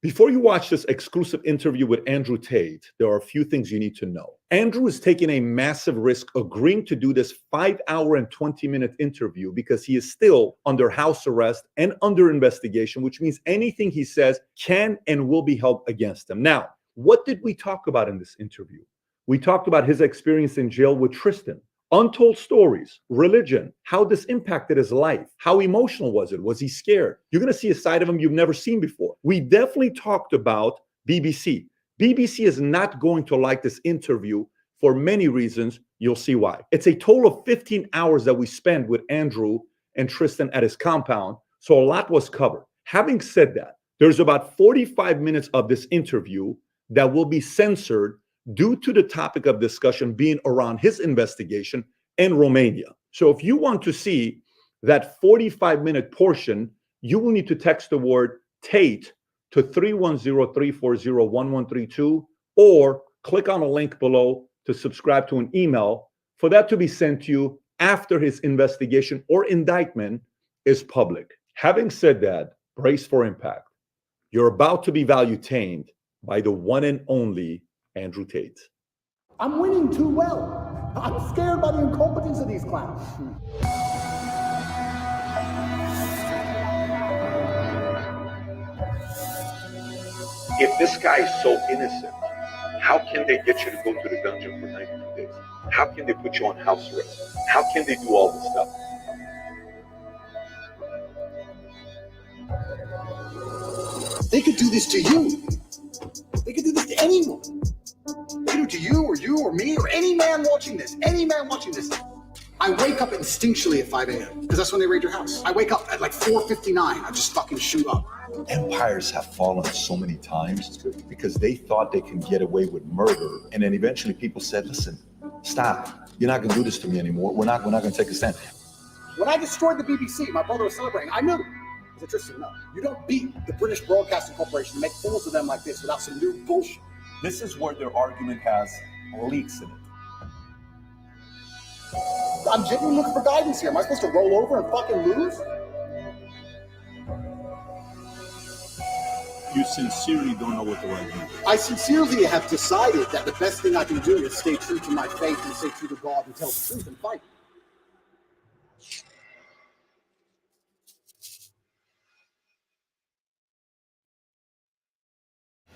Before you watch this exclusive interview with Andrew Tate, there are a few things you need to know. Andrew is taking a massive risk agreeing to do this 5-hour and 20-minute interview because he is still under house arrest and under investigation, which means anything he says can and will be held against him. Now, what did we talk about in this interview? We talked about his experience in jail with Tristan, untold stories, religion, how this impacted his life. How emotional was it? Was he scared? You're going to see a side of him you've never seen before. We definitely talked about BBC. BBC is not going to like this interview for many reasons. You'll see why. It's a total of 15 hours that we spent with Andrew and Tristan at his compound, so a lot was covered. Having said that, there's about 45 minutes of this interview that will be censored due to the topic of discussion being around his investigation in Romania. So if you want to see that 45-minute portion, you will need to text the word Tate to 310-340-1132 or click on a link below to subscribe to an email for that to be sent to you after his investigation or indictment is public. Having said that, brace for impact. You're about to be value-tamed by the one and only Andrew Tate. I'm winning too well. I'm scared by the incompetence of these clowns. If this guy is so innocent, how can they get you to go to the dungeon for 92 days? How can they put you on house arrest? How can they do all this stuff? They could do this to you. They could do this to anyone. They could do it to you or me or any man watching this. Any man watching this. I wake up instinctually at 5 a.m. because that's when they raid your house. I wake up at like 4:59. I just fucking shoot up. Empires have fallen so many times because they thought they can get away with murder, and then eventually people said, "Listen, stop. You're not going to do this to me anymore. We're not going to take a stand." When I destroyed the BBC, my brother was celebrating. I knew. I said, Tristan, no. You don't beat the British Broadcasting Corporation and make fools of them like this without some new bullshit. This is where their argument has leaks in it. I'm genuinely looking for guidance here. Am I supposed to roll over and fucking lose? You sincerely don't know what the right thing is. I sincerely have decided that the best thing I can do is stay true to my faith and stay true to God and tell the truth and fight.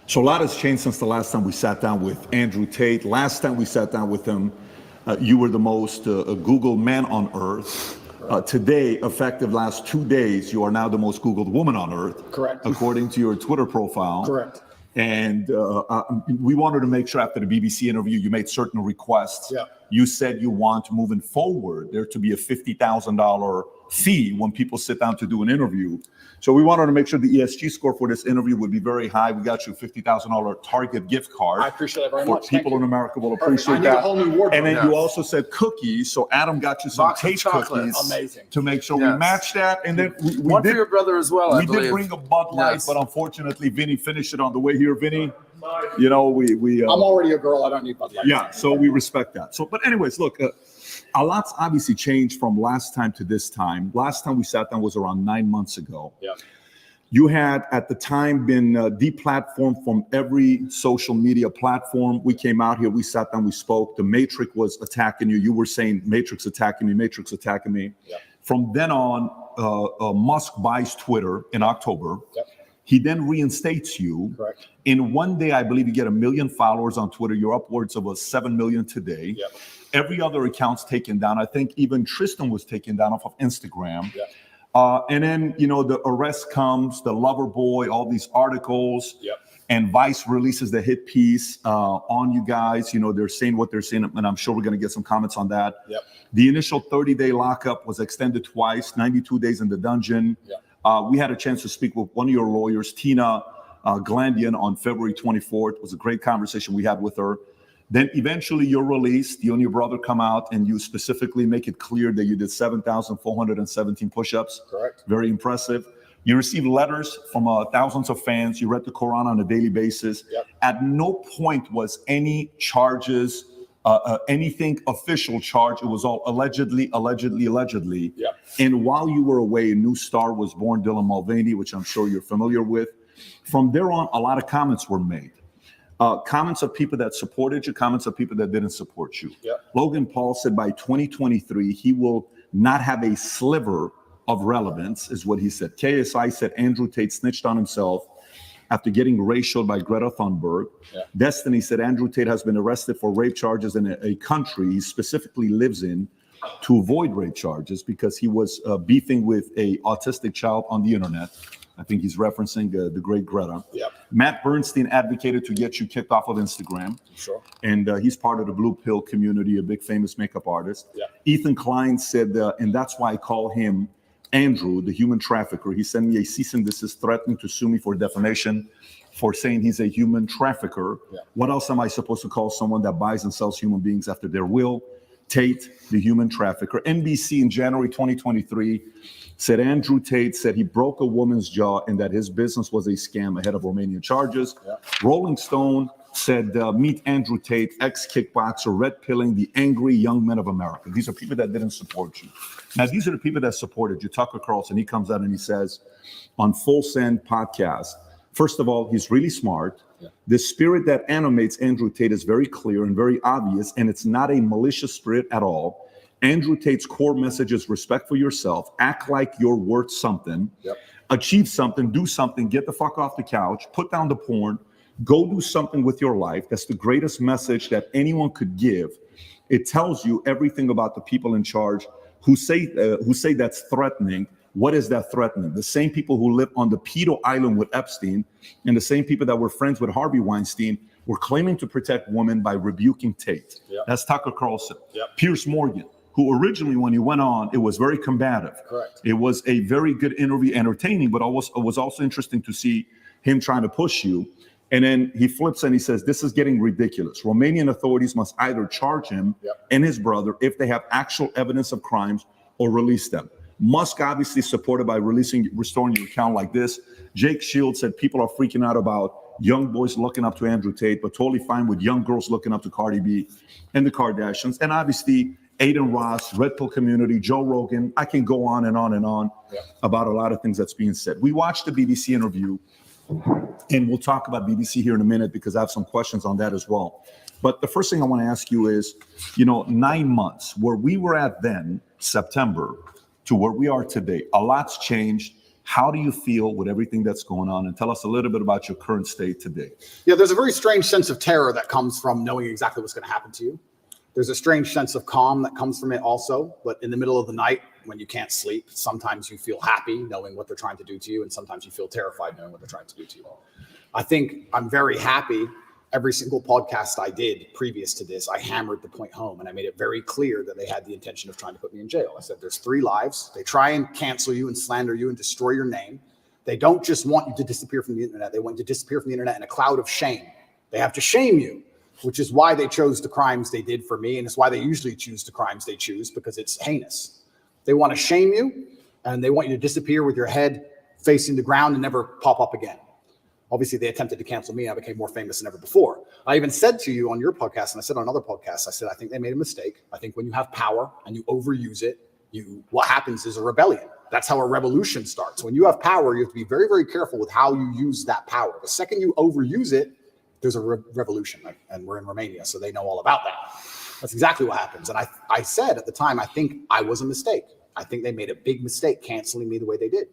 So a lot has changed since the last time we sat down with Andrew Tate. Last time we sat down with him, you were the most Googled man on earth. Today, effective last 2 days, you are now the most Googled woman on earth. Correct. According to your Twitter profile. Correct. And we wanted to make sure after the BBC interview, you made certain requests. Yeah. You said you want, moving forward, there to be a $50,000 fee when people sit down to do an interview. So we wanted to make sure the ESG score for this interview would be very high. We got you a $50,000 Target gift card. I appreciate it very much. People in America will appreciate I need that. a whole new wardrobe. And then Yeah. you also said cookies. So Adam got you some Box of Tate chocolate. cookies. Amazing. To make sure Yes. we match that. And then we One did, for your brother as well, I we believe. did bring a Bud Light, Yes. but unfortunately, Vinny finished it on the way here. Vinny, you know, we I'm already a girl. I don't need Bud Light. yeah, so we respect that. So, but anyways, look, a lot's obviously changed from last time to this time. Last time we sat down was around 9 months ago. Yeah. You had at the time been deplatformed from every social media platform. We came out here, we sat down, we spoke. The Matrix was attacking you. You were saying Matrix attacking me, Matrix attacking me. Yeah. From then on, Musk buys Twitter in October. Yep. He then reinstates you. Correct. In one day, I believe you get 1 million followers on Twitter. You're upwards of 7 million today. Yep. Every other account's taken down. I think even Tristan was taken down off of Instagram. Yep. And then, you know, the arrest comes, the lover boy, all these articles. Yep. And Vice releases the hit piece on you guys. You know, they're saying what they're saying, and I'm sure we're going to get some comments on that. Yep. The initial 30-day lockup was extended twice, 92 days in the dungeon. Yep. We had a chance to speak with one of your lawyers, Tina Glandian, on February 24th. It was a great conversation we had with her. Then eventually you're released. You and your brother come out and you specifically make it clear that you did 7,417 push-ups. Correct. Very impressive. You received letters from thousands of fans. You read the Quran on a daily basis. Yep. At no point was any charges, anything official charge. It was all allegedly. Yep. And while you were away, a new star was born, Dylan Mulvaney, which I'm sure you're familiar with. From there on, a lot of comments were made. Comments of people that supported you, comments of people that didn't support you. Yep. Logan Paul said by 2023, he will not have a sliver of relevance, is what he said. KSI said Andrew Tate snitched on himself after getting racial by Greta Thunberg. Yeah. Destiny said Andrew Tate has been arrested for rape charges in a country he specifically lives in to avoid rape charges because he was beefing with a autistic child on the internet. I think he's referencing the great Greta. Yep. Matt Bernstein advocated to get you kicked off of Instagram. Sure. And he's part of the Blue Pill community, a big famous makeup artist. Yeah. Ethan Klein said, and that's why I call him Andrew, the human trafficker. He sent me a cease and desist threatening to sue me for defamation for saying he's a human trafficker. Yeah. What else am I supposed to call someone that buys and sells human beings after their will? Tate, the human trafficker. NBC in January 2023 said Andrew Tate said he broke a woman's jaw and that his business was a scam ahead of Romanian charges. Yeah. Rolling Stone said, meet Andrew Tate, ex-kickboxer, red pilling the angry young men of America. These are people that didn't support you. Now, these are the people that supported you. Tucker Carlson, he comes out and he says on Full Send podcast, first of all, he's really smart. Yeah. The spirit that animates Andrew Tate is very clear and very obvious, and it's not a malicious spirit at all. Andrew Tate's core message is respect for yourself, act like you're worth something, Yep. achieve something, do something, get the fuck off the couch, put down the porn, go do something with your life. That's the greatest message that anyone could give. It tells you everything about the people in charge who say that's threatening. What is that threatening? The same people who live on the pedo island with Epstein and the same people that were friends with Harvey Weinstein were claiming to protect women by rebuking Tate. Yep. That's Tucker Carlson. Yep. Piers Morgan, who originally, when he went on, it was very combative. Correct. It was a very good interview, entertaining, but it was also interesting to see him trying to push you. And then he flips and he says, this is getting ridiculous. Romanian authorities must either charge him Yep. and his brother if they have actual evidence of crimes or release them. Musk obviously supported by restoring your account like this. Jake Shields said people are freaking out about young boys looking up to Andrew Tate, but totally fine with young girls looking up to Cardi B and the Kardashians. And obviously, Aiden Ross, Red Pill community, Joe Rogan. I can go on and on and on about a lot of things that's being said. We watched the BBC interview, and we'll talk about BBC here in a minute because I have some questions on that as well. But the first thing I want to ask you is, 9 months, where we were at then, September, to where we are today, a lot's changed. How do you feel with everything that's going on? And tell us a little bit about your current state today. Yeah, there's a very strange sense of terror that comes from knowing exactly what's going to happen to you. There's a strange sense of calm that comes from it also. But in the middle of the night, when you can't sleep, sometimes you feel happy knowing what they're trying to do to you, and sometimes you feel terrified knowing what they're trying to do to you. I think I'm very happy. Every single podcast I did previous to this, I hammered the point home, and I made it very clear that they had the intention of trying to put me in jail. I said, there's 3 lives. They try and cancel you and slander you and destroy your name. They don't just want you to disappear from the internet. They want you to disappear from the internet in a cloud of shame. They have to shame you, which is why they chose the crimes they did for me. And it's why they usually choose the crimes they choose, because it's heinous. They want to shame you, and they want you to disappear with your head facing the ground and never pop up again. Obviously, they attempted to cancel me. I became more famous than ever before. I even said to you on your podcast, and I said on other podcasts, I said, I think they made a mistake. I think when you have power and you overuse it, what happens is a rebellion. That's how a revolution starts. When you have power, you have to be very, very careful with how you use that power. The second you overuse it, there's a revolution. And we're in Romania, so they know all about that. That's exactly what happens. And I said at the time, I think I was a mistake. I think they made a big mistake canceling me the way they did.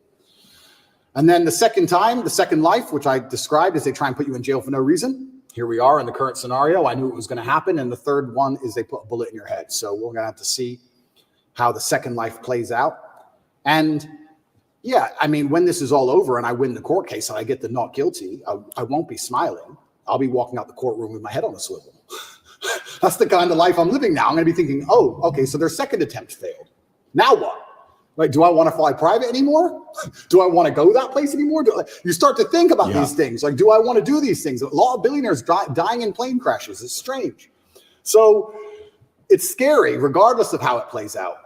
And then the second time, the second life, which I described as they try and put you in jail for no reason. Here we are in the current scenario. I knew it was going to happen. And the third one is they put a bullet in your head. So we're going to have to see how the second life plays out. And yeah, I mean, when this is all over and I win the court case and I get the not guilty, I won't be smiling. I'll be walking out the courtroom with my head on a swivel. That's the kind of life I'm living now. I'm going to be thinking, oh, okay, so their second attempt failed. Now what? Like, do I want to fly private anymore? Do I want to go that place anymore? You start to think about these things. Like, do I want to do these things? A lot of billionaires dying in plane crashes. It's strange. So it's scary, regardless of how it plays out.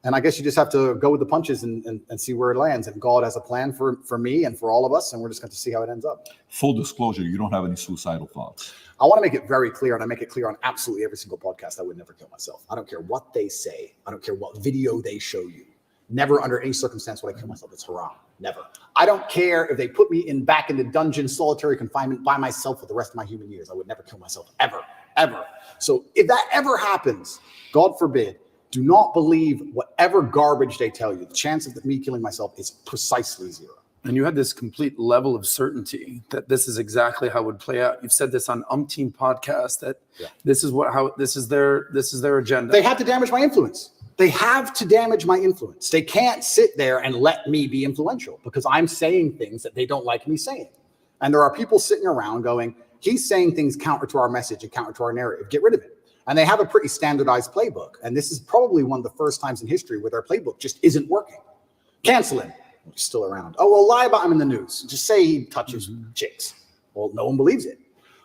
And I guess you just have to go with the punches and see where it lands. And God has a plan for me and for all of us. And we're just going to see how it ends up. Full disclosure, you don't have any suicidal thoughts. I want to make it very clear, and I make it clear on absolutely every single podcast, I would never kill myself. I don't care what they say. I don't care what video they show you. Never under any circumstance would I kill myself. It's haram. Never. I don't care if they put me back in the dungeon, solitary confinement by myself for the rest of my human years. I would never kill myself, ever, ever. So if that ever happens, God forbid, do not believe whatever garbage they tell you. The chance of me killing myself is precisely zero. And you had this complete level of certainty that this is exactly how it would play out. You've said this on umpteen podcasts that this is their agenda. They have to damage my influence. They have to damage my influence. They can't sit there and let me be influential because I'm saying things that they don't like me saying. And there are people sitting around going, he's saying things counter to our message and counter to our narrative. Get rid of it. And they have a pretty standardized playbook. And this is probably one of the first times in history where their playbook just isn't working. Cancel him. He's still around. Oh, well, lie about him in the news. Just say he touches chicks. Well, no one believes it.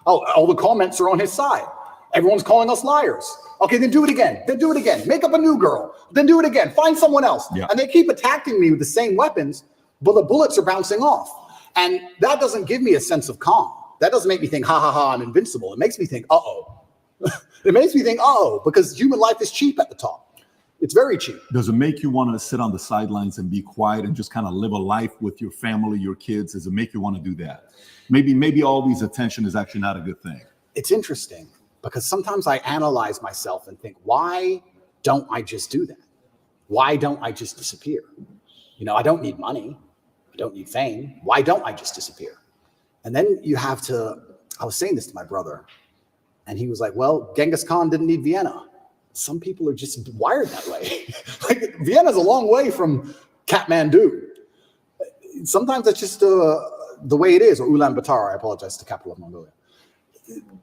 Oh, all the comments are on his side. Everyone's calling us liars. Okay, then do it again. Then do it again. Make up a new girl. Then do it again. Find someone else. Yeah. And they keep attacking me with the same weapons, but the bullets are bouncing off. And that doesn't give me a sense of calm. That doesn't make me think, ha, ha, ha, I'm invincible. It makes me think, uh-oh. It makes me think, uh-oh, because human life is cheap at the top. It's very cheap. Does it make you want to sit on the sidelines and be quiet and just kind of live a life with your family, your kids? Does it make you want to do that? Maybe all these attention is actually not a good thing. It's interesting because sometimes I analyze myself and think, why don't I just do that? Why don't I just disappear? You know, I don't need money. I don't need fame. Why don't I just disappear? And then you have to, I was saying this to my brother and he was like, well, Genghis Khan didn't need Vienna. Some people are just wired that way. Like Vienna's a long way from Kathmandu. Sometimes that's just the way it is, or Ulaanbaatar, I apologize, the capital of Mongolia.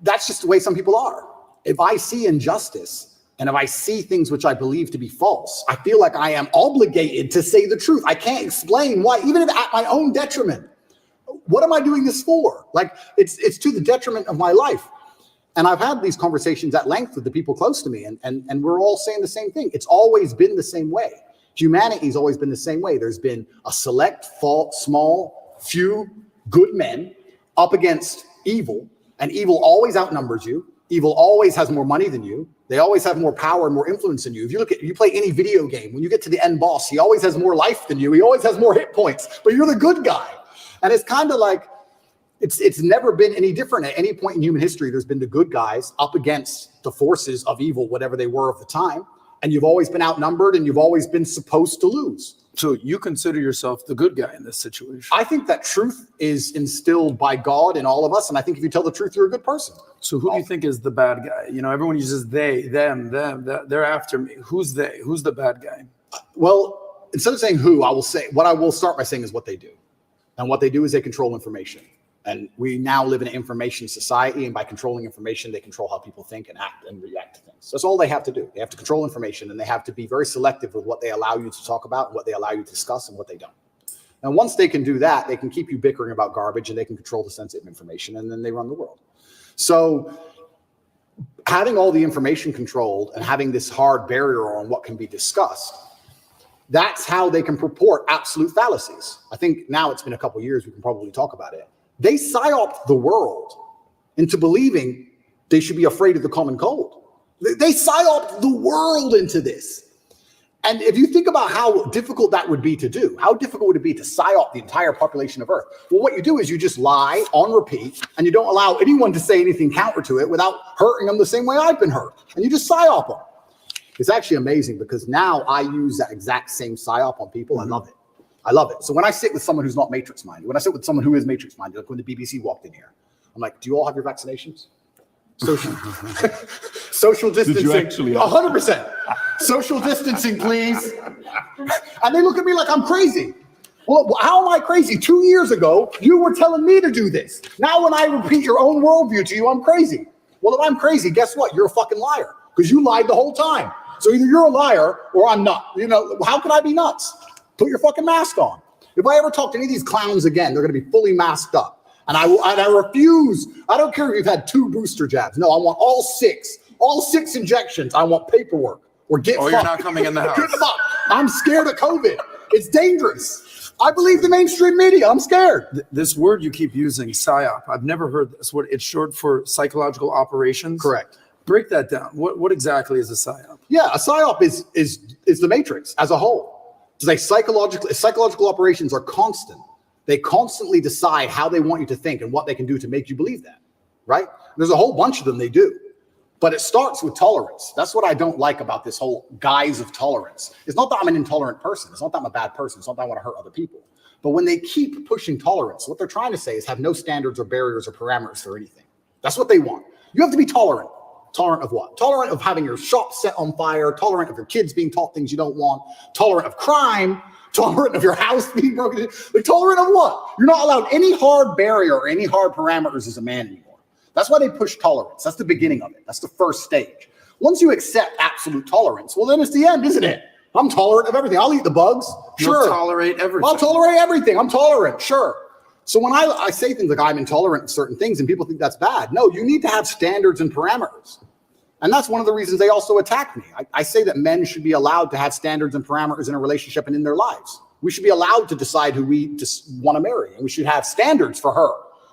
That's just the way some people are. If I see injustice and if I see things which I believe to be false, I feel like I am obligated to say the truth. I can't explain why, even if at my own detriment. What am I doing this for? Like it's to the detriment of my life. And I've had these conversations at length with the people close to me, and we're all saying the same thing. It's always been the same way. Humanity's always been the same way. There's been a select, small, few good men up against evil, and evil always outnumbers you. Evil always has more money than you. They always have more power and more influence than you. If you play any video game, when you get to the end boss, he always has more life than you. He always has more hit points, but you're the good guy. And it's kind of like, it's never been any different. At any point in human history, there's been the good guys up against the forces of evil, whatever they were of the time. And you've always been outnumbered and you've always been supposed to lose. So you consider yourself the good guy in this situation? I think that truth is instilled by God in all of us. And I think if you tell the truth, you're a good person. So who do you think is the bad guy? You know, everyone uses they, them, they're after me. Who's they? Who's the bad guy? Well, instead of saying who, I will say, what I will start by saying is what they do. And what they do is they control information. And we now live in an information society, and by controlling information, they control how people think and act and react to things. That's all they have to do. They have to control information, and they have to be very selective with what they allow you to talk about, and what they allow you to discuss, and what they don't. And once they can do that, they can keep you bickering about garbage, and they can control the sensitive information, and then they run the world. So having all the information controlled and having this hard barrier on what can be discussed, that's how they can purport absolute fallacies. I think now it's been a couple of years, we can probably talk about it. They psyoped the world into believing they should be afraid of the common cold. They psyoped the world into this. And if you think about how difficult that would be to do, how difficult would it be to psyop the entire population of Earth? Well, what you do is you just lie on repeat, and you don't allow anyone to say anything counter to it without hurting them the same way I've been hurt. And you just psyop them. It's actually amazing because now I use that exact same psyop on people. I love it. I love it. So when I sit with someone who's not matrix minded, when I sit with someone who is matrix minded, like when the BBC walked in here, I'm like, do you all have your vaccinations? Social distancing. Did you actually? 100%. Social distancing, please. And they look at me like I'm crazy. Well, how am I crazy? 2 years ago, you were telling me to do this. Now when I repeat your own worldview to you, I'm crazy. Well, if I'm crazy, guess what? You're a fucking liar because you lied the whole time. So either you're a liar or I'm not. You know, how can I be nuts? Put your fucking mask on. If I ever talk to any of these clowns again, they're going to be fully masked up. And I refuse. I don't care if you've had 2 booster jabs. No, I want all 6 injections. I want paperwork or get fucked. You're not coming in the house. Get fucked. I'm scared of COVID. It's dangerous. I believe the mainstream media. I'm scared. This word you keep using, PSYOP, I've never heard this. What it's short for psychological operations? Correct. Break that down. What exactly is a PSYOP? Yeah, a PSYOP is the Matrix as a whole. Psychological operations are constant. They constantly decide how they want you to think and what they can do to make you believe that, right? There's a whole bunch of them they do. But it starts with tolerance. That's what I don't like about this whole guise of tolerance. It's not that I'm an intolerant person. It's not that I'm a bad person. It's not that I want to hurt other people. But when they keep pushing tolerance, what they're trying to say is have no standards or barriers or parameters for anything. That's what they want. You have to be tolerant. Tolerant of what? Tolerant of having your shop set on fire, tolerant of your kids being taught things you don't want, tolerant of crime, tolerant of your house being broken into. Like, tolerant of what? You're not allowed any hard barrier or any hard parameters as a man anymore. That's why they push tolerance. That's the beginning of it. That's the first stage. Once you accept absolute tolerance, well, then it's the end, isn't it? I'm tolerant of everything. I'll eat the bugs. Sure. You'll tolerate everything. I'll tolerate everything. I'm tolerant. Sure. So when I say things like I'm intolerant of certain things and people think that's bad, no, you need to have standards and parameters. And that's one of the reasons they also attack me. I say that men should be allowed to have standards and parameters in a relationship and in their lives. We should be allowed to decide who we just want to marry. And we should have standards for her.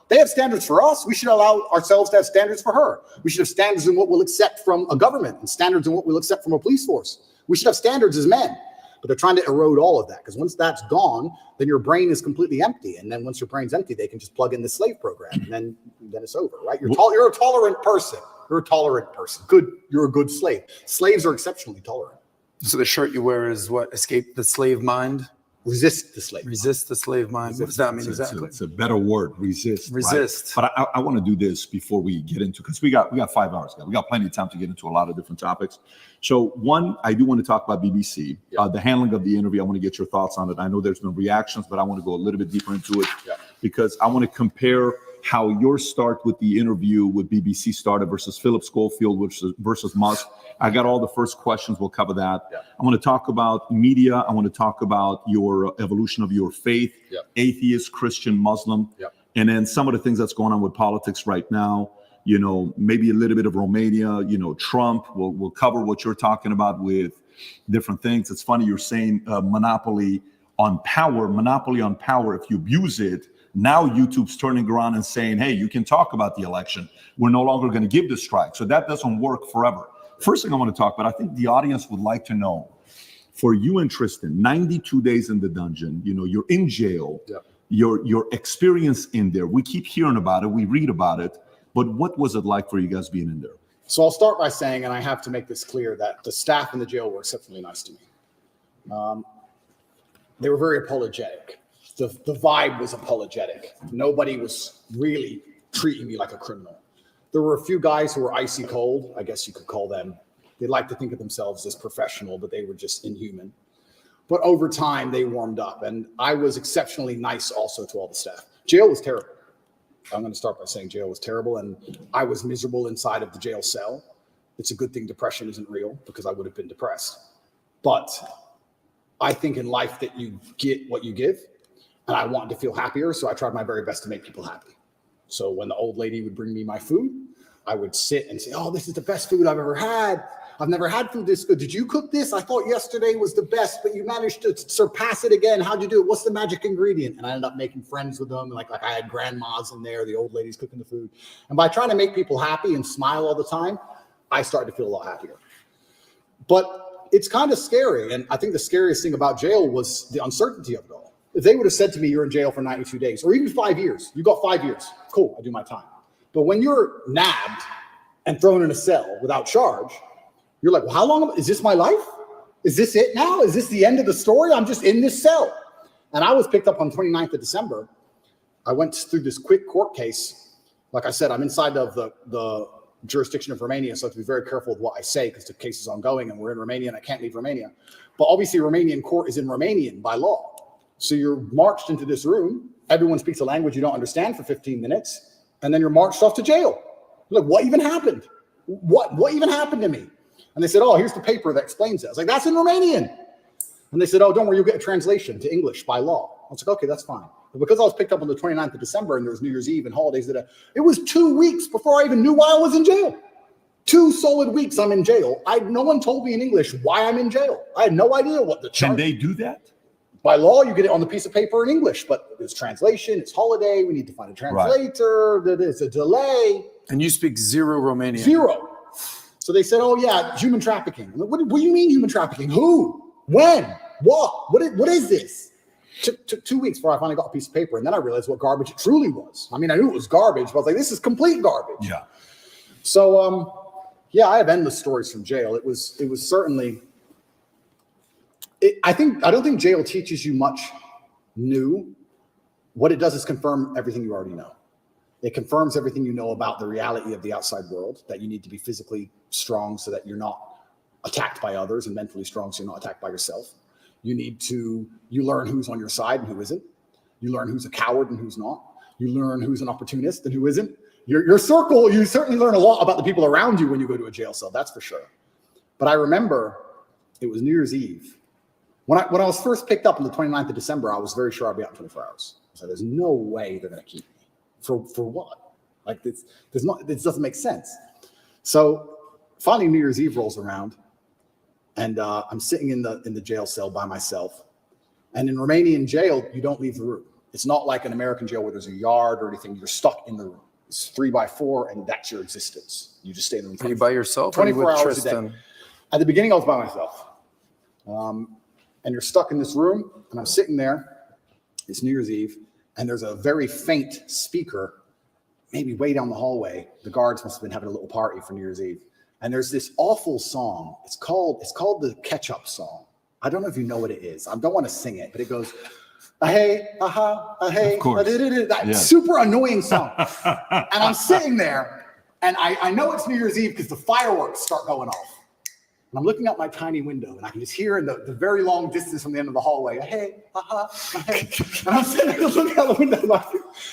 They have standards for us. We should allow ourselves to have standards for her. We should have standards in what we'll accept from a government and standards in what we'll accept from a police force. We should have standards as men. But they're trying to erode all of that, because once that's gone, then your brain is completely empty. And then once your brain's empty, they can just plug in the slave program, and then it's over, right? You're a tolerant person. You're a tolerant person. Good. You're a good slave. Slaves are exceptionally tolerant. So the shirt you wear is what? Escape the slave mind? Resist the slave. Resist the slave mind. What does that mean exactly? It's a better word, resist. Resist. Right? But I want to do this before we get into, because we got 5 hours, guys. We got plenty of time to get into a lot of different topics. So one, I do want to talk about BBC, the handling of the interview. I want to get your thoughts on it. I know there's been reactions, but I want to go a little bit deeper into it because I want to compare how your start with the interview with BBC started versus Philip Schofield versus Musk. I got all the first questions. We'll cover that. I want to talk about media. I want to talk about your evolution of your faith, atheist, Christian, Muslim, and then some of the things that's going on with politics right now. You know, maybe a little bit of Romania, you know, Trump. We'll cover what you're talking about with different things. It's funny you're saying monopoly on power. Monopoly on power, if you abuse it, now YouTube's turning around and saying, hey, you can talk about the election. We're no longer going to give the strike. So that doesn't work forever. First thing I want to talk about, I think the audience would like to know, for you and Tristan, 92 days in the dungeon, you know, you're in jail, your experience in there. We keep hearing about it. We read about it. But what was it like for you guys being in there? So I'll start by saying, and I have to make this clear, that the staff in the jail were exceptionally nice to me. They were very apologetic. The vibe was apologetic. Nobody was really treating me like a criminal. There were a few guys who were icy cold, I guess you could call them. They like to think of themselves as professional, but they were just inhuman. But over time, they warmed up, and I was exceptionally nice also to all the staff. Jail was terrible. I'm going to start by saying jail was terrible, and I was miserable inside of the jail cell. It's a good thing depression isn't real, because I would have been depressed. But I think in life that you get what you give, and I wanted to feel happier, so I tried my very best to make people happy. So when the old lady would bring me my food, I would sit and say, oh, this is the best food I've ever had. I've never had food this good. Did you cook this? I thought yesterday was the best, but you managed to surpass it again. How'd you do it? What's the magic ingredient? And I ended up making friends with them. Like I had grandmas in there, the old ladies cooking the food. And by trying to make people happy and smile all the time, I started to feel a lot happier. But it's kind of scary. And I think the scariest thing about jail was the uncertainty of it all. If they would have said to me, you're in jail for 92 days, or even 5 years, you got 5 years. Cool, I do my time. But when you're nabbed and thrown in a cell without charge, you're like, well, how long is this my life? Is this it now? Is this the end of the story? I'm just in this cell. And I was picked up on 29th of December. I went through this quick court case. Like I said, I'm inside of the jurisdiction of Romania, so I have to be very careful with what I say because the case is ongoing and we're in Romania and I can't leave Romania. But obviously Romanian court is in Romanian by law. So you're marched into this room. Everyone speaks a language you don't understand for 15 minutes. And then you're marched off to jail. You're like, what even happened? What even happened to me? And they said, oh, here's the paper that explains it. I was like, that's in Romanian. And they said, oh, don't worry, you'll get a translation to English by law. I was like, okay, that's fine. But because I was picked up on the 29th of December and there was New Year's Eve and holidays, it was 2 weeks before I even knew why I was in jail. 2 solid weeks I'm in jail. No one told me in English why I'm in jail. I had no idea what the charge. Can they do that? By law, you get it on the piece of paper in English, but it's translation, it's holiday, we need to find a translator, there's a delay. And you speak zero Romanian. Zero. So they said, oh yeah, human trafficking. I'm like, what do you mean human trafficking? Who? When? What is this? Took 2 weeks before I finally got a piece of paper, and then I realized what garbage it truly was. I mean, I knew it was garbage, but I was like, this is complete garbage. Yeah. So, yeah, I have endless stories from jail. It was certainly. I don't think jail teaches you much new. What it does is confirm everything you already know. It confirms everything you know about the reality of the outside world, that you need to be physically strong so that you're not attacked by others, and mentally strong so you're not attacked by yourself. You learn who's on your side and who isn't. You learn who's a coward and who's not. You learn who's an opportunist and who isn't. Your circle, you certainly learn a lot about the people around you when you go to a jail cell, that's for sure. But I remember it was New Year's Eve. When I was first picked up on the 29th of December, I was very sure I'd be out in 24 hours. So there's no way they're going to keep me. For what? Like this doesn't make sense. So finally New Year's Eve rolls around, and I'm sitting in the jail cell by myself. And in Romanian jail, you don't leave the room. It's not like an American jail where there's a yard or anything. You're stuck in the room. It's 3x4, and that's your existence. You just stay in the room. Are you by yourself? 24 hours Tristan? a day. At the beginning, I was by myself. And you're stuck in this room, and I'm sitting there. It's New Year's Eve, and there's a very faint speaker, maybe way down the hallway. The guards must have been having a little party for New Year's Eve. And there's this awful song. It's called the Ketchup song. I don't know if you know what it is. I don't want to sing it, but it goes, hey, hey, Of course. that super annoying song. And I'm sitting there, and I know it's New Year's Eve because the fireworks start going off. And I'm looking out my tiny window, and I can just hear in the very long distance from the end of the hallway, hey, hey. And I'm sitting there looking out the window like,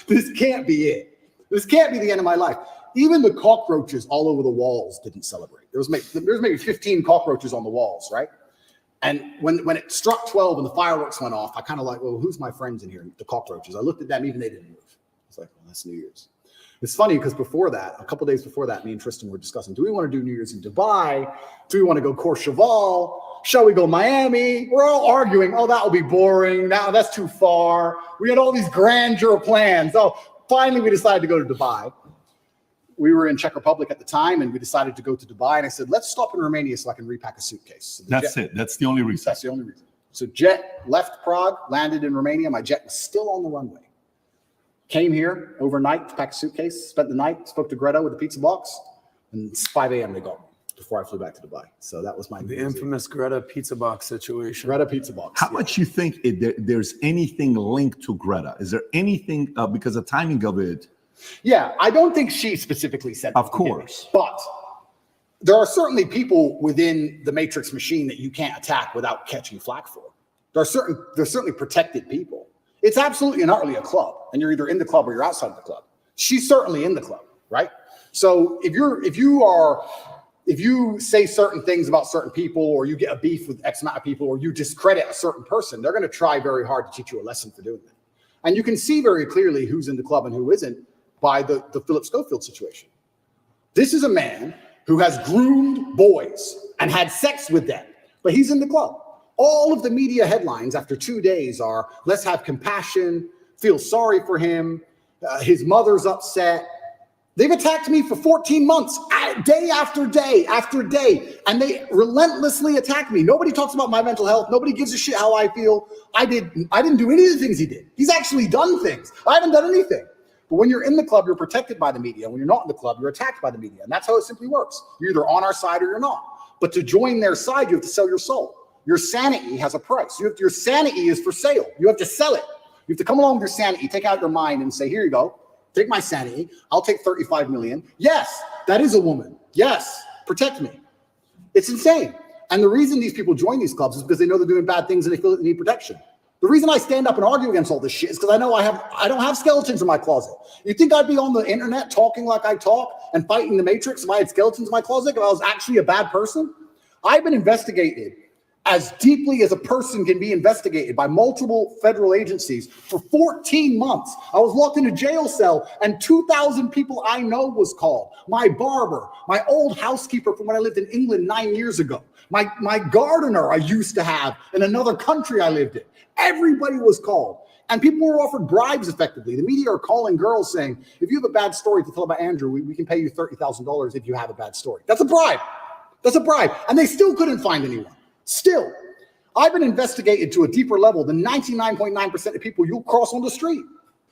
this can't be it. This can't be the end of my life. Even the cockroaches all over the walls didn't celebrate. There was maybe 15 cockroaches on the walls, right? And when it struck 12 and the fireworks went off, I kind of like, well, who's my friends in here? The cockroaches. I looked at them, even they didn't move. It's like, well, that's New Year's. It's funny because before that, a couple days before that, me and Tristan were discussing, do we want to do New Year's in Dubai? Do we want to go Courchevel? Shall we go Miami? We're all arguing, oh, that will be boring. Now that's too far. We had all these grandeur plans. Oh, finally we decided to go to Dubai. We were in Czech Republic at the time, and we decided to go to Dubai. And I said, let's stop in Romania so I can repack a suitcase. So That's it. That's the only reason. That's the only reason. So jet left Prague, landed in Romania. My jet was still on the runway. Came here overnight to pack a suitcase, spent the night, spoke to Greta with a pizza box, and it's 5 a.m. they got me before I flew back to Dubai. So that was The infamous Greta pizza box situation. Greta pizza box. How much you think there's anything linked to Greta? Is there anything, because the timing of it? Yeah, I don't think she specifically said that. Of course. But there are certainly people within the Matrix machine that you can't attack without catching flack for. There's certainly protected people. It's absolutely and utterly a club, and you're either in the club or you're outside of the club. She's certainly in the club, right? So if you say certain things about certain people, or you get a beef with X amount of people, or you discredit a certain person, they're going to try very hard to teach you a lesson for doing that. And you can see very clearly who's in the club and who isn't by the Philip Schofield situation. This is a man who has groomed boys and had sex with them, but he's in the club. All of the media headlines after 2 days are, let's have compassion, feel sorry for him, his mother's upset. They've attacked me for 14 months, day after day after day, and they relentlessly attack me. Nobody talks about my mental health. Nobody gives a shit how I feel. I didn't do any of the things he did. He's actually done things. I haven't done anything. But when you're in the club, you're protected by the media. When you're not in the club, you're attacked by the media. And that's how it simply works. You're either on our side or you're not. But to join their side, you have to sell your soul. Your sanity has a price. Your sanity is for sale. You have to sell it. You have to come along with your sanity, take out your mind and say, here you go. Take my sanity. I'll take 35 million. Yes, that is a woman. Yes, protect me. It's insane. And the reason these people join these clubs is because they know they're doing bad things and they feel that they need protection. The reason I stand up and argue against all this shit is because I know I don't have skeletons in my closet. You think I'd be on the internet talking like I talk and fighting the Matrix if I had skeletons in my closet, if I was actually a bad person? I've been investigated as deeply as a person can be investigated by multiple federal agencies for 14 months. I was locked in a jail cell, and 2,000 people I know was called. My barber, my old housekeeper from when I lived in England 9 years ago, my gardener I used to have in another country I lived in. Everybody was called. And people were offered bribes effectively. The media are calling girls saying, if you have a bad story to tell about Andrew, we can pay you $30,000 if you have a bad story. That's a bribe. That's a bribe. And they still couldn't find anyone. Still, I've been investigated to a deeper level than 99.9% of people you'll cross on the street.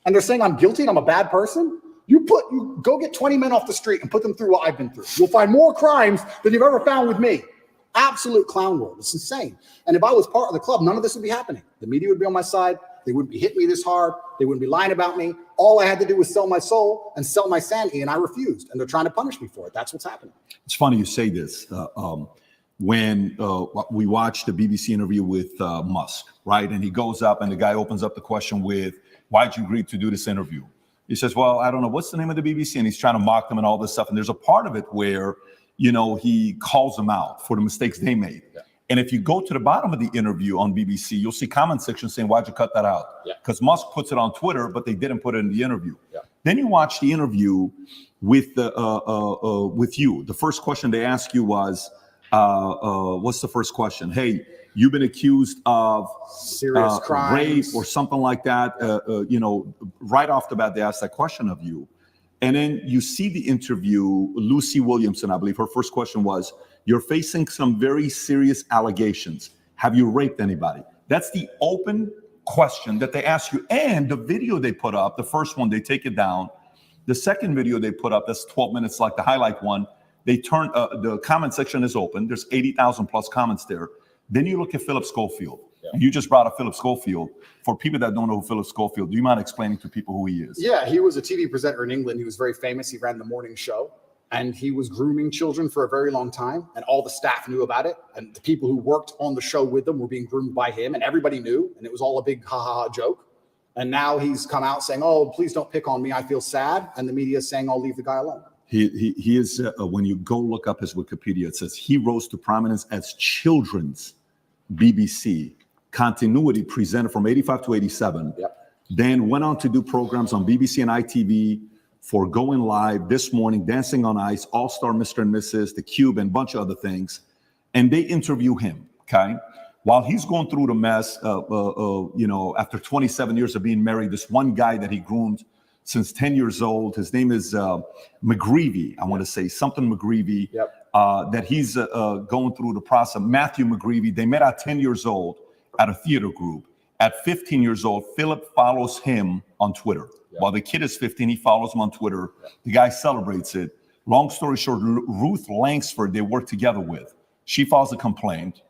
And they're saying I'm guilty and I'm a bad person. You go get 20 men off the street and put them through what I've been through. You'll find more crimes than you've ever found with me. Absolute clown world. It's insane. And if I was part of the club, none of this would be happening. The media would be on my side. They wouldn't be hitting me this hard. They wouldn't be lying about me. All I had to do was sell my soul and sell my sanity, and I refused. And they're trying to punish me for it. That's what's happening. It's funny you say this. When we watched the BBC interview with Musk, right? And he goes up and the guy opens up the question with, why'd you agree to do this interview? He says, well, I don't know. What's the name of the BBC? And he's trying to mock them and all this stuff. And there's a part of it where, he calls them out for the mistakes they made. Yeah. And if you go to the bottom of the interview on BBC, you'll see comment section saying, why'd you cut that out? Because Musk puts it on Twitter, but they didn't put it in the interview. Yeah. Then you watch the interview with you. The first question they ask you was, what's the first question? Hey, you've been accused of serious crimes, rape or something like that. Right off the bat, they asked that question of you. And then you see the interview, Lucy Williamson, I believe her first question was, you're facing some very serious allegations. Have you raped anybody? That's the open question that they ask you. And the video they put up, the first one, they take it down. The second video they put up, that's 12 minutes, like the highlight one, they turn, the comment section is open. There's 80,000 plus comments there. Then you look at Philip Schofield. Yeah. And you just brought up Philip Schofield. For people that don't know who Philip Schofield, do you mind explaining to people who he is? Yeah, he was a TV presenter in England. He was very famous. He ran the morning show. And he was grooming children for a very long time. And all the staff knew about it. And the people who worked on the show with them were being groomed by him. And everybody knew. And it was all a big ha-ha-ha joke. And now he's come out saying, oh, please don't pick on me. I feel sad. And the media is saying, I'll leave the guy alone. He is, when you go look up his Wikipedia, it says he rose to prominence as children's BBC continuity presenter from 85 to 87. Yep. Then went on to do programs on BBC and ITV for Going Live, This Morning, Dancing on Ice, All-Star Mr. and Mrs., The Cube, and a bunch of other things. And they interview him, okay? While he's going through the mess, after 27 years of being married, this one guy that he groomed since 10 years old, his name is McGreevy, I want to say, something McGreevy, that he's going through the process. Matthew McGreevy, they met at 10 years old at a theater group. At 15 years old, Philip follows him on Twitter. Yeah. While the kid is 15, he follows him on Twitter. Yeah. The guy celebrates it. Long story short, Ruth Langsford, they work together with. She files a complaint.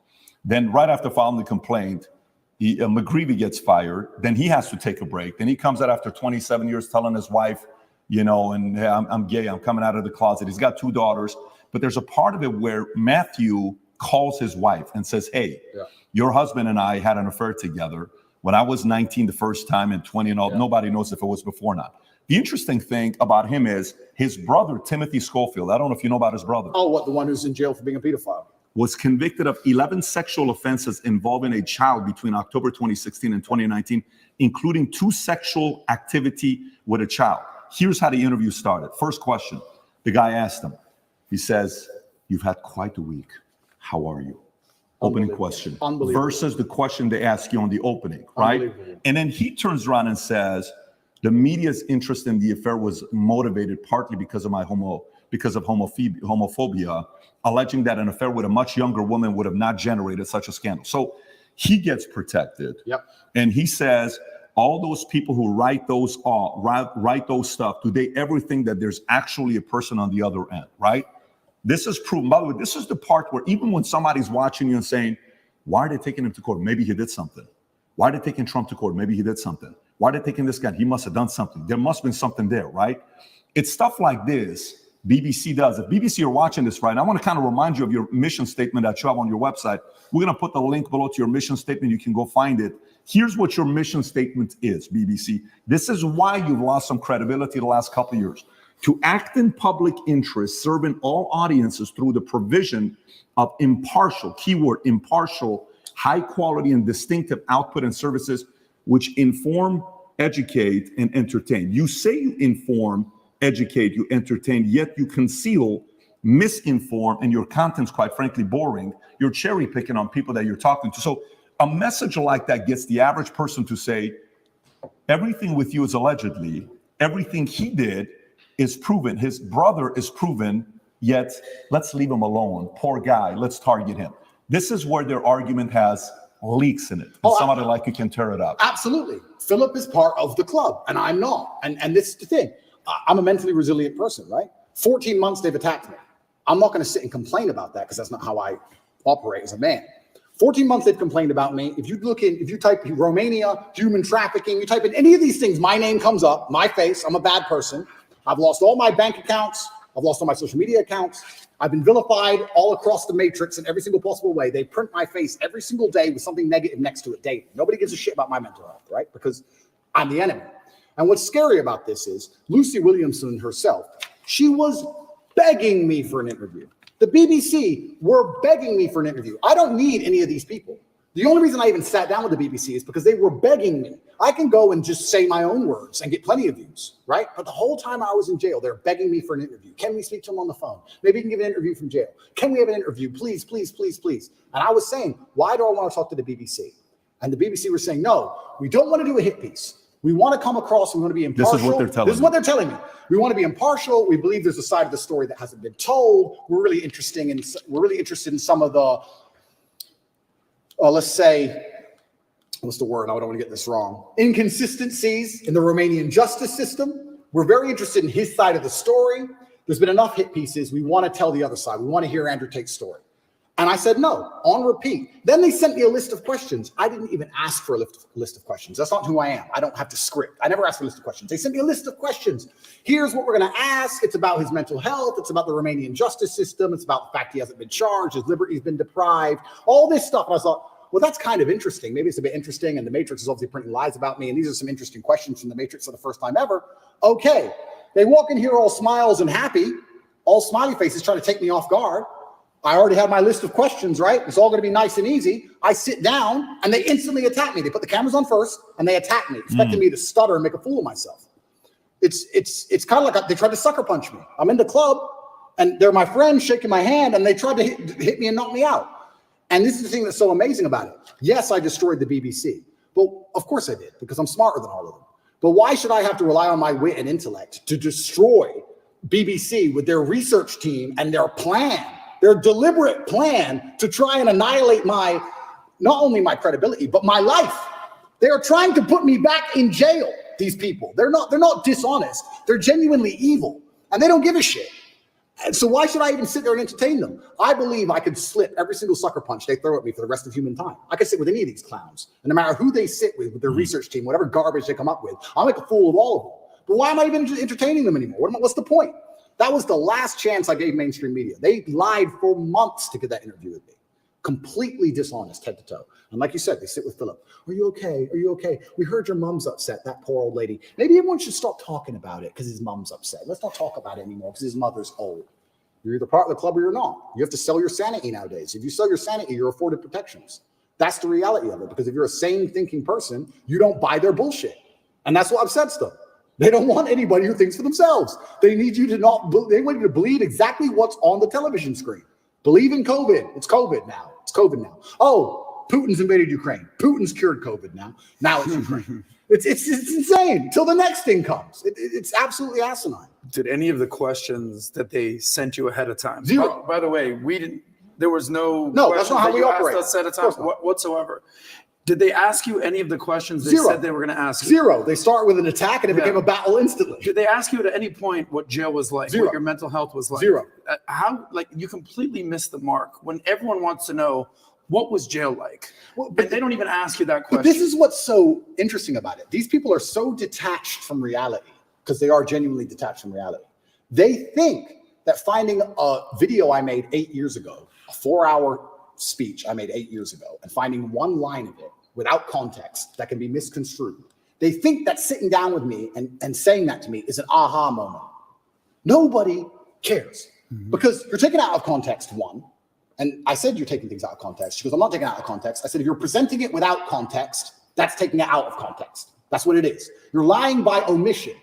Then right after filing the complaint, McGreevy gets fired. Then he has to take a break. Then he comes out after 27 years telling his wife, and hey, I'm gay. I'm coming out of the closet. He's got 2 daughters. But there's a part of it where Matthew calls his wife and says, hey, your husband and I had an affair together when I was 19 the first time and 20 and all. Yeah. Nobody knows if it was before or not. The interesting thing about him is his brother, Timothy Schofield. I don't know if you know about his brother. Oh, what, the one who's in jail for being a pedophile? Was convicted of 11 sexual offenses involving a child between October 2016 and 2019, including 2 sexual activity with a child. Here's how the interview started. First question, the guy asked him. He says, you've had quite a week. How are you? Opening question versus the question they ask you on the opening, right? And then he turns around and says, the media's interest in the affair was motivated partly because of homophobia, alleging that an affair with a much younger woman would have not generated such a scandal. So he gets protected. Yep. And he says, all those people who write those stuff, do they ever think that there's actually a person on the other end, right? This is proven. By the way, this is the part where even when somebody's watching you and saying, why are they taking him to court? Maybe he did something. Why are they taking Trump to court? Maybe he did something. Why are they taking this guy? He must have done something. There must have been something there, right? It's stuff like this BBC does. If BBC are watching this right now, I want to kind of remind you of your mission statement that you have on your website. We're going to put the link below to your mission statement. You can go find it. Here's what your mission statement is, BBC. This is why you've lost some credibility the last couple of years. To act in public interest, serving all audiences through the provision of impartial, keyword impartial, high quality and distinctive output and services which inform, educate, and entertain. You say you inform, educate, you entertain, yet you conceal, misinform, and your content's quite frankly boring. You're cherry picking on people that you're talking to. So a message like that gets the average person to say, everything with you is allegedly, everything he did is proven, his brother is proven, yet let's leave him alone. Poor guy, let's target him. This is where their argument has leaks in it. And Oh, somebody like you can tear it up. Absolutely. Philip is part of the club, and I'm not. And this is the thing. I'm a mentally resilient person, right? 14 months they've attacked me. I'm not going to sit and complain about that because that's not how I operate as a man. 14 months they've complained about me. If you type Romania, human trafficking, you type in any of these things, my name comes up, my face, I'm a bad person. I've lost all my bank accounts. I've lost all my social media accounts. I've been vilified all across the matrix in every single possible way. They print my face every single day with something negative next to it daily. Nobody gives a shit about my mental health, right? Because I'm the enemy. And what's scary about this is Lucy Williamson herself, she was begging me for an interview. The BBC were begging me for an interview. I don't need any of these people. The only reason I even sat down with the BBC is because they were begging me. I can go and just say my own words and get plenty of views, right? But the whole time I was in jail, they're begging me for an interview. Can we speak to him on the phone? Maybe you can give an interview from jail. Can we have an interview? Please, please, please, please. And I was saying, why do I want to talk to the BBC? And the BBC were saying, no, we don't want to do a hit piece. We want to come across, we want to be impartial. This is what they're telling This is what they're telling me. We want to be impartial. We believe there's a side of the story that hasn't been told. We're really interested in some of the, let's say, what's the word? I don't want to get this wrong. Inconsistencies in the Romanian justice system. We're very interested in his side of the story. There's been enough hit pieces. We want to tell the other side. We want to hear Andrew Tate's story. And I said, no, on repeat. Then they sent me a list of questions. I didn't even ask for a list of questions. That's not who I am. I don't have to script. I never asked for a list of questions. They sent me a list of questions. Here's what we're going to ask. It's about his mental health. It's about the Romanian justice system. It's about the fact he hasn't been charged. His liberty's been deprived. All this stuff. And I thought, well, that's kind of interesting. Maybe it's a bit interesting. And the Matrix is obviously printing lies about me. And these are some interesting questions from the Matrix for the first time ever. Okay. They walk in here all smiles and happy, all smiley faces trying to take me off guard. I already have my list of questions, right? It's all going to be nice and easy. I sit down and they instantly attack me. They put the cameras on first and they attack me, expecting me to stutter and make a fool of myself. It's kind of like they tried to sucker punch me. I'm in the club and they're my friends shaking my hand and they tried to hit me and knock me out. And this is the thing that's so amazing about it. Yes, I destroyed the BBC. But of course I did, because I'm smarter than all of them. But why should I have to rely on my wit and intellect to destroy BBC with their research team and their plan? Their deliberate plan to try and annihilate not only my credibility, but my life. They are trying to put me back in jail, these people. They're not dishonest. They're genuinely evil, and they don't give a shit. And so why should I even sit there and entertain them? I believe I could slip every single sucker punch they throw at me for the rest of human time. I could sit with any of these clowns, and no matter who they sit with their research team, whatever garbage they come up with, I'll make a fool of all of them. But why am I even entertaining them anymore? What's the point? That was the last chance I gave mainstream media. They lied for months to get that interview with me. Completely dishonest, head to toe. And like you said, they sit with Philip. Are you okay? Are you okay? We heard your mom's upset, that poor old lady. Maybe everyone should stop talking about it because his mom's upset. Let's not talk about it anymore because his mother's old. You're either part of the club or you're not. You have to sell your sanity nowadays. If you sell your sanity, you're afforded protections. That's the reality of it. Because if you're a sane thinking person, you don't buy their bullshit. And that's what upsets them. They don't want anybody who thinks for themselves. They need you to they want you to believe exactly what's on the television screen. Believe in COVID. It's COVID now. It's COVID now. Oh, Putin's invaded Ukraine. Putin's cured COVID now. Now it's Ukraine. It's insane till the next thing comes. It's absolutely asinine. Did any of the questions that they sent you ahead of time? Zero. By the way, we didn't. There was no. That's not how we operate. Us ahead of time whatsoever. Did they ask you any of the questions they said they were going to ask you? Zero. They start with an attack and it became a battle instantly. Did they ask you at any point what jail was like? Zero. What your mental health was like? Zero. How, like, you completely missed the mark when everyone wants to know what was jail like. Well, but they don't even ask you that question. But this is what's so interesting about it. These people are so detached from reality because they are genuinely detached from reality. They think that finding a video I made 8 years ago, a 4-hour speech I made 8 years ago, and finding one line of it without context that can be misconstrued. They think that sitting down with me and saying that to me is an aha moment. Nobody cares because you're taken out of context, one. And I said you're taking things out of context. She goes, I'm not taking it out of context. I said, if you're presenting it without context, that's taking it out of context. That's what it is. You're lying by omission.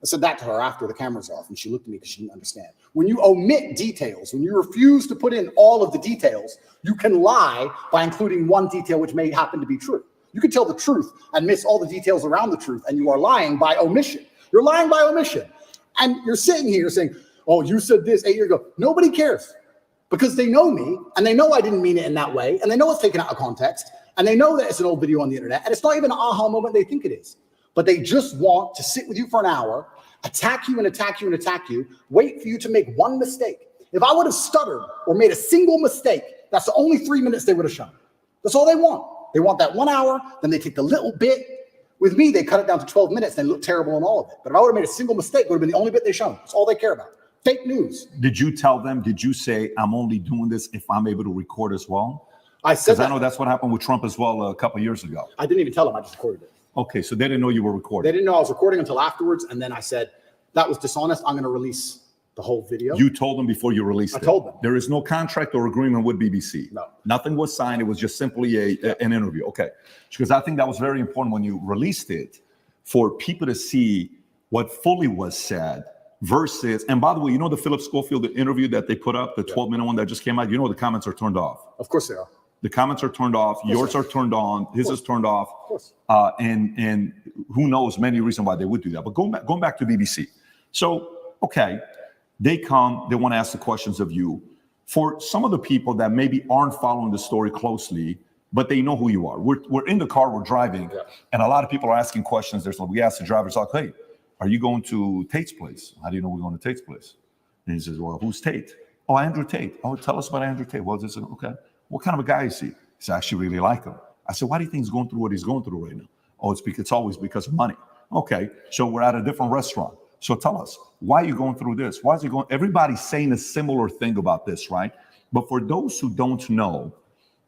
I said that to her after the camera's off, and she looked at me because she didn't understand. When you omit details, when you refuse to put in all of the details, you can lie by including one detail which may happen to be true. You can tell the truth and miss all the details around the truth, and you are lying by omission. You're lying by omission. And you're sitting here saying, oh, you said this 8 years ago. Nobody cares because they know me, and they know I didn't mean it in that way, and they know it's taken out of context, And they know that it's an old video on the internet, and it's not even an aha moment they think it is. But they just want to sit with you for an hour, attack you and attack you and attack you, wait for you to make one mistake. If I would have stuttered or made a single mistake, that's the only 3 minutes they would have shown. That's all they want. They want that 1 hour, then they take the little bit. With me, they cut it down to 12 minutes and they look terrible in all of it. But if I would have made a single mistake, it would have been the only bit they shown. That's all they care about. Fake news. Did you tell them, did you say, I'm only doing this if I'm able to record as well? I said Because I know that's what happened with Trump as well a couple of years ago. I didn't even tell them, I just recorded it. Okay, so they didn't know you were They recording. didn't know I was recording until afterwards, and then I said, that was dishonest, I'm gonna release the whole video. You told them before you released it. I told them. There is no contract or agreement with BBC. No. Nothing was signed. It was just simply an interview. Okay. Because I think that was very important when you released it for people to see what fully was said versus, and by the way, you know the Philip Schofield interview that they put up, the 12-minute one that just came out? You know the comments are turned off. Of course they are. The comments are turned off. Yours are turned on. His is turned off. Of course. And who knows many reasons why they would do that. But going back to BBC. So, okay, they come, they want to ask the questions of you. For some of the people that maybe aren't following the story closely, but they know who you are. We're in the car, we're driving, and a lot of people are asking questions. We ask the drivers, like, hey, are you going to Tate's place? How do you know we're going to Tate's place? And he says, well, who's Tate? Oh, Andrew Tate. Oh, tell us about Andrew Tate. Well, this is, okay. What kind of a guy is he? He said, I actually really like him. I said, why do you think he's going through what he's going through right now? Oh, it's always because of money. Okay, so we're at a different restaurant. So tell us, why are you going through this? Why is he going? Everybody's saying a similar thing about this, right? But for those who don't know,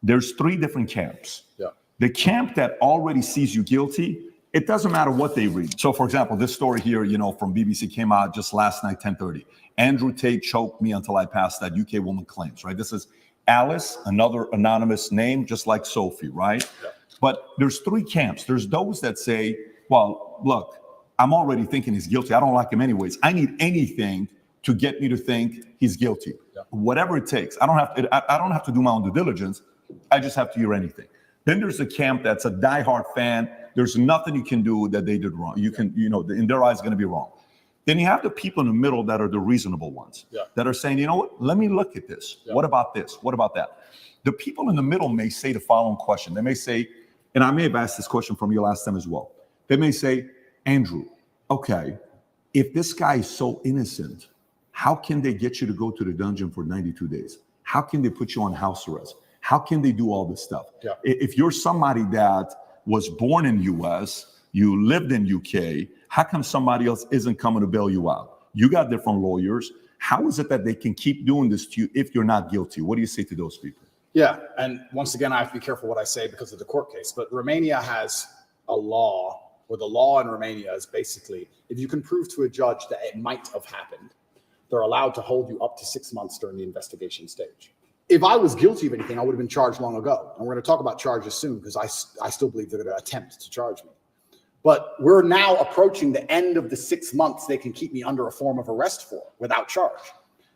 there's 3 different camps. Yeah. The camp that already sees you guilty, it doesn't matter what they read. So for example, this story here, from BBC came out just last night, 10:30. Andrew Tate choked me until I passed that, UK woman claims, right? This is Alice, another anonymous name, just like Sophie, right? Yeah. But there's 3 camps. There's those that say, well, look, I'm already thinking he's guilty. I don't like him anyways. I need anything to get me to think he's guilty. Yeah. Whatever it takes. I don't have to do my own due diligence. I just have to hear anything. Then there's a camp that's a diehard fan. There's nothing you can do that they did wrong. You can, in their eyes, going to be wrong. Then you have the people in the middle that are the reasonable ones, that are saying, you know what, let me look at this. Yeah. What about this? What about that? The people in the middle may say the following question. They may say, and I may have asked this question from you last time as well. They may say, Andrew, okay, if this guy is so innocent, how can they get you to go to the dungeon for 92 days? How can they put you on house arrest? How can they do all this stuff? Yeah. If you're somebody that was born in US, you lived in UK, how come somebody else isn't coming to bail you out? You got different lawyers. How is it that they can keep doing this to you if you're not guilty? What do you say to those people? Yeah, and once again, I have to be careful what I say because of the court case, but Romania has a law, or the law in Romania is basically, if you can prove to a judge that it might have happened, they're allowed to hold you up to 6 months during the investigation stage. If I was guilty of anything, I would have been charged long ago. And we're going to talk about charges soon because I still believe they're going to attempt to charge me. But we're now approaching the end of the 6 months they can keep me under a form of arrest for without charge.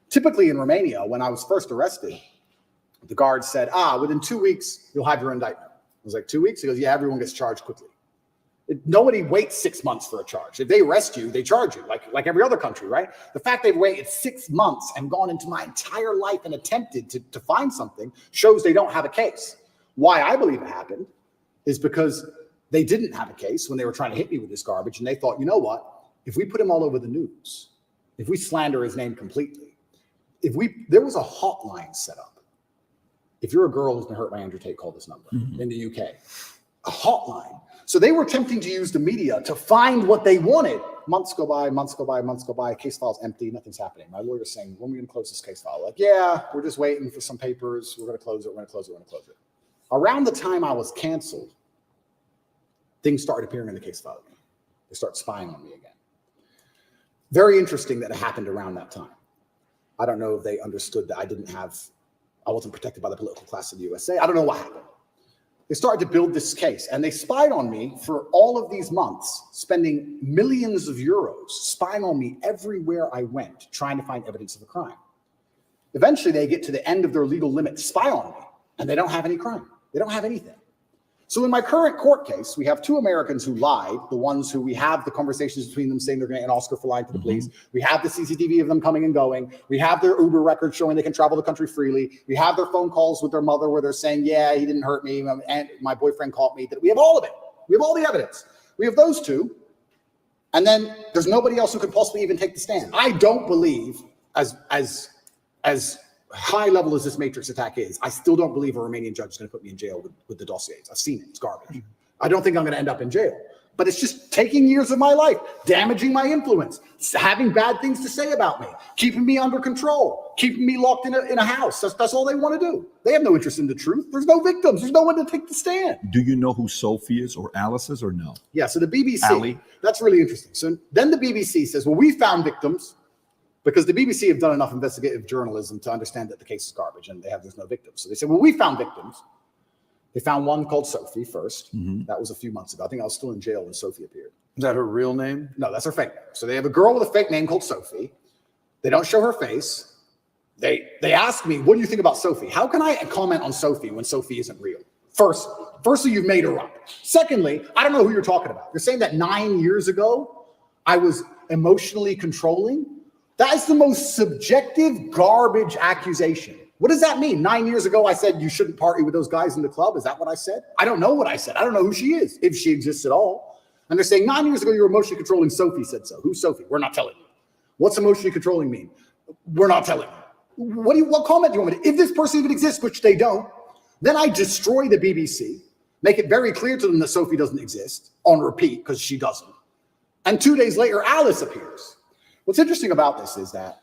Typically in Romania, when I was first arrested, the guard said, within 2 weeks, you'll have your indictment. I was like, 2 weeks? He goes, yeah, everyone gets charged quickly. Nobody waits 6 months for a charge. If they arrest you, they charge you, like every other country, right? The fact they've waited 6 months and gone into my entire life and attempted to find something shows they don't have a case. Why I believe it happened is because they didn't have a case when they were trying to hit me with this garbage, and they thought, you know what? If we put him all over the news, if we slander his name completely, there was a hotline set up. If you're a girl who's been hurt by Andrew Tate, call this number in the UK. A hotline. So they were attempting to use the media to find what they wanted. Months go by, months go by, months go by. Case file's empty, nothing's happening. My lawyer's saying, when are we going to close this case file? Like, yeah, we're just waiting for some papers. We're going to close it, we're going to close it, we're going to close it. Around the time I was canceled, things started appearing in the case file again. They start spying on me again. Very interesting that it happened around that time. I don't know if they understood that I wasn't protected by the political class of the USA. I don't know what happened. They started to build this case, and they spied on me for all of these months, spending millions of euros, spying on me everywhere I went, trying to find evidence of a crime. Eventually, they get to the end of their legal limit to spy on me, and they don't have any crime. They don't have anything. So in my current court case, we have two Americans who lied, the ones who we have the conversations between them saying they're going to get an Oscar for lying to the police. We have the CCTV of them coming and going. We have their Uber records showing they can travel the country freely. We have their phone calls with their mother where they're saying, yeah, he didn't hurt me, and my boyfriend caught me. We have all of it. We have all the evidence. We have those two. And then there's nobody else who could possibly even take the stand. I don't believe, as high level as this Matrix attack is, I still don't believe a Romanian judge is going to put me in jail with the dossiers. I've seen it. It's garbage. I don't think I'm going to end up in jail. But it's just taking years of my life, damaging my influence, having bad things to say about me, keeping me under control, keeping me locked in a house. That's all they want to do. They have no interest in the truth. There's no victims. There's no one to take the stand. Do you know who Sophie is or Alice is or no? Yeah, so the BBC, Ali? That's really interesting. So then the BBC says, well, we found victims, because the BBC have done enough investigative journalism to understand that the case is garbage and there's no victims. So they said, well, we found victims. They found one called Sophie first. That was a few months ago. I think I was still in jail when Sophie appeared. Is that her real name? No, that's her fake name. So they have a girl with a fake name called Sophie. They don't show her face. They ask me, what do you think about Sophie? How can I comment on Sophie when Sophie isn't real? Firstly, you've made her up. Secondly, I don't know who you're talking about. You're saying that 9 years ago, I was emotionally controlling? That is the most subjective garbage accusation. What does that mean? 9 years ago, I said you shouldn't party with those guys in the club. Is that what I said? I don't know what I said. I don't know who she is, if she exists at all. And they're saying 9 years ago, you were emotionally controlling. Sophie said so. Who's Sophie? We're not telling you. What's emotionally controlling mean? We're not telling you. What comment do you want me to? If this person even exists, which they don't, then I destroy the BBC, make it very clear to them that Sophie doesn't exist on repeat, because she doesn't. And 2 days later, Alice appears. What's interesting about this is that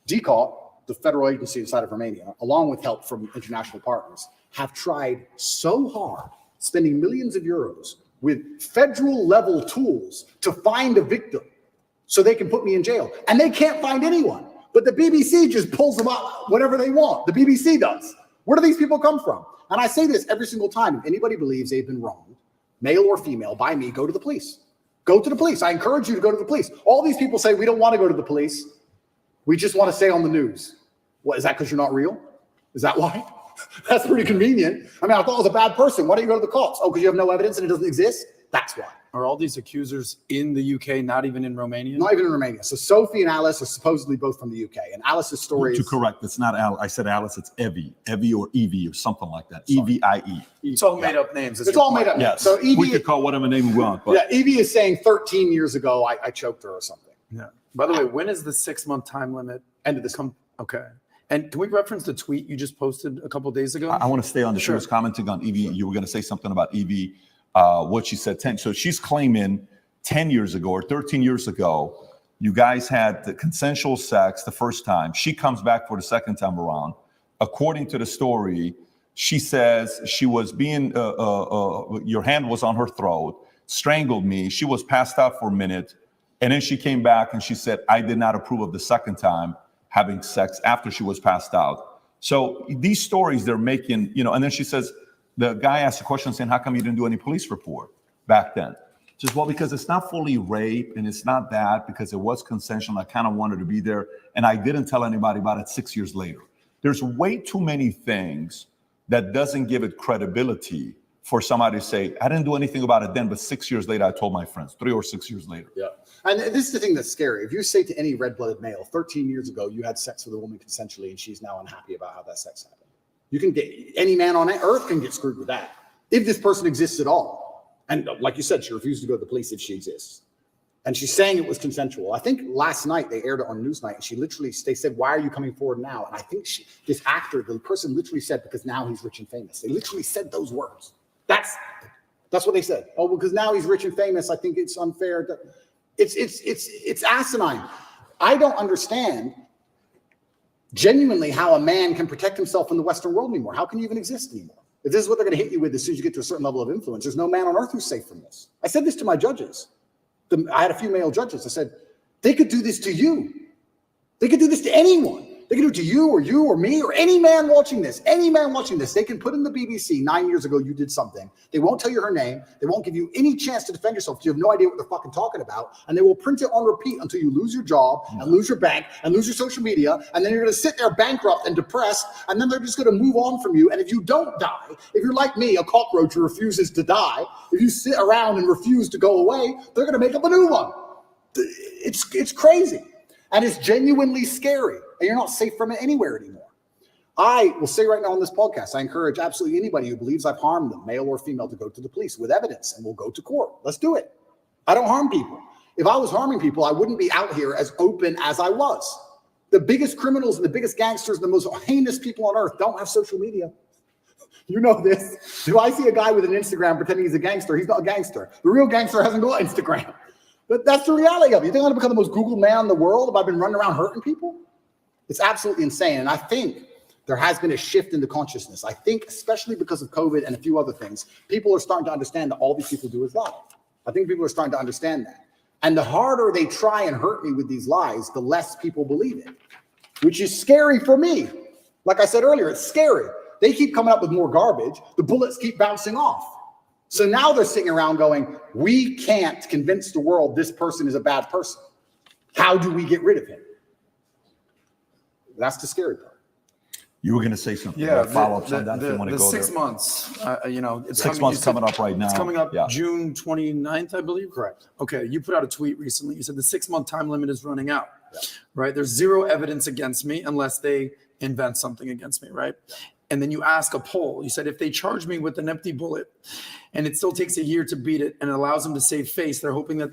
DCAUT, the federal agency inside of Romania, along with help from international partners, have tried so hard, spending millions of euros with federal level tools to find a victim so they can put me in jail. And they can't find anyone. But the BBC just pulls them up whatever they want. The BBC does. Where do these people come from? And I say this every single time. If anybody believes they've been wronged, male or female, by me, go to the police. Go to the police. I encourage you to go to the police. All these people say, we don't want to go to the police. We just want to stay on the news. What, is that because you're not real? Is that why? That's pretty convenient. I mean, I thought I was a bad person. Why don't you go to the cops? Oh, because you have no evidence and it doesn't exist? That's why. Are all these accusers in the UK, not even in Romania? Not even in Romania. So Sophie and Alice are supposedly both from the UK. And Alice's story is... To correct, it's not Alice. I said Alice, it's Evie or Evie or something like that. Evie. It's all made up names. It's all made up names. Yes. So Evie, we could call whatever name we want. But. Yeah, Evie is saying 13 years ago, I choked her or something. Yeah. By the way, when is the 6-month time limit? End of this month. Okay. And can we reference the tweet you just posted a couple of days ago? I want to stay on the show. She was commenting on Evie. You were going to say something about Evie, what she said 10. So she's claiming 10 years ago or 13 years ago, you guys had the consensual sex the first time. She comes back for the second time around. According to the story, she says she was being, your hand was on her throat, strangled me. She was passed out for a minute. And then she came back and she said, I did not approve of the second time having sex after she was passed out. So these stories they're making, and then she says, the guy asked a question saying, how come you didn't do any police report back then? She says, well, because it's not fully rape and it's not that, because it was consensual. I kind of wanted to be there. And I didn't tell anybody about it 6 years later. There's way too many things that doesn't give it credibility for somebody to say, I didn't do anything about it then, but 6 years later, I told my friends, 3 or 6 years later. Yeah. And this is the thing that's scary. If you say to any red-blooded male, 13 years ago, you had sex with a woman consensually and she's now unhappy about how that sex happened. You can get, any man on earth can get screwed with that. If this person exists at all. And like you said, she refused to go to the police if she exists. And she's saying it was consensual. I think last night they aired it on Newsnight and she literally, they said, why are you coming forward now? And I think this actor, the person literally said, because now he's rich and famous. They literally said those words. That's what they said. Oh, because now he's rich and famous. I think it's unfair. It's asinine. I don't understand genuinely how a man can protect himself in the Western world anymore. How can you even exist anymore? If this is what they're going to hit you with as soon as you get to a certain level of influence, there's no man on earth who's safe from this. I said this to my judges. I had a few male judges. I said, they could do this to you. They could do this to anyone. They can do it to you or me or any man watching this. Any man watching this. They can put in the BBC 9 years ago you did something. They won't tell you her name. They won't give you any chance to defend yourself. You have no idea what they're fucking talking about. And they will print it on repeat until you lose your job and lose your bank and lose your social media. And then you're going to sit there bankrupt and depressed. And then they're just going to move on from you. And if you don't die, if you're like me, a cockroach who refuses to die, if you sit around and refuse to go away, they're going to make up a new one. It's crazy. And it's genuinely scary. And you're not safe from it anywhere anymore. I will say right now on this podcast, I encourage absolutely anybody who believes I've harmed them, male or female, to go to the police with evidence, and we'll go to court. Let's do it. I don't harm people. If I was harming people, I wouldn't be out here as open as I was. The biggest criminals and the biggest gangsters, the most heinous people on earth don't have social media. You know this. If I see a guy with an Instagram pretending he's a gangster, he's not a gangster. The real gangster hasn't got Instagram. But that's the reality of it. You think I'm going to become the most Googled man in the world if I've been running around hurting people? It's absolutely insane. And I think there has been a shift in the consciousness. I think, especially because of COVID and a few other things, people are starting to understand that all these people do is lie. I think people are starting to understand that. And the harder they try and hurt me with these lies, the less people believe it, which is scary for me. Like I said earlier, it's scary. They keep coming up with more garbage. The bullets keep bouncing off. So now they're sitting around going, we can't convince the world this person is a bad person. How do we get rid of him? That's the scary part. You were going to say something. Yeah, Follow-ups on that if you want to go 6 there. months, it's 6 months coming up right now. It's coming up Yeah. June 29th, I believe. Correct. Okay, you put out a tweet recently. You said the 6-month time limit is running out, right? There's zero evidence against me unless they invent something against me, right? And then you ask a poll. You said if they charge me with an empty bullet and it still takes a year to beat it and it allows them to save face, they're hoping that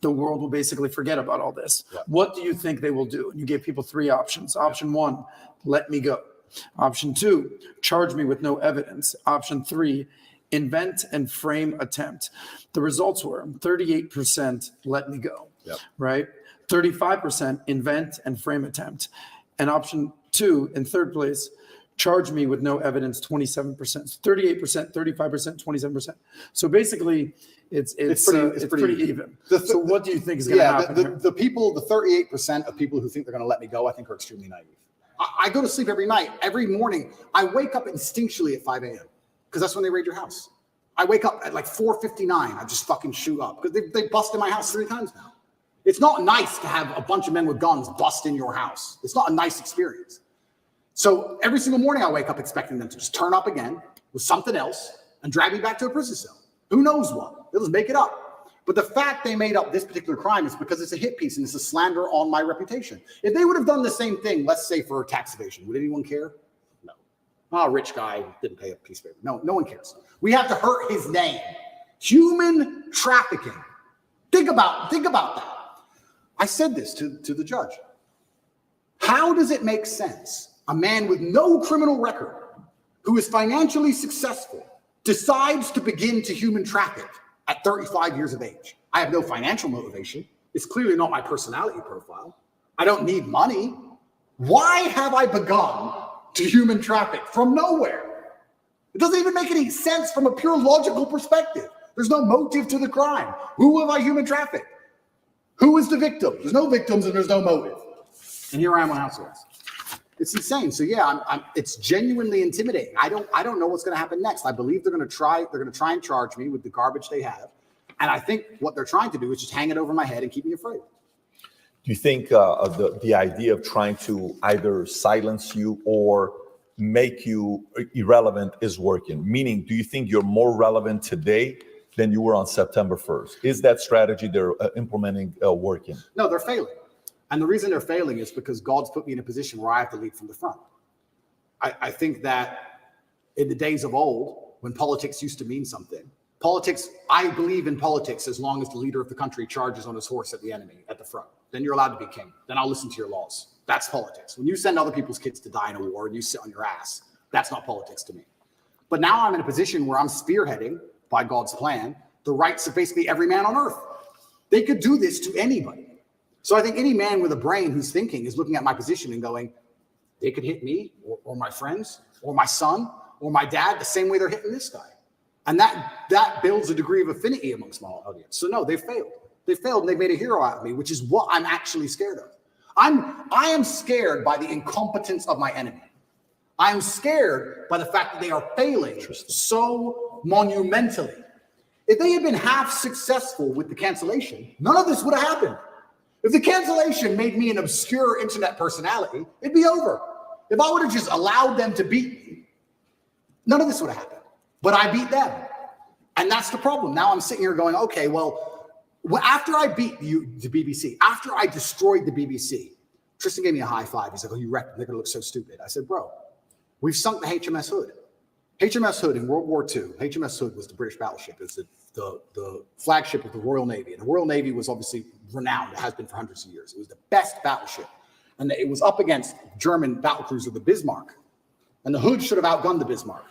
the world will basically forget about all this. Yeah. What do you think they will do? And you gave people 3 options. Option 1, let me go. Option 2, charge me with no evidence. Option 3, invent and frame attempt. The results were 38% let me go, right? 35% invent and frame attempt. And option 2, in third place, charge me with no evidence, 27%, 38%, 35%, 27%. So basically, it's pretty even. So what do you think is going to happen? The people, the 38% of people who think they're going to let me go, I think are extremely naive. I go to sleep every night, every morning. I wake up instinctually at 5 a.m. because that's when they raid your house. I wake up at like 4:59. I just fucking shoot up because they busted my house 3 times now. It's not nice to have a bunch of men with guns bust in your house. It's not a nice experience. So every single morning I wake up expecting them to just turn up again with something else and drag me back to a prison cell. Who knows what? They'll just make it up. But the fact they made up this particular crime is because it's a hit piece and it's a slander on my reputation. If they would have done the same thing, let's say for tax evasion, would anyone care? No. Oh, rich guy didn't pay a piece of paper. No one cares. We have to hurt his name. Human trafficking. Think about that. I said this to the judge. How does it make sense? A man with no criminal record who is financially successful decides to begin to human traffic at 35 years of age. I have no financial motivation. It's clearly not my personality profile. I don't need money. Why have I begun to human traffic from nowhere? It doesn't even make any sense from a pure logical perspective. There's no motive to the crime. Who have I human trafficked? Who is the victim? There's no victims and there's no motive. And here I am on house arrest. It's insane. So yeah, it's genuinely intimidating. I don't know what's going to happen next. I believe they're going to try and charge me with the garbage they have. And I think what they're trying to do is just hang it over my head and keep me afraid. Do you think the idea of trying to either silence you or make you irrelevant is working? Meaning, do you think you're more relevant today than you were on September 1st? Is that strategy they're implementing working? No, they're failing. And the reason they're failing is because God's put me in a position where I have to lead from the front. I think that in the days of old, when politics used to mean something, I believe in politics as long as the leader of the country charges on his horse at the enemy at the front. Then you're allowed to be king. Then I'll listen to your laws. That's politics. When you send other people's kids to die in a war and you sit on your ass, that's not politics to me. But now I'm in a position where I'm spearheading, by God's plan, the rights of basically every man on earth. They could do this to anybody. So I think any man with a brain who's thinking is looking at my position and going, they could hit me or my friends or my son or my dad the same way they're hitting this guy. And that builds a degree of affinity amongst my audience. So no, they failed. They failed and they made a hero out of me, which is what I'm actually scared of. I am scared by the incompetence of my enemy. I am scared by the fact that they are failing so monumentally. If they had been half successful with the cancellation, none of this would have happened. If the cancellation made me an obscure internet personality, it'd be over. If I would have just allowed them to beat me, none of this would have happened. But I beat them. And that's the problem. Now I'm sitting here going, okay, well, after I beat the BBC, after I destroyed the BBC, Tristan gave me a high five. He's like, oh, you wrecked them. They're going to look so stupid. I said, bro, we've sunk the HMS Hood. HMS Hood in World War II, HMS Hood was the British battleship. It's the flagship of the Royal Navy. And the Royal Navy was obviously renowned. It has been for hundreds of years. It was the best battleship. And it was up against German battlecruiser, the Bismarck. And the Hood should have outgunned the Bismarck.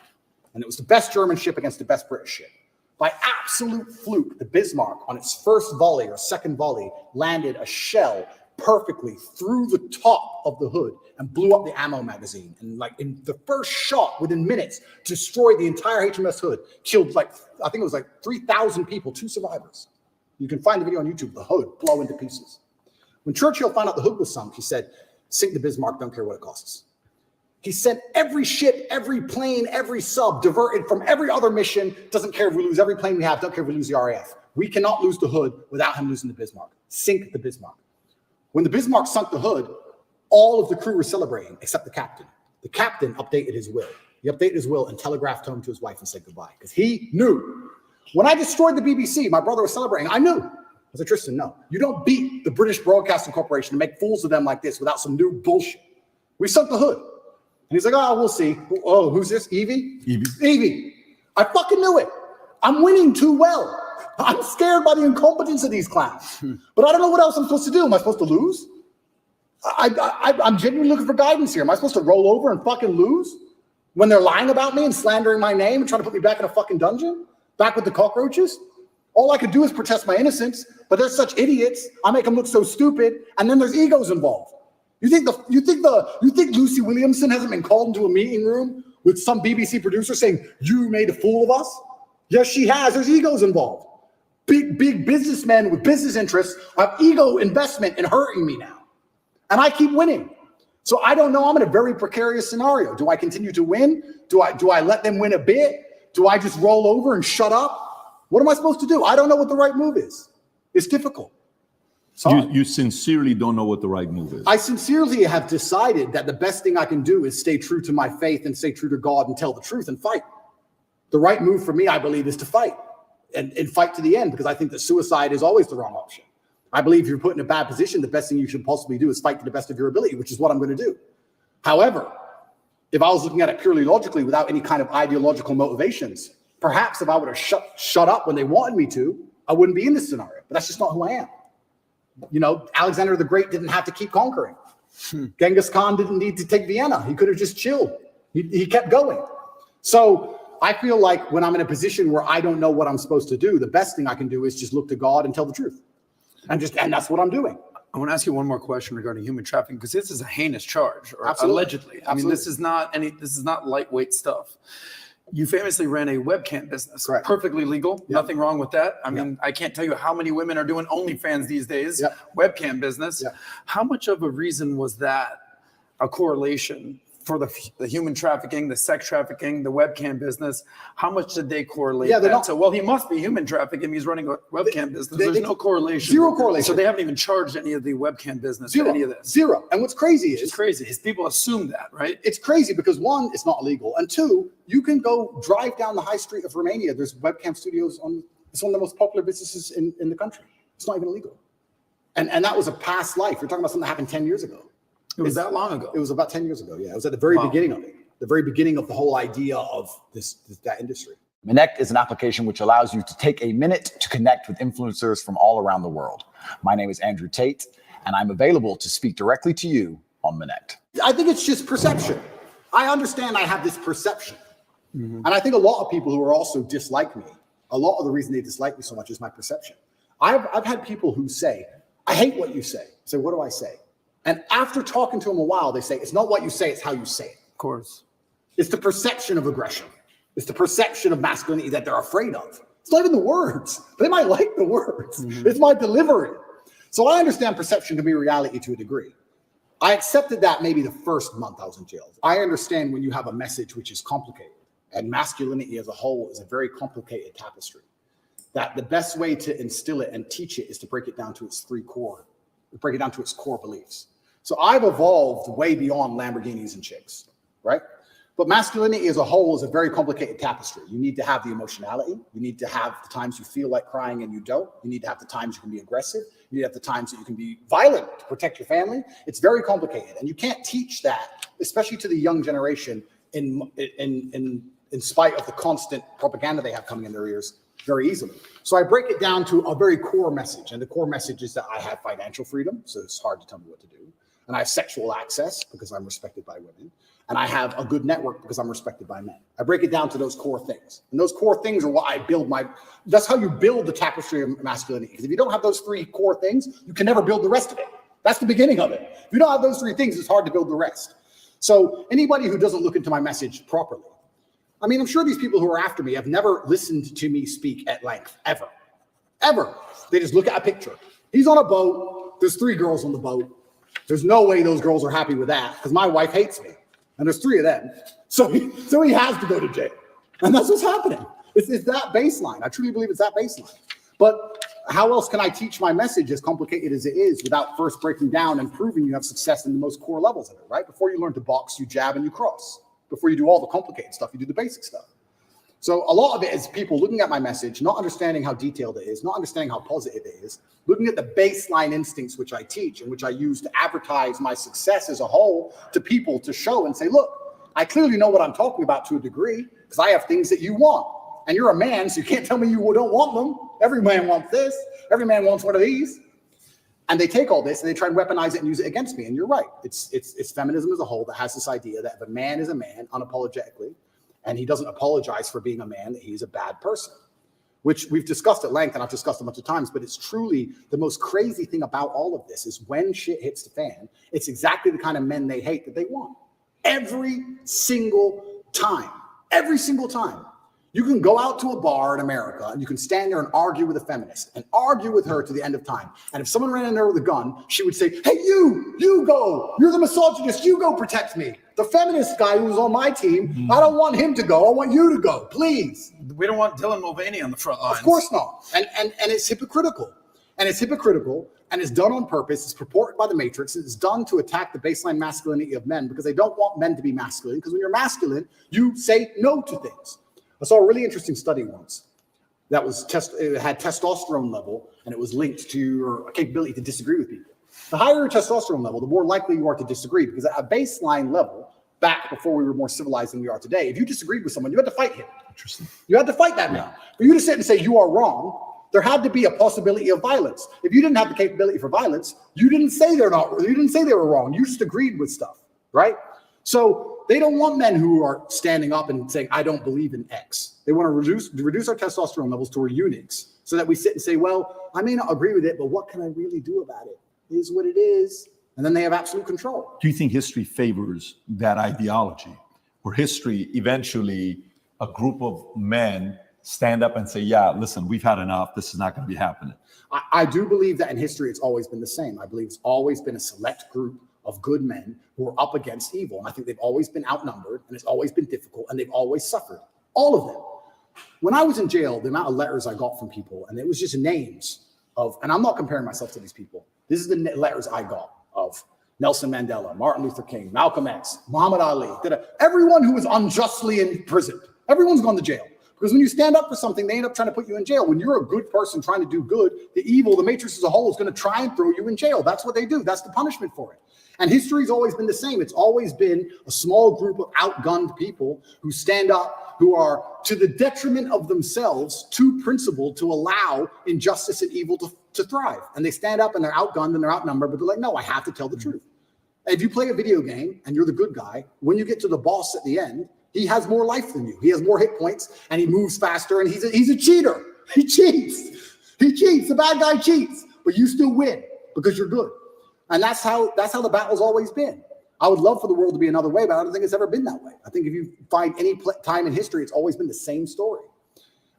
And it was the best German ship against the best British ship. By absolute fluke, the Bismarck, on its first volley or second volley, landed a shell perfectly through the top of the Hood and blew up the ammo magazine. And like in the first shot, within minutes, destroyed the entire HMS Hood, killed like, I think it was like 3,000 people, 2 survivors. You can find the video on YouTube, the Hood blow into pieces. When Churchill found out the Hood was sunk, he said, sink the Bismarck, don't care what it costs. He sent every ship, every plane, every sub diverted from every other mission. Doesn't care if we lose every plane we have, don't care if we lose the RAF. We cannot lose the Hood without him losing the Bismarck. Sink the Bismarck. When the Bismarck sunk the Hood, all of the crew were celebrating except the captain. The captain updated his will. He updated his will and telegraphed home to his wife and said goodbye because he knew. When I destroyed the BBC, my brother was celebrating. I knew. I said, Tristan, no. You don't beat the British Broadcasting Corporation and make fools of them like this without some new bullshit. We sunk the Hood. And he's like, oh, we'll see. Oh, who's this? Evie? Evie. I fucking knew it. I'm winning too well. I'm scared by the incompetence of these clowns. But I don't know what else I'm supposed to do. Am I supposed to lose? I'm genuinely looking for guidance here. Am I supposed to roll over and fucking lose when they're lying about me and slandering my name and trying to put me back in a fucking dungeon? Back with the cockroaches? All I could do is protest my innocence, but they're such idiots. I make them look so stupid, and then there's egos involved. You think Lucy Williamson hasn't been called into a meeting room with some BBC producer saying, you made a fool of us? Yes, she has. There's egos involved. Big businessmen with business interests have ego investment in hurting me now. And I keep winning. So I don't know. I'm in a very precarious scenario. Do I continue to win? Do I let them win a bit? Do I just roll over and shut up? What am I supposed to do? I don't know what the right move is. It's difficult. You sincerely don't know what the right move is. I sincerely have decided that the best thing I can do is stay true to my faith and stay true to God and tell the truth and fight. The right move for me, I believe, is to fight and fight to the end, because I think that suicide is always the wrong option. I believe if you're put in a bad position, the best thing you should possibly do is fight to the best of your ability, which is what I'm going to do. However, if I was looking at it purely logically without any kind of ideological motivations, perhaps if I would have shut up when they wanted me to, I wouldn't be in this scenario. But that's just not who I am. You know, Alexander the Great didn't have to keep conquering. Genghis Khan didn't need to take Vienna. He could have just chilled. He kept going. So I feel like when I'm in a position where I don't know what I'm supposed to do, the best thing I can do is just look to God and tell the truth. And that's what I'm doing. I want to ask you one more question regarding human trafficking, because this is a heinous charge, or Absolutely. allegedly. I mean, this is not lightweight stuff. You famously ran a webcam business. Correct. Perfectly legal. Yep. Nothing wrong with that. I mean, Yep. I can't tell you how many women are doing OnlyFans these days. Yep. Webcam business. Yep. How much of a reason was that a correlation for the human trafficking, the sex trafficking, the webcam business? How much did they correlate? Yeah, they're that not- to? Well, he must be human trafficking. He's running a webcam business. There's no correlation. Zero correlation. So they haven't even charged any of the webcam business Zero. for any of this. Zero. And what's crazy It's is crazy. His people assume that, right? it's crazy because one, it's not illegal. And two, you can go drive down the high street of Romania. There's webcam studios it's one of the most popular businesses in the country. It's not even illegal. And that was a past life. You're talking about something that happened 10 years ago. It was that long ago. It was about 10 years ago. Yeah. It was at the very beginning of it. The very beginning of the whole idea of that industry. Connect is an application which allows you to take a minute to connect with influencers from all around the world. My name is Andrew Tate, and I'm available to speak directly to you on Connect. I think it's just perception. I understand I have this perception. And I think a lot of people who are also dislike me, a lot of the reason they dislike me so much is my perception. I've had people who say, I hate what you say. I say, what do I say? And after talking to them a while, they say, it's not what you say, it's how you say it. Of course. It's the perception of aggression. It's the perception of masculinity that they're afraid of. It's not even the words. They might like the words. It's my delivery. So I understand perception can be reality to a degree. I accepted that maybe the first month I was in jail. I understand when you have a message which is complicated, and masculinity as a whole is a very complicated tapestry, that the best way to instill it and teach it is to break it down to its core beliefs. So I've evolved way beyond Lamborghinis and chicks, right? But masculinity as a whole is a very complicated tapestry. You need to have the emotionality. You need to have the times you feel like crying and you don't. You need to have the times you can be aggressive. You need to have the times that you can be violent to protect your family. It's very complicated. And you can't teach that, especially to the young generation, in spite of the constant propaganda they have coming in their ears, very easily. So I break it down to a very core message. And the core message is that I have financial freedom, so it's hard to tell me what to do. And I have sexual access because I'm respected by women. And I have a good network because I'm respected by men. I break it down to those core things. And those core things are what I build that's how you build the tapestry of masculinity. Because if you don't have those three core things, you can never build the rest of it. That's the beginning of it. If you don't have those three things, it's hard to build the rest. So anybody who doesn't look into my message properly, I mean, I'm sure these people who are after me have never listened to me speak at length, ever. Ever. They just look at a picture. He's on a boat. There's 3 girls on the boat. There's no way those girls are happy with that because my wife hates me. And there's 3 of them. So he has to go to jail. And that's what's happening. It's that baseline. I truly believe it's that baseline. But how else can I teach my message, as complicated as it is, without first breaking down and proving you have success in the most core levels of it, right? Before you learn to box, you jab and you cross. Before you do all the complicated stuff, you do the basic stuff. So a lot of it is people looking at my message, not understanding how detailed it is, not understanding how positive it is, looking at the baseline instincts which I teach and which I use to advertise my success as a whole to people to show and say, look, I clearly know what I'm talking about to a degree because I have things that you want. And you're a man, so you can't tell me you don't want them. Every man wants this. Every man wants one of these. And they take all this and they try and weaponize it and use it against me. And you're right. It's feminism as a whole that has this idea that if a man is a man unapologetically, and he doesn't apologize for being a man, that he's a bad person, which we've discussed at length and I've discussed a bunch of times, but it's truly the most crazy thing about all of this is when shit hits the fan, it's exactly the kind of men they hate that they want. Every single time. Every single time. You can go out to a bar in America and you can stand there and argue with a feminist and argue with her to the end of time. And if someone ran in there with a gun, she would say, hey, you go. You're the misogynist. You go protect me. The feminist guy who was on my team, I don't want him to go. I want you to go, please. We don't want Dylan Mulvaney on the front lines. Of course not. And it's hypocritical. And it's hypocritical and it's done on purpose. It's purported by the Matrix. It's done to attack the baseline masculinity of men because they don't want men to be masculine. Because when you're masculine, you say no to things. I saw a really interesting study once that was it had testosterone level and it was linked to your capability to disagree with people. The higher your testosterone level, the more likely you are to disagree because at a baseline level, back before we were more civilized than we are today, if you disagreed with someone, you had to fight him. Interesting. You had to fight that man. For you to sit and say you are wrong, there had to be a possibility of violence. If you didn't have the capability for violence, you didn't say you didn't say they were wrong. You just agreed with stuff, right? So they don't want men who are standing up and saying, I don't believe in X. They want to reduce our testosterone levels to our eunuchs so that we sit and say, well, I may not agree with it, but what can I really do about it? It is what it is. And then they have absolute control. Do you think history favors that ideology? Where history, eventually, a group of men stand up and say, yeah, listen, we've had enough. This is not going to be happening. I do believe that in history, it's always been the same. I believe it's always been a select group of good men who are up against evil. And I think they've always been outnumbered and it's always been difficult and they've always suffered. All of them. When I was in jail, the amount of letters I got from people, and it was just names of, and I'm not comparing myself to these people. This is the letters I got of Nelson Mandela, Martin Luther King, Malcolm X, Muhammad Ali, everyone who was unjustly imprisoned. Everyone's gone to jail. Because when you stand up for something, they end up trying to put you in jail. When you're a good person trying to do good, the evil, the matrix as a whole is going to try and throw you in jail. That's what they do. That's the punishment for it. And history's always been the same. It's always been a small group of outgunned people who stand up, who are to the detriment of themselves, too principled to allow injustice and evil to thrive. And they stand up and they're outgunned and they're outnumbered, but they're like, no, I have to tell the truth. If you play a video game and you're the good guy, when you get to the boss at the end, he has more life than you. He has more hit points and he moves faster and he's a cheater. He cheats. He cheats. The bad guy cheats, but you still win because you're good. And that's how the battle's always been. I would love for the world to be another way, but I don't think it's ever been that way. I think if you find any time in history, it's always been the same story.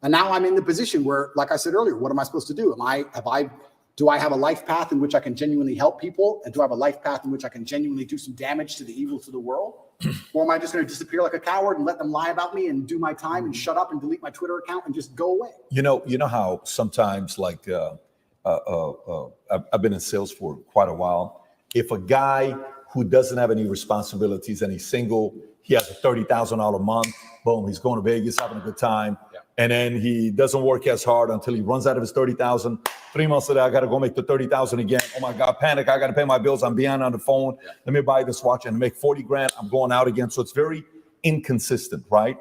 And now I'm in the position where, like I said earlier, what am I supposed to do? Have I Do I have a life path in which I can genuinely help people? And do I have a life path in which I can genuinely do some damage to the evil to the world? Or am I just going to disappear like a coward and let them lie about me and do my time and shut up and delete my Twitter account and just go away? You know how sometimes, like, I've been in sales for quite a while. If a guy who doesn't have any responsibilities and he's single, he has a $30,000 a month, boom, he's going to Vegas, having a good time. Yeah. And then he doesn't work as hard until he runs out of his 30,000. 3 months later, I got to go make the 30,000 again. Oh my God, panic. I got to pay my bills. I'm behind on the phone. Yeah. Let me buy this watch and make 40 grand. I'm going out again. So it's very inconsistent, right?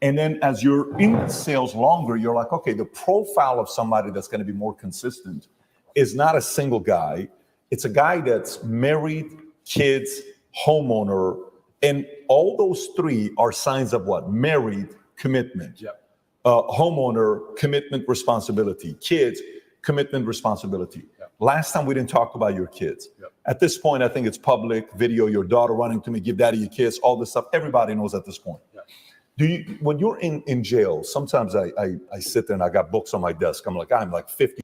And then as you're in sales longer, you're like, okay, the profile of somebody that's going to be more consistent is not a single guy. It's a guy that's married, kids, homeowner, and all those three are signs of what? Married, commitment. Yep. Homeowner, commitment, responsibility. Kids, commitment, responsibility. Yep. Last time we didn't talk about your kids. Yep. At this point, I think it's public video, your daughter running to me, give daddy a kiss, all this stuff. Everybody knows at this point. Yep. Do you, when you're in jail, sometimes I sit there and I got books on my desk. I'm like 50.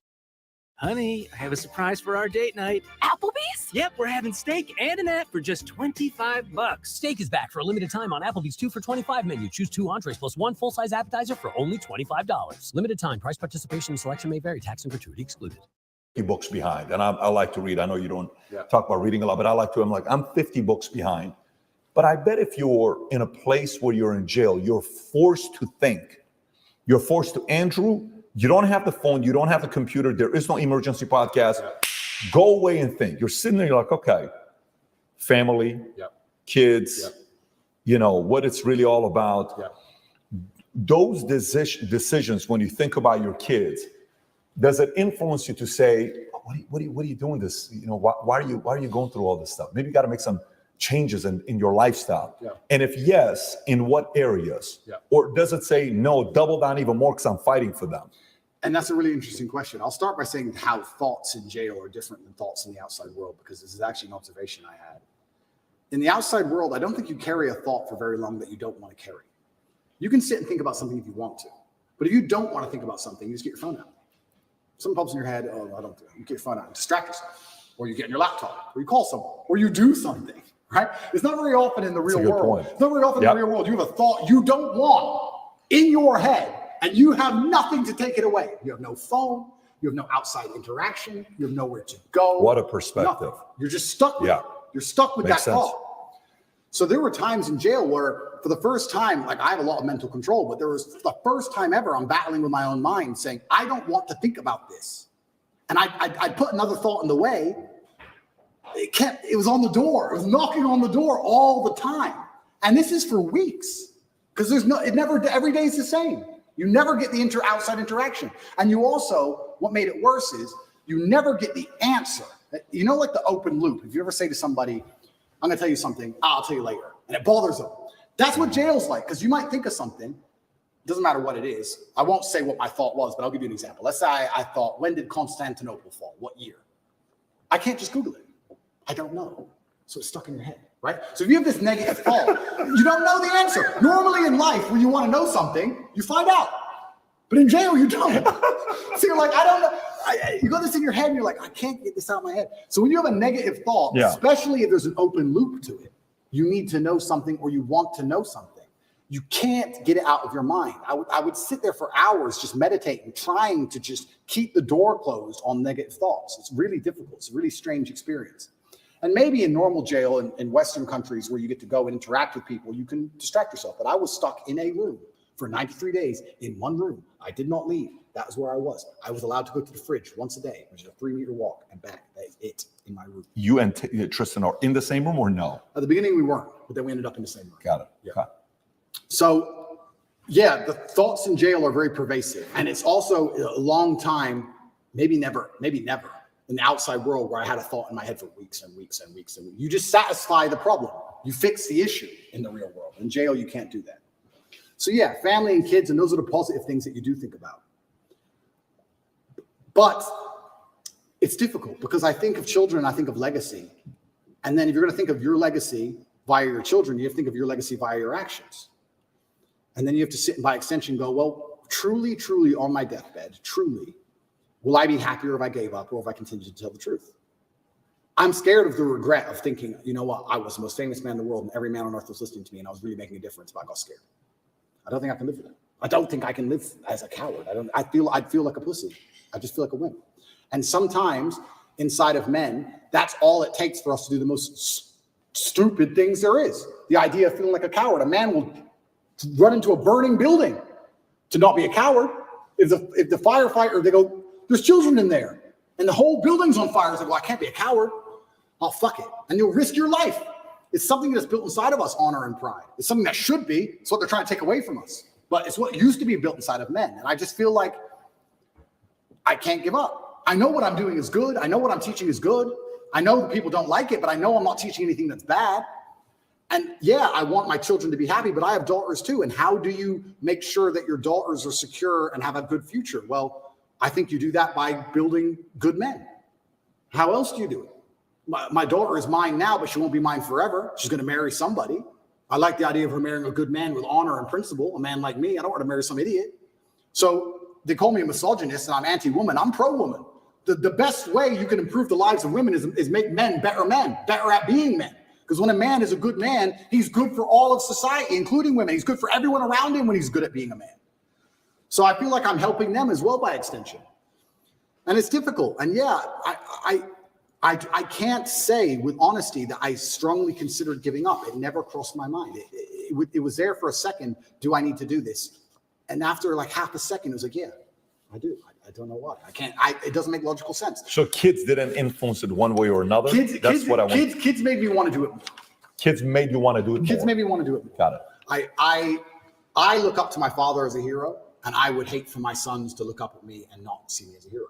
Honey, I have a surprise for our date night. Applebee's? Yep, we're having steak and an app for just $25. Steak is back for a limited time on Applebee's 2 for $25 menu. Choose 2 entrees plus 1 full-size appetizer for only $25. Limited time. Price, participation, and selection may vary. Tax and gratuity excluded. Books behind, and I like to read. I know you don't talk about reading a lot, but I like to. I'm 50 books behind. But I bet if you're in a place where you're in jail, you're forced to think. You're forced to, Andrew, you don't have the phone, you don't have the computer, there is no emergency podcast. Go away and think. You're sitting there, you're like, okay, family, kids, you know, what it's really all about. Those decisions, when you think about your kids, does it influence you to say, what are you doing this? You know, why are you going through all this stuff? Maybe you got to make some changes in your lifestyle. And if yes, in what areas? Or does it say, no, double down even more because I'm fighting for them? And that's a really interesting question. I'll start by saying how thoughts in jail are different than thoughts in the outside world, because this is actually an observation I had. In the outside world, I don't think you carry a thought for very long that you don't want to carry. You can sit and think about something if you want to, but if you don't want to think about something, you just get your phone out. Something pops in your head, oh, I don't do it. You get your phone out and distract yourself, or you get in your laptop, or you call someone, or you do something, right? It's not very often in the real world. It's not very often in the real world. You have a thought you don't want in your head, and you have nothing to take it away. You have no phone. You have no outside interaction. You have nowhere to go. What a perspective. Nothing. You're just stuck with it. You're stuck with that thought. So there were times in jail where, for the first time, like I have a lot of mental control, but there was the first time ever I'm battling with my own mind saying, I don't want to think about this. And I put another thought in the way. It was on the door. It was knocking on the door all the time. And this is for weeks, because every day is the same. You never get the outside interaction. And you also, what made it worse is you never get the answer. You know, like the open loop. If you ever say to somebody, I'm going to tell you something, I'll tell you later, and it bothers them. That's what jail's like, because you might think of something. Doesn't matter what it is. I won't say what my thought was, but I'll give you an example. Let's say I thought, when did Constantinople fall? What year? I can't just Google it. I don't know. So it's stuck in your head, right? So if you have this negative thought, you don't know the answer. Normally in life, when you want to know something, you find out. But in jail, you don't. So you're like, I don't know. You got this in your head, and you're like, I can't get this out of my head. So when you have a negative thought, especially if there's an open loop to it, you need to know something, or you want to know something. You can't get it out of your mind. I would sit there for hours just meditating, trying to just keep the door closed on negative thoughts. It's really difficult. It's a really strange experience. And maybe in normal jail in Western countries where you get to go and interact with people, you can distract yourself. But I was stuck in a room for 93 days in one room. I did not leave. That was where I was. I was allowed to go to the fridge once a day, which is a 3-meter walk, and back. That is it in my room. You and Tristan are in the same room or no? At the beginning, we weren't, but then we ended up in the same room. Got it. Yeah. Okay. So, yeah, the thoughts in jail are very pervasive. And it's also a long time, maybe never, in the outside world where I had a thought in my head for weeks and weeks and weeks and weeks. You just satisfy the problem. You fix the issue in the real world. In jail, you can't do that. So yeah, family and kids, and those are the positive things that you do think about. But it's difficult, because I think of children, I think of legacy. And then if you're going to think of your legacy via your children, you have to think of your legacy via your actions. And then you have to sit and by extension go, well, truly, truly on my deathbed, truly, Will I be happier if I gave up or if I continued to tell the truth? I'm scared of the regret of thinking, you know what, I was the most famous man in the world and every man on earth was listening to me and I was really making a difference, but I got scared. I don't think I can live with that. I don't think I can live as a coward. I'd feel like a pussy. I just feel like a wimp. And sometimes inside of men, that's all it takes for us to do the most stupid things there is. The idea of feeling like a coward. A man will run into a burning building to not be a coward. If the firefighter, they go, there's children in there and the whole building's on fire. It's like, well, I can't be a coward. Oh, fuck it. And you'll risk your life. It's something that's built inside of us, honor and pride. It's something that should be. It's what they're trying to take away from us. But it's what used to be built inside of men. And I just feel like I can't give up. I know what I'm doing is good. I know what I'm teaching is good. I know that people don't like it, but I know I'm not teaching anything that's bad. And yeah, I want my children to be happy, but I have daughters too. And how do you make sure that your daughters are secure and have a good future? Well, I think you do that by building good men. How else do you do it? My daughter is mine now, but she won't be mine forever. She's going to marry somebody. I like the idea of her marrying a good man with honor and principle, a man like me. I don't want to marry some idiot. So they call me a misogynist and I'm anti-woman. I'm pro-woman. The best way you can improve the lives of women is make men, better at being men. Because when a man is a good man, he's good for all of society, including women. He's good for everyone around him when he's good at being a man. So I feel like I'm helping them as well by extension. And it's difficult. And yeah, I can't say with honesty that I strongly considered giving up. It never crossed my mind. It was there for a second. Do I need to do this? And after like half a second, it was like, yeah, I do. I don't know why. I can't. It doesn't make logical sense. So kids didn't influence it one way or another? That's what I want. Kids made me want to do it more. Kids made you want to do it more. Kids made me want to do it more. Got it. I look up to my father as a hero, and I would hate for my sons to look up at me and not see me as a hero.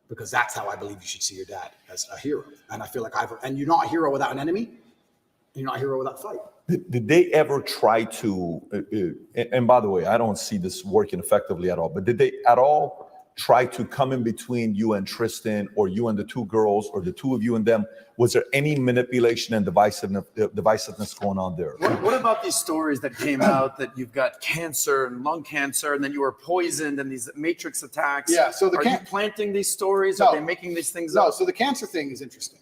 Because that's how I believe you should see your dad, as a hero. And I feel like and you're not a hero without an enemy. You're not a hero without fight. Did they ever try to, and by the way, I don't see this working effectively at all, but did they at all try to come in between you and Tristan or you and the two girls or the two of you and them? Was there any manipulation and divisiveness going on there? What about these stories that came out that you've got cancer and lung cancer and then you were poisoned and these matrix attacks? Yeah, so are you planting these stories? No. Are they making these things up? No, so the cancer thing is interesting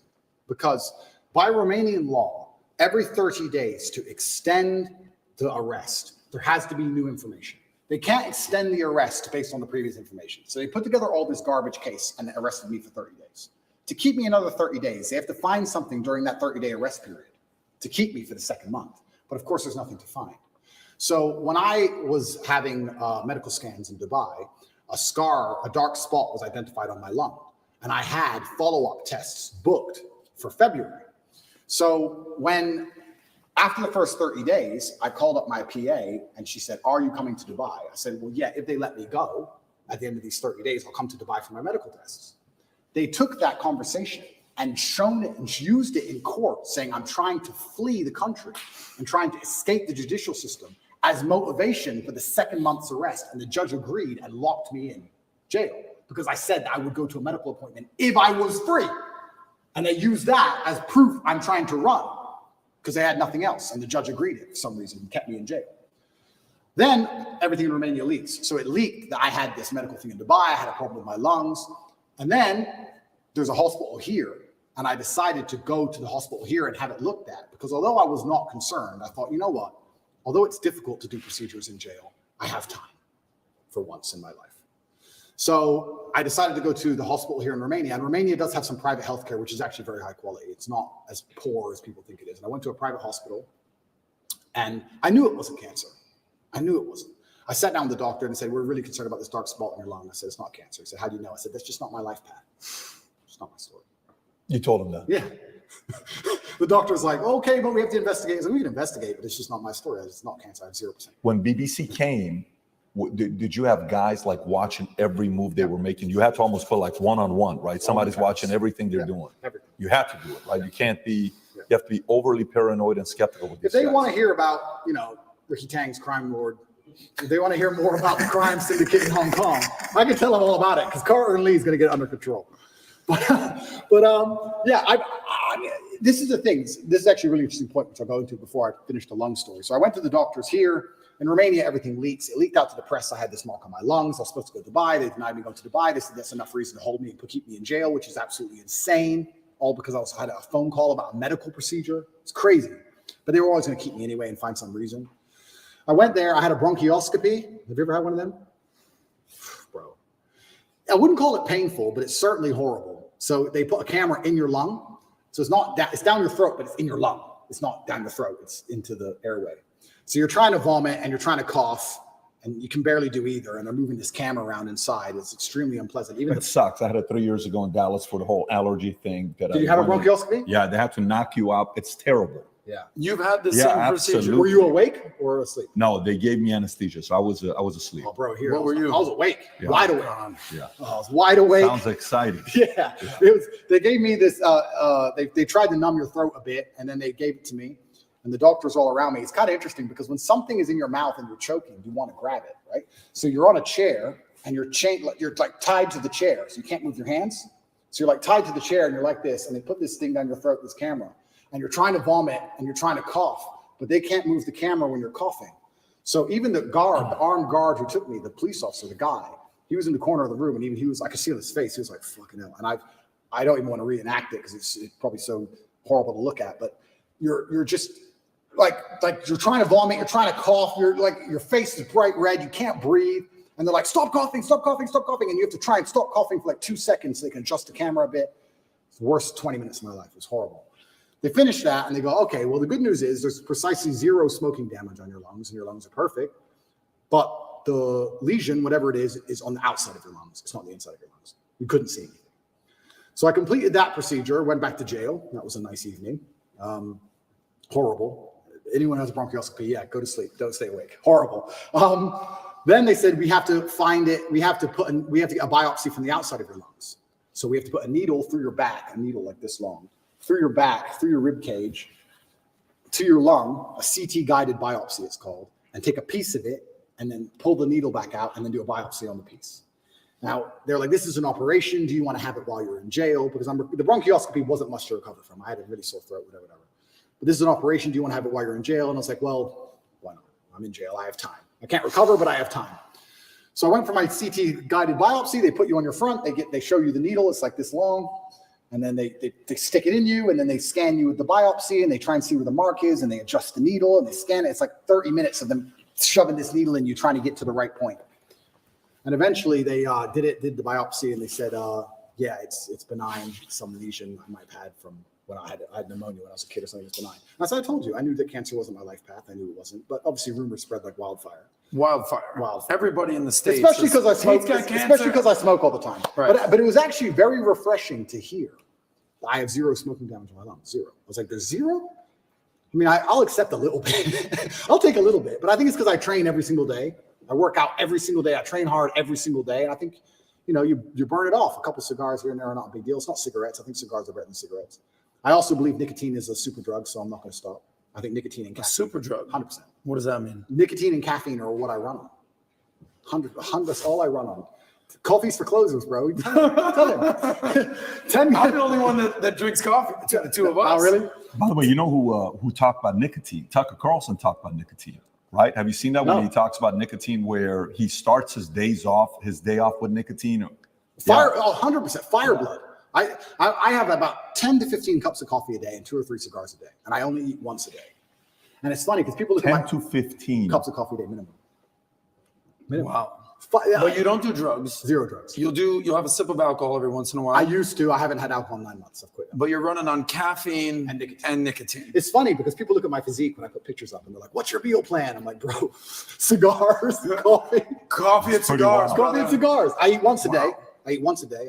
because by Romanian law, every 30 days to extend the arrest, there has to be new information. They can't extend the arrest based on the previous information. So they put together all this garbage case and arrested me for 30 days. To keep me another 30 days, they have to find something during that 30-day arrest period to keep me for the second month. But of course, there's nothing to find. So when I was having medical scans in Dubai, a dark spot was identified on my lung. And I had follow-up tests booked for February. So after the first 30 days, I called up my PA and she said, are you coming to Dubai? I said, well, yeah, if they let me go at the end of these 30 days, I'll come to Dubai for my medical tests. They took that conversation and shown it and used it in court saying, I'm trying to flee the country and trying to escape the judicial system as motivation for the second month's arrest. And the judge agreed and locked me in jail because I said that I would go to a medical appointment if I was free. And they used that as proof I'm trying to run. Because they had nothing else, and the judge agreed it for some reason and kept me in jail. Then everything in Romania leaks. So it leaked that I had this medical thing in Dubai, I had a problem with my lungs, and then there's a hospital here, and I decided to go to the hospital here and have it looked at, because although I was not concerned, I thought, you know what, although it's difficult to do procedures in jail, I have time for once in my life. So I decided to go to the hospital here in Romania, and Romania does have some private healthcare, which is actually very high quality. It's not as poor as people think it is. And I went to a private hospital, and I knew it wasn't cancer. I knew it wasn't. I sat down with the doctor and said, we're really concerned about this dark spot in your lung. I said, it's not cancer. He said, how do you know? I said, that's just not my life path. It's not my story. You told him that? Yeah. The doctor was like, okay, but we have to investigate. I said, we can investigate, but it's just not my story. It's not cancer. I have 0%. When BBC came, did you have guys like watching every move they were making? You had to almost put like one-on-one, right? Somebody's watching everything they're doing. Everything. You have to do it, right? You can't be, you have to be overly paranoid and skeptical with If they want to hear about, Ricky Tang's crime lord, if they want to hear more about the crime syndicate in Hong Kong, I can tell them all about it because Carter and Lee is going to get it under control. But this is the thing. This is actually a really interesting point, which I'll go into before I finish the lung story. So I went to the doctors here. In Romania, everything leaks. It leaked out to the press. I had this mark on my lungs. I was supposed to go to Dubai. They denied me going to Dubai. They said that's enough reason to hold me and keep me in jail, which is absolutely insane. All because I had a phone call about a medical procedure. It's crazy. But they were always going to keep me anyway and find some reason. I went there. I had a bronchioscopy. Have you ever had one of them? Bro. I wouldn't call it painful, but it's certainly horrible. So they put a camera in your lung. So it's down your throat, but it's in your lung. It's not down your throat. It's into the airway. So you're trying to vomit and you're trying to cough, and you can barely do either. And they're moving this camera around inside. It's extremely unpleasant. It sucks. I had it 3 years ago in Dallas for the whole allergy thing. Did you have a bronchioscopy? Yeah, they have to knock you out. It's terrible. Yeah. You've had the same procedure. Were you awake or asleep? No, they gave me anesthesia, so I was asleep. Oh, bro, here. What were you? I was awake, wide awake. Yeah. Oh, I was wide awake. Sounds exciting. Yeah. It was. They gave me this. They tried to numb your throat a bit, and then they gave it to me. And the doctors all around me. It's kind of interesting because when something is in your mouth and you're choking, you want to grab it, right? So you're on a chair and you're like tied to the chair, so you can't move your hands. So you're like tied to the chair and you're like this, and they put this thing down your throat, this camera, and you're trying to vomit and you're trying to cough, but they can't move the camera when you're coughing. So even the armed guard who took me, the police officer, the guy, he was in the corner of the room, and even I could see on his face, he was like, "Fucking hell!" And I don't even want to reenact it because it's probably so horrible to look at, but you're just. Like you're trying to vomit, you're trying to cough, you're like your face is bright red, you can't breathe, and they're like, stop coughing, and you have to try and stop coughing for like 2 seconds so they can adjust the camera a bit. It's the worst 20 minutes of my life. It was horrible. They finish that and they go, okay, well, the good news is there's precisely 0 smoking damage on your lungs, and your lungs are perfect, but the lesion, whatever it is on the outside of your lungs. It's not the inside of your lungs. We couldn't see anything. So I completed that procedure, went back to jail. That was a nice evening. Horrible. Anyone who has a bronchioscopy, yeah, go to sleep. Don't stay awake. Horrible. Then they said we have to find it. We have to get a biopsy from the outside of your lungs. So we have to put a needle through your back, a needle like this long, through your back, through your rib cage, to your lung, a CT guided biopsy it's called, and take a piece of it and then pull the needle back out and then do a biopsy on the piece. Now, they're like, this is an operation. Do you want to have it while you're in jail? Because the bronchioscopy wasn't much to recover from. I had a really sore throat, whatever. But this is an operation. Do you want to have it while you're in jail? And I was like, well, why not? I'm in jail. I have time. I can't recover, but I have time. So I went for my CT guided biopsy. They put you on your front. They show you the needle. It's like this long. And then they stick it in you, and then they scan you with the biopsy, and they try and see where the mark is, and they adjust the needle, and they scan it. It's like 30 minutes of them shoving this needle in you, trying to get to the right point. And eventually they did the biopsy, and they said, yeah, it's benign. Some lesion I might have had from when I had pneumonia when I was a kid or something. It's benign. As I told you, I knew that cancer wasn't my life path. I knew it wasn't. But obviously rumors spread like wildfire. Everybody in the States. Especially because I smoke all the time. Right. But it was actually very refreshing to hear. I have 0 smoking damage in my lungs. 0. I was like, there's 0? I mean, I'll accept a little bit. I'll take a little bit. But I think it's because I train every single day. I work out every single day. I train hard every single day. And I think, you burn it off. A couple cigars here and there are not a big deal. It's not cigarettes. I think cigars are better than cigarettes. I also believe nicotine is a super drug, so I'm not going to stop. I think nicotine and caffeine. A super drug? 100%. What does that mean? Nicotine and caffeine are what I run on. 100, that's all I run on. Coffee's for closers, bro. Tell him. I'm the only one that drinks coffee, the two of us. Oh, really? By the way, you know who talked about nicotine? Tucker Carlson talked about nicotine, right? Have you seen that when he talks about nicotine, where he starts his day off with nicotine? Fire, 100%. Fire blood. I have about 10 to 15 cups of coffee a day and 2 or 3 cigars a day, and I only eat once a day. And it's funny because people look at 10 to 15 cups of coffee a day minimum. Wow. But you don't do drugs. 0 drugs. You'll have a sip of alcohol every once in a while. I used to. I haven't had alcohol in 9 months. I've quit. But you're running on caffeine and nicotine. It's funny because people look at my physique when I put pictures up and they're like, what's your meal plan? I'm like, bro, cigars, coffee. Coffee and cigars. Coffee and cigars. I eat once a day.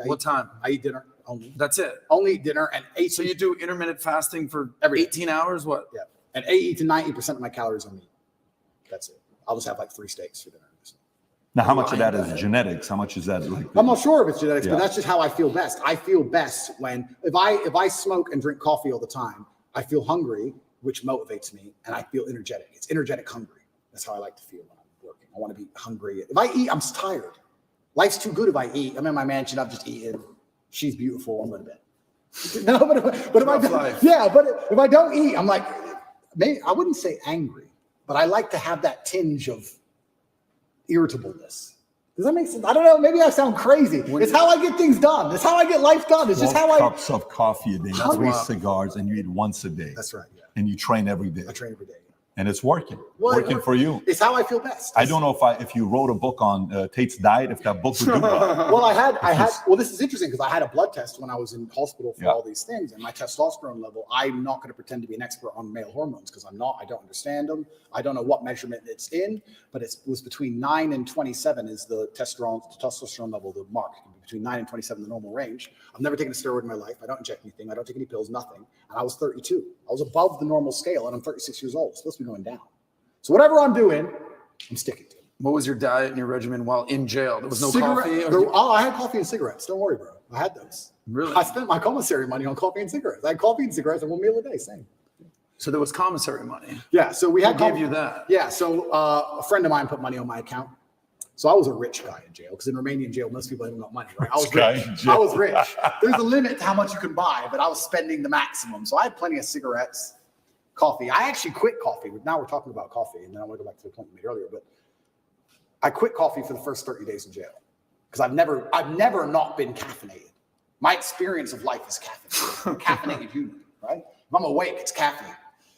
What time? I eat dinner only. That's it. Only eat dinner and 8. So you do intermittent fasting for 18 hours? What? Yeah. And 80 to 90% of my calories are meat. That's it. I'll just have like 3 steaks for dinner. Now, how much of that is genetics? How much is that? I'm not sure if it's genetics, but that's just how I feel best. I feel best when if I smoke and drink coffee all the time, I feel hungry, which motivates me, and I feel energetic. It's energetic hungry. That's how I like to feel when I'm working. I want to be hungry. If I eat, I'm tired. Life's too good if I eat. I'm in my mansion. I've just eaten. She's beautiful. I'm going to bed. No, but if I don't, but if I don't eat, I'm like, maybe I wouldn't say angry. but I like to have that tinge of irritableness. Does that make sense? I don't know. Maybe I sound crazy. It's how I get things done. It's how I get life done. It's just how cups of coffee a day, 3 cigars, and you eat once a day. That's right. Yeah. And you train every day. I train every day. And it's working. Well, working for you. It's how I feel best. I don't know if you wrote a book on Tate's diet, if that book would do well. Well, this is interesting because I had a blood test when I was in hospital for all these things, and my testosterone level, I'm not going to pretend to be an expert on male hormones because I'm not. I don't understand them. I don't know what measurement it's in, but it was between 9 and 27 is the testosterone level, the mark. Between 9 and 27, the normal range. I've never taken a steroid in my life. I don't inject anything. I don't take any pills, nothing. And I was 32. I was above the normal scale, and I'm 36 years old. It's supposed to be going down. So whatever I'm doing, I'm sticking to it. What was your diet and your regimen while in jail? There was no coffee? I had coffee and cigarettes. Don't worry, bro. I had those. Really? I spent my commissary money on coffee and cigarettes. I had coffee and cigarettes and 1 meal a day, same. So there was commissary money? Yeah, so we had... Who gave you that? Yeah, so a friend of mine put money on my account. So I was a rich guy in jail because in Romanian jail, most people haven't got money, right? I was rich. I was rich. There's a limit to how much you can buy, but I was spending the maximum. So I had plenty of cigarettes, coffee. I actually quit coffee. Now we're talking about coffee, and then I want to go back to the point you made earlier. But I quit coffee for the first 30 days in jail because I've never not been caffeinated. My experience of life is caffeinated. I'm a caffeinated human, right? If I'm awake, it's caffeine.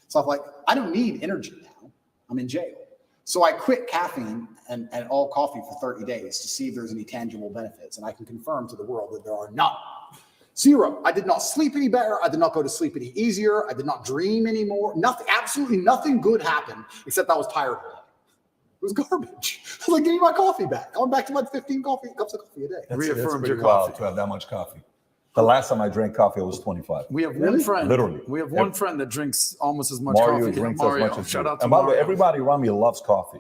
So I'm like, I don't need energy now. I'm in jail. So I quit caffeine and all coffee for 30 days to see if there's any tangible benefits. And I can confirm to the world that there are none. Zero. I did not sleep any better. I did not go to sleep any easier. I did not dream anymore. Nothing, absolutely nothing good happened except I was tired all day. It was garbage. I was like, give me my coffee back. I went back to my 15 cups of coffee a day. Reaffirmed your wild coffee. to have that much coffee. The last time I drank coffee, I was 25. We have one friend. Literally. We have one friend that drinks almost as much Mario coffee. drinks Mario. as much as Shout you. out to And by the way, Mario. everybody around me loves coffee,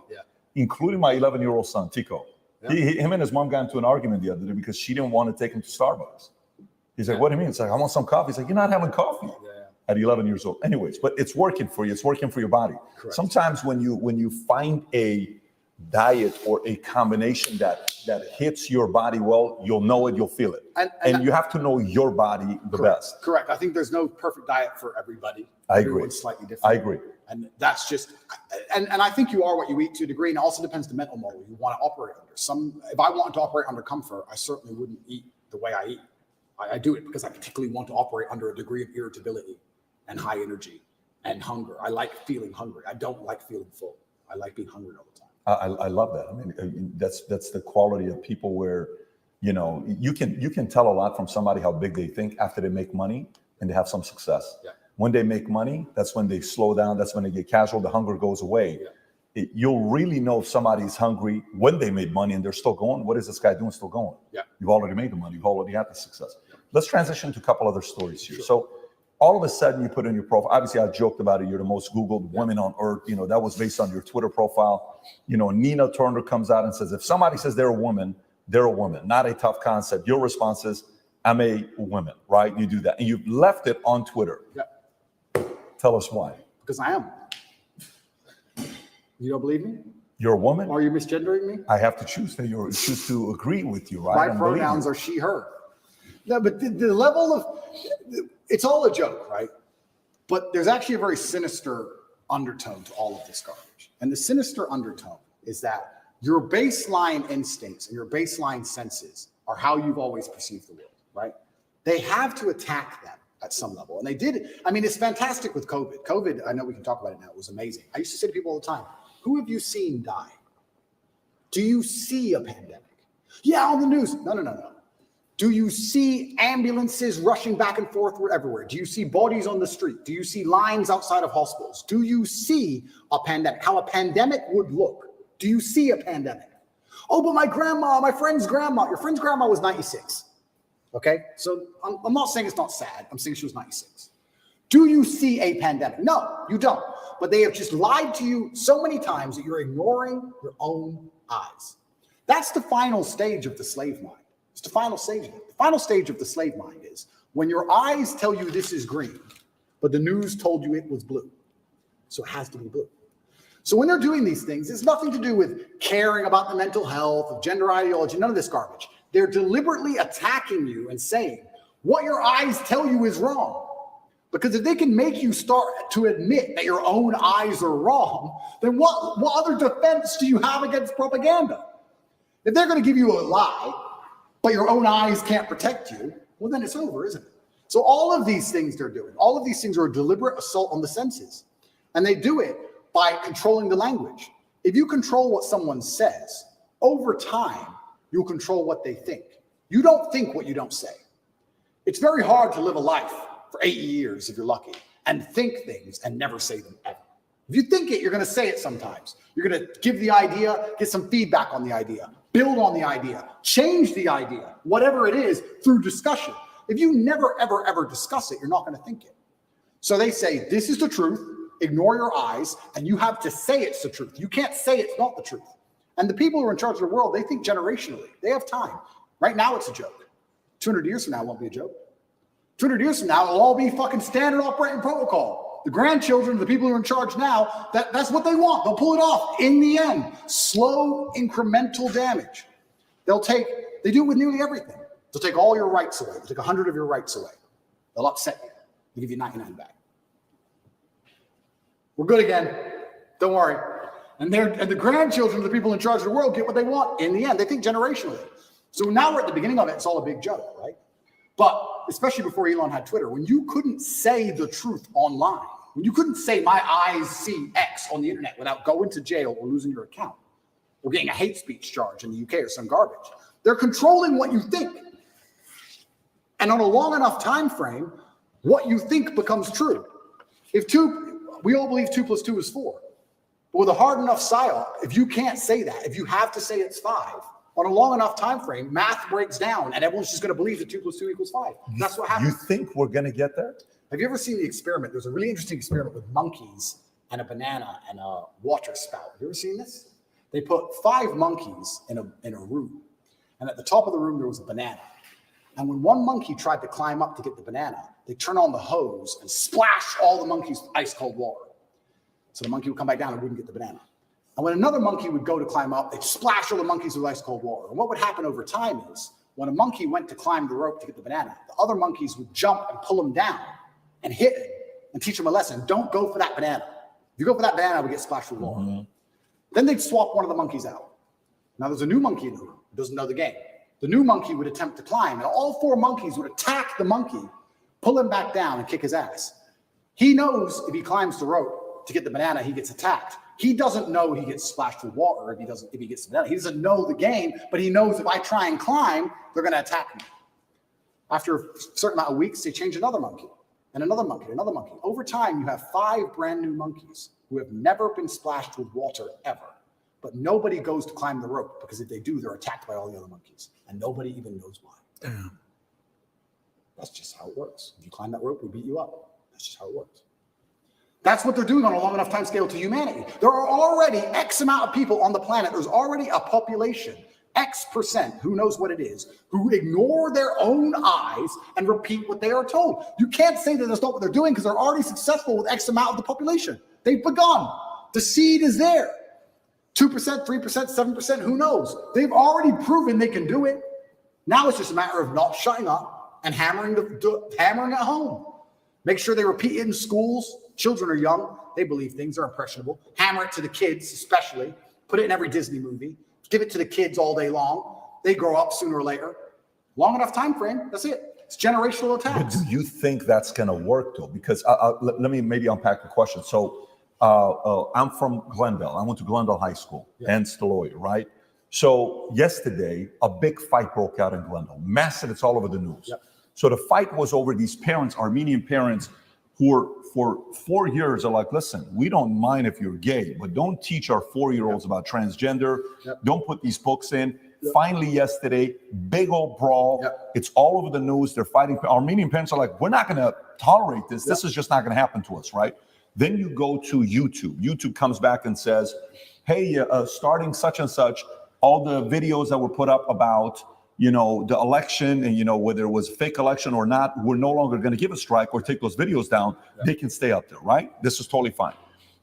including my 11-year-old son, Tico. Yeah. Him and his mom got into an argument the other day because she didn't want to take him to Starbucks. He's like, what do you mean? It's like, I want some coffee. He's like, you're not having coffee at 11 years old. Anyways, but it's working for you. It's working for your body. Correct. Sometimes when you find a diet or a combination that hits your body well, you'll know it, you'll feel it. And you have to know your body the best. Correct. I think there's no perfect diet for everybody. I agree. Everyone's slightly different. I agree. And that's just, and I think you are what you eat to a degree. And it also depends the mental model you want to operate under. If I wanted to operate under comfort, I certainly wouldn't eat the way I eat. I do it because I particularly want to operate under a degree of irritability and high energy and hunger. I like feeling hungry. I don't like feeling full. I like being hungry all the time. I love that. I mean, that's the quality of people where, you can tell a lot from somebody how big they think after they make money and they have some success. Yeah. When they make money, that's when they slow down. That's when they get casual. The hunger goes away. Yeah. You'll really know if somebody's hungry when they made money and they're still going. What is this guy doing still going? Yeah. You've already made the money. You've already had the success. Yeah. Let's transition to a couple other stories here. Sure. So all of a sudden you put in your profile, obviously I joked about it. You're the most Googled women on earth. That was based on your Twitter profile. Nina Turner comes out and says, if somebody says they're a woman, not a tough concept. Your response is, I'm a woman, right? You do that. And you've left it on Twitter. Yeah. Tell us why. Because I am. You don't believe me? You're a woman? Are you misgendering me? I have to choose to agree with you, right? My pronouns are she, her. No, but the level of, it's all a joke, right? But there's actually a very sinister undertone to all of this garbage. And the sinister undertone is that your baseline instincts and your baseline senses are how you've always perceived the world, right? They have to attack them at some level. And they did. I mean, it's fantastic with COVID. COVID, I know we can talk about it now. It was amazing. I used to say to people all the time, who have you seen die? Do you see a pandemic? Yeah, on the news. No. Do you see ambulances rushing back and forth everywhere? Do you see bodies on the street? Do you see lines outside of hospitals? Do you see a pandemic? How a pandemic would look? Do you see a pandemic? Oh, but my friend's grandma, your friend's grandma was 96. Okay, so I'm not saying it's not sad. I'm saying she was 96. Do you see a pandemic? No, you don't. But they have just lied to you so many times that you're ignoring your own eyes. That's the final stage of the slave mind. It's the final stage of it. The final stage of the slave mind is when your eyes tell you this is green, but the news told you it was blue. So it has to be blue. So when they're doing these things, it's nothing to do with caring about the mental health, of gender ideology, none of this garbage. They're deliberately attacking you and saying what your eyes tell you is wrong. Because if they can make you start to admit that your own eyes are wrong, then what other defense do you have against propaganda? If they're going to give you a lie, but your own eyes can't protect you, well, then it's over, isn't it? So all of these things they're doing, all of these things are a deliberate assault on the senses. And they do it by controlling the language. If you control what someone says, over time, you'll control what they think. You don't think what you don't say. It's very hard to live a life for 80 years, if you're lucky, and think things and never say them ever. If you think it, you're going to say it sometimes. You're going to give the idea, get some feedback on the idea, build on the idea, change the idea, whatever it is, through discussion. If you never, ever, ever discuss it, you're not going to think it. So they say, this is the truth, ignore your eyes, and you have to say it's the truth. You can't say it's not the truth. And the people who are in charge of the world, they think generationally. They have time. Right now, it's a joke. 200 years from now, it won't be a joke. 200 years from now, it'll all be fucking standard operating protocol. The grandchildren, the people who are in charge now, that's what they want. They'll pull it off in the end. Slow, incremental damage. They do it with nearly everything. They'll take all your rights away. They'll take 100 of your rights away. They'll upset you. They'll give you 99 back. We're good again. Don't worry. And the grandchildren of the people in charge of the world get what they want in the end. They think generationally. So now we're at the beginning of it. It's all a big joke, right? But especially before Elon had Twitter, when you couldn't say the truth online, when you couldn't say my eyes see X on the internet without going to jail or losing your account or getting a hate speech charge in the UK or some garbage, they're controlling what you think. And on a long enough time frame, what you think becomes true. We all believe 2 + 2 is 4. But with a hard enough psyop, if you can't say that, if you have to say it's 5, on a long enough time frame, math breaks down and everyone's just going to believe that 2 + 2 = 5. That's what happens. You think we're going to get there? Have you ever seen the experiment? There's a really interesting experiment with monkeys and a banana and a water spout. Have you ever seen this? They put 5 monkeys in a room. And at the top of the room, there was a banana. And when one monkey tried to climb up to get the banana, they turn on the hose and splash all the monkeys with ice cold water. So the monkey would come back down and wouldn't get the banana. And when another monkey would go to climb up, they'd splash all the monkeys with ice cold water. And what would happen over time is when a monkey went to climb the rope to get the banana, the other monkeys would jump and pull him down and hit him and teach him a lesson. Don't go for that banana. If you go for that banana, we get splashed with water. Mm-hmm. Then they'd swap one of the monkeys out. Now there's a new monkey in the room who doesn't know the game. The new monkey would attempt to climb, and all 4 monkeys would attack the monkey, pull him back down, and kick his ass. He knows if he climbs the rope to get the banana, he gets attacked. He doesn't know he gets splashed with water if he gets the banana. He doesn't know the game, but he knows if I try and climb, they're going to attack me. After a certain amount of weeks, they change another monkey, and another monkey, another monkey. Over time, you have 5 brand new monkeys who have never been splashed with water ever. But nobody goes to climb the rope because if they do, they're attacked by all the other monkeys. And nobody even knows why. Damn. That's just how it works. If you climb that rope, we beat you up. That's just how it works. That's what they're doing on a long enough time scale to humanity. There are already X amount of people on the planet. There's already a population, X%, who knows what it is, who ignore their own eyes and repeat what they are told. You can't say that that's not what they're doing because they're already successful with X amount of the population. They've begun. The seed is there. 2%, 3%, 7%, who knows? They've already proven they can do it. Now it's just a matter of not shutting up and hammering at home. Make sure they repeat it in schools. Children are young. They believe things are impressionable. Hammer it to the kids, especially. Put it in every Disney movie. Give it to the kids all day long. They grow up sooner or later. Long enough time frame, that's it. It's generational attacks. But do you think that's going to work, though? Because let me maybe unpack the question. So I'm from Glendale. I went to Glendale High School, and the lawyer, right? So yesterday, a big fight broke out in Glendale. Massive, it's all over the news. Yep. So the fight was over these parents, Armenian parents, who were for 4 years are like, listen, we don't mind if you're gay, but don't teach our 4-year-olds about transgender. Yep. Don't put these books in. Yep. Finally, yesterday, big old brawl. Yep. It's all over the news. They're fighting. Armenian parents are like, we're not going to tolerate this. Yep. This is just not going to happen to us, right? Then you go to YouTube. YouTube comes back and says, hey, starting such and such, all the videos that were put up about, the election and, whether it was a fake election or not, we're no longer going to give a strike or take those videos down. Yeah. They can stay up there, right? This is totally fine.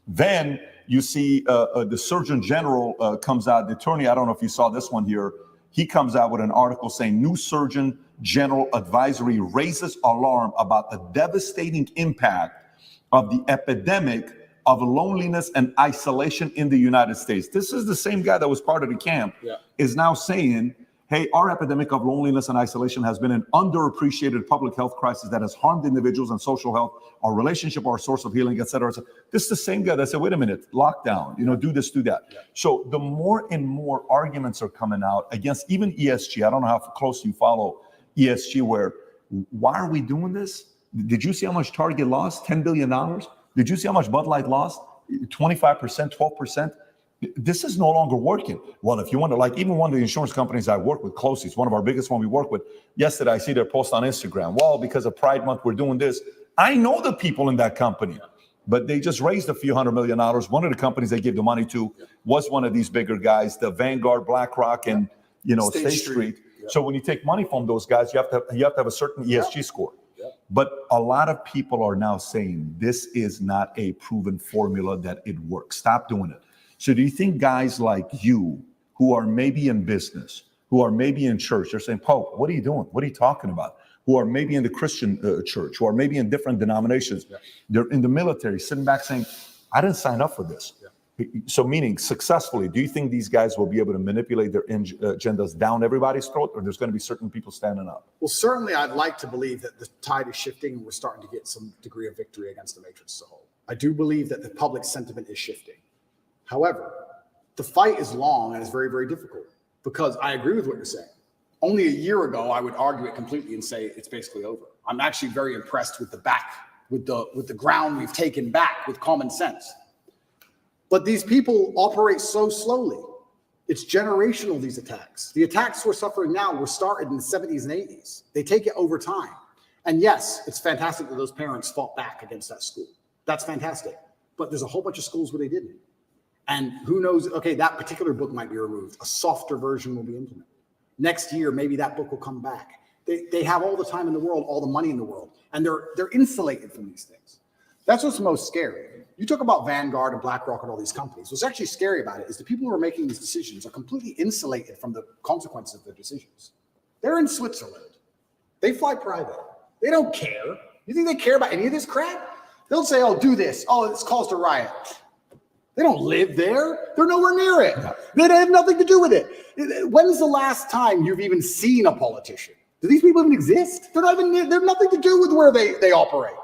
Then you see the Surgeon General comes out, the attorney, I don't know if you saw this one here, he comes out with an article saying new Surgeon General advisory raises alarm about the devastating impact of the epidemic of loneliness and isolation in the United States. This is the same guy that was part of the camp, is now saying, hey, our epidemic of loneliness and isolation has been an underappreciated public health crisis that has harmed individuals and social health, our relationship, our source of healing, et cetera, et cetera. This is the same guy that said, wait a minute, lockdown, do this, do that. So the more and more arguments are coming out against even ESG. I don't know how close you follow ESG, where why are we doing this? Did you see how much Target lost? $10 billion? Did you see how much Bud Light lost? 25%, 12%? This is no longer working. Well, if you want to, even one of the insurance companies I work with closely, it's one of our biggest one we work with. Yesterday, I see their post on Instagram. Well, because of Pride Month, we're doing this. I know the people in that company, but they just raised a few $100 million. One of the companies they gave the money to was one of these bigger guys, the Vanguard, BlackRock, and State Street. So when you take money from those guys, you have to have a certain ESG score. But a lot of people are now saying this is not a proven formula that it works. Stop doing it. So do you think guys like you, who are maybe in business, who are maybe in church, they're saying, Pope, what are you doing? What are you talking about? Who are maybe in the Christian church, who are maybe in different denominations, they're in the military, sitting back saying, I didn't sign up for this. So meaning successfully, do you think these guys will be able to manipulate their agendas down everybody's throat, or there's going to be certain people standing up? Well, certainly I'd like to believe that the tide is shifting and we're starting to get some degree of victory against the matrix as a whole. I do believe that the public sentiment is shifting. However, the fight is long and it's very, very difficult, because I agree with what you're saying. Only a year ago, I would argue it completely and say it's basically over. I'm actually very impressed with the ground we've taken back with common sense. But these people operate so slowly. It's generational, these attacks. The attacks we're suffering now were started in the 70s and 80s. They take it over time. And yes, it's fantastic that those parents fought back against that school. That's fantastic. But there's a whole bunch of schools where they didn't. And who knows, okay, that particular book might be removed. A softer version will be implemented. Next year, maybe that book will come back. They have all the time in the world, all the money in the world, and they're insulated from these things. That's what's most scary. You talk about Vanguard and BlackRock and all these companies. What's actually scary about it is the people who are making these decisions are completely insulated from the consequences of their decisions. They're in Switzerland. They fly private. They don't care. You think they care about any of this crap? They'll say, oh, do this. Oh, it's caused a riot. They don't live there. They're nowhere near it. They have nothing to do with it. When's the last time you've even seen a politician? Do these people even exist? They have nothing to do with where they operate.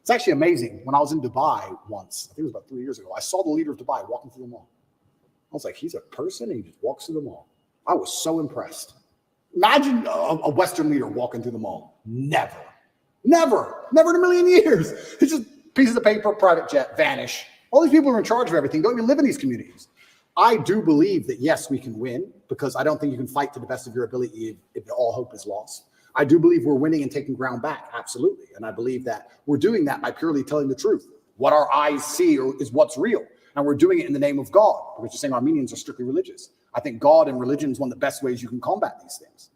It's actually amazing. When I was in Dubai once, I think it was about 3 years ago, I saw the leader of Dubai walking through the mall. I was like, he's a person and he just walks through the mall. I was so impressed. Imagine a Western leader walking through the mall. Never in a million years. It's just pieces of paper, private jet, vanish. All these people who are in charge of everything don't even live in these communities. I do believe that, yes, we can win, because I don't think you can fight to the best of your ability if all hope is lost. I do believe we're winning and taking ground back, absolutely. And I believe that we're doing that by purely telling the truth. What our eyes see is what's real. And we're doing it in the name of God, because you're saying Armenians are strictly religious. I think God and religion is one of the best ways you can combat these things.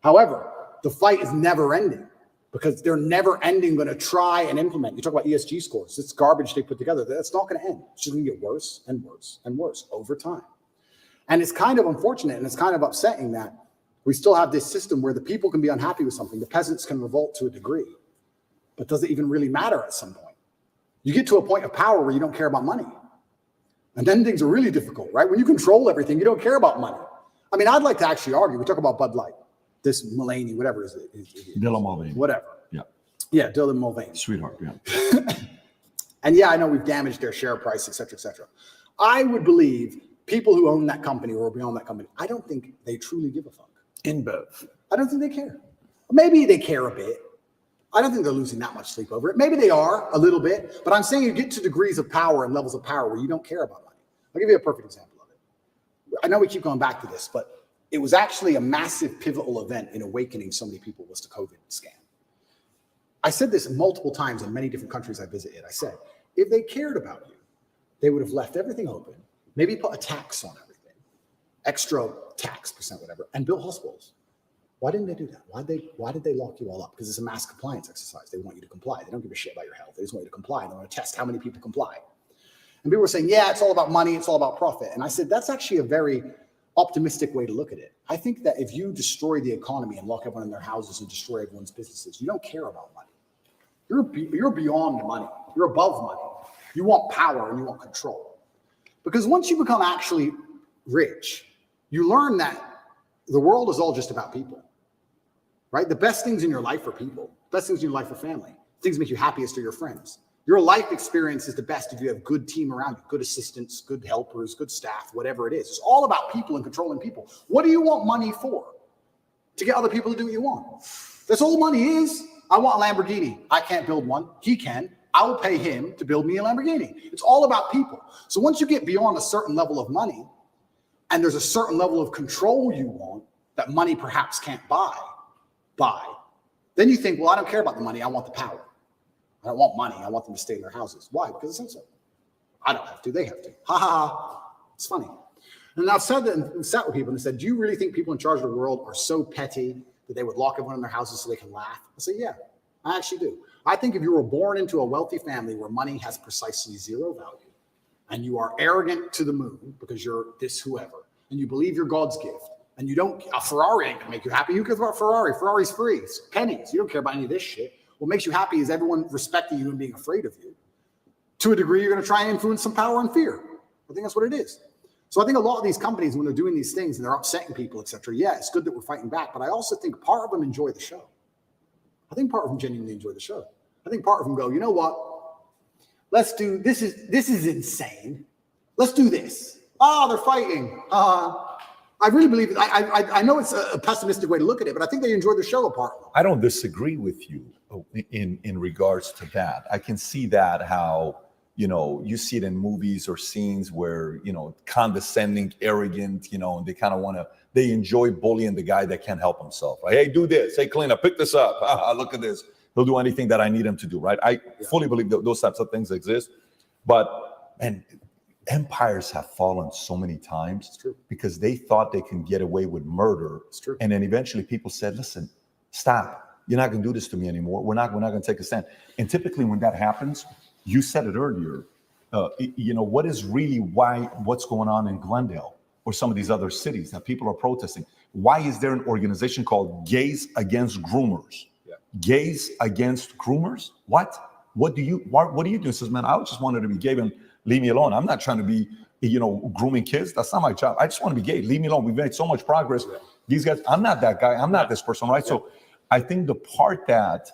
However, the fight is never ending, because they're never ending going to try and implement. You talk about ESG scores. It's garbage they put together. That's not going to end. It's just going to get worse and worse and worse over time. And it's kind of unfortunate and it's kind of upsetting that we still have this system where the people can be unhappy with something. The peasants can revolt to a degree. But does it even really matter at some point? You get to a point of power where you don't care about money. And then things are really difficult, right? When you control everything, you don't care about money. I mean, I'd like to actually argue. We talk about Bud Light. This Mulaney, whatever is it? Dylan Mulvaney. Whatever. Yeah, Dylan Mulvaney. Sweetheart, yeah. And yeah, I know we've damaged their share price, et cetera, et cetera. I would believe people who own that company or beyond that company, I don't think they truly give a fuck. In both. I don't think they care. Maybe they care a bit. I don't think they're losing that much sleep over it. Maybe they are a little bit, but I'm saying you get to degrees of power and levels of power where you don't care about money. I'll give you a perfect example of it. I know we keep going back to this, but it was actually a massive pivotal event in awakening so many people was the COVID scam. I said this multiple times in many different countries I visited. I said, if they cared about you, they would have left everything open, maybe put a tax on everything, extra tax percent, whatever, and built hospitals. Why didn't they do that? Why did they lock you all up? Because it's a mass compliance exercise. They want you to comply. They don't give a shit about your health. They just want you to comply. And they want to test how many people comply. And people were saying, yeah, it's all about money. It's all about profit. And I said, that's actually a very optimistic way to look at it. I think that if you destroy the economy and lock everyone in their houses and destroy everyone's businesses, you don't care about money. You're beyond money. You're above money. You want power and you want control. Because once you become actually rich, you learn that the world is all just about people, right? The best things in your life are people. Best things in your life are family. Things that make you happiest are your friends. Your life experience is the best if you have good team around you, good assistants, good helpers, good staff, whatever it is. It's all about people and controlling people. What do you want money for? To get other people to do what you want. That's all money is. I want a Lamborghini. I can't build one. He can. I will pay him to build me a Lamborghini. It's all about people. So once you get beyond a certain level of money, and there's a certain level of control you want that money perhaps can't buy, then you think, well, I don't care about the money. I want the power. I don't want money. I want them to stay in their houses. Why? Because it says so. I don't have to. They have to. Ha ha ha. It's funny. And I've said that and sat with people and said, do you really think people in charge of the world are so petty that they would lock everyone in their houses so they can laugh? I say, yeah, I actually do. I think if you were born into a wealthy family where money has precisely zero value, and you are arrogant to the moon because you're this whoever, and you believe you're God's gift, and you don't, a Ferrari ain't gonna make you happy. Who cares about Ferrari? Ferrari's free. It's pennies. You don't care about any of this shit. What makes you happy is everyone respecting you and being afraid of you. To a degree, you're going to try and influence some power and fear. I think that's what it is. So I think a lot of these companies, when they're doing these things and they're upsetting people, etc., yeah, it's good that we're fighting back. But I also think part of them enjoy the show. I think part of them genuinely enjoy the show. I think part of them go, you know what? Let's do this. This is insane. Let's do this. Oh, they're fighting. I really believe it. I know it's a pessimistic way to look at it, but I think they enjoy the show apart. I don't disagree with you in regards to that. I can see that how, you see it in movies or scenes where, condescending, arrogant, and they kind of they enjoy bullying the guy that can't help himself. Right? Hey, do this. Hey, clean up, pick this up. Look at this. He'll do anything that I need him to do, right? I fully believe that those types of things exist. But, man, empires have fallen so many times because they thought they can get away with murder. It's true. And then eventually people said, listen, stop. You're not going to do this to me anymore. We're not going to take a stand. And typically when that happens, you said it earlier, what is really what's going on in Glendale or some of these other cities that people are protesting? Why is there an organization called Gays Against Groomers? Yeah. Gays Against Groomers? What do you do? He says, man, I just wanted to be gay and leave me alone. I'm not trying to be, grooming kids. That's not my job. I just want to be gay. Leave me alone. We've made so much progress. Yeah. These guys, I'm not that guy. I'm not this person, right? Yeah. So I think the part that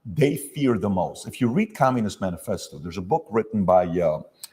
they fear the most, if you read Communist Manifesto, there's a book written by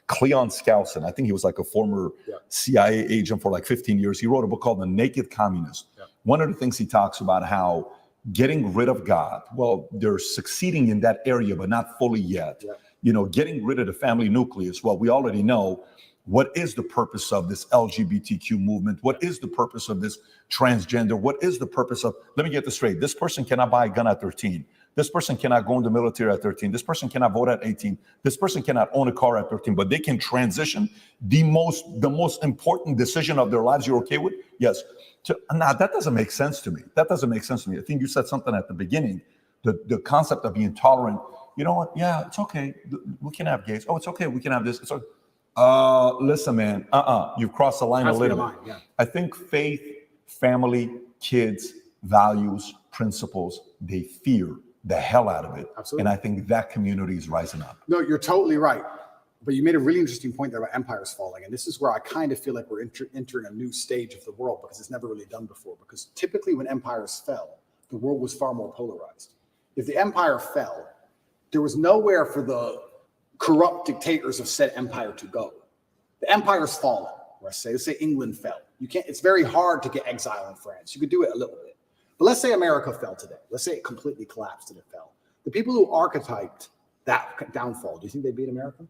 Cleon Skousen. I think he was like a former CIA agent for like 15 years. He wrote a book called The Naked Communist. Yeah. One of the things he talks about how getting rid of God, well, they're succeeding in that area, but not fully yet. Yeah. Getting rid of the family nucleus. Well, we already know what is the purpose of this LGBTQ movement. What is the purpose of this transgender? What is the purpose of, let me get this straight. This person cannot buy a gun at 13. This person cannot go in the military at 13. This person cannot vote at 18. This person cannot own a car at 13, but they can transition. The most important decision of their lives, you're okay with? Yes. Now, that doesn't make sense to me. I think you said something at the beginning, the concept of being tolerant. You know what? Yeah, it's okay. We can have gays. Oh, it's okay. We can have this. It's okay. Listen, man. You've crossed the line a little bit. Yeah. I think faith, family, kids, values, principles, they fear the hell out of it. Absolutely. And I think that community is rising up. No, you're totally right. But you made a really interesting point there about empires falling. And this is where I kind of feel like we're entering a new stage of the world because it's never really done before. Because typically when empires fell, the world was far more polarized. If the empire fell, there was nowhere for the corrupt dictators of said empire to go. The empire's fallen. Let's say England fell. It's very hard to get exile in France. You could do it a little bit. But let's say America fell today. Let's say it completely collapsed and it fell. The people who archetyped that downfall, do you think they'd beat America? Do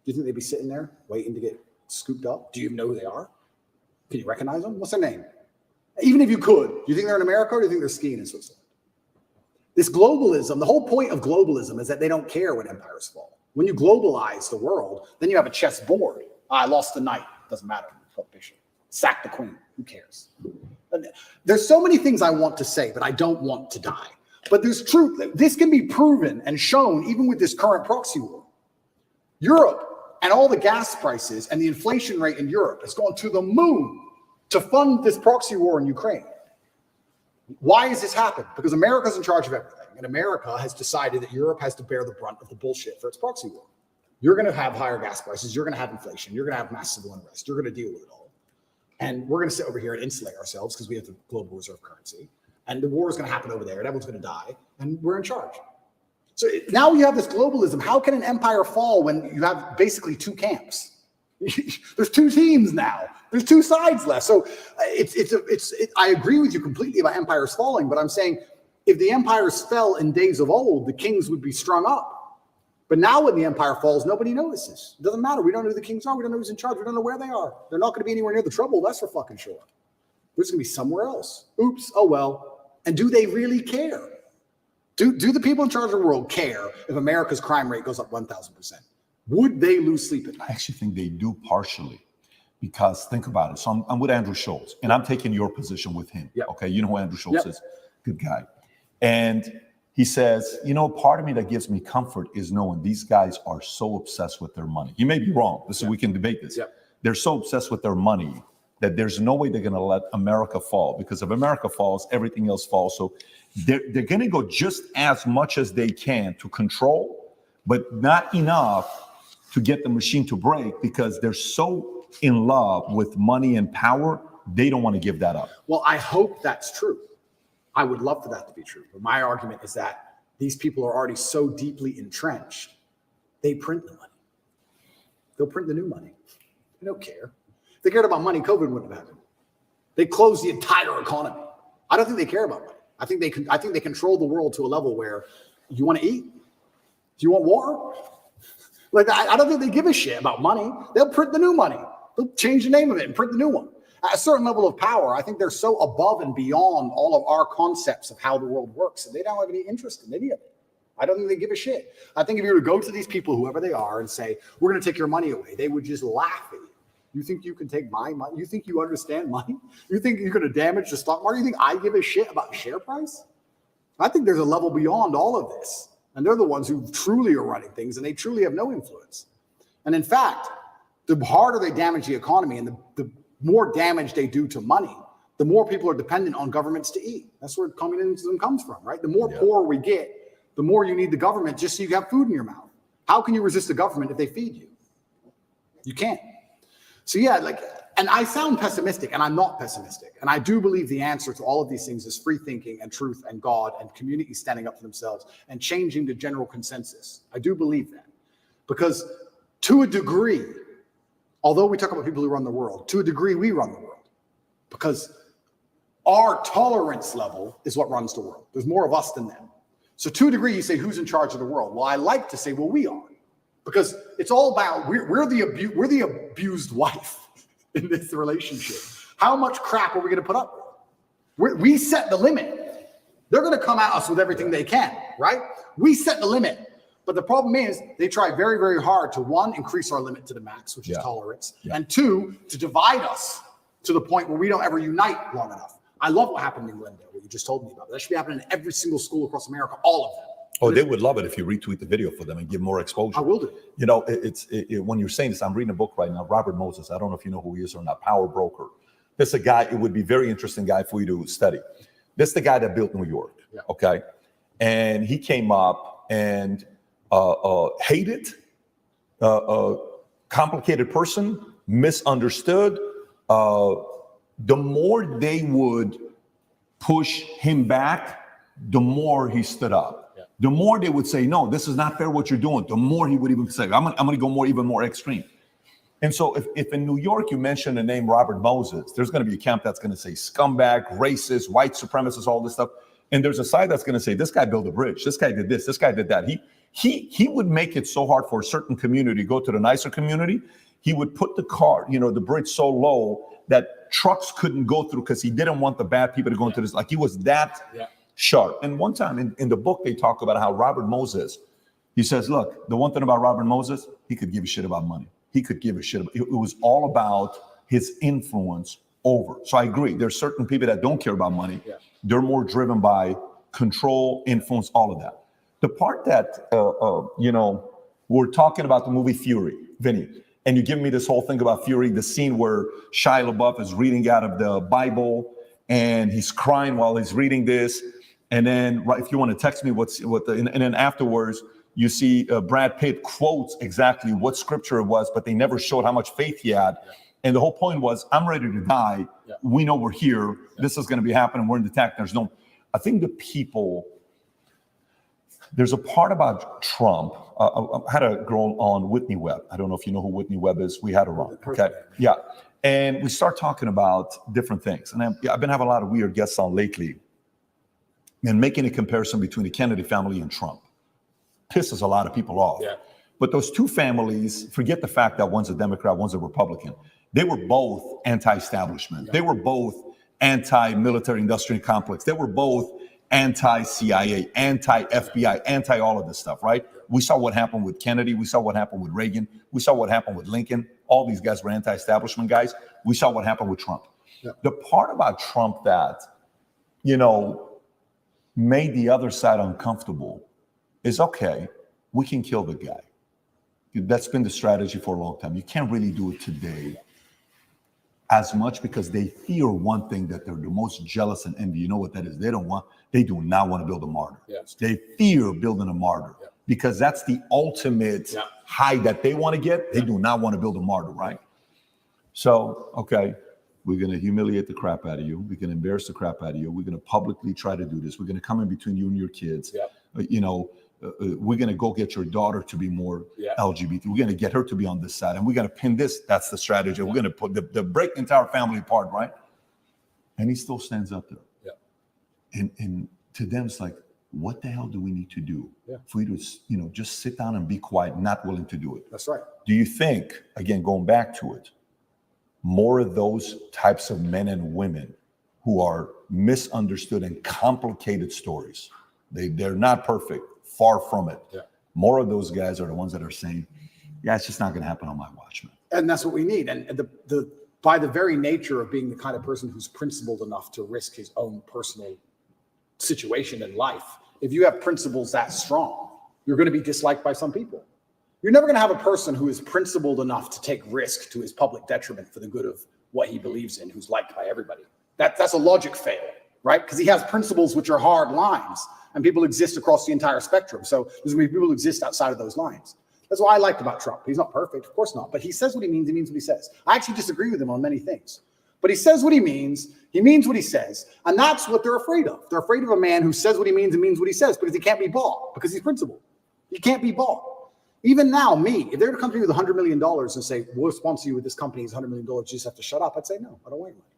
you think they'd be sitting there waiting to get scooped up? Do you even know who they are? Can you recognize them? What's their name? Even if you could, do you think they're in America or do you think they're skiing in Switzerland? This globalism, the whole point of globalism is that they don't care when empires fall. When you globalize the world, then you have a chessboard. I lost the knight. Doesn't matter. Bishop. Sack the queen. Who cares? There's so many things I want to say, but I don't want to die. But there's truth. This can be proven and shown even with this current proxy war. Europe and all the gas prices and the inflation rate in Europe has gone to the moon to fund this proxy war in Ukraine. Why has this happened? Because America's in charge of everything. And America has decided that Europe has to bear the brunt of the bullshit for its proxy war. You're going to have higher gas prices. You're going to have inflation. You're going to have mass civil unrest. You're going to deal with it all. And we're going to sit over here and insulate ourselves because we have the global reserve currency. And the war is going to happen over there and everyone's going to die. And we're in charge. So now you have this globalism. How can an empire fall when you have basically two camps? There's two teams now. There's two sides left. So I agree with you completely about empires falling, but I'm saying if the empires fell in days of old, the kings would be strung up. But now when the empire falls, nobody notices. It doesn't matter. We don't know who the kings are. We don't know who's in charge. We don't know where they are. They're not going to be anywhere near the trouble. That's for fucking sure. They're just going to be somewhere else. Oops. Oh, well. And do they really care? Do the people in charge of the world care if America's crime rate goes up 1,000%? Would they lose sleep at night? I actually think they do partially, because think about it. So I'm with Andrew Schultz, and I'm taking your position with him. Yep. Okay, you know who Andrew Schultz Yep. is? Good guy. And he says, part of me that gives me comfort is knowing these guys are so obsessed with their money. He may be wrong. So we can debate this. Yep. They're so obsessed with their money that there's no way they're going to let America fall, because if America falls, everything else falls. So they're going to go just as much as they can to control, but not enough to get the machine to break, because they're so in love with money and power, they don't want to give that up. Well, I hope that's true. I would love for that to be true. But my argument is that these people are already so deeply entrenched, they print the money. They'll print the new money. They don't care. If they cared about money, COVID wouldn't have happened. They closed the entire economy. I don't think they care about money. I think they control the world to a level where you want to eat? Do you want war? Like, I don't think they give a shit about money. They'll print the new money. They'll change the name of it and print the new one. At a certain level of power, I think they're so above and beyond all of our concepts of how the world works, and they don't have any interest in any of it. I don't think they give a shit. I think if you were to go to these people, whoever they are, and say, we're going to take your money away, they would just laugh at you. You think you can take my money? You think you understand money? You think you're going to damage the stock market? You think I give a shit about the share price? I think there's a level beyond all of this. And they're the ones who truly are running things, and they truly have no influence. And in fact, the harder they damage the economy and the more damage they do to money, the more people are dependent on governments to eat. That's where communism comes from, right? The more poor we get, the more you need the government just so you have food in your mouth. How can you resist the government if they feed you? You can't. So and I sound pessimistic, and I'm not pessimistic. And I do believe the answer to all of these things is free thinking and truth and God and communities standing up for themselves and changing the general consensus. I do believe that. Because to a degree, although we talk about people who run the world, to a degree we run the world. Because our tolerance level is what runs the world. There's more of us than them. So to a degree, you say, who's in charge of the world? Well, I like to say, well, we are. Because it's all about, we're the abused wife in this relationship. How much crap are we going to put up with? We set the limit. They're going to come at us with everything they can, right? We set the limit. But the problem is they try very, very hard to, one, increase our limit to the max, which is tolerance, and two, to divide us to the point where we don't ever unite long enough. I love what happened in Glendale, what you just told me about. That should be happening in every single school across America, all of them. Oh, they would love it if you retweet the video for them and give more exposure. I will do. When you're saying this, I'm reading a book right now, Robert Moses. I don't know if you know who he is or not, Power Broker. This is a guy, it would be a very interesting guy for you to study. This is the guy that built New York, okay? And he came up and hated, complicated person, misunderstood. The more they would push him back, the more he stood up. The more they would say, no, this is not fair what you're doing, the more he would even say, I'm going to go even more extreme. And so if in New York you mention the name Robert Moses, there's going to be a camp that's going to say scumbag, racist, white supremacist, all this stuff. And there's a side that's going to say, this guy built a bridge, this guy did this guy did that. He would make it so hard for a certain community to go to the nicer community. He would put the bridge so low that trucks couldn't go through because he didn't want the bad people to go into this. Like he was that sharp. And one time in the book, they talk about how Robert Moses, he says, look, the one thing about Robert Moses, he could give a shit about money. He could give a shit about, it was all about his influence over. So I agree. There's certain people that don't care about money. They're more driven by control, influence, all of that. The part that, we're talking about the movie Fury, Vinny, and you give me this whole thing about Fury, the scene where Shia LaBeouf is reading out of the Bible and he's crying while he's reading this. And then if you want to text me and then afterwards you see Brad Pitt quotes exactly what scripture it was, but they never showed how much faith he had. And the whole point was, I'm ready to die. We know we're here. This is going to be happening. We're in the attack. I think there's a part about Trump. I had a girl on, Whitney Webb. I don't know if you know who Whitney Webb is. We had her on. Okay. Yeah. And we start talking about different things. And I've been having a lot of weird guests on lately and making a comparison between the Kennedy family and Trump. Pisses a lot of people off. Yeah. But those two families, forget the fact that one's a Democrat, one's a Republican. They were both anti-establishment. They were both anti-military industrial complex. They were both anti-CIA, anti-FBI, anti all of this stuff, right? We saw what happened with Kennedy. We saw what happened with Reagan. We saw what happened with Lincoln. All these guys were anti-establishment guys. We saw what happened with Trump. Yeah. The part about Trump that, made the other side uncomfortable is, okay, we can kill the guy. That's been the strategy for a long time. You can't really do it today as much because they fear one thing that they're the most jealous and envy. You know what that is? They do not want to build a martyr. Yes. They fear building a martyr because that's the ultimate high that they want to get. They do not want to build a martyr, right? So, okay, we're going to humiliate the crap out of you. We're going to embarrass the crap out of you. We're going to publicly try to do this. We're going to come in between you and your kids. We're going to go get your daughter to be more LGBT. We're going to get her to be on this side. And we're going to pin this. That's the strategy. We're going to put the break the entire family apart, right? And he still stands up there. Yeah. And to them, it's like, what the hell do we need to do for you to, just sit down and be quiet, not willing to do it? That's right. Do you think, again, going back to it, more of those types of men and women who are misunderstood and complicated stories, they're not perfect. Far from it. Yeah. More of those guys are the ones that are saying, yeah, it's just not going to happen on my watch, man. And that's what we need. And by the very nature of being the kind of person who's principled enough to risk his own personal situation in life, if you have principles that strong, you're going to be disliked by some people. You're never going to have a person who is principled enough to take risk to his public detriment for the good of what he believes in, who's liked by everybody. That's a logic fail, right? Because he has principles which are hard lines. And people exist across the entire spectrum. So there's going to be people who exist outside of those lines. That's what I liked about Trump. He's not perfect, of course not. But he says what he means what he says. I actually disagree with him on many things. But he says what he means what he says. And that's what they're afraid of. They're afraid of a man who says what he means and means what he says because he can't be bought, because he's principled. He can't be bought. Even now, if they were to come to me with $100 million and say, we'll sponsor you with this company, it's $100 million, you just have to shut up, I'd say, no, I don't want your money.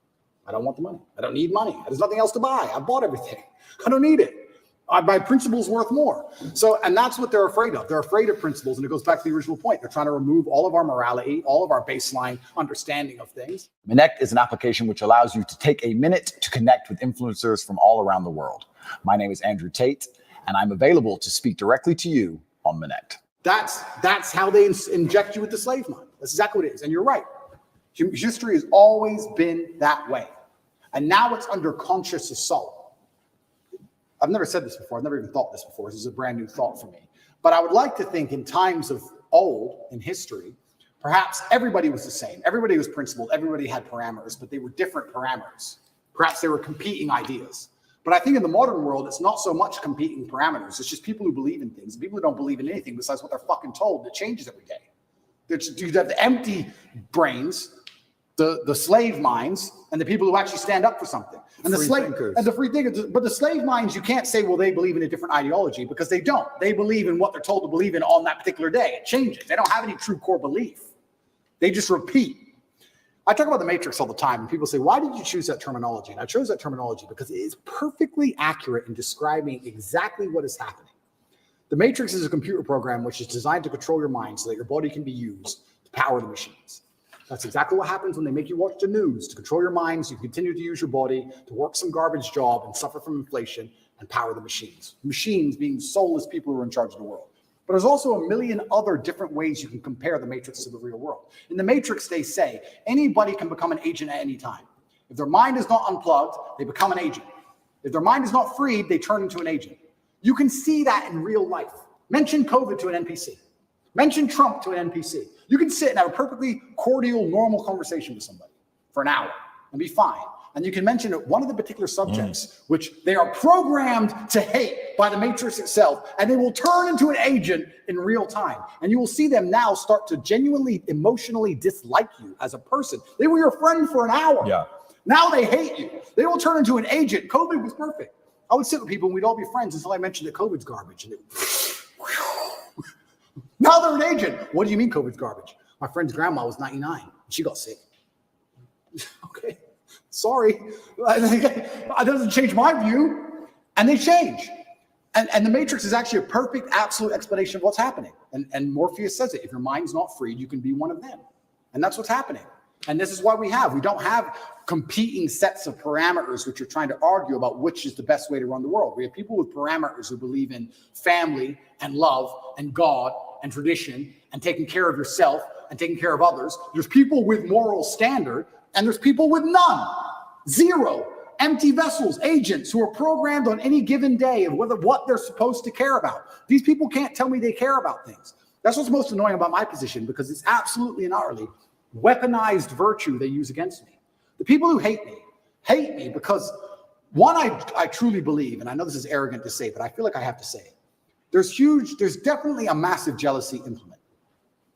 I don't want the money. I don't need money. There's nothing else to buy. I bought everything. I don't need it. My principle's worth more. So, and that's what they're afraid of. They're afraid of principles. And it goes back to the original point. They're trying to remove all of our morality, all of our baseline understanding of things. Connect is an application which allows you to take a minute to connect with influencers from all around the world. My name is Andrew Tate, and I'm available to speak directly to you on Connect. That's how they inject you with the slave mind. That's exactly what it is. And you're right. History has always been that way. And now it's under conscious assault. I've never said this before. I've never even thought this before. This is a brand new thought for me. But I would like to think in times of old in history, perhaps everybody was the same. Everybody was principled. Everybody had parameters, but they were different parameters. Perhaps they were competing ideas. But I think in the modern world, it's not so much competing parameters. It's just people who believe in things. People who don't believe in anything besides what they're fucking told. It changes every day. You have the empty brains, the slave minds, and the people who actually stand up for something. And the free thinkers. But the slave minds, you can't say, well, they believe in a different ideology, because they don't. They believe in what they're told to believe in on that particular day. It changes. They don't have any true core belief. They just repeat. I talk about the Matrix all the time, and people say, why did you choose that terminology? And I chose that terminology because it is perfectly accurate in describing exactly what is happening. The Matrix is a computer program which is designed to control your mind so that your body can be used to power the machines. That's exactly what happens when they make you watch the news, to control your mind so you continue to use your body, to work some garbage job and suffer from inflation and power the machines. Machines being soulless people who are in charge of the world. But there's also a million other different ways you can compare the Matrix to the real world. In the Matrix, they say anybody can become an agent at any time. If their mind is not unplugged, they become an agent. If their mind is not freed, they turn into an agent. You can see that in real life. Mention COVID to an NPC. Mention Trump to an NPC. You can sit and have a perfectly cordial, normal conversation with somebody for an hour and be fine. And you can mention one of the particular subjects which they are programmed to hate by the Matrix itself, and they will turn into an agent in real time. And you will see them now start to genuinely, emotionally dislike you as a person. They were your friend for an hour. Yeah. Now they hate you. They will turn into an agent. COVID was perfect. I would sit with people and we'd all be friends until I mentioned that COVID's garbage. And now they're an agent. What do you mean COVID's garbage? My friend's grandma was 99. And she got sick. Okay. Sorry. That doesn't change my view. And they change. And the Matrix is actually a perfect, absolute explanation of what's happening. And Morpheus says it. If your mind's not freed, you can be one of them. And that's what's happening. And this is why we don't have competing sets of parameters which are trying to argue about which is the best way to run the world. We have people with parameters who believe in family and love and God and tradition and taking care of yourself and taking care of others. There's people with moral standard and there's people with none. Zero. Empty vessels, agents who are programmed on any given day of what they're supposed to care about. These people can't tell me they care about things. That's what's most annoying about my position, because it's absolutely and utterly weaponized virtue they use against me. The people who hate me because, one, I truly believe, and I know this is arrogant to say, but I feel like I have to say it. There's definitely a massive jealousy implement.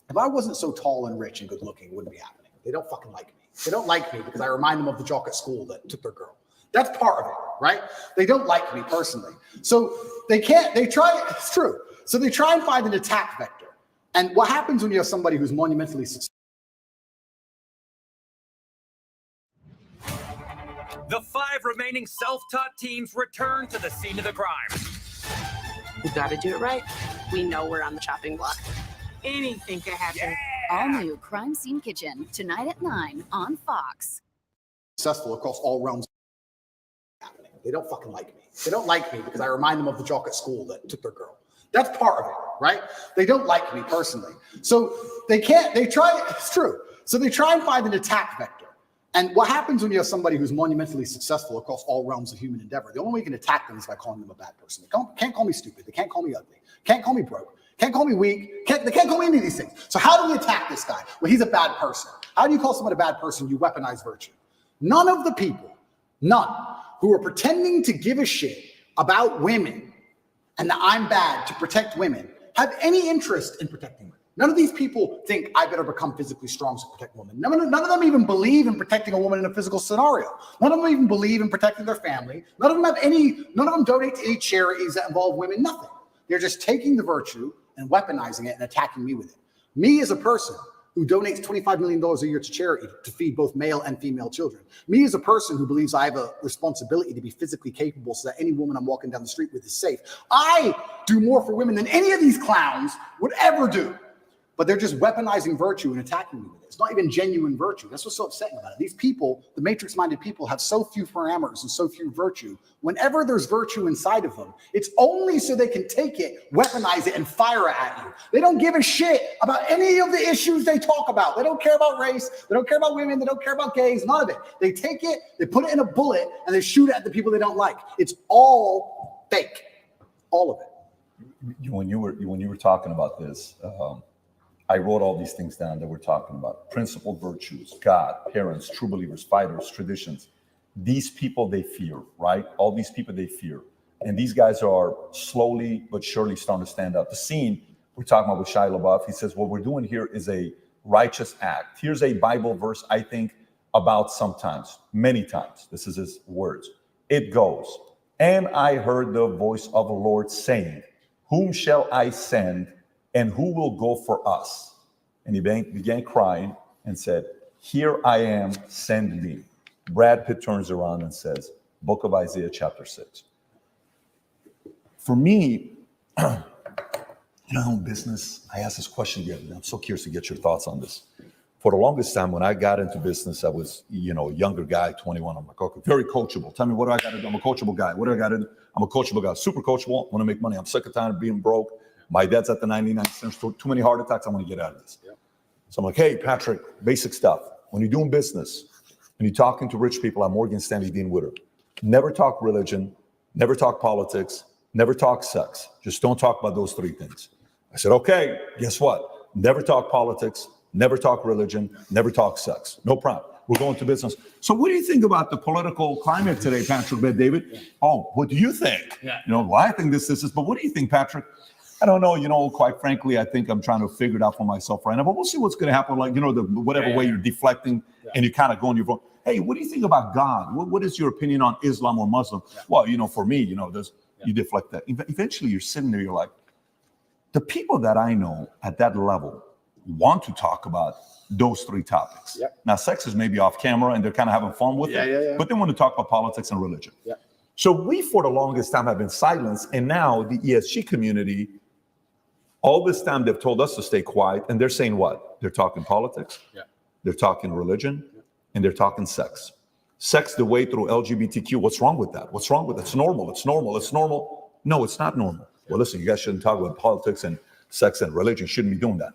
If I wasn't so tall and rich and good looking, it wouldn't be happening. They don't fucking like me. They don't like me because I remind them of the jock at school that took their girl. That's part of it, right? They don't like me personally. So it's true. So they try and find an attack vector. And what happens when you have somebody who's monumentally successful? The 5 remaining self-taught teams return to the scene of the crime. We gotta do it right. We know we're on the chopping block. Anything could happen. All new Crime Scene Kitchen, tonight at 9 on Fox. Successful across all realms. They don't fucking like me. They don't like me because I remind them of the jock at school that took their girl. That's part of it, right? They don't like me personally. So it's true. So they try and find an attack vector. And what happens when you have somebody who's monumentally successful across all realms of human endeavor? The only way you can attack them is by calling them a bad person. They can't call me stupid. They can't call me ugly. Can't call me broke. Can't call me weak. They can't call me any of these things. So how do we attack this guy? Well, he's a bad person. How do you call someone a bad person? You weaponize virtue. None of the people, who are pretending to give a shit about women and that I'm bad to protect women have any interest in protecting women. None of these people think I better become physically strong to protect women. None of them even believe in protecting a woman in a physical scenario. None of them even believe in protecting their family. None of them donate to any charities that involve women, nothing. They're just taking the virtue and weaponizing it and attacking me with it. Me as a person who donates $25 million a year to charity to feed both male and female children. Me as a person who believes I have a responsibility to be physically capable so that any woman I'm walking down the street with is safe. I do more for women than any of these clowns would ever do. But they're just weaponizing virtue and attacking me with it. It's not even genuine virtue. That's what's so upsetting about it. These people, the matrix-minded people, have so few parameters and so few virtue. Whenever there's virtue inside of them, it's only so they can take it, weaponize it, and fire it at you. They don't give a shit about any of the issues they talk about. They don't care about race. They don't care about women. They don't care about gays. None of it. They take it, they put it in a bullet, and they shoot it at the people they don't like. It's all fake. All of it. When you were talking about this, I wrote all these things down that we're talking about. Principled virtues, God, parents, true believers, fighters, traditions. These people they fear, right? All these people they fear. And these guys are slowly but surely starting to stand up. The scene we're talking about with Shia LaBeouf, he says, what we're doing here is a righteous act. Here's a Bible verse I think about sometimes, many times. This is his words. It goes, and I heard the voice of the Lord saying, whom shall I send? And who will go for us? And he began crying and said, here I am, send me. Brad Pitt turns around and says, Book of Isaiah, chapter 6. For me, in business, I asked this question again, and I'm so curious to get your thoughts on this. For the longest time, when I got into business, I was, a younger guy, 21. I'm like, okay, very coachable. Tell me, what do I got to do? I'm a coachable guy. What do I got to do? I'm a coachable guy, super coachable. I want to make money. I'm sick of time of being broke. My dad's at the 99 cents, too many heart attacks. I want to get out of this. Yeah. So I'm like, hey, Patrick, basic stuff. When you're doing business and you're talking to rich people, I'm Morgan Stanley Dean Witter. Never talk religion, never talk politics, never talk sex. Just don't talk about those 3 things. I said, okay, guess what? Never talk politics, never talk religion, never talk sex. No problem. We're going to business. So what do you think about the political climate today, Patrick Bet David? Oh, what do you think? You know, well, I think this, but what do you think, Patrick? I don't know, you know, quite frankly, I think I'm trying to figure it out for myself right now, but we'll see what's going to happen. Like, you know, whatever way you're deflecting and you kind of go on your phone. Hey, what do you think about God? What is your opinion on Islam or Muslim? Well, you know, for me, you know, you deflect that. Eventually you're sitting there, you're like, the people that I know at that level want to talk about those three topics. Now, sex is maybe off camera and they're kind of having fun with it, but they want to talk about politics and religion. So we, for the longest time, have been silenced. And now the ESG community, all this time they've told us to stay quiet, and they're saying what? They're talking politics, they're talking religion, and they're talking sex. Sex the way through LGBTQ. What's wrong with that? What's wrong with it? It's normal. It's normal. It's normal. No, it's not normal. Well, listen, you guys shouldn't talk about politics and sex and religion. Shouldn't be doing that.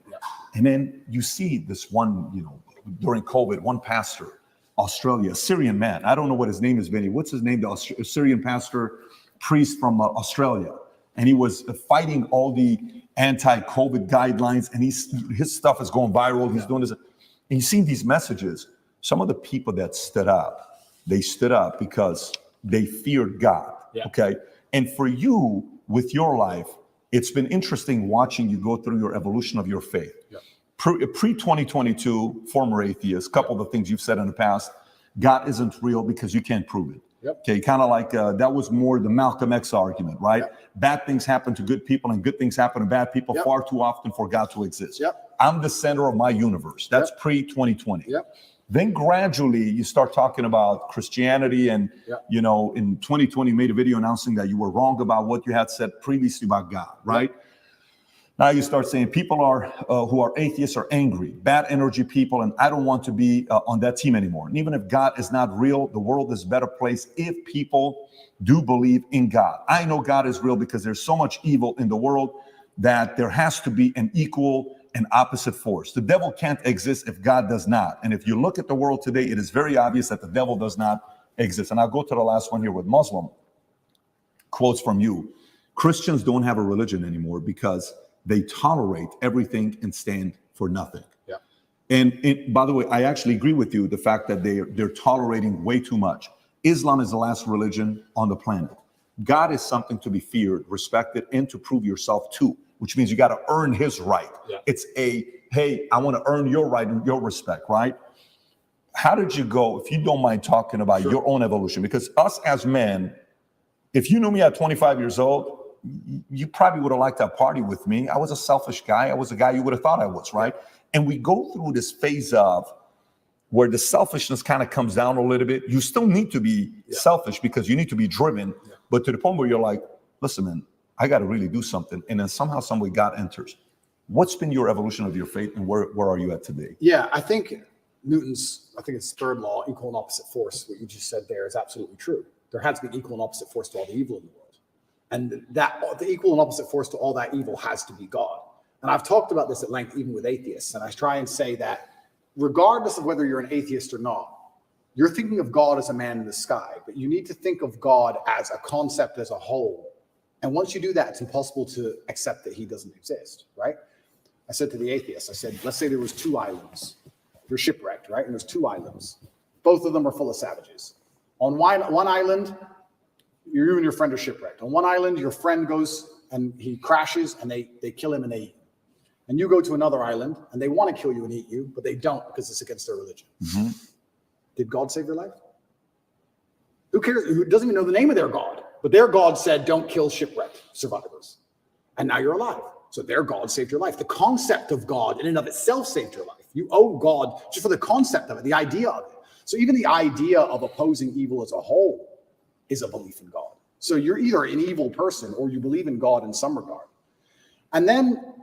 And then you see this one, you know, during COVID, one pastor, Australia, a Syrian man. I don't know what his name is, Vinny. What's his name? The Syrian pastor, priest from Australia. And he was fighting all the anti-COVID guidelines, and his stuff is going viral. He's doing this. And you've seen these messages. Some of the people that stood up, they stood up because they feared God. Okay. And for you, with your life, it's been interesting watching you go through your evolution of your faith. Pre-2022, former atheist, couple of the things you've said in the past, God isn't real because you can't prove it. Okay, kind of like that was more the Malcolm X argument, right? Bad things happen to good people and good things happen to bad people far too often for God to exist. I'm the center of my universe. That's pre-2020. Then gradually you start talking about Christianity and, you know, in 2020 you made a video announcing that you were wrong about what you had said previously about God, right? Now you start saying people are who are atheists are angry, bad energy people, and I don't want to be on that team anymore. And even if God is not real, the world is a better place if people do believe in God. I know God is real because there's so much evil in the world that there has to be an equal and opposite force. The devil can't exist if God does not. And if you look at the world today, it is very obvious that the devil does not exist. And I'll go to the last one here with Muslim. Quotes from you. Christians don't have a religion anymore because they tolerate everything and stand for nothing. And by the way, I actually agree with you, the fact that they're tolerating way too much. Islam is the last religion on the planet. God is something to be feared, respected, and to prove yourself to, which means you got to earn his right. It's hey, I want to earn your right and your respect, right? How did you go, if you don't mind talking about your own evolution? Because us as men, if you knew me at 25 years old, you probably would have liked to party with me. I was a selfish guy. I was a guy you would have thought I was, right? And we go through this phase of where the selfishness kind of comes down a little bit. You still need to be selfish because you need to be driven, but to the point where you're like, listen, man, I got to really do something. And then somehow, some way, God enters. What's been your evolution of your faith, and where are you at today? Yeah, I think Newton's, I think it's third law, equal and opposite force. What you just said there is absolutely true. There has to be equal and opposite force to all the evil in the world. And that the equal and opposite force to all that evil has to be God. And I've talked about this at length, even with atheists. And I try and say that regardless of whether you're an atheist or not, you're thinking of God as a man in the sky, but you need to think of God as a concept as a whole. And once you do that, it's impossible to accept that he doesn't exist, right? I said to the atheist, I said, let's say there was two islands. You're shipwrecked, right? And there's two islands. Both of them are full of savages. On one island, you and your friend are shipwrecked. On one island, your friend goes and he crashes and they kill him and they eat him. And you go to another island and they want to kill you and eat you, but they don't because it's against their religion. Did God save your life? Who cares? Who doesn't even know the name of their God? But their God said, don't kill shipwrecked survivors. And now you're alive. So their God saved your life. The concept of God in and of itself saved your life. You owe God just for the concept of it, the idea of it. So even the idea of opposing evil as a whole is a belief in God. So you're either an evil person or you believe in God in some regard. And then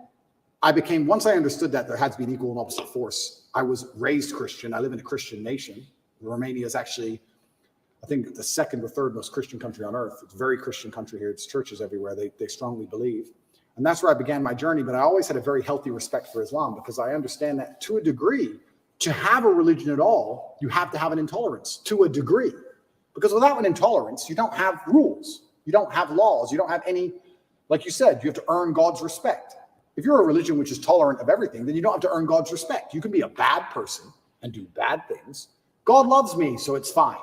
once I understood that there had to be an equal and opposite force, I was raised Christian. I live in a Christian nation. Romania is actually, I think, the second or third most Christian country on earth. It's a very Christian country here. It's churches everywhere. They strongly believe. And that's where I began my journey. But I always had a very healthy respect for Islam because I understand that to a degree, to have a religion at all, you have to have an intolerance to a degree. Because without an intolerance, you don't have rules. You don't have laws. You don't have any, like you said, you have to earn God's respect. If you're a religion which is tolerant of everything, then you don't have to earn God's respect. You can be a bad person and do bad things. God loves me, so it's fine.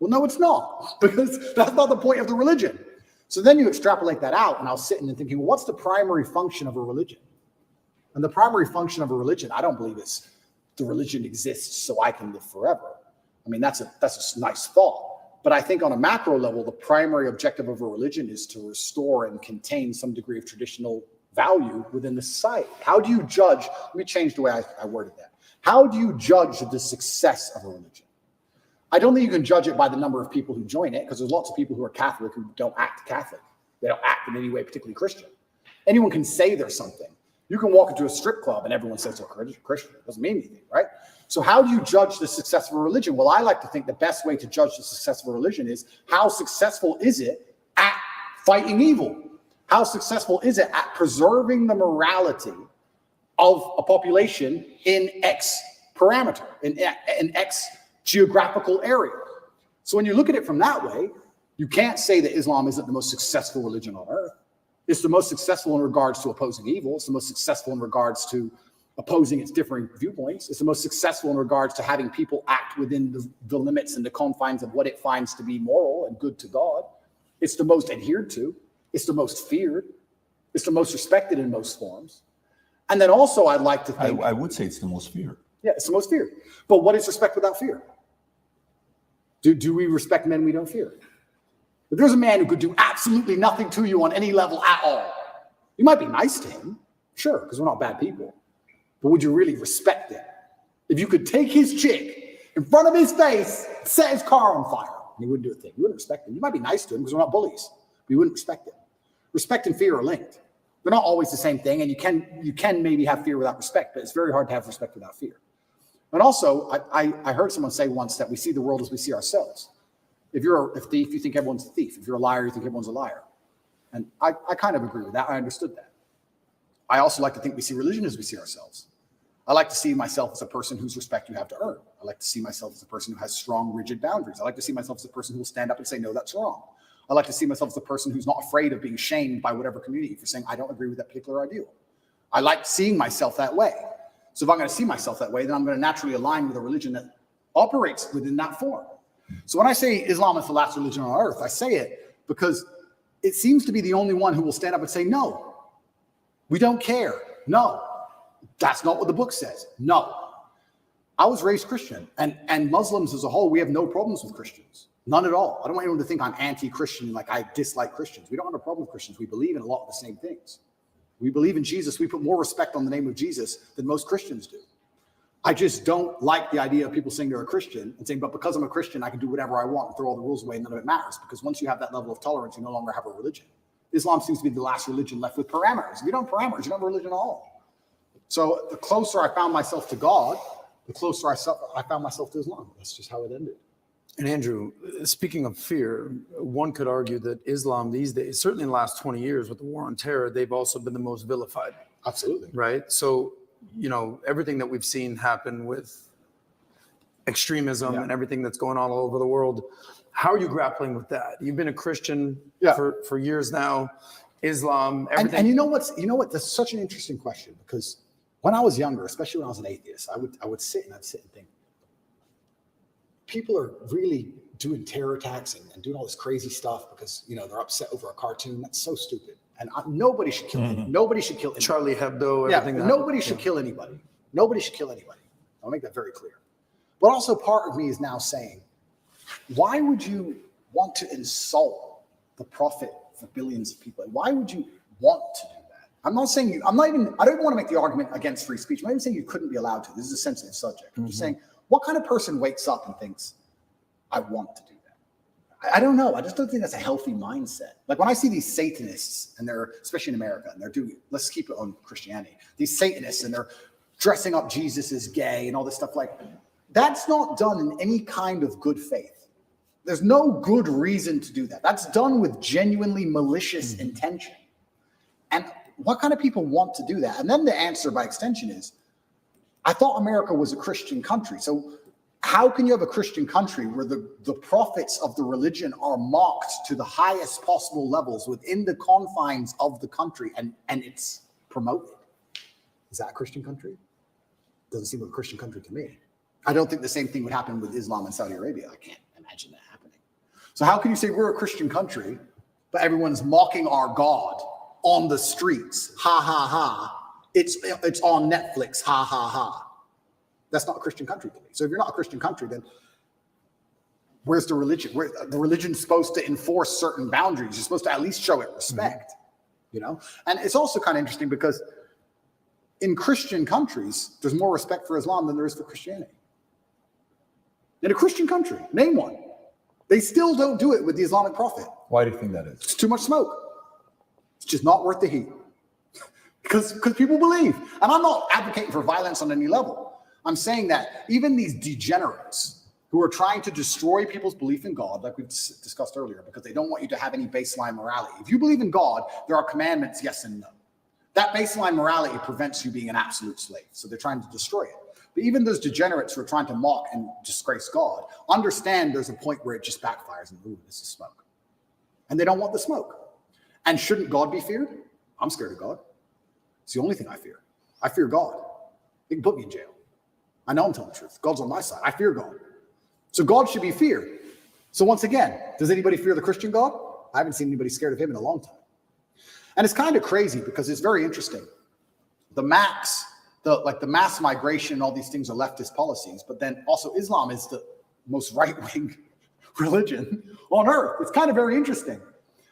Well, no, it's not, because that's not the point of the religion. So then you extrapolate that out, and I was sitting and thinking, well, what's the primary function of a religion? And the primary function of a religion, I don't believe it's the religion exists so I can live forever. I mean, that's a nice thought. But I think on a macro level, the primary objective of a religion is to restore and contain some degree of traditional value within the society. How do you judge? Let me change the way I worded that. How do you judge the success of a religion? I don't think you can judge it by the number of people who join it, because there's lots of people who are Catholic who don't act Catholic. They don't act in any way particularly Christian. Anyone can say they're something. You can walk into a strip club and everyone says they're Christian. It doesn't mean anything, right? So how do you judge the success of a religion? Well, I like to think the best way to judge the success of a religion is how successful is it at fighting evil? How successful is it at preserving the morality of a population in X parameter, in X geographical area? So when you look at it from that way, you can't say that Islam isn't the most successful religion on earth. It's the most successful in regards to opposing evil. It's the most successful in regards to opposing its differing viewpoints. It's the most successful in regards to having people act within the limits and the confines of what it finds to be moral and good to God. It's the most adhered to. It's the most feared. It's the most respected in most forms. And then also I'd like to think... I would say it's the most feared. Yeah, it's the most feared. But what is respect without fear? Do we respect men we don't fear? If there's a man who could do absolutely nothing to you on any level at all, you might be nice to him, sure, because we're not bad people. But would you really respect him? If you could take his chick in front of his face, set his car on fire, and he wouldn't do a thing, you wouldn't respect him. You might be nice to him because we're not bullies, but you wouldn't respect him. Respect and fear are linked. They're not always the same thing, and you can maybe have fear without respect, but it's very hard to have respect without fear. And also, I heard someone say once that we see the world as we see ourselves. If you're a thief, you think everyone's a thief. If you're a liar, you think everyone's a liar. And I kind of agree with that. I understood that. I also like to think we see religion as we see ourselves. I like to see myself as a person whose respect you have to earn. I like to see myself as a person who has strong, rigid boundaries. I like to see myself as a person who will stand up and say, no, that's wrong. I like to see myself as a person who's not afraid of being shamed by whatever community for saying, I don't agree with that particular ideal. I like seeing myself that way. So if I'm going to see myself that way, then I'm going to naturally align with a religion that operates within that form. So when I say Islam is the last religion on earth, I say it because it seems to be the only one who will stand up and say, no, we don't care. No, that's not what the book says. No. I was raised Christian, and Muslims as a whole, we have no problems with Christians. None at all. I don't want anyone to think I'm anti-Christian, like I dislike Christians. We don't have a problem with Christians. We believe in a lot of the same things. We believe in Jesus. We put more respect on the name of Jesus than most Christians do. I just don't like the idea of people saying they're a Christian and saying, but because I'm a Christian, I can do whatever I want and throw all the rules away and none of it matters. Because once you have that level of tolerance, you no longer have a religion. Islam seems to be the last religion left with parameters. If you don't have parameters, you don't have a religion at all. So the closer I found myself to God, the closer I found myself to Islam. That's just how it ended. And Andrew, speaking of fear, one could argue that Islam these days, certainly in the last 20 years with the war on terror, they've also been the most vilified. Absolutely. Right? So, you know, everything that we've seen happen with extremism and everything that's going on all over the world, how are you grappling with that? You've been a Christian for years now, Islam, everything. And you know what? That's such an interesting question, because when I was younger, especially when I was an atheist, I would sit and think, people are really doing terror attacks and doing all this crazy stuff because, you know, they're upset over a cartoon. That's so stupid. And nobody should kill anybody. Nobody should kill anybody. Charlie Hebdo, everything. Nobody should kill anybody. Nobody should kill anybody. I'll make that very clear. But also part of me is now saying, why would you want to insult the prophet for billions of people? Why would you want to do that? I don't want to make the argument against free speech. I'm not even saying you couldn't be allowed to. This is a sensitive subject. I'm just saying, what kind of person wakes up and thinks, I want to do that? I don't know. I just don't think that's a healthy mindset. Like when I see these Satanists, and they're, especially in America, and they're doing, let's keep it on Christianity, these Satanists, and they're dressing up Jesus as gay and all this stuff, like, that's not done in any kind of good faith. There's no good reason to do that. That's done with genuinely malicious intention. And what kind of people want to do that? And then the answer by extension is, I thought America was a Christian country. So how can you have a Christian country where the prophets of the religion are mocked to the highest possible levels within the confines of the country, and it's promoted? Is that a Christian country? Doesn't seem like a Christian country to me. I don't think the same thing would happen with Islam in Saudi Arabia. I can't imagine that happening. So how can you say we're a Christian country, but everyone's mocking our God on the streets? Ha, ha, ha. It's on Netflix. Ha, ha, ha. That's not a Christian country to me. So if you're not a Christian country, then where's the religion? The religion's supposed to enforce certain boundaries. You're supposed to at least show it respect, you know? And it's also kind of interesting because in Christian countries, there's more respect for Islam than there is for Christianity. In a Christian country, name one. They still don't do it with the Islamic Prophet. Why do you think that is? It's too much smoke. It's just not worth the heat. Because people believe. And I'm not advocating for violence on any level. I'm saying that even these degenerates who are trying to destroy people's belief in God, like we discussed earlier, because they don't want you to have any baseline morality. If you believe in God, there are commandments, yes and no. That baseline morality prevents you being an absolute slave. So they're trying to destroy it. But even those degenerates who are trying to mock and disgrace God, understand there's a point where it just backfires and, ooh, this is smoke. And they don't want the smoke. And shouldn't God be feared? I'm scared of God. It's the only thing I fear. I fear God. They can put me in jail. I know I'm telling the truth. God's on my side. I fear God. So God should be feared. So once again, does anybody fear the Christian God? I haven't seen anybody scared of him in a long time. And it's kind of crazy because it's very interesting. The mass migration and all these things are leftist policies, but then also Islam is the most right-wing religion on earth. It's kind of very interesting.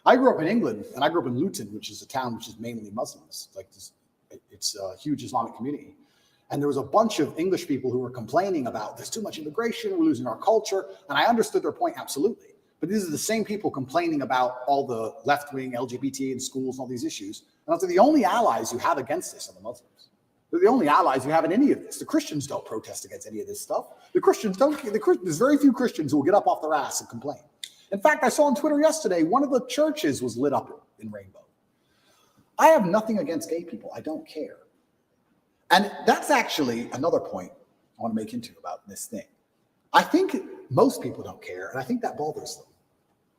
I grew up in England, and I grew up in Luton, which is a town which is mainly Muslims. It's a huge Islamic community. And there was a bunch of English people who were complaining about there's too much immigration, we're losing our culture. And I understood their point absolutely. But these are the same people complaining about all the left-wing LGBT in schools and all these issues. And I was like, the only allies you have against this are the Muslims. They're the only allies you have in any of this. The Christians don't protest against any of this stuff. The Christians don't. There's very few Christians who will get up off their ass and complain. In fact, I saw on Twitter yesterday, one of the churches was lit up in rainbow. I have nothing against gay people. I don't care. And that's actually another point I want to make into about this thing. I think most people don't care, and I think that bothers them.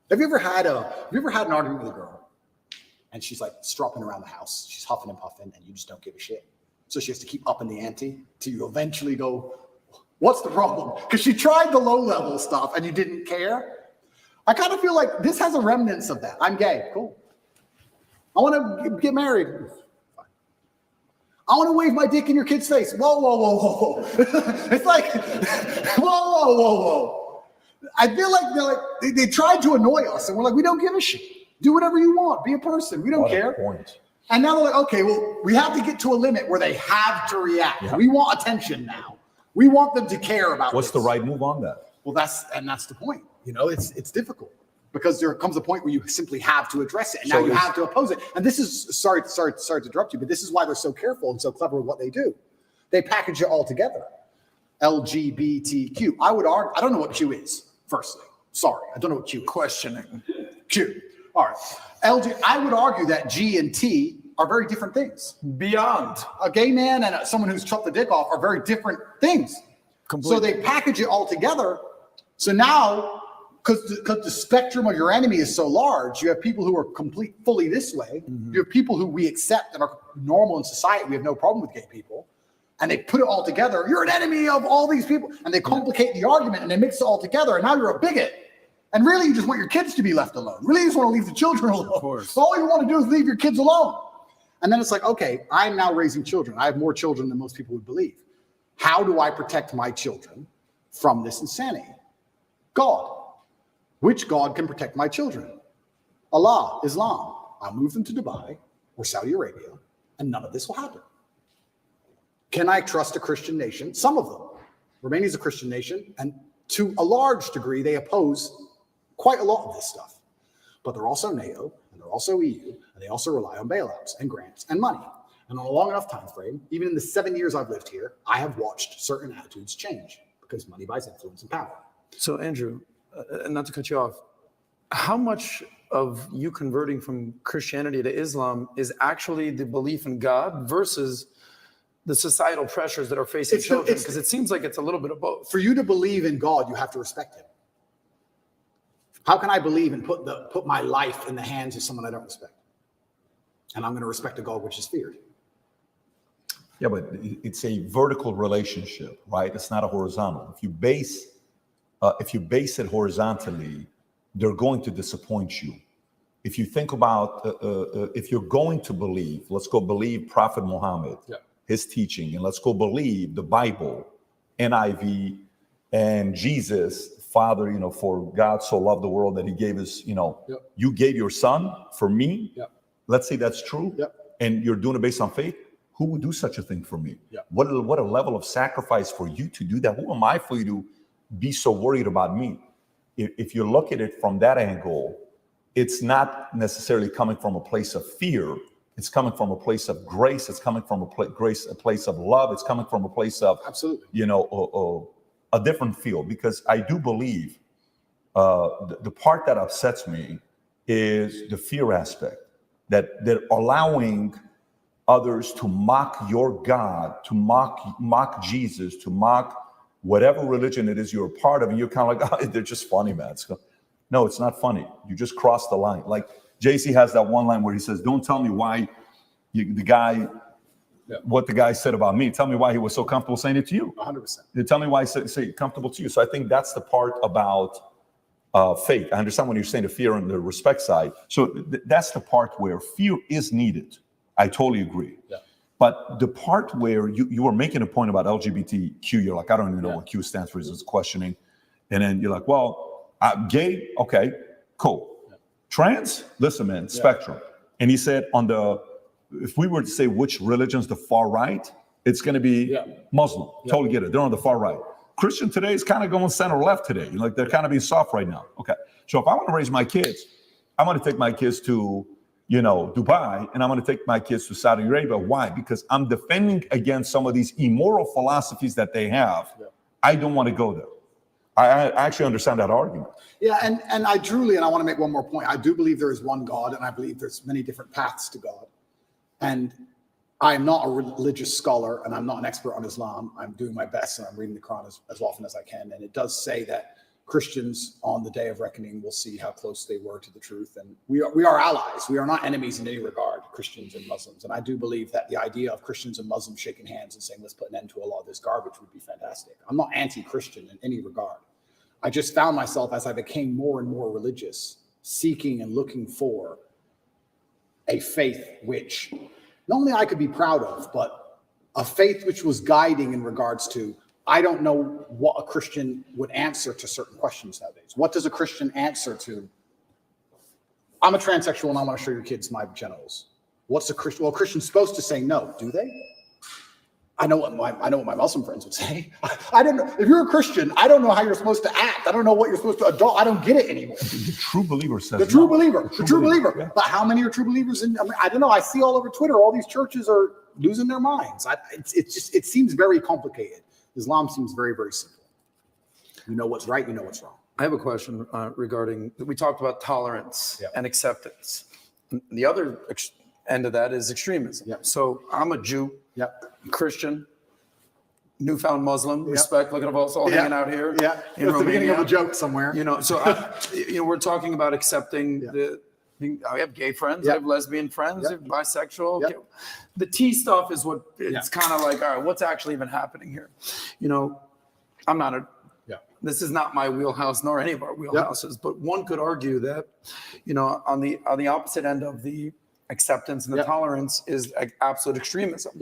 Have you ever had an argument with a girl, and she's like stropping around the house, she's huffing and puffing, and you just don't give a shit? So she has to keep upping the ante till you eventually go, what's the problem? Because she tried the low-level stuff, and you didn't care. I kind of feel like this has a remnants of that. I'm gay, cool. I want to get married. I want to wave my dick in your kid's face. Whoa, whoa, whoa, whoa, whoa. It's like, whoa, whoa, whoa, whoa. I feel like they tried to annoy us, and we're like, we don't give a shit. Do whatever you want. Be a person. We don't care. And now they're like, okay, well, we have to get to a limit where they have to react. Yeah. We want attention now. We want them to care about What's the right move on that? Well, that's the point. You know, it's difficult because there comes a point where you simply have to address it, and now you have to oppose it. And this is sorry to interrupt you, but this is why they're so careful and so clever with what they do. They package it all together. LGBTQ. I would argue. I don't know what Q is. Firstly, sorry, I don't know what Q is. Questioning. Q. All right. I would argue that G and T are very different things. Beyond. A gay man and someone who's chopped the dick off are very different things. Completely. So they package it all together. So now, because the spectrum of your enemy is so large, you have people who are fully this way. Mm-hmm. You have people who we accept and are normal in society. We have no problem with gay people. And they put it all together. You're an enemy of all these people. And they complicate the argument and they mix it all together. And now you're a bigot. And really, you just want your kids to be left alone. Really, you just want to leave the children alone. Of course. So all you want to do is leave your kids alone. And then it's like, okay, I'm now raising children. I have more children than most people would believe. How do I protect my children from this insanity? God. Which God can protect my children? Allah, Islam. I'll move them to Dubai or Saudi Arabia, and none of this will happen. Can I trust a Christian nation? Some of them. Romania is a Christian nation, and to a large degree, they oppose quite a lot of this stuff. But they're also NATO, and they're also EU, and they also rely on bailouts and grants and money. And on a long enough time frame, even in the 7 years I've lived here, I have watched certain attitudes change because money buys influence and power. So, Andrew, not to cut you off, how much of you converting from Christianity to Islam is actually the belief in God versus the societal pressures that are facing children? Because it seems like it's a little bit of both. For you to believe in God, you have to respect him. How can I believe and put my life in the hands of someone I don't respect? And I'm going to respect a God which is feared. Yeah, but it's a vertical relationship, right? It's not a horizontal. If you base it horizontally, they're going to disappoint you. If you think about if you're going to believe, let's go believe Prophet Muhammad, his teaching, and let's go believe the Bible, NIV, and Jesus, Father, for God so loved the world that he gave his, you gave your son for me. Let's say that's true. And you're doing it based on faith. Who would do such a thing for me? What a level of sacrifice for you to do that. Who am I for you to be so worried about me? If you look at it from that angle, it's not necessarily coming from a place of fear. It's coming from a place of grace. It's coming from a place of love. It's coming from a place of, absolutely, a different feel. Because I do believe the part that upsets me is the fear aspect, that they're allowing others to mock your God, to mock Jesus, to mock whatever religion it is you're a part of, and you're kind of like, oh, they're just funny, man. No, it's not funny. You just crossed the line. Like JC has that one line where he says, "Don't tell me why what the guy said about me. Tell me why he was so comfortable saying it to you." 100%. Tell me why he say comfortable to you. So I think that's the part about faith. I understand when you're saying the fear on the respect side. So that's the part where fear is needed. I totally agree. But the part where you were making a point about LGBTQ, you're like, I don't even know what Q stands for, is questioning. And then you're like, well, gay, okay, cool. Trans, listen, man, spectrum. And he said if we were to say which religion's the far right, it's going to be Muslim. Totally get it. They're on the far right. Christian today is kind of going center left today. Like they're kind of being soft right now. Okay. So if I want to raise my kids, I'm going to take my kids to Dubai, and I'm going to take my kids to Saudi Arabia. Why? Because I'm defending against some of these immoral philosophies that they have. I don't want to go there. I actually understand that argument. Yeah, and I want to make one more point. I do believe there is one God, and I believe there's many different paths to God. And I'm not a religious scholar, and I'm not an expert on Islam. I'm doing my best, and I'm reading the Quran as often as I can. And it does say that Christians on the day of reckoning will see how close they were to the truth. And we are allies. We are not enemies in any regard, Christians and Muslims. And I do believe that the idea of Christians and Muslims shaking hands and saying, let's put an end to a lot of this garbage would be fantastic. I'm not anti-Christian in any regard. I just found myself, as I became more and more religious, seeking and looking for a faith which not only I could be proud of, but a faith which was guiding in regards to, I don't know what a Christian would answer to certain questions nowadays. What does a Christian answer to? I'm a transsexual and I want to show your kids my genitals. What's a Christian? Well, a Christian's supposed to say no, do they? I know what my Muslim friends would say. I don't know. If you're a Christian, I don't know how you're supposed to act. I don't know what you're supposed to adult. I don't get it anymore. The true believer says the true believer. Yeah. But how many are true believers? I don't know. I see all over Twitter, all these churches are losing their minds. It seems very complicated. Islam seems very, very simple. You know what's right, you know what's wrong. I have a question regarding, we talked about tolerance and acceptance. The other end of that is extremism. So I'm a Jew, Christian, newfound Muslim, respect. Look at us all hanging out here. Yeah, that's the beginning of a joke somewhere. We're talking about accepting I have gay friends, I have lesbian friends, I have bisexual. Okay. The T stuff is what it's kind of like, all right, what's actually even happening here? I'm not this is not my wheelhouse nor any of our wheelhouses, but one could argue that, on the opposite end of the acceptance and the tolerance is absolute extremism.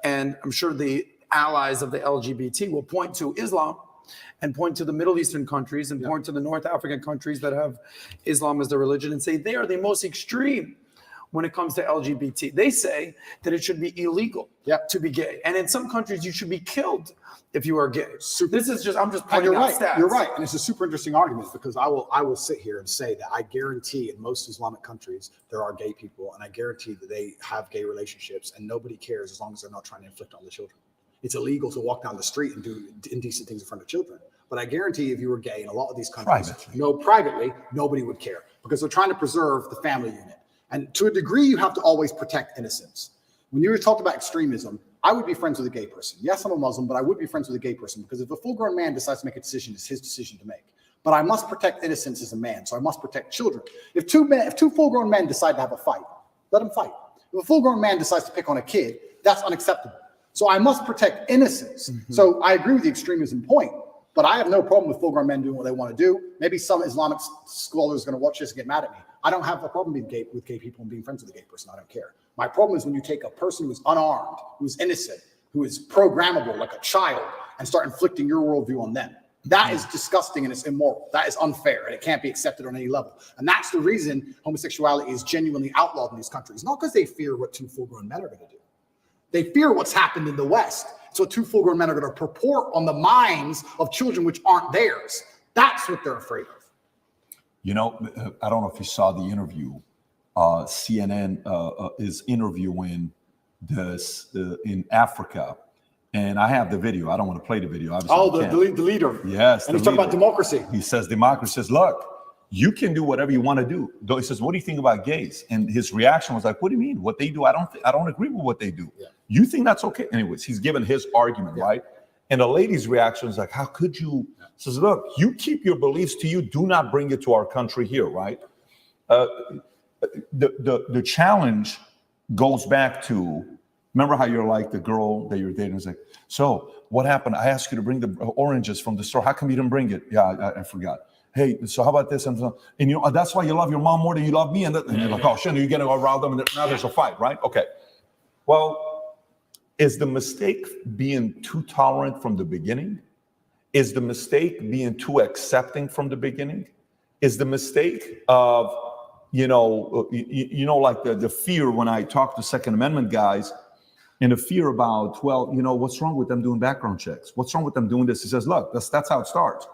And I'm sure the allies of the LGBT will point to Islam and point to the Middle Eastern countries and point to the North African countries that have Islam as their religion and say they are the most extreme when it comes to LGBT. They say that it should be illegal to be gay. And in some countries, you should be killed if you are gay. I'm just pointing out stats. You're right. And it's a super interesting argument because I will sit here and say that I guarantee in most Islamic countries, there are gay people. And I guarantee that they have gay relationships and nobody cares as long as they're not trying to inflict on the children. It's illegal to walk down the street and do indecent things in front of children. But I guarantee if you were gay in a lot of these countries, privately, nobody would care because they're trying to preserve the family unit. And to a degree, you have to always protect innocence. When you were talking about extremism, I would be friends with a gay person. Yes, I'm a Muslim, but I would be friends with a gay person because if a full-grown man decides to make a decision, it's his decision to make. But I must protect innocence as a man, so I must protect children. If two full-grown men decide to have a fight, let them fight. If a full-grown man decides to pick on a kid, that's unacceptable. So I must protect innocence. So I agree with the extremism point, but I have no problem with full-grown men doing what they want to do. Maybe some Islamic scholar is going to watch this and get mad at me. I don't have a problem being gay with gay people and being friends with a gay person. I don't care. My problem is when you take a person who's unarmed, who's innocent, who is programmable like a child, and start inflicting your worldview on them. That is disgusting and it's immoral. That is unfair and it can't be accepted on any level. And that's the reason homosexuality is genuinely outlawed in these countries. Not because they fear what two full-grown men are going to do. They fear what's happened in the West. So two full-grown men are going to purport on the minds of children which aren't theirs. That's what they're afraid of. You know, I don't know if you saw the interview. CNN is interviewing this in Africa. And I have the video. I don't want to play the video. Obviously, the leader. Yes. And he's talking about democracy. He says democracy says, look, you can do whatever you want to do. He says, what do you think about gays? And his reaction was like, what do you mean? What they do? I don't agree with what they do. Yeah. You think that's okay? Anyways, he's given his argument, right? And the lady's reaction is like, how could you? Says, look, you keep your beliefs to you. Do not bring it to our country here, right? The challenge goes back to, remember how you're like the girl that you're dating is like, so what happened? I asked you to bring the oranges from the store. How come you didn't bring it? Yeah, I forgot. Hey, so how about this? And you know, that's why you love your mom more than you love me. And you're like, oh, shit, you're getting all riled up. And now there's a fight, right? Okay. Well, is the mistake being too tolerant from the beginning? Is the mistake being too accepting from the beginning? Is the mistake of, like the fear when I talk to Second Amendment guys, and the fear about, well, what's wrong with them doing background checks? What's wrong with them doing this? He says, look, that's how it starts.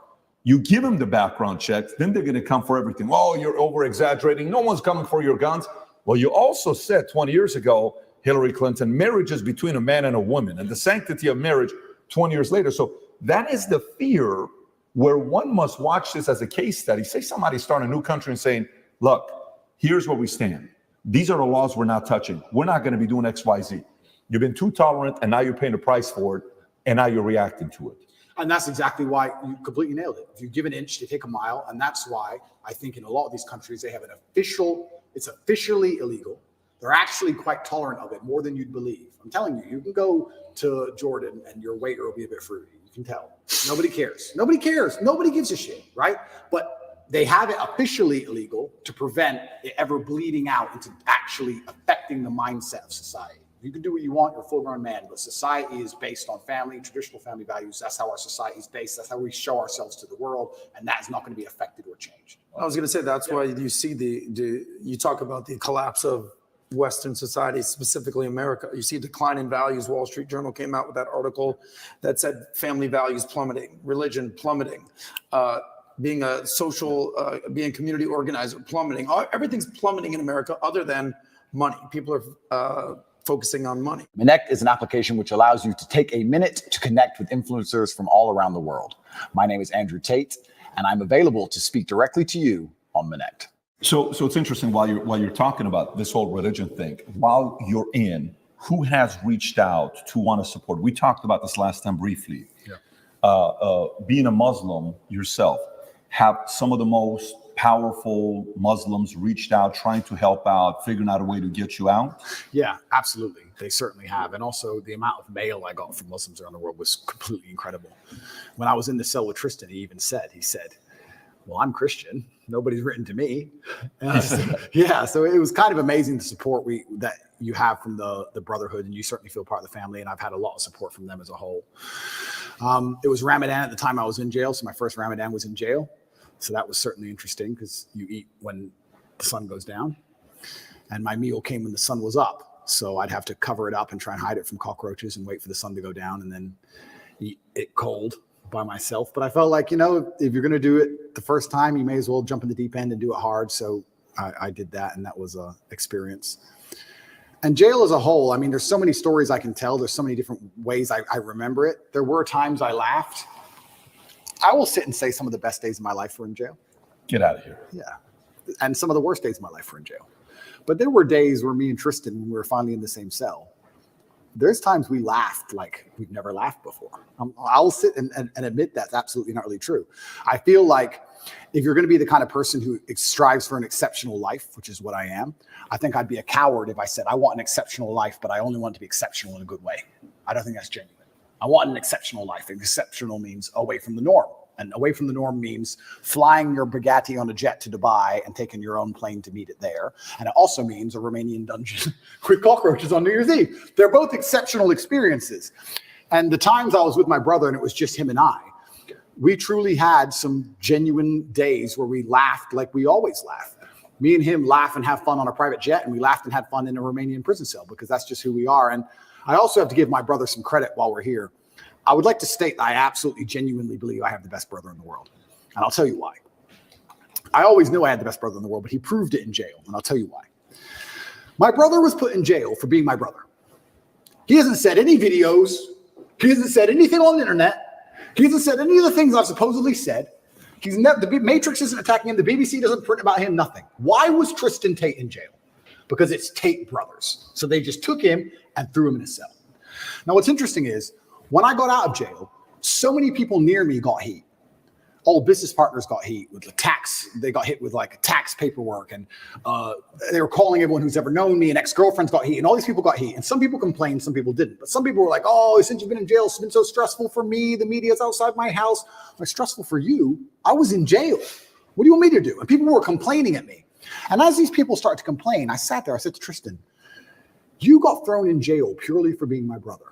You give them the background checks, then they're going to come for everything. Oh, you're over exaggerating. No one's coming for your guns. Well, you also said 20 years ago, Hillary Clinton, marriage is between a man and a woman, and the sanctity of marriage 20 years later. So that is the fear where one must watch this as a case study. Say somebody starting a new country and saying, look, here's where we stand. These are the laws we're not touching. We're not going to be doing X, Y, Z. You've been too tolerant, and now you're paying the price for it, and now you're reacting to it. And that's exactly why you completely nailed it. If you give an inch, they take a mile. And that's why I think in a lot of these countries, they have it's officially illegal. They're actually quite tolerant of it, more than you'd believe. I'm telling you, you can go to Jordan and your waiter will be a bit fruity. You can tell. Nobody cares. Nobody cares. Nobody gives a shit, right? But they have it officially illegal to prevent it ever bleeding out into actually affecting the mindset of society. You can do what you want, you're a full-grown man, but society is based on family, traditional family values. That's how our society is based. That's how we show ourselves to the world, and that is not going to be affected or changed. I was going to say that's why you see you talk about the collapse of Western society, specifically America. You see a decline in values. Wall Street Journal came out with that article that said family values plummeting, religion plummeting, being a social, being a community organizer plummeting. Everything's plummeting in America other than money. People are focusing on money. Connect is an application which allows you to take a minute to connect with influencers from all around the world. My name is Andrew Tate, and I'm available to speak directly to you on Connect. So it's interesting while you're talking about this whole religion thing, while you're in, who has reached out to want to support? We talked about this last time briefly. Yeah. Being a Muslim yourself, have some of the most powerful Muslims reached out, trying to help out, figuring out a way to get you out? Yeah, absolutely. They certainly have. And also the amount of mail I got from Muslims around the world was completely incredible. When I was in the cell with Tristan, he said, well, I'm Christian. Nobody's written to me. Yeah, so it was kind of amazing the support that you have from the brotherhood, and you certainly feel part of the family, and I've had a lot of support from them as a whole. It was Ramadan at the time I was in jail, so my first Ramadan was in jail. So that was certainly interesting because you eat when the sun goes down. And my meal came when the sun was up. So I'd have to cover it up and try and hide it from cockroaches and wait for the sun to go down and then eat it cold by myself. But I felt like, if you're going to do it the first time, you may as well jump in the deep end and do it hard. So I did that, and that was an experience. And jail as a whole, I mean, there's so many stories I can tell. There's so many different ways I remember it. There were times I laughed. I will sit and say some of the best days of my life were in jail. Get out of here. Yeah. And some of the worst days of my life were in jail. But there were days where me and Tristan, when we were finally in the same cell, there's times we laughed like we've never laughed before. I'll sit and admit that's absolutely not really true. I feel like if you're going to be the kind of person who strives for an exceptional life, which is what I am, I think I'd be a coward if I said I want an exceptional life, but I only want it to be exceptional in a good way. I don't think that's genuine. I want an exceptional life. Exceptional means away from the norm. And away from the norm means flying your Bugatti on a jet to Dubai and taking your own plane to meet it there. And it also means a Romanian dungeon with cockroaches on New Year's Eve. They're both exceptional experiences. And the times I was with my brother and it was just him and I, we truly had some genuine days where we laughed like we always laugh. Me and him laugh and have fun on a private jet, and we laughed and had fun in a Romanian prison cell because that's just who we are. And I also have to give my brother some credit while we're here. I would like to state that I absolutely, genuinely believe I have the best brother in the world. And I'll tell you why. I always knew I had the best brother in the world, but he proved it in jail. And I'll tell you why. My brother was put in jail for being my brother. He hasn't said any videos. He hasn't said anything on the internet. He hasn't said any of the things I've supposedly said. He's never, the Matrix isn't attacking him. The BBC doesn't print about him, nothing. Why was Tristan Tate in jail? Because it's Tate brothers. So they just took him and threw him in a cell. Now, what's interesting is when I got out of jail, so many people near me got heat. Old business partners got heat with the tax. They got hit with like tax paperwork, and they were calling everyone who's ever known me, and ex-girlfriends got heat, and all these people got heat. And some people complained, some people didn't. But some people were like, oh, since you've been in jail, it's been so stressful for me. The media's outside my house. Like, stressful for you? I was in jail. What do you want me to do? And people were complaining at me. And as these people started to complain, I sat there, I said to Tristan, you got thrown in jail purely for being my brother.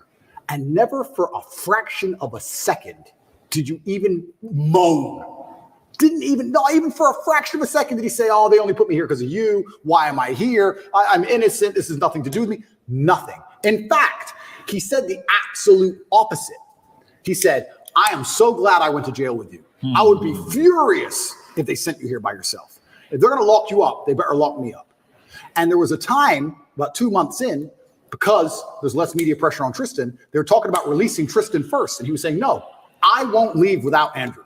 And never for a fraction of a second did you even moan. Not even for a fraction of a second did he say, oh, they only put me here because of you. Why am I here? I'm innocent. This has nothing to do with me. Nothing. In fact, he said the absolute opposite. He said, I am so glad I went to jail with you. I would be furious if they sent you here by yourself. If they're going to lock you up, they better lock me up. And there was a time, about 2 months in, because there's less media pressure on Tristan, they were talking about releasing Tristan first. And he was saying, no, I won't leave without Andrew.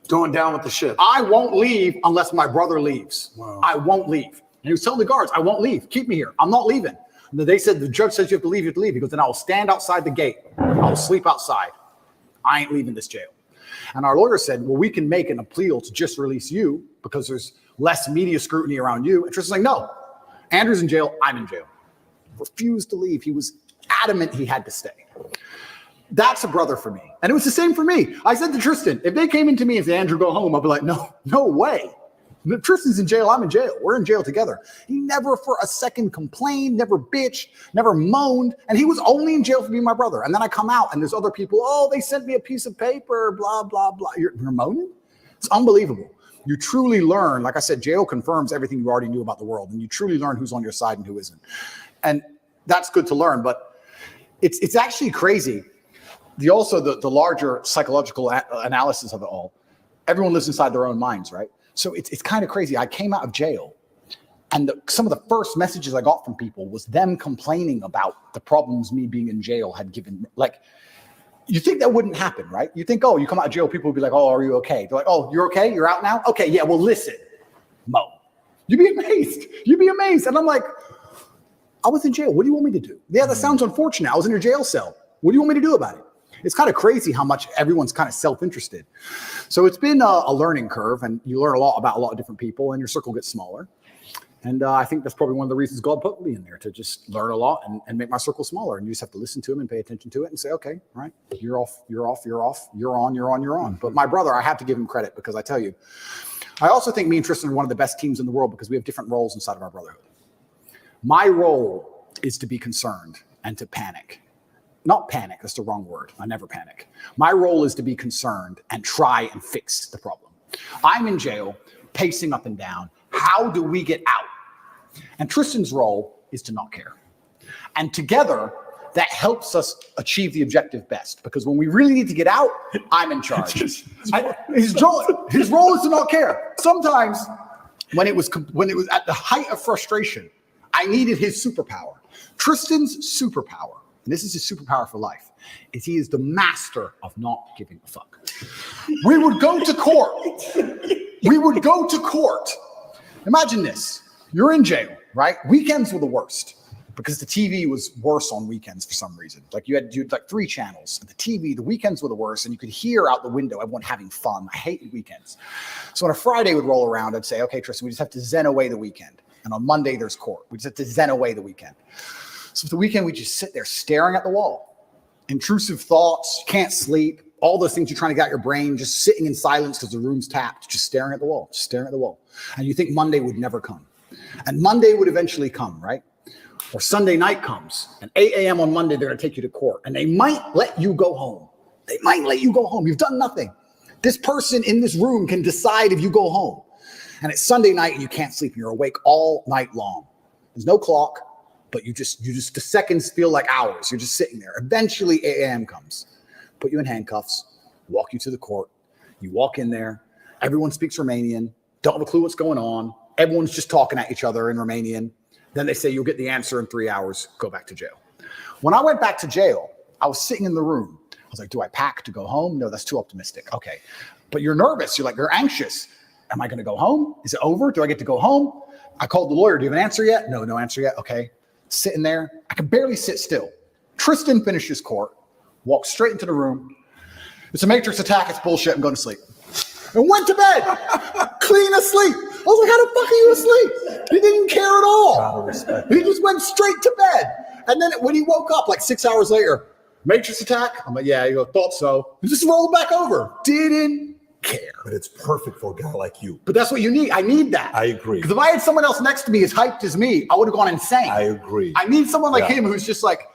Going down with the ship. I won't leave unless my brother leaves. Wow. I won't leave. And he was telling the guards, I won't leave. Keep me here. I'm not leaving. And they said, the judge says you have to leave, you have to leave. He goes, then I will stand outside the gate. I will sleep outside. I ain't leaving this jail. And our lawyer said, well, we can make an appeal to just release you because there's less media scrutiny around you. And Tristan's like, no, Andrew's in jail. I'm in jail. Refused to leave. He was adamant he had to stay. That's a brother for me. And it was the same for me. I said to Tristan, if they came into me and said, Andrew, go home, I'd be like, no way. Tristan's in jail, I'm in jail. We're in jail together. He never for a second complained, never bitched, never moaned. And he was only in jail for being my brother. And then I come out and there's other people, oh, they sent me a piece of paper, blah, blah, blah. You're moaning? It's unbelievable. You truly learn, like I said, jail confirms everything you already knew about the world. And you truly learn who's on your side and who isn't. And that's good to learn. But it's actually crazy. The larger psychological analysis of it all, everyone lives inside their own minds, right? So it's kind of crazy. I came out of jail, and some of the first messages I got from people was them complaining about the problems me being in jail had given. Like, you think that wouldn't happen, right? You think, oh, you come out of jail, people would be like, oh, are you okay? They're like, oh, you're okay? You're out now? Okay, yeah, well, listen, Mo. You'd be amazed. You'd be amazed. And I'm like, I was in jail. What do you want me to do? Yeah, that sounds unfortunate. I was in a jail cell. What do you want me to do about it? It's kind of crazy how much everyone's kind of self-interested. So it's been a learning curve, and you learn a lot about a lot of different people, and your circle gets smaller. And I think that's probably one of the reasons God put me in there, to just learn a lot and make my circle smaller. And you just have to listen to him and pay attention to it and say, okay, all right, you're off, you're off, you're off, you're on, you're on, you're on. But my brother, I have to give him credit, because I tell you, I also think me and Tristan are one of the best teams in the world because we have different roles inside of our brotherhood. My role is to be concerned and to panic. Not panic, that's the wrong word. I never panic. My role is to be concerned and try and fix the problem. I'm in jail, pacing up and down. How do we get out? And Tristan's role is to not care. And together, that helps us achieve the objective best, because when we really need to get out, I'm in charge. His role is to not care. Sometimes when it was at the height of frustration, I needed his superpower. Tristan's superpower, and this is his superpower for life, is he is the master of not giving a fuck. We would go to court. Imagine this. You're in jail, right? Weekends were the worst because the TV was worse on weekends for some reason. Like you had like 3 channels. The TV, the weekends were the worst, and you could hear out the window everyone having fun. I hated weekends. So when a Friday would roll around, I'd say, okay, Tristan, we just have to zen away the weekend. And on Monday, there's court. We just have to zen away the weekend. So for the weekend, we just sit there staring at the wall intrusive thoughts, can't sleep, all those things you're trying to get out your brain, just sitting in silence because the room's tapped, just staring at the wall, And you think Monday would never come. And Monday would eventually come, right? Or Sunday night comes, and 8 a.m. on Monday, they're going to take you to court, and they might let you go home. You've done nothing. This person in this room can decide if you go home. And it's Sunday night, and you can't sleep, and you're awake all night long. There's no clock, but the seconds feel like hours. You're just sitting there. Eventually, 8 a.m. comes. Put you in handcuffs, walk you to the court. You walk in there. Everyone speaks Romanian. Don't have a clue what's going on. Everyone's just talking at each other in Romanian. Then they say, you'll get the answer in 3 hours. Go back to jail. When I went back to jail, I was sitting in the room. I was like, do I pack to go home? No, that's too optimistic. Okay. But you're nervous. You're anxious. Am I going to go home? Is it over? Do I get to go home? I called the lawyer. Do you have an answer yet? No answer yet. Okay. Sitting there. I can barely sit still. Tristan finishes court. Walked straight into the room. It's a matrix attack. It's bullshit. I'm going to sleep. And went to bed. Clean asleep. I was like, how the fuck are you asleep? He didn't care at all. He just went straight to bed. And then when he woke up like 6 hours later, matrix attack? I'm like, yeah, you thought so. He just rolled back over. Didn't care. But it's perfect for a guy like you. But that's what you need. I need that. I agree. Because if I had someone else next to me as hyped as me, I would have gone insane. I agree. I need someone like him who's just like,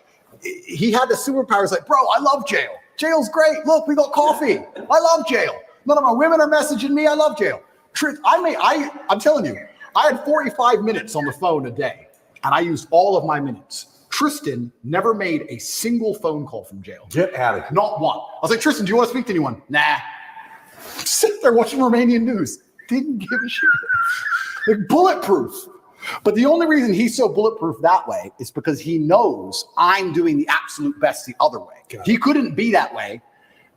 he had the superpowers like, bro, I love jail. Jail's great. Look, we got coffee. I love jail. None of my women are messaging me. I love jail. I'm telling you, I had 45 minutes on the phone a day, and I used all of my minutes. Tristan never made a single phone call from jail. Get out of here. Not one. I was like, Tristan, do you want to speak to anyone? Nah. Sit there watching Romanian news. Didn't give a shit. Like bulletproof. But the only reason he's so bulletproof that way is because he knows I'm doing the absolute best the other way. He couldn't be that way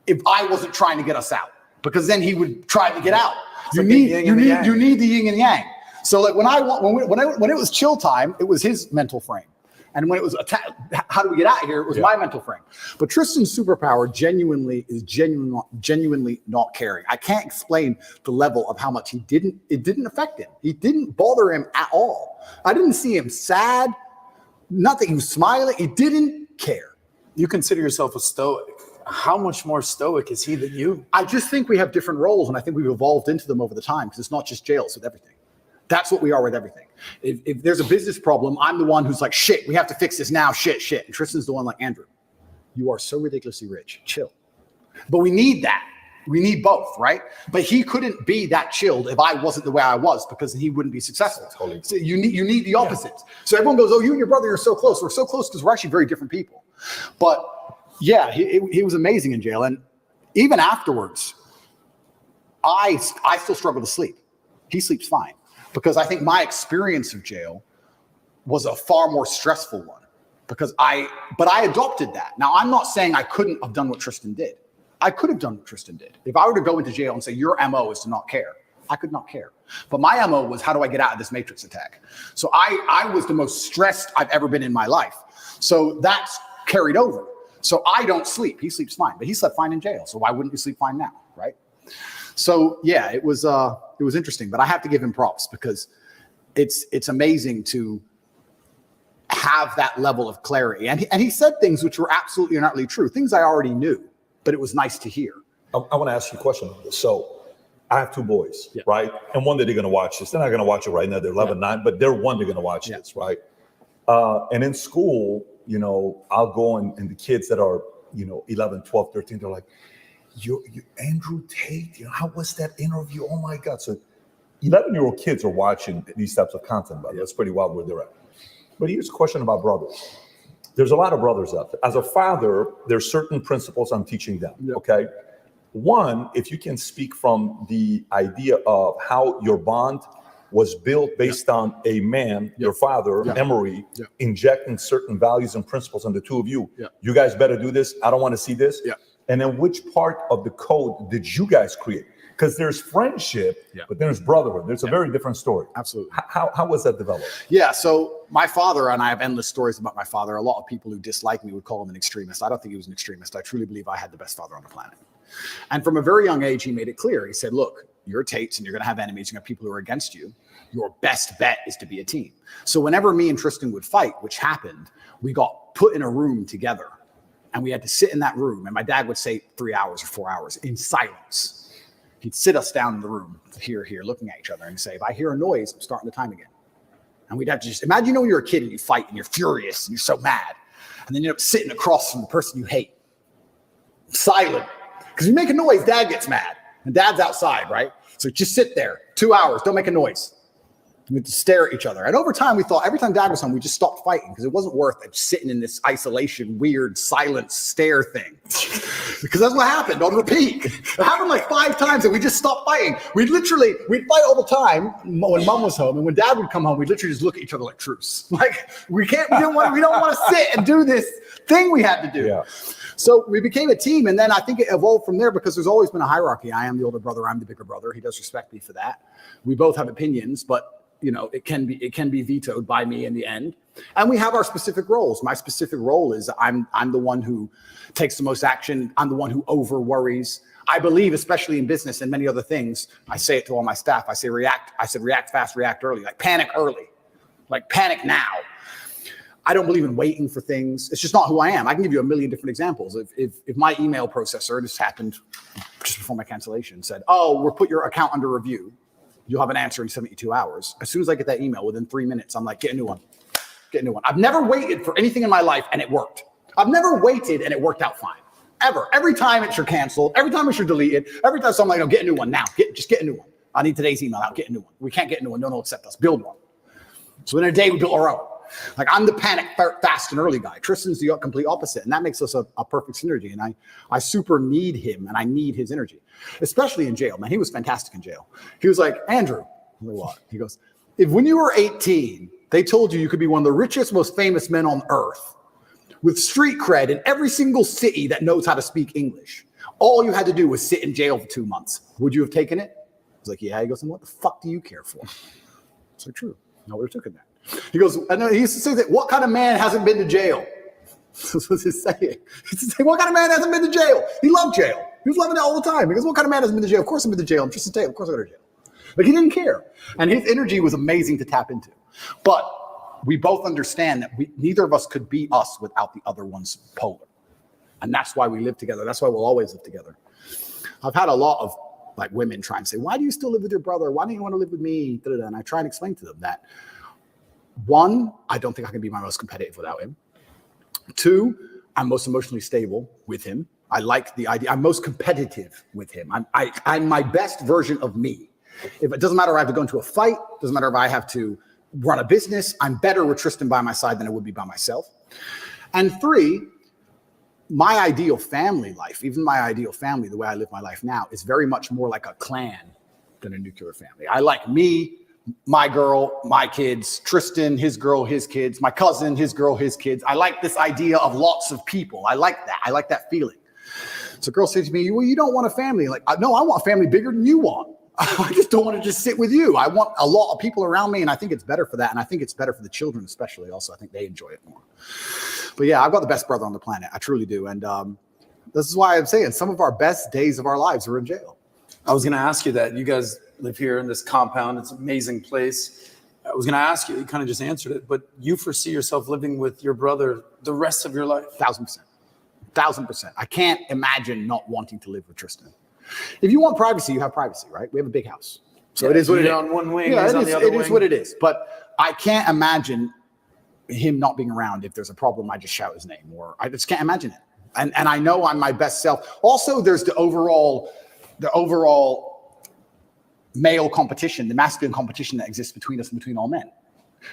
if I wasn't trying to get us out, because then he would try to get out. You need the yin and yang. So like when it was chill time, it was his mental frame. And when it was how do we get out of here, it was my mental frame. But Tristan's superpower genuinely not caring. I can't explain the level of how much it didn't affect him. It didn't bother him at all. I didn't see him sad, nothing. He was smiling. He didn't care. You consider yourself a stoic. How much more stoic is he than you? I just think we have different roles, and I think we've evolved into them over the time, because it's not just jail, it's with everything. That's what we are with everything. If there's a business problem, I'm the one who's like, shit, we have to fix this now, shit. And Tristan's the one like, Andrew, you are so ridiculously rich, chill. But we need that. We need both, right? But he couldn't be that chilled if I wasn't the way I was, because he wouldn't be successful. Totally. So you need the opposites. Yeah. So everyone goes, oh, you and your brother are so close. We're so close because we're actually very different people. But yeah, he was amazing in jail. And even afterwards, I still struggle to sleep. He sleeps fine, because I think my experience of jail was a far more stressful one, but I adopted that. Now, I'm not saying I couldn't have done what Tristan did. I could have done what Tristan did. If I were to go into jail and say, your MO is to not care, I could not care. But my MO was, how do I get out of this matrix attack? So I was the most stressed I've ever been in my life. So that's carried over. So I don't sleep. He sleeps fine, but he slept fine in jail. So why wouldn't you sleep fine now, right? So yeah, it was interesting, but I have to give him props, because it's amazing to have that level of clarity. And he said things which were absolutely and utterly true, things I already knew, but it was nice to hear. I want to ask you a question on this. So I have two boys, right? And one day they're going to watch this. They're not going to watch it right now. They're 11, 9, but they're going to watch this, right? And in school, I'll go and the kids that are, 11, 12, 13, they're like, you Andrew Tate, how was that interview? Oh my God. So 11-year-old kids are watching these types of content, but that's pretty wild where they're at. But here's a question about brothers. There's a lot of brothers out there. As a father, there's certain principles I'm teaching them, okay? One, if you can speak from the idea of how your bond was built based on a man, your father, Emery, injecting certain values and principles on the two of you. You guys better do this. I don't want to see this. And then which part of the code did you guys create? Because there's friendship, but there's brotherhood. There's a very different story. Absolutely. How was that developed? Yeah, so my father, and I have endless stories about my father. A lot of people who dislike me would call him an extremist. I don't think he was an extremist. I truly believe I had the best father on the planet. And from a very young age, he made it clear. He said, look, you're Tates and you're going to have enemies. You're going to have people who are against you. Your best bet is to be a team. So whenever me and Tristan would fight, which happened, we got put in a room together And we had to sit in that room. And my dad would say 3 hours or 4 hours in silence. He'd sit us down in the room, here, looking at each other, and say, if I hear a noise, I'm starting the time again. And we'd have to just imagine, when you're a kid and you fight and you're furious and you're so mad. And then you end up sitting across from the person you hate. Silent. Because you make a noise, dad gets mad. And dad's outside, right? So just sit there. 2 hours, don't make a noise. We had to stare at each other. And over time, we thought every time dad was home, we just stopped fighting because it wasn't worth it sitting in this isolation, weird, silent stare thing. Because that's what happened on repeat. It happened like 5 times and we just stopped fighting. We'd fight all the time when mom was home. And when dad would come home, we'd literally just look at each other like truce. Like, we don't want to sit and do this thing we had to do. Yeah. So we became a team, and then I think it evolved from there because there's always been a hierarchy. I am the older brother, I'm the bigger brother. He does respect me for that. We both have opinions, but it can be vetoed by me in the end. And we have our specific roles. My specific role is I'm the one who takes the most action. I'm the one who over worries. I believe, especially in business and many other things, I say it to all my staff. I say react. I said react fast, react early. Like panic early, like panic now. I don't believe in waiting for things. It's just not who I am. I can give you a million different examples. If my email processor, this happened just before my cancellation, said, oh, we'll put your account under review. You'll have an answer in 72 hours. As soon as I get that email, within 3 minutes, I'm like, get a new one. Get a new one. I've never waited for anything in my life and it worked. I've never waited and it worked out fine. Ever. Every time it's your canceled. Every time it's your deleted. Every time, so I'm like, no, get a new one now. Just get a new one. I need today's email out. Get a new one. We can't get a new one. No, accept us. Build one. So in a day, we built our own. Like, I'm the panic fast and early guy. Tristan's the complete opposite. And that makes us a perfect synergy. And I super need him and I need his energy, especially in jail. Man, he was fantastic in jail. He was like, Andrew, I'm like, what? He goes, if when you were 18, they told you could be one of the richest, most famous men on earth with street cred in every single city that knows how to speak English, all you had to do was sit in jail for 2 months. Would you have taken it? I was like, yeah. He goes, and what the fuck do you care for? It's like, true. I would have taken that. He goes, and he used to say that, what kind of man hasn't been to jail? That's what he's saying. He used to say, what kind of man hasn't been to jail? He loved jail. He was loving it all the time. He goes, what kind of man hasn't been to jail? Of course I've been to jail. I'm Tristan Tate. Of course I go to jail. Like, he didn't care. And his energy was amazing to tap into. But we both understand that neither of us could be us without the other one's polar. And that's why we live together. That's why we'll always live together. I've had a lot of like women try and say, why do you still live with your brother? Why don't you want to live with me? And I try and explain to them that, 1, I don't think I can be my most competitive without him. 2, I'm most emotionally stable with him. I like the idea. I'm most competitive with him. I'm my best version of me. If it doesn't matter if I have to go into a fight, doesn't matter if I have to run a business, I'm better with Tristan by my side than I would be by myself. And 3, my ideal family life, even my ideal family, the way I live my life now, is very much more like a clan than a nuclear family. I like me, my girl, my kids, Tristan, his girl, his kids, my cousin, his girl, his kids. I like this idea of lots of people. I like that. I like that feeling. So girls say to me, well, you don't want a family. Like, no, I want a family bigger than you want. I just don't want to just sit with you. I want a lot of people around me, and I think it's better for that. And I think it's better for the children, especially also. I think they enjoy it more. But yeah, I've got the best brother on the planet. I truly do. And this is why I'm saying some of our best days of our lives were in jail. I was going to ask you that. You guys live here in this compound. It's an amazing place. I was going to ask you, you kind of just answered it, but you foresee yourself living with your brother the rest of your life? 1,000%. 1,000%. I can't imagine not wanting to live with Tristan. If you want privacy, you have privacy, right? We have a big house. So it is what it is. On one wing, yeah, he's on the other wing. It is what it is. But I can't imagine him not being around. If there's a problem, I just shout his name, or I just can't imagine it. And I know I'm my best self. Also, there's the overall male competition, the masculine competition that exists between us and between all men.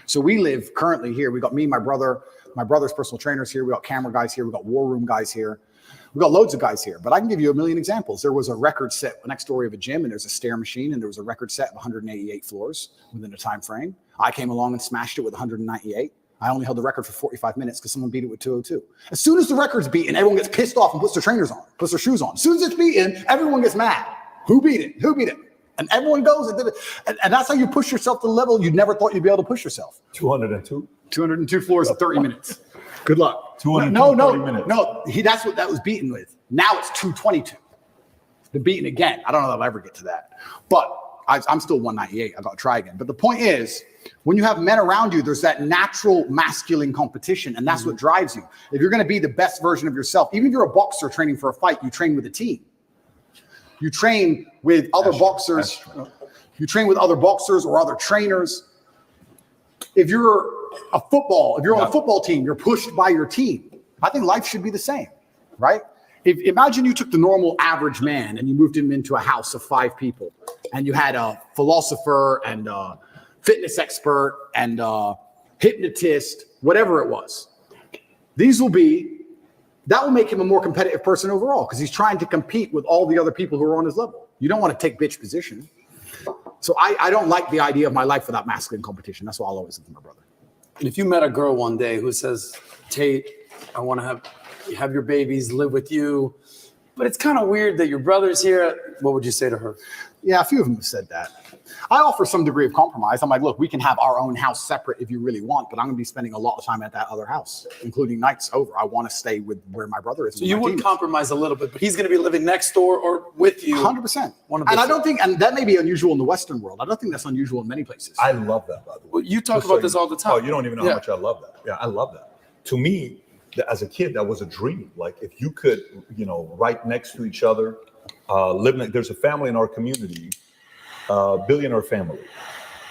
So we live currently here. We got me, my brother's personal trainers here. We got camera guys here. We got war room guys here. We got loads of guys here, but I can give you a million examples. There was a record set next door of a gym, and there's a stair machine, and there was a record set of 188 floors within a time frame. I came along and smashed it with 198. I only held the record for 45 minutes because someone beat it with 202. As soon as the record's beaten, everyone gets pissed off and puts their trainers on, puts their shoes on. As soon as it's beaten, everyone gets mad. Who beat it? Who beat it? And everyone goes and did it. And that's how you push yourself to the level you never thought you'd be able to push yourself. 202. 202 floors in 30 minutes. Good luck. 230 minutes. No. That's what that was beaten with. Now it's 222. It's been beaten again. I don't know if I'll ever get to that. But I'm still 198. I got to try again. But the point is, when you have men around you, there's that natural masculine competition, and that's what drives you. If you're going to be the best version of yourself, even if you're a boxer training for a fight, you train with a team. You train with other boxers. You train with other boxers or other trainers. If you're on a football team, you're pushed by your team. I think life should be the same, right? Imagine you took the normal average man and you moved him into a house of 5 people, and you had a philosopher and a fitness expert and a hypnotist, whatever it was. That will make him a more competitive person overall, because he's trying to compete with all the other people who are on his level. You don't want to take bitch position. So I don't like the idea of my life without masculine competition. That's why I'll always live with my brother. And if you met a girl one day who says, Tate, I want to have your babies live with you, but it's kind of weird that your brother's here, what would you say to her? Yeah, a few of them have said that. I offer some degree of compromise. I'm like, look, we can have our own house separate if you really want, but I'm going to be spending a lot of time at that other house, including nights over. I want to stay with where my brother is. So you would compromise a little bit, but he's going to be living next door or with you. 100%. And I don't think, and that may be unusual in the Western world. I don't think that's unusual in many places. I love that, by the way. Well, you talk about this all the time. Oh, you don't even know how much I love that. Yeah, I love that. To me, as a kid, that was a dream. Like if you could, right next to each other, there's a family in our community, billionaire family.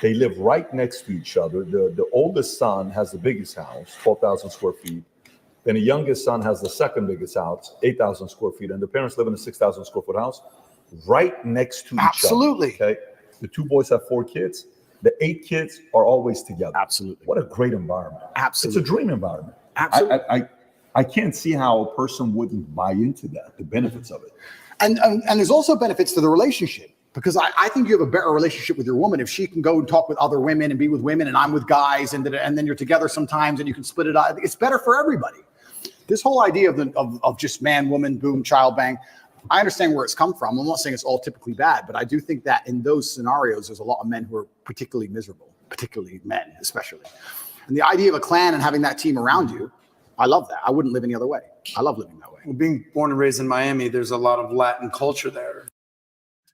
They live right next to each other. The oldest son has the biggest house, 12,000 square feet. Then the youngest son has the second biggest house, 8,000 square feet. And the parents live in a 6,000 square foot house right next to each other. Absolutely. Okay. The 2 boys have 4 kids. The 8 kids are always together. Absolutely. What a great environment. Absolutely. It's a dream environment. Absolutely. I can't see how a person wouldn't buy into that, the benefits of it. And there's also benefits to the relationship, because I think you have a better relationship with your woman if she can go and talk with other women and be with women, and I'm with guys, and then you're together sometimes and you can split it out. It's better for everybody. This whole idea of just man, woman, boom, child bang, I understand where it's come from. I'm not saying it's all typically bad, but I do think that in those scenarios, there's a lot of men who are particularly miserable, particularly men, especially. And the idea of a clan and having that team around you, I love that. I wouldn't live any other way. I love living that way. Well, being born and raised in Miami, there's a lot of Latin culture there.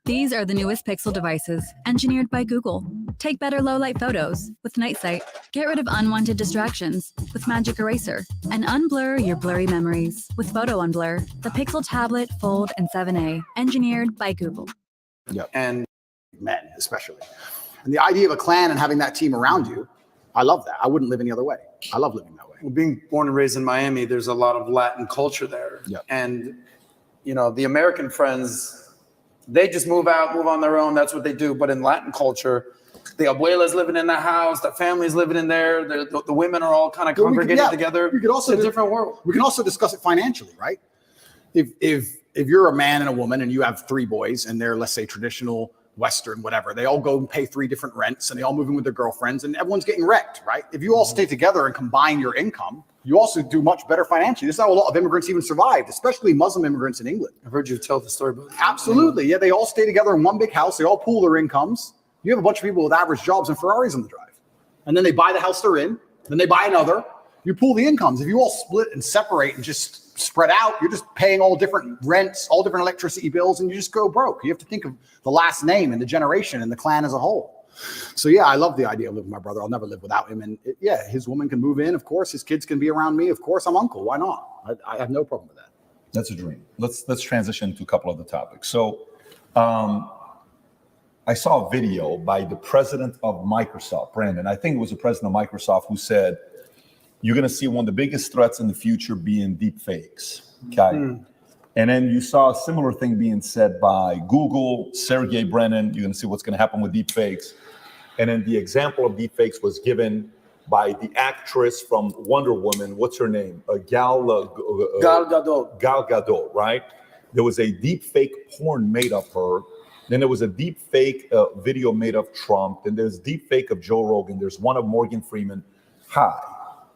These are the newest Pixel devices, engineered by Google. Take better low-light photos with Night Sight. Get rid of unwanted distractions with Magic Eraser. And unblur your blurry memories with Photo Unblur. The Pixel Tablet, Fold, and 7a, engineered by Google. Yep. And men, especially. And the idea of a clan and having that team around you, I love that. I wouldn't live any other way. I love living that way. Well, being born and raised in Miami, there's a lot of Latin culture there. Yep. And, the American friends, they just move on their own. That's what they do. But in Latin culture, the abuela's living in the house, the family's living in there, the women are all kind of congregated together. It's a different world. We can also discuss it financially, right? If you're a man and a woman and you have 3 boys and they're, let's say, traditional Western, whatever, they all go and pay 3 different rents and they all move in with their girlfriends and everyone's getting wrecked, right? If you all stay together and combine your income, you also do much better financially. This is how a lot of immigrants even survived, especially Muslim immigrants in England. I've heard you tell the story about that. Absolutely. Yeah, they all stay together in one big house. They all pool their incomes. You have a bunch of people with average jobs and Ferraris on the drive. And then they buy the house they're in. Then they buy another. You pool the incomes. If you all split and separate and just spread out, you're just paying all different rents, all different electricity bills, and you just go broke. You have to think of the last name and the generation and the clan as a whole. So yeah, I love the idea of living with my brother. I'll never live without him. And his woman can move in. Of course, his kids can be around me. Of course, I'm uncle. Why not? I have no problem with that. That's a dream. Let's transition to a couple of the topics. So I saw a video by the president of Microsoft, Brandon. I think it was the president of Microsoft who said, you're going to see one of the biggest threats in the future being deep fakes. Okay. And then you saw a similar thing being said by Google, Sergey Brin. You're going to see what's going to happen with deep fakes. And then the example of deep fakes was given by the actress from Wonder Woman. What's her name? Gal Gadot. Gal Gadot, right? There was a deep fake porn made of her. Then there was a deep fake video made of Trump. Then there's deep fake of Joe Rogan. There's one of Morgan Freeman. Hi,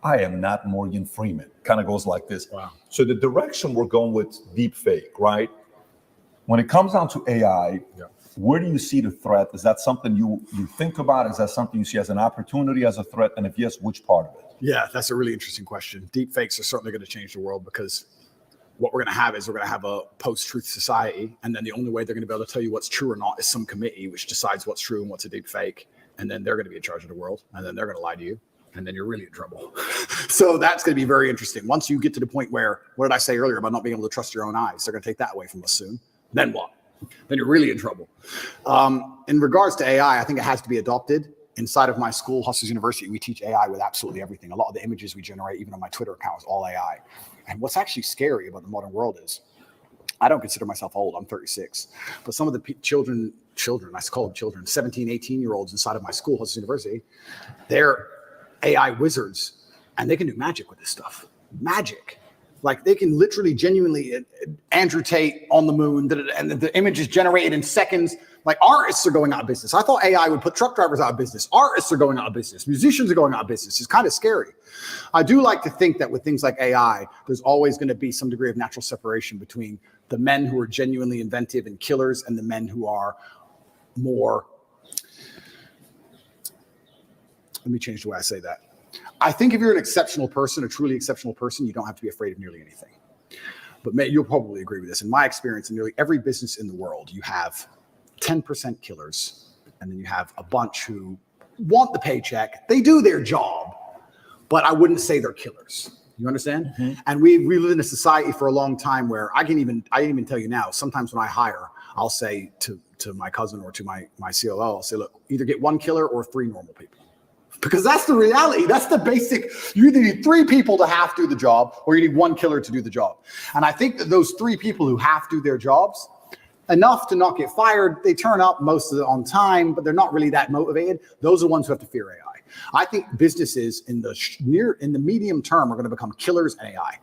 I am not Morgan Freeman. Kind of goes like this. Wow. So the direction we're going with deep fake, right? When it comes down to AI, where do you see the threat? Is that something you think about? Is that something you see as an opportunity, as a threat? And if yes, which part of it? Yeah, that's a really interesting question. Deep fakes are certainly going to change the world because what we're going to have is we're going to have a post-truth society. And then the only way they're going to be able to tell you what's true or not is some committee which decides what's true and what's a deep fake. And then they're going to be in charge of the world. And then they're going to lie to you. And then you're really in trouble. So that's going to be very interesting. Once you get to the point where, what did I say earlier about not being able to trust your own eyes? They're going to take that away from us soon. Then what? Then you're really in trouble. In regards to AI, I think it has to be adopted. Inside of my school, Hustlers University, we teach AI with absolutely everything. A lot of the images we generate, even on my Twitter account, is all AI. And what's actually scary about the modern world is, I don't consider myself old, I'm 36, but some of the children, I call them children, 17, 18-year-olds inside of my school, Hustlers University, they're AI wizards, and they can do magic with this stuff. Magic. Like they can literally, genuinely, Andrew Tate on the moon, and the image is generated in seconds. Like artists are going out of business. I thought AI would put truck drivers out of business. Artists are going out of business. Musicians are going out of business. It's kind of scary. I do like to think that with things like AI, there's always going to be some degree of natural separation between the men who are genuinely inventive and killers and the men who are more, let me change the way I say that. I think if you're an exceptional person, a truly exceptional person, you don't have to be afraid of nearly anything. But you'll probably agree with this. In my experience, in nearly every business in the world, you have 10% killers, and then you have a bunch who want the paycheck. They do their job, but I wouldn't say they're killers. You understand? Mm-hmm. And we live in a society for a long time where I can even tell you now, sometimes when I hire, I'll say to my cousin or to my COO, I'll say, look, either get one killer or 3 normal people. Because that's the reality. That's the basic. You either need 3 people to half do the job or you need 1 killer to do the job. And I think that those 3 people who half do their jobs, enough to not get fired, they turn up most of it on time, but they're not really that motivated. Those are the ones who have to fear AI. I think businesses in the medium term are going to become killers and AI.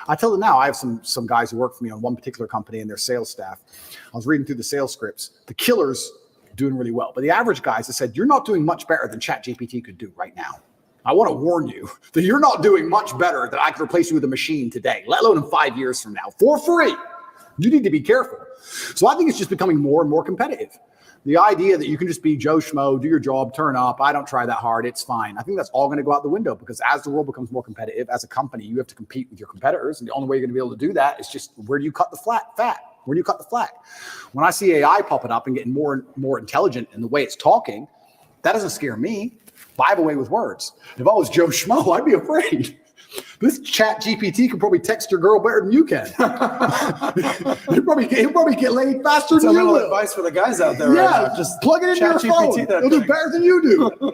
I tell them now, I have some guys who work for me on one particular company and their sales staff. I was reading through the sales scripts. The killers doing really well. But the average guys have said, you're not doing much better than ChatGPT could do right now. I want to warn you that you're not doing much better than I could replace you with a machine today, let alone in 5 years from now, for free. You need to be careful. So I think it's just becoming more and more competitive. The idea that you can just be Joe Schmo, do your job, turn up, I don't try that hard, it's fine. I think that's all going to go out the window because as the world becomes more competitive, as a company, you have to compete with your competitors. And the only way you're going to be able to do that is just where do you cut the fat? Where do you cut the slack? When I see AI popping up and getting more and more intelligent in the way it's talking, that doesn't scare me. But I have a way with words. If I was Joe Schmo, I'd be afraid. This Chat GPT can probably text your girl better than you can. He'll probably get laid faster than you will. Advice for the guys out there. Yeah, right now. Just plug it into your phone. It'll do better than you do.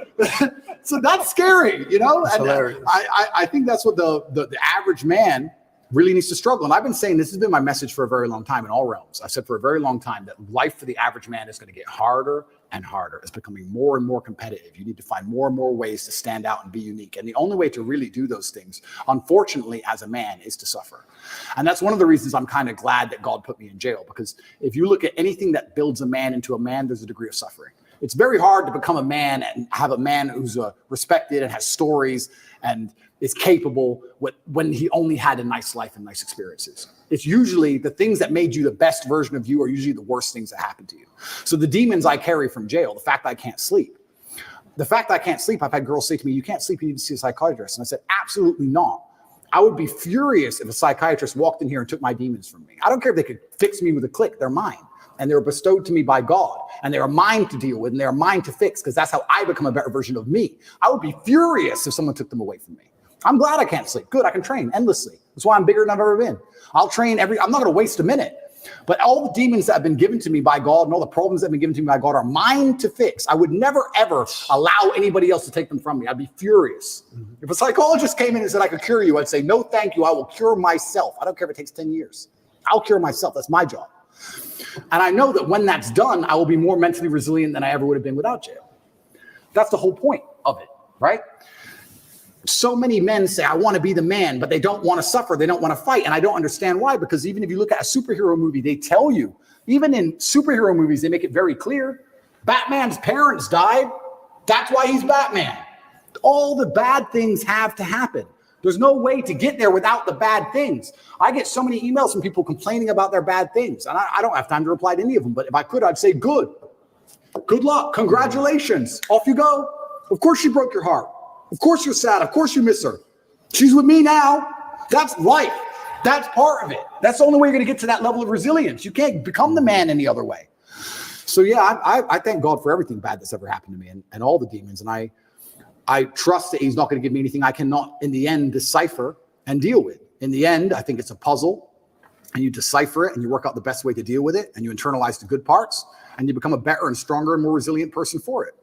So that's scary, you know. And I think that's what the average man really needs to struggle. And I've been saying this has been my message for a very long time in all realms. I've said for a very long time that life for the average man is going to get harder and harder. It's becoming more and more competitive. You need to find more and more ways to stand out and be unique. And the only way to really do those things, unfortunately, as a man, is to suffer. And that's one of the reasons I'm kind of glad that God put me in jail, because if you look at anything that builds a man into a man, there's a degree of suffering. It's very hard to become a man and have a man who's respected and has stories and is capable when he only had a nice life and nice experiences. It's usually the things that made you the best version of you are usually the worst things that happen to you. So the demons I carry from jail, the fact that I can't sleep, I've had girls say to me, you can't sleep, you need to see a psychiatrist. And I said, absolutely not. I would be furious if a psychiatrist walked in here and took my demons from me. I don't care if they could fix me with a click, they're mine. And they were bestowed to me by God. And they are mine to deal with, and they are mine to fix, because that's how I become a better version of me. I would be furious if someone took them away from me. I'm glad I can't sleep. Good, I can train endlessly. That's why I'm bigger than I've ever been. I'll train I'm not going to waste a minute. But all the demons that have been given to me by God and all the problems that have been given to me by God are mine to fix. I would never, ever allow anybody else to take them from me. I'd be furious. If a psychologist came in and said, I could cure you, I'd say, no, thank you. I will cure myself. I don't care if it takes 10 years. I'll cure myself. That's my job. And I know that when that's done, I will be more mentally resilient than I ever would have been without jail. That's the whole point of it, right? So many men say, I want to be the man, but they don't want to suffer. They don't want to fight. And I don't understand why, because even if you look at a superhero movie, they tell you, even in superhero movies, they make it very clear. Batman's parents died. That's why he's Batman. All the bad things have to happen. There's no way to get there without the bad things. I get so many emails from people complaining about their bad things. And I don't have time to reply to any of them. But if I could, I'd say, good. Good luck. Congratulations. Off you go. Of course she broke your heart. Of course you're sad. Of course you miss her. She's with me now. That's life. That's part of it. That's the only way you're going to get to that level of resilience. You can't become the man any other way. So yeah, I thank God for everything bad that's ever happened to me and all the demons. And I trust that he's not going to give me anything I cannot, in the end, decipher and deal with. In the end, I think it's a puzzle, and you decipher it and you work out the best way to deal with it, and you internalize the good parts, and you become a better and stronger and more resilient person for it.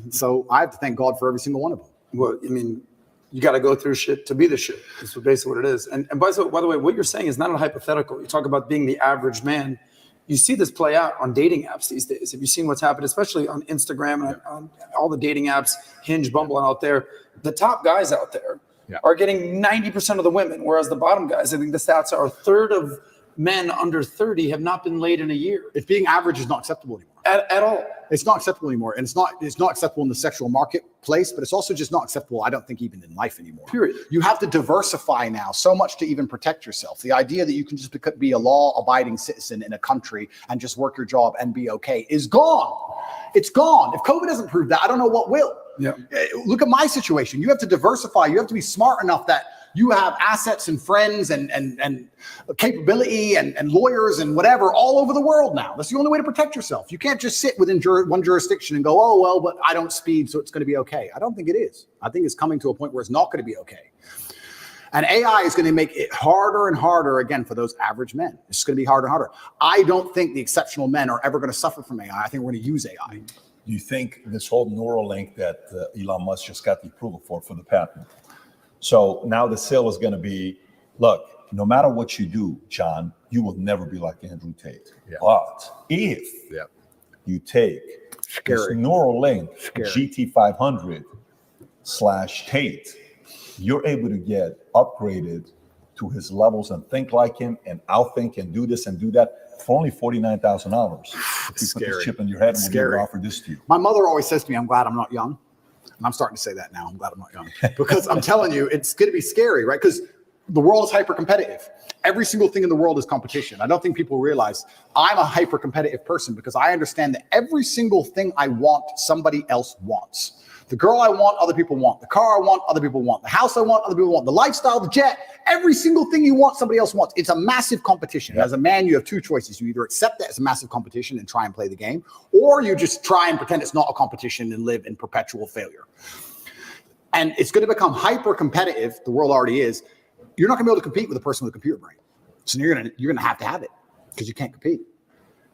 So I have to thank God for every single one of them. Well, I mean, you got to go through shit to be the shit. That's basically what it is. And by the way, what you're saying is not a hypothetical. You talk about being the average man. You see this play out on dating apps these days. Have you seen what's happened, especially on Instagram and on all the dating apps, Hinge, Bumble, and out there? The top guys out there are getting 90% of the women, whereas the bottom guys, I think the stats are a third of men under 30 have not been laid in a year. If being average is not acceptable anymore. At all. It's not acceptable anymore. And it's not acceptable in the sexual marketplace, but it's also just not acceptable, I don't think, even in life anymore. Period. You have to diversify now so much to even protect yourself. The idea that you can just be a law-abiding citizen in a country and just work your job and be okay is gone. It's gone. If COVID doesn't prove that, I don't know what will. Yeah. Look at my situation. You have to diversify. You have to be smart enough that you have assets and friends and capability and lawyers and whatever all over the world now. That's the only way to protect yourself. You can't just sit within one jurisdiction and go, oh, well, but I don't speed, so it's going to be okay. I don't think it is. I think it's coming to a point where it's not going to be okay. And AI is going to make it harder and harder, again, for those average men. It's just going to be harder and harder. I don't think the exceptional men are ever going to suffer from AI. I think we're going to use AI. Do you think this whole Neuralink that Elon Musk just got the approval for the patent? So now the sale is going to be, look, no matter what you do, John, you will never be like Andrew Tate. Yeah. But if you take this Neuralink GT500/Tate, you're able to get upgraded to his levels and think like him and outthink and do this and do that for only $49,000. If you put this chip in your head, and we'll offer this to you. My mother always says to me, I'm glad I'm not young. And I'm starting to say that now. I'm glad I'm not young. Because I'm telling you, it's going to be scary, right? Because the world is hyper competitive. Every single thing in the world is competition. I don't think people realize I'm a hyper competitive person because I understand that every single thing I want, somebody else wants. The girl I want, other people want. The car I want, other people want. The house I want, other people want. The lifestyle, the jet, every single thing you want, somebody else wants. It's a massive competition. As a man, you have two choices. You either accept that it's a massive competition and try and play the game, or you just try and pretend it's not a competition and live in perpetual failure. And it's going to become hyper competitive. The world already is. You're not going to be able to compete with a person with a computer brain. So you're going to have it because you can't compete.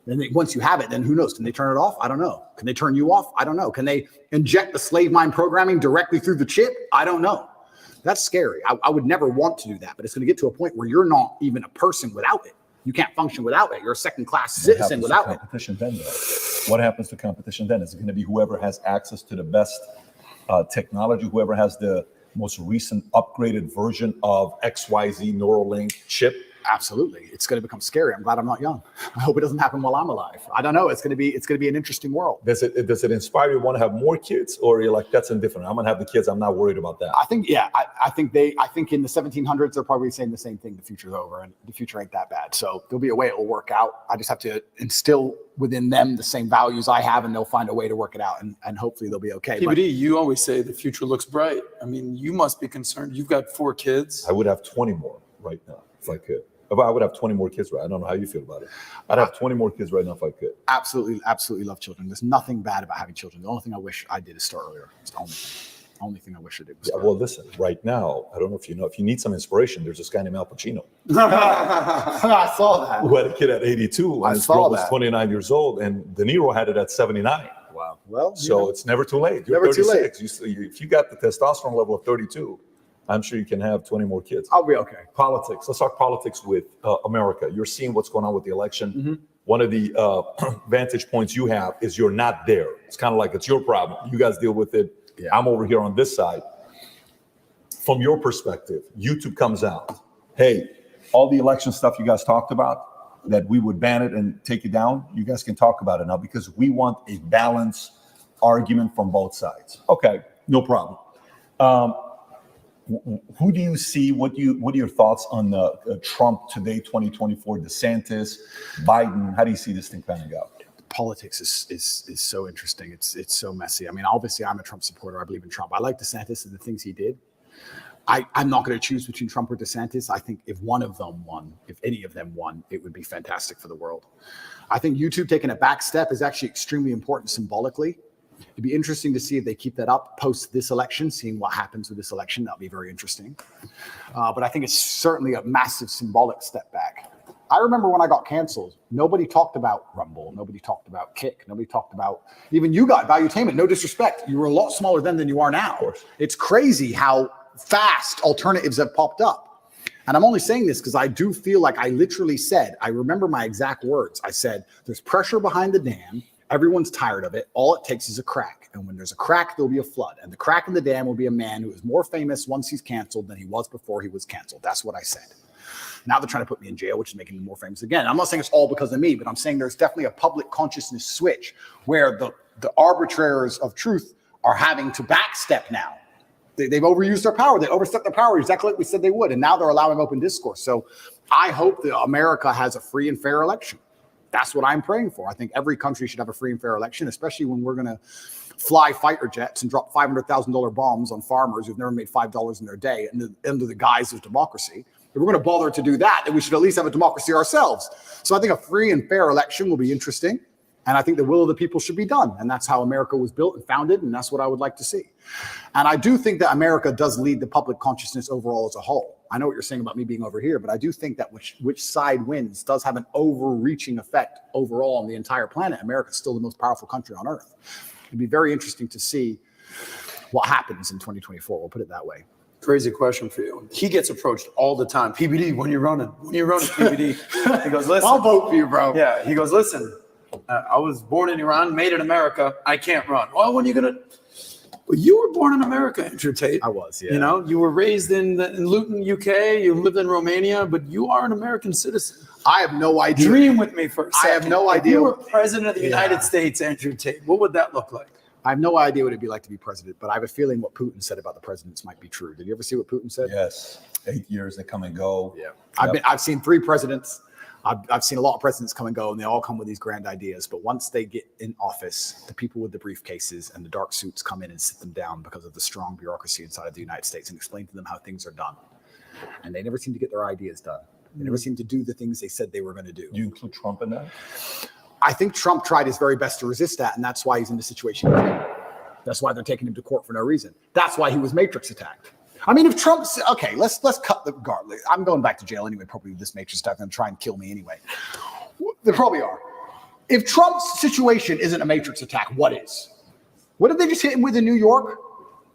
And then once you have it, then who knows? Can they turn it off? I don't know. Can they turn you off? I don't know. Can they inject the slave mind programming directly through the chip? I don't know. That's scary. I would never want to do that, but it's going to get to a point where you're not even a person without it. You can't function without it. You're a second-class citizen without it. Competition then, though? What happens to competition then? Is it going to be whoever has access to the best technology, whoever has the most recent upgraded version of XYZ Neuralink chip? Absolutely. It's going to become scary. I'm glad I'm not young. I hope it doesn't happen while I'm alive. I don't know. It's going to be an interesting world. Does it inspire you to want to have more kids, or you're like, that's indifferent? I'm going to have the kids. I'm not worried about that. I think, yeah, I think in the 1700s, they're probably saying the same thing. The future's over and the future ain't that bad. So there'll be a way it will work out. I just have to instill within them the same values I have, and they'll find a way to work it out, and hopefully they'll be okay. PBD, you always say the future looks bright. I mean, you must be concerned. You've got 4 kids. I would have 20 more right now if I could. If I would have 20 more kids, right? I don't know how you feel about it. I'd have 20 more kids right now if I could. Absolutely, absolutely love children. There's nothing bad about having children. The only thing I wish I did is start earlier. It's the only thing I wish I did. Was well, listen, right now, I don't know if you know, if you need some inspiration, there's this guy named Al Pacino. I saw that. Who had a kid at 82, and his girl was 29 years old, and De Niro had it at 79. Wow. Well, so it's never too late. You're never 36. too late. If you got the testosterone level of 32, I'm sure you can have 20 more kids. I'll be okay. Politics. Let's talk politics with America. You're seeing what's going on with the election. Mm-hmm. One of the vantage points you have is you're not there. It's kind of like it's your problem. You guys deal with it. Yeah. I'm over here on this side. From your perspective, YouTube comes out. Hey, all the election stuff you guys talked about, that we would ban it and take it down, you guys can talk about it now because we want a balanced argument from both sides. Okay, no problem. Who do you see? What are your thoughts on Trump today, 2024, DeSantis, Biden? How do you see this thing panning out? Politics is so interesting. It's so messy. I mean, obviously, I'm a Trump supporter. I believe in Trump. I like DeSantis and the things he did. I'm not going to choose between Trump or DeSantis. I think if one of them won, if any of them won, it would be fantastic for the world. I think YouTube taking a back step is actually extremely important symbolically. It'd be interesting to see if they keep that up post this election, seeing what happens with this election. That'll be very interesting. But I think it's certainly a massive symbolic step back. I remember when I got canceled, nobody talked about Rumble. Nobody talked about Kick. Nobody talked about, even you got Valuetainment. No disrespect. You were a lot smaller then than you are now. It's crazy how fast alternatives have popped up. And I'm only saying this because I do feel like I literally said, I remember my exact words. I said, there's pressure behind the dam. Everyone's tired of it. All it takes is a crack. And when there's a crack, there'll be a flood. And the crack in the dam will be a man who is more famous once he's canceled than he was before he was canceled. That's what I said. Now they're trying to put me in jail, which is making me more famous again. I'm not saying it's all because of me, but I'm saying there's definitely a public consciousness switch where the arbitrators of truth are having to backstep now. They've overused their power. They overstepped their power exactly like we said they would. And now they're allowing open discourse. So I hope that America has a free and fair election. That's what I'm praying for. I think every country should have a free and fair election, especially when we're going to fly fighter jets and drop $500,000 bombs on farmers who've never made $5 in their day under the guise of democracy. If we're going to bother to do that, then we should at least have a democracy ourselves. So I think a free and fair election will be interesting. And I think the will of the people should be done. And that's how America was built and founded. And that's what I would like to see. And I do think that America does lead the public consciousness overall as a whole. I know what you're saying about me being over here, but I do think that which side wins does have an overreaching effect overall on the entire planet. America is still the most powerful country on earth. It'd be very interesting to see what happens in 2024. We'll put it that way. Crazy question for you. He gets approached all the time. PBD, when you're running, PBD. He goes, listen. I'll vote for you, bro. Yeah. He goes, listen, I was born in Iran, made in America. I can't run. Well, when are you going to? Well, you were born in America, Andrew Tate. I was, yeah. You know, you were raised in Luton, UK. You lived in Romania, but you are an American citizen. I have no idea. Dream with me for a second. I have no idea. If you were president of the United States, Andrew Tate, what would that look like? I have no idea what it'd be like to be president, but I have a feeling what Putin said about the presidents might be true. Did you ever see what Putin said? Yes. 8 years, they come and go. Yeah. I've seen 3 presidents. I've seen a lot of presidents come and go, and they all come with these grand ideas. But once they get in office, the people with the briefcases and the dark suits come in and sit them down because of the strong bureaucracy inside of the United States and explain to them how things are done. And they never seem to get their ideas done. They never seem to do the things they said they were going to do. You include Trump in that? I think Trump tried his very best to resist that, and that's why he's in the situation he's in. That's why they're taking him to court for no reason. That's why he was Matrix attacked. I mean, if Trump's okay, let's cut the guard. I'm going back to jail anyway. Probably with this Matrix attack, and try and kill me anyway. They probably are. If Trump's situation isn't a Matrix attack, what is? What did they just hit him with in New York?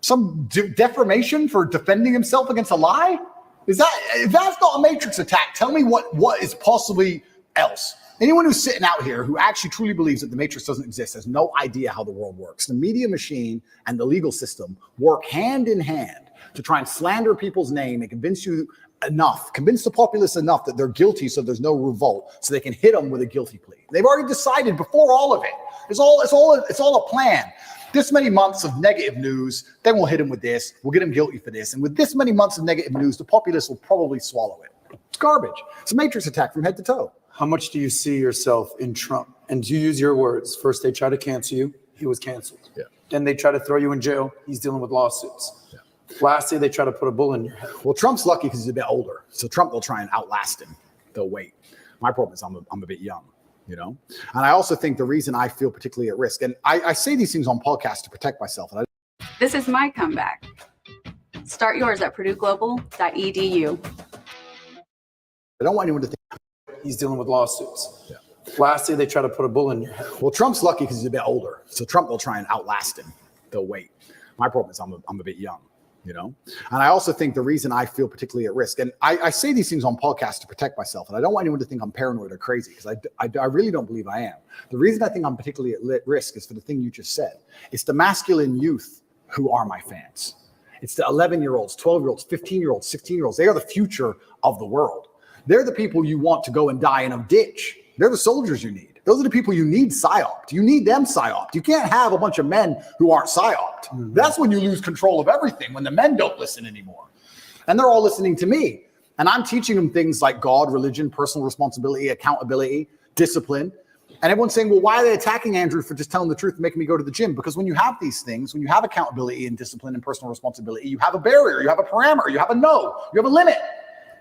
Some defamation for defending himself against a lie? Is that, if that's not a Matrix attack, tell me what is possibly else. Anyone who's sitting out here who actually truly believes that the Matrix doesn't exist has no idea how the world works. The media machine and the legal system work hand in hand to try and slander people's name and convince the populace enough that they're guilty so there's no revolt, so they can hit them with a guilty plea. They've already decided before all of it. It's all a plan. This many months of negative news, then we'll hit him with this. We'll get him guilty for this. And with this many months of negative news, the populace will probably swallow it. It's garbage. It's a Matrix attack from head to toe. How much do you see yourself in Trump? And to use your words, first they try to cancel you. He was canceled. Yeah. Then they try to throw you in jail. He's dealing with lawsuits. Yeah. Lastly, they try to put a bullet in your head. Well, Trump's lucky because he's a bit older. So Trump will try and outlast him. They'll wait. My problem is I'm a bit young, you know? And I also think the reason I feel particularly at risk, and I say these things on podcasts to protect myself. And This is my comeback. Start yours at purdueglobal.edu. I don't want anyone to think he's dealing with lawsuits. Yeah. Lastly, they try to put a bullet in your head. Well, Trump's lucky because he's a bit older. So Trump will try and outlast him. They'll wait. My problem is I'm a bit young, you know? And I also think the reason I feel particularly at risk, and I say these things on podcasts to protect myself, and I don't want anyone to think I'm paranoid or crazy because I really don't believe I am. The reason I think I'm particularly at risk is for the thing you just said. It's the masculine youth who are my fans. It's the 11-year-olds, 12-year-olds, 15-year-olds, 16-year-olds. They are the future of the world. They're the people you want to go and die in a ditch. They're the soldiers you need. Those are the people you need psyoped. You need them psyoped. You can't have a bunch of men who aren't psyoped. Mm-hmm. That's when you lose control of everything, when the men don't listen anymore. And they're all listening to me. And I'm teaching them things like God, religion, personal responsibility, accountability, discipline. And everyone's saying, well, why are they attacking Andrew for just telling the truth and making me go to the gym? Because when you have these things, when you have accountability and discipline and personal responsibility, you have a barrier, you have a parameter, you have a no, you have a limit.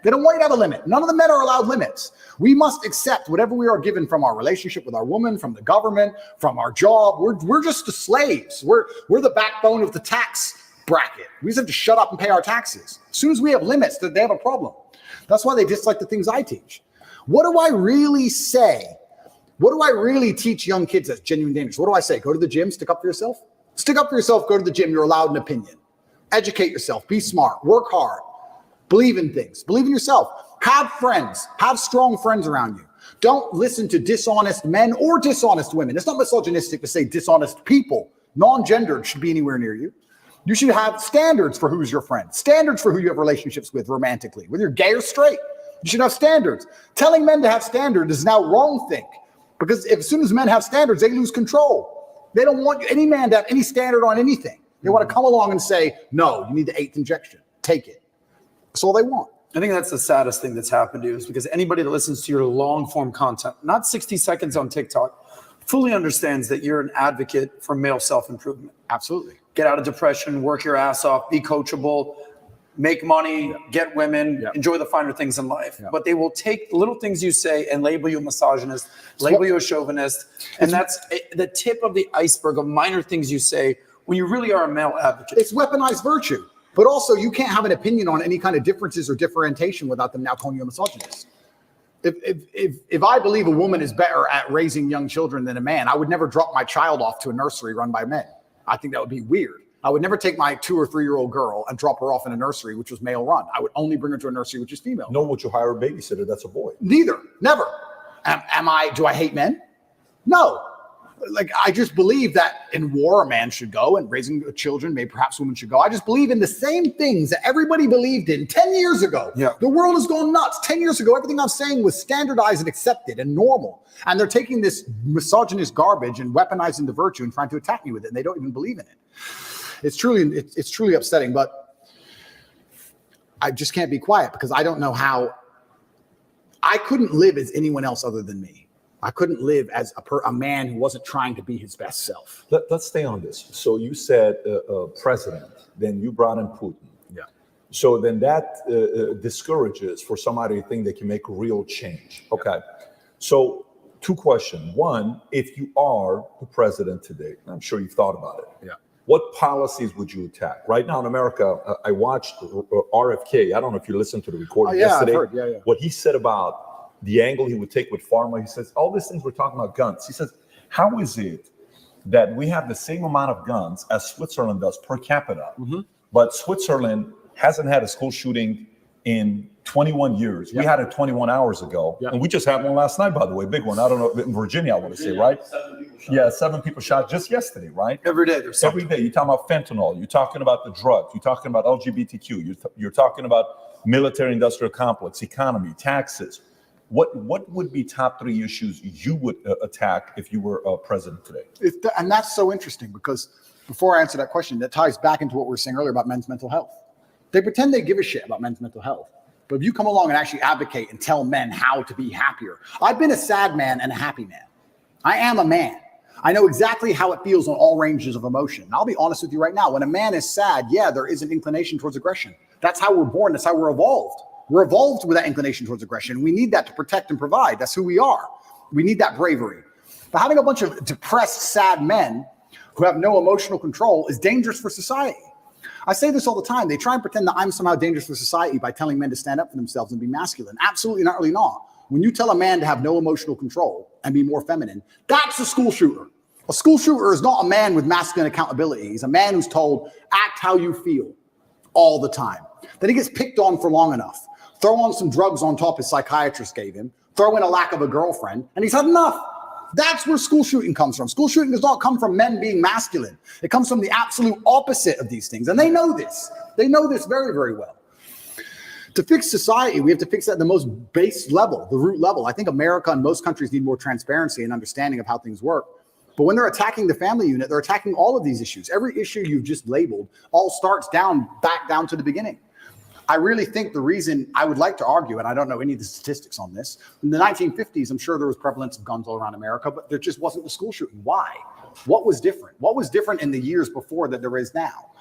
They don't want you to have a limit. None of the men are allowed limits. We must accept whatever we are given from our relationship with our woman, from the government, from our job. We're just the slaves. We're the backbone of the tax bracket. We just have to shut up and pay our taxes. As soon as we have limits, they have a problem. That's why they dislike the things I teach. What do I really say? What do I really teach young kids that's genuine dangerous? What do I say? Go to the gym, stick up for yourself? Stick up for yourself, go to the gym. You're allowed an opinion. Educate yourself, be smart, work hard, believe in things, believe in yourself. Have friends, have strong friends around you. Don't listen to dishonest men or dishonest women. It's not misogynistic to say dishonest people. Non-gendered should be anywhere near you. You should have standards for who's your friend, standards for who you have relationships with romantically, whether you're gay or straight. You should have standards. Telling men to have standards is now wrong think. Because as soon as men have standards, they lose control. They don't want any man to have any standard on anything. They want to come along and say, no, you need the 8th injection. Take it. That's all they want. I think that's the saddest thing that's happened to you is because anybody that listens to your long form content, not 60 seconds on TikTok, fully understands that you're an advocate for male self-improvement. Absolutely. Get out of depression, work your ass off, be coachable, make money, get women, enjoy the finer things in life. But they will take little things you say and label you a misogynist, label you a chauvinist. And that's the tip of the iceberg of minor things you say when you really are a male advocate. It's weaponized virtue. But also, you can't have an opinion on any kind of differences or differentiation without them now calling you a misogynist. If I believe a woman is better at raising young children than a man, I would never drop my child off to a nursery run by men. I think that would be weird. I would never take my 2 or 3 year old girl and drop her off in a nursery which was male run. I would only bring her to a nursery which is female. Nor would you hire a babysitter that's a boy. Neither. Never. Do I hate men? No. Like, I just believe that in war, a man should go, and raising children, maybe perhaps women should go. I just believe in the same things that everybody believed in 10 years ago. Yeah. The world has gone nuts. 10 years ago, everything I'm saying was standardized and accepted and normal. And they're taking this misogynist garbage and weaponizing the virtue and trying to attack me with it. And they don't even believe in it. It's truly upsetting, but I just can't be quiet because I don't know how. I couldn't live as anyone else other than me. I couldn't live as a man who wasn't trying to be his best self. Let's stay on this. So you said president, then you brought in Putin. Yeah. So then that discourages for somebody to think they can make real change. Okay. So 2 questions. One, if you are the president today, I'm sure you've thought about it. Yeah. What policies would you attack? Right now in America, I watched RFK. I don't know if you listened to the recording yesterday. I've heard. Yeah. What he said about the angle he would take with pharma. He says, all these things we're talking about guns. He says, how is it that we have the same amount of guns as Switzerland does per capita, but Switzerland hasn't had a school shooting in 21 years. We had it 21 hours ago. And we just had one last night, by the way, big one. I don't know, in Virginia, I want to say, right? 7 people shot just yesterday, right? Every day there's something. Every day. You're talking about fentanyl. You're talking about the drugs. You're talking about LGBTQ. You're talking about military-industrial complex, economy, taxes. What would be top 3 issues you would attack if you were president today? And that's so interesting because before I answer that question, that ties back into what we were saying earlier about men's mental health. They pretend they give a shit about men's mental health. But if you come along and actually advocate and tell men how to be happier, I've been a sad man and a happy man. I am a man. I know exactly how it feels on all ranges of emotion. And I'll be honest with you right now. When a man is sad, there is an inclination towards aggression. That's how we're born. That's how we're evolved. We're evolved with that inclination towards aggression. We need that to protect and provide. That's who we are. We need that bravery. But having a bunch of depressed, sad men who have no emotional control is dangerous for society. I say this all the time. They try and pretend that I'm somehow dangerous for society by telling men to stand up for themselves and be masculine. Absolutely not, really not. When you tell a man to have no emotional control and be more feminine, that's a school shooter. A school shooter is not a man with masculine accountability. He's a man who's told, act how you feel all the time. Then he gets picked on for long enough. Throw on some drugs on top his psychiatrist gave him, throw in a lack of a girlfriend, and he's had enough. That's where school shooting comes from. School shooting does not come from men being masculine. It comes from the absolute opposite of these things. And they know this. They know this very, very well. To fix society, we have to fix that at the most base level, the root level. I think America and most countries need more transparency and understanding of how things work. But when they're attacking the family unit, they're attacking all of these issues. Every issue you've just labeled all starts back down to the beginning. I really think the reason I would like to argue, and I don't know any of the statistics on this, in the 1950s, I'm sure there was prevalence of guns all around America, but there just wasn't the school shooting. Why? What was different? What was different in the years before that there is now?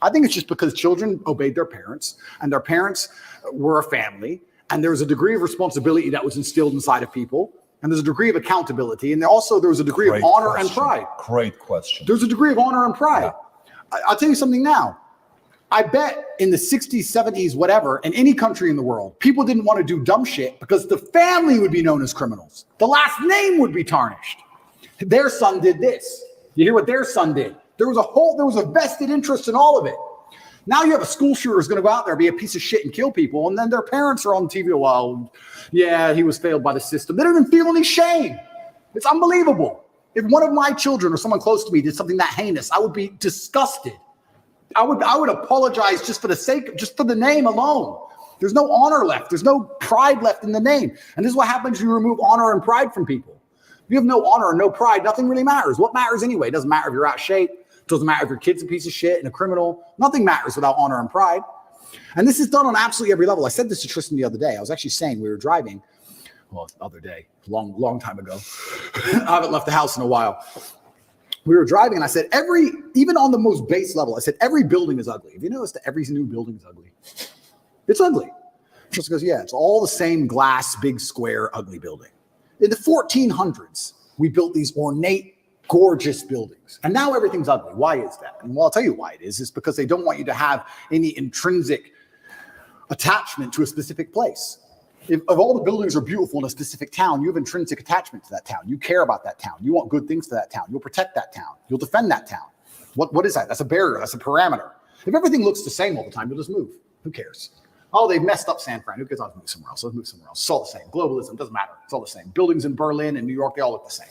I think it's just because children obeyed their parents, and their parents were a family, and there was a degree of responsibility that was instilled inside of people, and there's a degree of accountability, and there was a degree of honor and pride. Great question. There's a degree of honor and pride. Yeah. I'll tell you something now. I bet in the 60s, 70s, whatever, in any country in the world, people didn't want to do dumb shit because the family would be known as criminals. The last name would be tarnished. Their son did this. You hear what their son did? There was a vested interest in all of it. Now you have a school shooter who's going to go out there, be a piece of shit and kill people, and then their parents are on TV. Well, yeah, he was failed by the system. They don't even feel any shame. It's unbelievable. If one of my children or someone close to me did something that heinous, I would be disgusted. I would apologize just for the name alone. There's no honor left. There's no pride left in the name. And this is what happens when you remove honor and pride from people. If you have no honor and no pride, nothing really matters. What matters anyway? It doesn't matter if you're out of shape. It doesn't matter if your kid's a piece of shit and a criminal. Nothing matters without honor and pride. And this is done on absolutely every level. I said this to Tristan the other day. I was actually saying we were driving, the other day, long time ago. I haven't left the house in a while. We were driving and I said, even on the most base level, I said, every building is ugly. Have you noticed that every new building is ugly? It's ugly. Tristan goes, yeah, it's all the same glass, big square, ugly building. In the 1400s, we built these ornate, gorgeous buildings. And now everything's ugly. Why is that? And well, I'll tell you why it is. It's because they don't want you to have any intrinsic attachment to a specific place. If all the buildings are beautiful in a specific town, you have intrinsic attachment to that town. You care about that town. You want good things for that town. You'll protect that town. You'll defend that town. What is that? That's a barrier. That's a parameter. If everything looks the same all the time, you'll just move. Who cares? Oh, they've messed up San Fran. Who cares? I'll move somewhere else. Let's move somewhere else. It's all the same. Globalism doesn't matter. It's all the same. Buildings in Berlin and New York, they all look the same.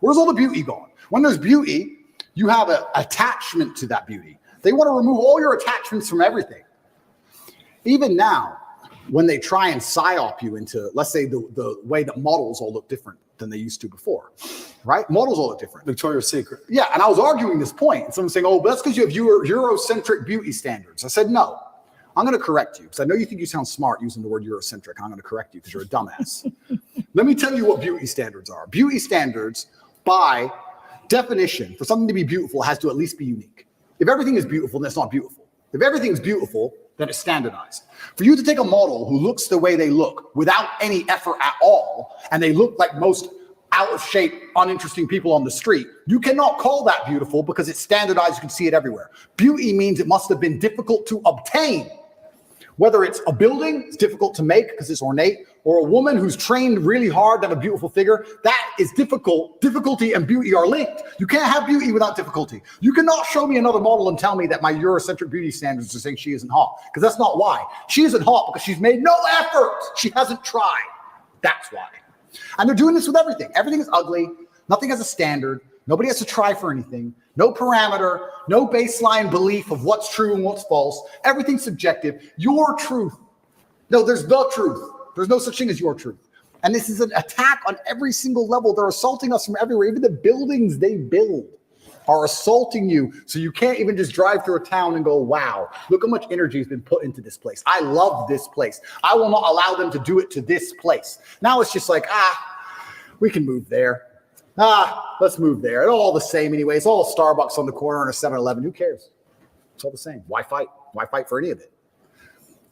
Where's all the beauty going? When there's beauty, you have an attachment to that beauty. They want to remove all your attachments from everything. Even now, when they try and psyop you into, let's say, the way that models all look different than they used to before, right? Models all look different. Victoria's Secret. Yeah, and I was arguing this point. And someone's saying, oh, but that's because you have Eurocentric beauty standards. I said, no, I'm going to correct you because I know you think you sound smart using the word Eurocentric. I'm going to correct you because you're a dumbass. Let me tell you what beauty standards are. Beauty standards, by definition, for something to be beautiful, has to at least be unique. If everything is beautiful, then it's not beautiful. If everything's beautiful, then it's standardized. For you to take a model who looks the way they look without any effort at all, and they look like most out of shape, uninteresting people on the street, you cannot call that beautiful because it's standardized. You can see it everywhere. Beauty means it must have been difficult to obtain. Whether it's a building, it's difficult to make because it's ornate, or a woman who's trained really hard to have a beautiful figure, that is difficult. Difficulty and beauty are linked. You can't have beauty without difficulty. You cannot show me another model and tell me that my Eurocentric beauty standards are saying she isn't hot, because that's not why. She isn't hot because she's made no effort. She hasn't tried. That's why. And they're doing this with everything. Everything is ugly. Nothing has a standard. Nobody has to try for anything. No parameter, no baseline belief of what's true and what's false. Everything's subjective. Your truth. No, there's the truth. There's no such thing as your truth. And this is an attack on every single level. They're assaulting us from everywhere. Even the buildings they build are assaulting you. So you can't even just drive through a town and go, wow, look how much energy has been put into this place. I love this place. I will not allow them to do it to this place. Now it's just like, we can move there. Let's move there. It's all the same anyway. It's all a Starbucks on the corner and a 7-Eleven. Who cares? It's all the same. Why fight? Why fight for any of it?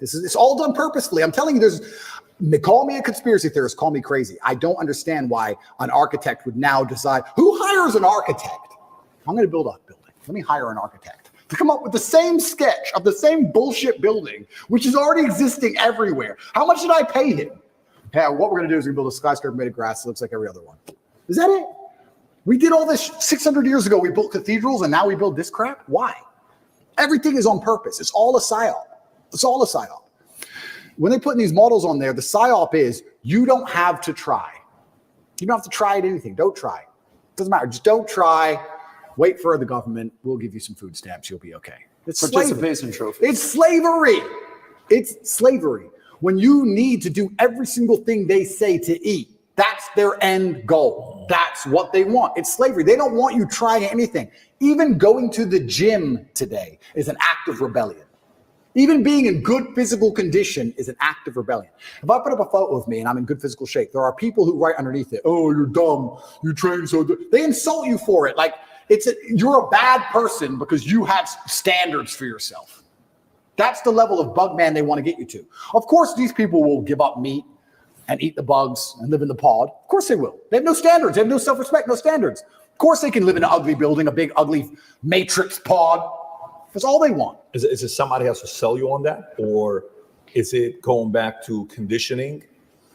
It's all done purposefully. I'm telling you, call me a conspiracy theorist, call me crazy. I don't understand why an architect would now decide, who hires an architect? I'm going to build a building. Let me hire an architect to come up with the same sketch of the same bullshit building, which is already existing everywhere. How much did I pay him? Hey, what we're going to do is we're going to build a skyscraper made of grass that looks like every other one. Is that it? We did all this 600 years ago. We built cathedrals, and now we build this crap? Why? Everything is on purpose. It's all a psyop. It's all a psyop. When they put these models on there, the psyop is you don't have to try. You don't have to try at anything. Don't try. It doesn't matter. Just don't try. Wait for the government. We'll give you some food stamps. You'll be okay. It's participation trophy. It's slavery. It's slavery. When you need to do every single thing they say to eat, that's their end goal. That's what they want. It's slavery. They don't want you trying anything. Even going to the gym today is an act of rebellion. Even being in good physical condition is an act of rebellion. If I put up a photo of me and I'm in good physical shape, there are people who write underneath it, "Oh, you're dumb. You train so good." They insult you for it. Like you're a bad person because you have standards for yourself. That's the level of bug man they want to get you to. Of course, these people will give up meat and eat the bugs and live in the pod. Of course they will. They have no standards. They have no self-respect, no standards. Of course they can live in an ugly building, a big, ugly matrix pod. That's all they want. Is it somebody has to sell you on that? Or is it going back to conditioning?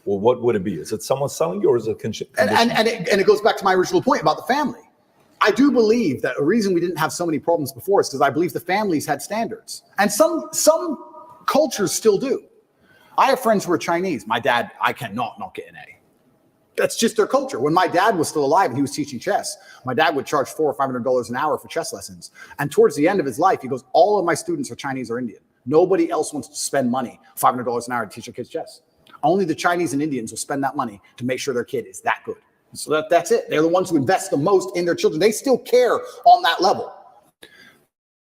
Or what would it be? Is it someone selling you or is it conditioning? And it goes back to my original point about the family. I do believe that a reason we didn't have so many problems before is because I believe the families had standards. And some cultures still do. I have friends who are Chinese. My dad, I cannot not get an A. That's just their culture. When my dad was still alive and he was teaching chess, my dad would charge $400 or $500 an hour for chess lessons. And towards the end of his life, he goes, all of my students are Chinese or Indian. Nobody else wants to spend money, $500 an hour to teach their kids chess. Only the Chinese and Indians will spend that money to make sure their kid is that good. So that's it. They're the ones who invest the most in their children. They still care on that level.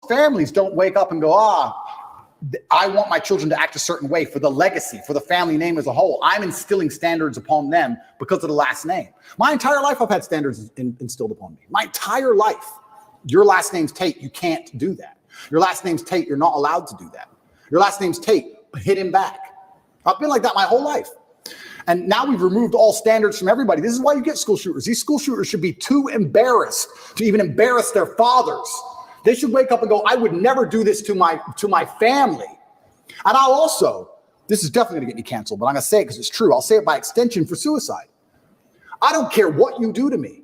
Families don't wake up and go, I want my children to act a certain way for the legacy, for the family name as a whole. I'm instilling standards upon them because of the last name. My entire life, I've had standards instilled upon me. My entire life. Your last name's Tate. You can't do that. Your last name's Tate. You're not allowed to do that. Your last name's Tate. Hit him back. I've been like that my whole life. And now we've removed all standards from everybody. This is why you get school shooters. These school shooters should be too embarrassed to even embarrass their fathers. They should wake up and go, I would never do this to my family. And I'll also, this is definitely going to get me canceled, but I'm going to say it because it's true. I'll say it by extension for suicide. I don't care what you do to me.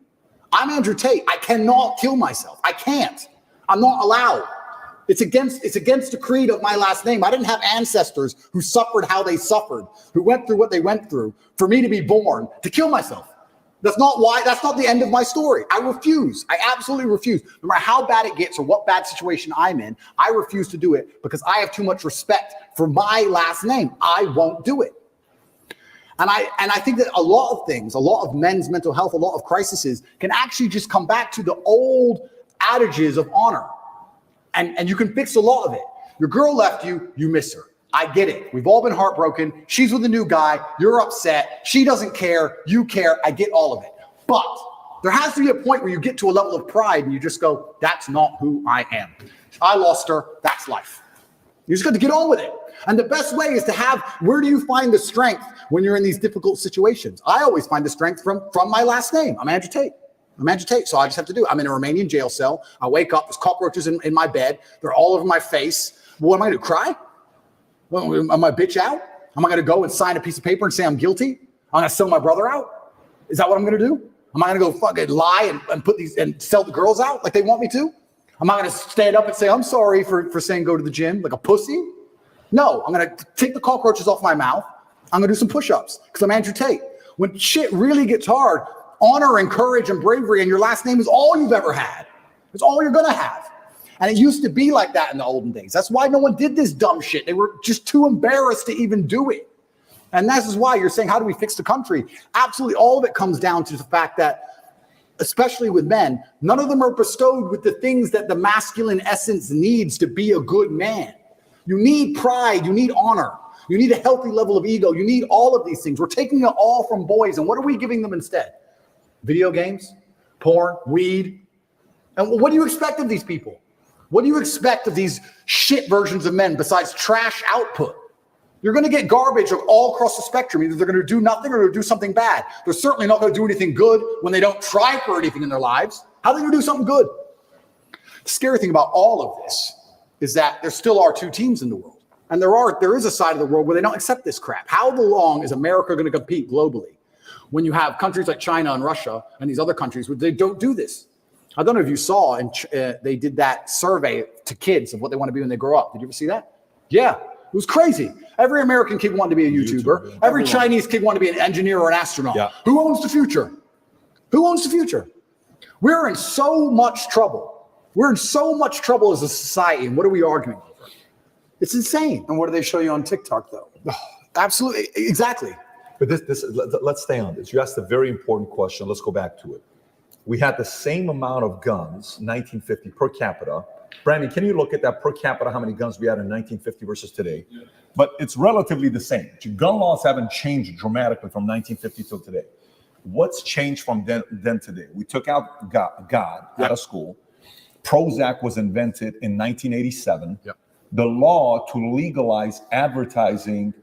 I'm Andrew Tate. I cannot kill myself. I can't. I'm not allowed. It's against the creed of my last name. I didn't have ancestors who suffered how they suffered, who went through what they went through for me to be born to kill myself. That's not the end of my story. I refuse. I absolutely refuse. No matter how bad it gets or what bad situation I'm in, I refuse to do it because I have too much respect for my last name. I won't do it. And I think that a lot of things, a lot of men's mental health, a lot of crises can actually just come back to the old adages of honor. And you can fix a lot of it. Your girl left you, you miss her. I get it. We've all been heartbroken. She's with a new guy. You're upset. She doesn't care. You care. I get all of it. But there has to be a point where you get to a level of pride and you just go, that's not who I am. I lost her. That's life. You just got to get on with it. And the best way is to have, where do you find the strength when you're in these difficult situations? I always find the strength from my last name. I'm Andrew Tate. So I just have to do it. I'm in a Romanian jail cell. I wake up, there's cockroaches in my bed. They're all over my face. What am I going to do, cry? Well, am I bitch out? Am I going to go and sign a piece of paper and say I'm guilty? I'm going to sell my brother out? Is that what I'm going to do? Am I going to go fucking lie and put these and sell the girls out like they want me to? Am I going to stand up and say I'm sorry for saying go to the gym like a pussy? No, I'm going to take the cockroaches off my mouth. I'm going to do some push-ups because I'm Andrew Tate. When shit really gets hard, honor and courage and bravery and your last name is all you've ever had. It's all you're going to have. And it used to be like that in the olden days. That's why no one did this dumb shit. They were just too embarrassed to even do it. And this is why you're saying, how do we fix the country? Absolutely. All of it comes down to the fact that, especially with men, none of them are bestowed with the things that the masculine essence needs to be a good man. You need pride. You need honor. You need a healthy level of ego. You need all of these things. We're taking it all from boys. And what are we giving them instead? Video games, porn, weed. And what do you expect of these people? What do you expect of these shit versions of men besides trash output? You're going to get garbage all across the spectrum. Either they're going to do nothing or they're going to do something bad. They're certainly not going to do anything good when they don't try for anything in their lives. How are they going to do something good? The scary thing about all of this is that there still are two teams in the world. And there is a side of the world where they don't accept this crap. How long is America going to compete globally when you have countries like China and Russia and these other countries where they don't do this? I don't know if you saw, and they did that survey to kids of what they want to be when they grow up. Did you ever see that? Yeah, it was crazy. Every American kid wanted to be a YouTuber. Every Chinese kid wanted to be an engineer or an astronaut. Yeah. Who owns the future? Who owns the future? We're in so much trouble. We're in so much trouble as a society. And what are we arguing over? It's insane. And what do they show you on TikTok, though? Absolutely. Exactly. But let's stay on this. You asked a very important question. Let's go back to it. We had the same amount of guns, 1950 per capita, Brandon, can you look at that per capita, how many guns we had in 1950 versus today? Yeah. But it's relatively the same. Gun laws haven't changed dramatically from 1950 till today. What's changed from then to today? We took out God out of school. Prozac was invented in 1987. Yep. The law to legalize advertising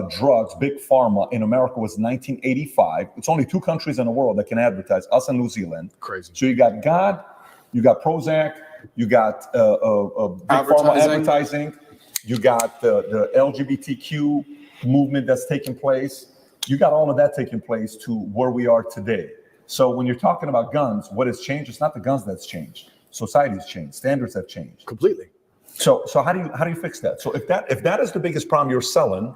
drugs, big pharma in America was 1985. It's only 2 countries in the world that can advertise, us and New Zealand. Crazy. So you got God, you got Prozac, you got big pharma advertising, you got the LGBTQ movement that's taking place. You got all of that taking place to where we are today. So when you're talking about guns, what has changed? It's not the guns that's changed. Society's changed. Standards have changed completely. So how do you fix that? So if that is the biggest problem you're selling,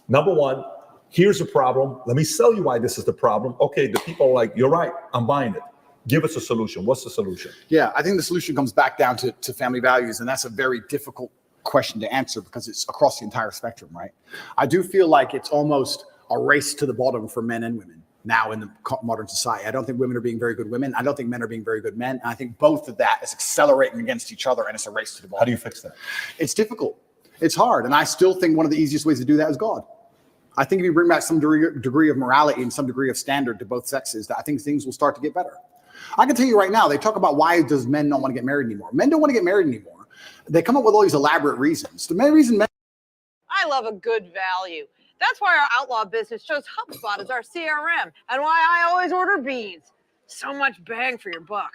number one, here's a problem. Let me sell you why this is the problem. Okay, the people are like, you're right, I'm buying it. Give us a solution. What's the solution? Yeah, I think the solution comes back down to family values, and that's a very difficult question to answer because it's across the entire spectrum, right? I do feel like it's almost a race to the bottom for men and women now in the modern society. I don't think women are being very good women. I don't think men are being very good men. And I think both of that is accelerating against each other, and it's a race to the bottom. How do you fix that? It's difficult. It's hard. And I still think one of the easiest ways to do that is God. I think if you bring back some degree of morality and some degree of standard to both sexes, that I think things will start to get better. I can tell you right now, they talk about why does men not want to get married anymore. Men don't want to get married anymore. They come up with all these elaborate reasons. The main reason men... I love a good value. That's why our Outlaw business chose HubSpot as our CRM and why I always order beans. So much bang for your buck.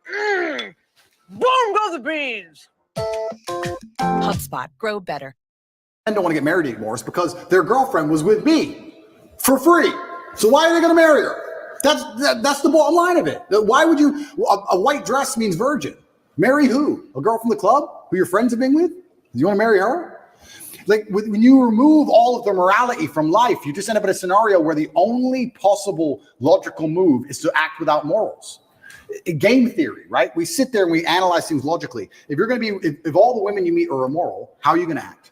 Boom go the beans. HubSpot, grow better. Men don't want to get married anymore. It's because their girlfriend was with me for free. So why are they going to marry her? That's the bottom line of it. Why would you? A white dress means virgin. Marry who? A girl from the club who your friends have been with? Do you want to marry her? Like when you remove all of the morality from life, you just end up in a scenario where the only possible logical move is to act without morals. Game theory, right? We sit there and we analyze things logically. If you're going to be, if all the women you meet are immoral, how are you going to act?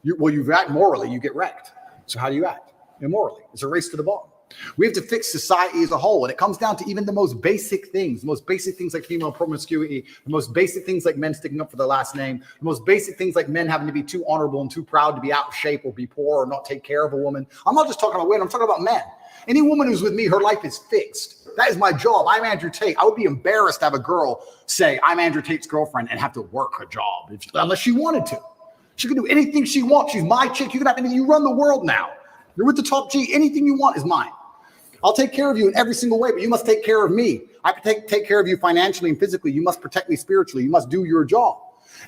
You act morally, you get wrecked. So how do you act? Immorally. It's a race to the bottom. We have to fix society as a whole, and it comes down to even the most basic things like female promiscuity, the most basic things like men sticking up for their last name, the most basic things like men having to be too honorable and too proud to be out of shape or be poor or not take care of a woman. I'm not just talking about women, I'm talking about men. Any woman who's with me, her life is fixed. That is my job. I'm Andrew Tate. I would be embarrassed to have a girl say, I'm Andrew Tate's girlfriend and have to work her job unless she wanted to. She can do anything she wants. She's my chick. You can have anything. You run the world now. You're with the top G. Anything you want is mine. I'll take care of you in every single way, but you must take care of me. I can take care of you financially and physically. You must protect me spiritually. You must do your job.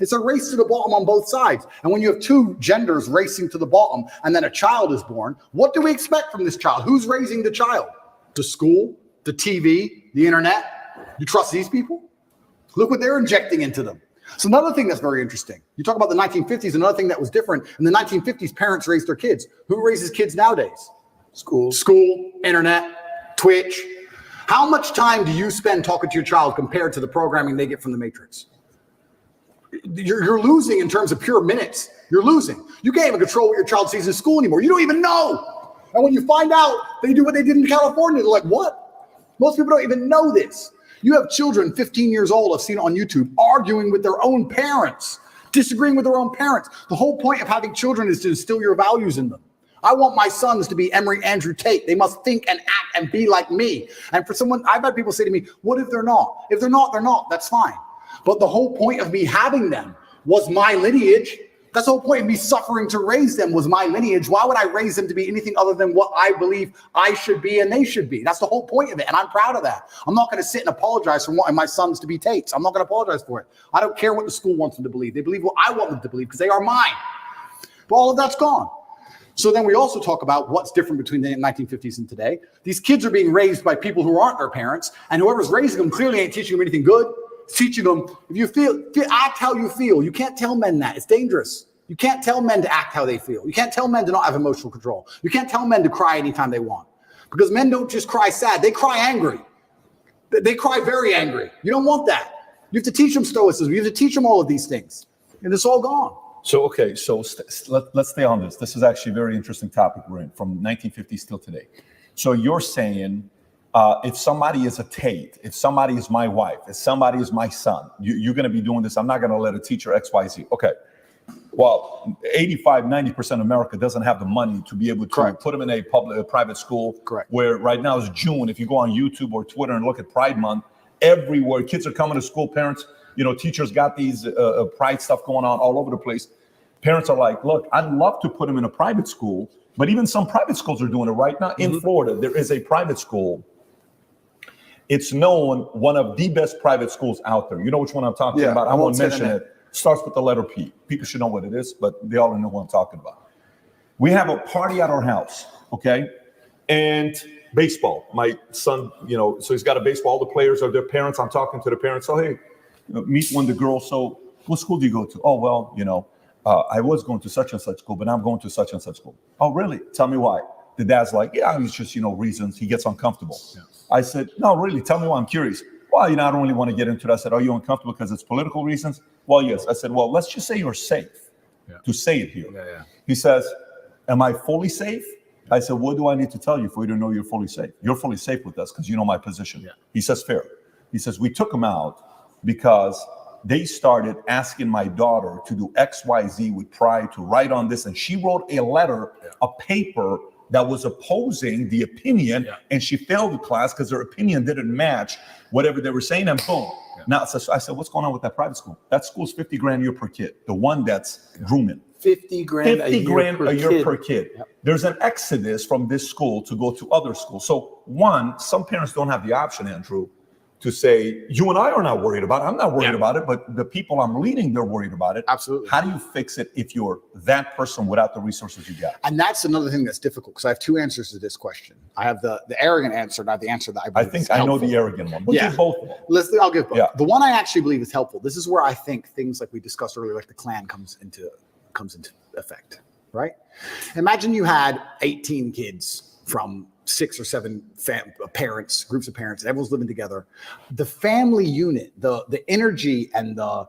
It's a race to the bottom on both sides. And when you have two genders racing to the bottom and then a child is born, what do we expect from this child? Who's raising the child? The school, the TV, the internet? You trust these people? Look what they're injecting into them. So another thing that's very interesting. You talk about the 1950s, another thing that was different. In the 1950s, parents raised their kids. Who raises kids nowadays? School, internet, Twitch. How much time do you spend talking to your child compared to the programming they get from the Matrix? You're losing in terms of pure minutes. You're losing. You can't even control what your child sees in school anymore. You don't even know. And when you find out they do what they did in California, they're like, what? Most people don't even know this. You have children 15 years old, I've seen it on YouTube, arguing with their own parents, disagreeing with their own parents. The whole point of having children is to instill your values in them. I want my sons to be Emery Andrew Tate. They must think and act and be like me. And for someone, I've had people say to me, what if they're not? If they're not, they're not. That's fine. But the whole point of me having them was my lineage. That's the whole point of me suffering to raise them was my lineage. Why would I raise them to be anything other than what I believe I should be and they should be? That's the whole point of it. And I'm proud of that. I'm not going to sit and apologize for wanting my sons to be Tates. I'm not going to apologize for it. I don't care what the school wants them to believe. They believe what I want them to believe because they are mine. But all of that's gone. So then we also talk about what's different between the 1950s and today. These kids are being raised by people who aren't their parents, and whoever's raising them clearly ain't teaching them anything good. It's teaching them, if you feel, act how you feel. You can't tell men that. It's dangerous. You can't tell men to act how they feel. You can't tell men to not have emotional control. You can't tell men to cry anytime they want. Because men don't just cry sad. They cry angry. They cry very angry. You don't want that. You have to teach them stoicism. You have to teach them all of these things. And it's all gone. So, okay, so let's stay on this. This is actually a very interesting topic we're in from 1950s till today. So you're saying if somebody is a Tate, if somebody is my wife, if somebody is my son, you're going to be doing this. I'm not going to let a teacher XYZ. Okay. Well, 85, 90% of America doesn't have the money to be able to put them in a private school. Correct. Where right now is June. If you go on YouTube or Twitter and look at Pride Month, everywhere kids are coming to school, parents, teachers got these pride stuff going on all over the place. Parents are like, look, I'd love to put them in a private school, but even some private schools are doing it right now. In Florida, there is a private school. It's known one of the best private schools out there. You know which one I'm talking about? I won't mention it. Starts with the letter P. People should know what it is, but they all know what I'm talking about. We have a party at our house, okay? And baseball. My son, so he's got a baseball. All the players are their parents. I'm talking to the parents. So, hey, meet one of the girls. So, what school do you go to? Oh, well, I was going to such and such school, but I'm going to such and such school. Oh, really? Tell me why. The dad's like, yeah, it's just, reasons. He gets uncomfortable. Yeah. I said, no, really, tell me why. I'm curious. Well, I don't really want to get into it. I said, are you uncomfortable because it's political reasons? Well, yes. I said, well, let's just say you're safe to say it here. Yeah. He says, am I fully safe? I said, what do I need to tell you for you to know you're fully safe? You're fully safe with us because you know my position. Yeah. He says, fair. He says, we took him out because they started asking my daughter to do XYZ with pride, to write on this. And she wrote a letter, a paper that was opposing the opinion, and she failed the class because her opinion didn't match whatever they were saying, and boom. Now, so I said, what's going on with that private school? That school's $50,000 a year per kid, the one that's grooming. $50,000 a year per kid. Yep. There's an exodus from this school to go to other schools. So one, some parents don't have the option, Andrew, to say, you and I are not worried about it. I'm not worried about it, but the people I'm leading, they're worried about it. Absolutely. How do you fix it if you're that person without the resources you got? And that's another thing that's difficult because I have two answers to this question. I have the arrogant answer, not the answer that I believe think I know the arrogant one. We'll give both of them. I'll give both. Yeah. The one I actually believe is helpful. This is where I think things like we discussed earlier, like the Klan comes into effect, right? Imagine you had 18 kids from 6 or 7 parents, groups of parents, everyone's living together. The family unit, the energy and the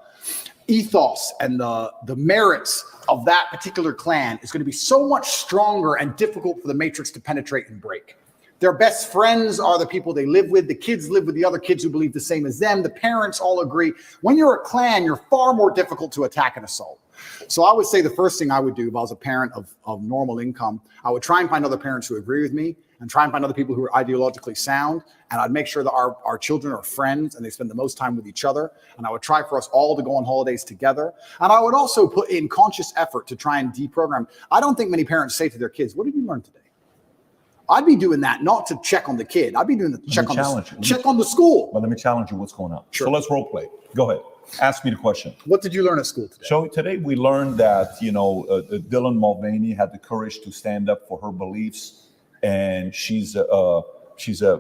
ethos and the merits of that particular clan is going to be so much stronger and difficult for the matrix to penetrate and break. Their best friends are the people they live with. The kids live with the other kids who believe the same as them. The parents all agree. When you're a clan, you're far more difficult to attack and assault. So I would say the first thing I would do if I was a parent of normal income, I would try and find other parents who agree with me and try and find other people who are ideologically sound. And I'd make sure that our children are friends and they spend the most time with each other. And I would try for us all to go on holidays together. And I would also put in conscious effort to try and deprogram. I don't think many parents say to their kids, what did you learn today? I'd be doing that not to check on the kid. I'd be doing the check on the school. But let me challenge you what's going on. Sure. So let's role play. Go ahead. Ask me the question. What did you learn at school today? So today we learned that, Dylan Mulvaney had the courage to stand up for her beliefs. And she's a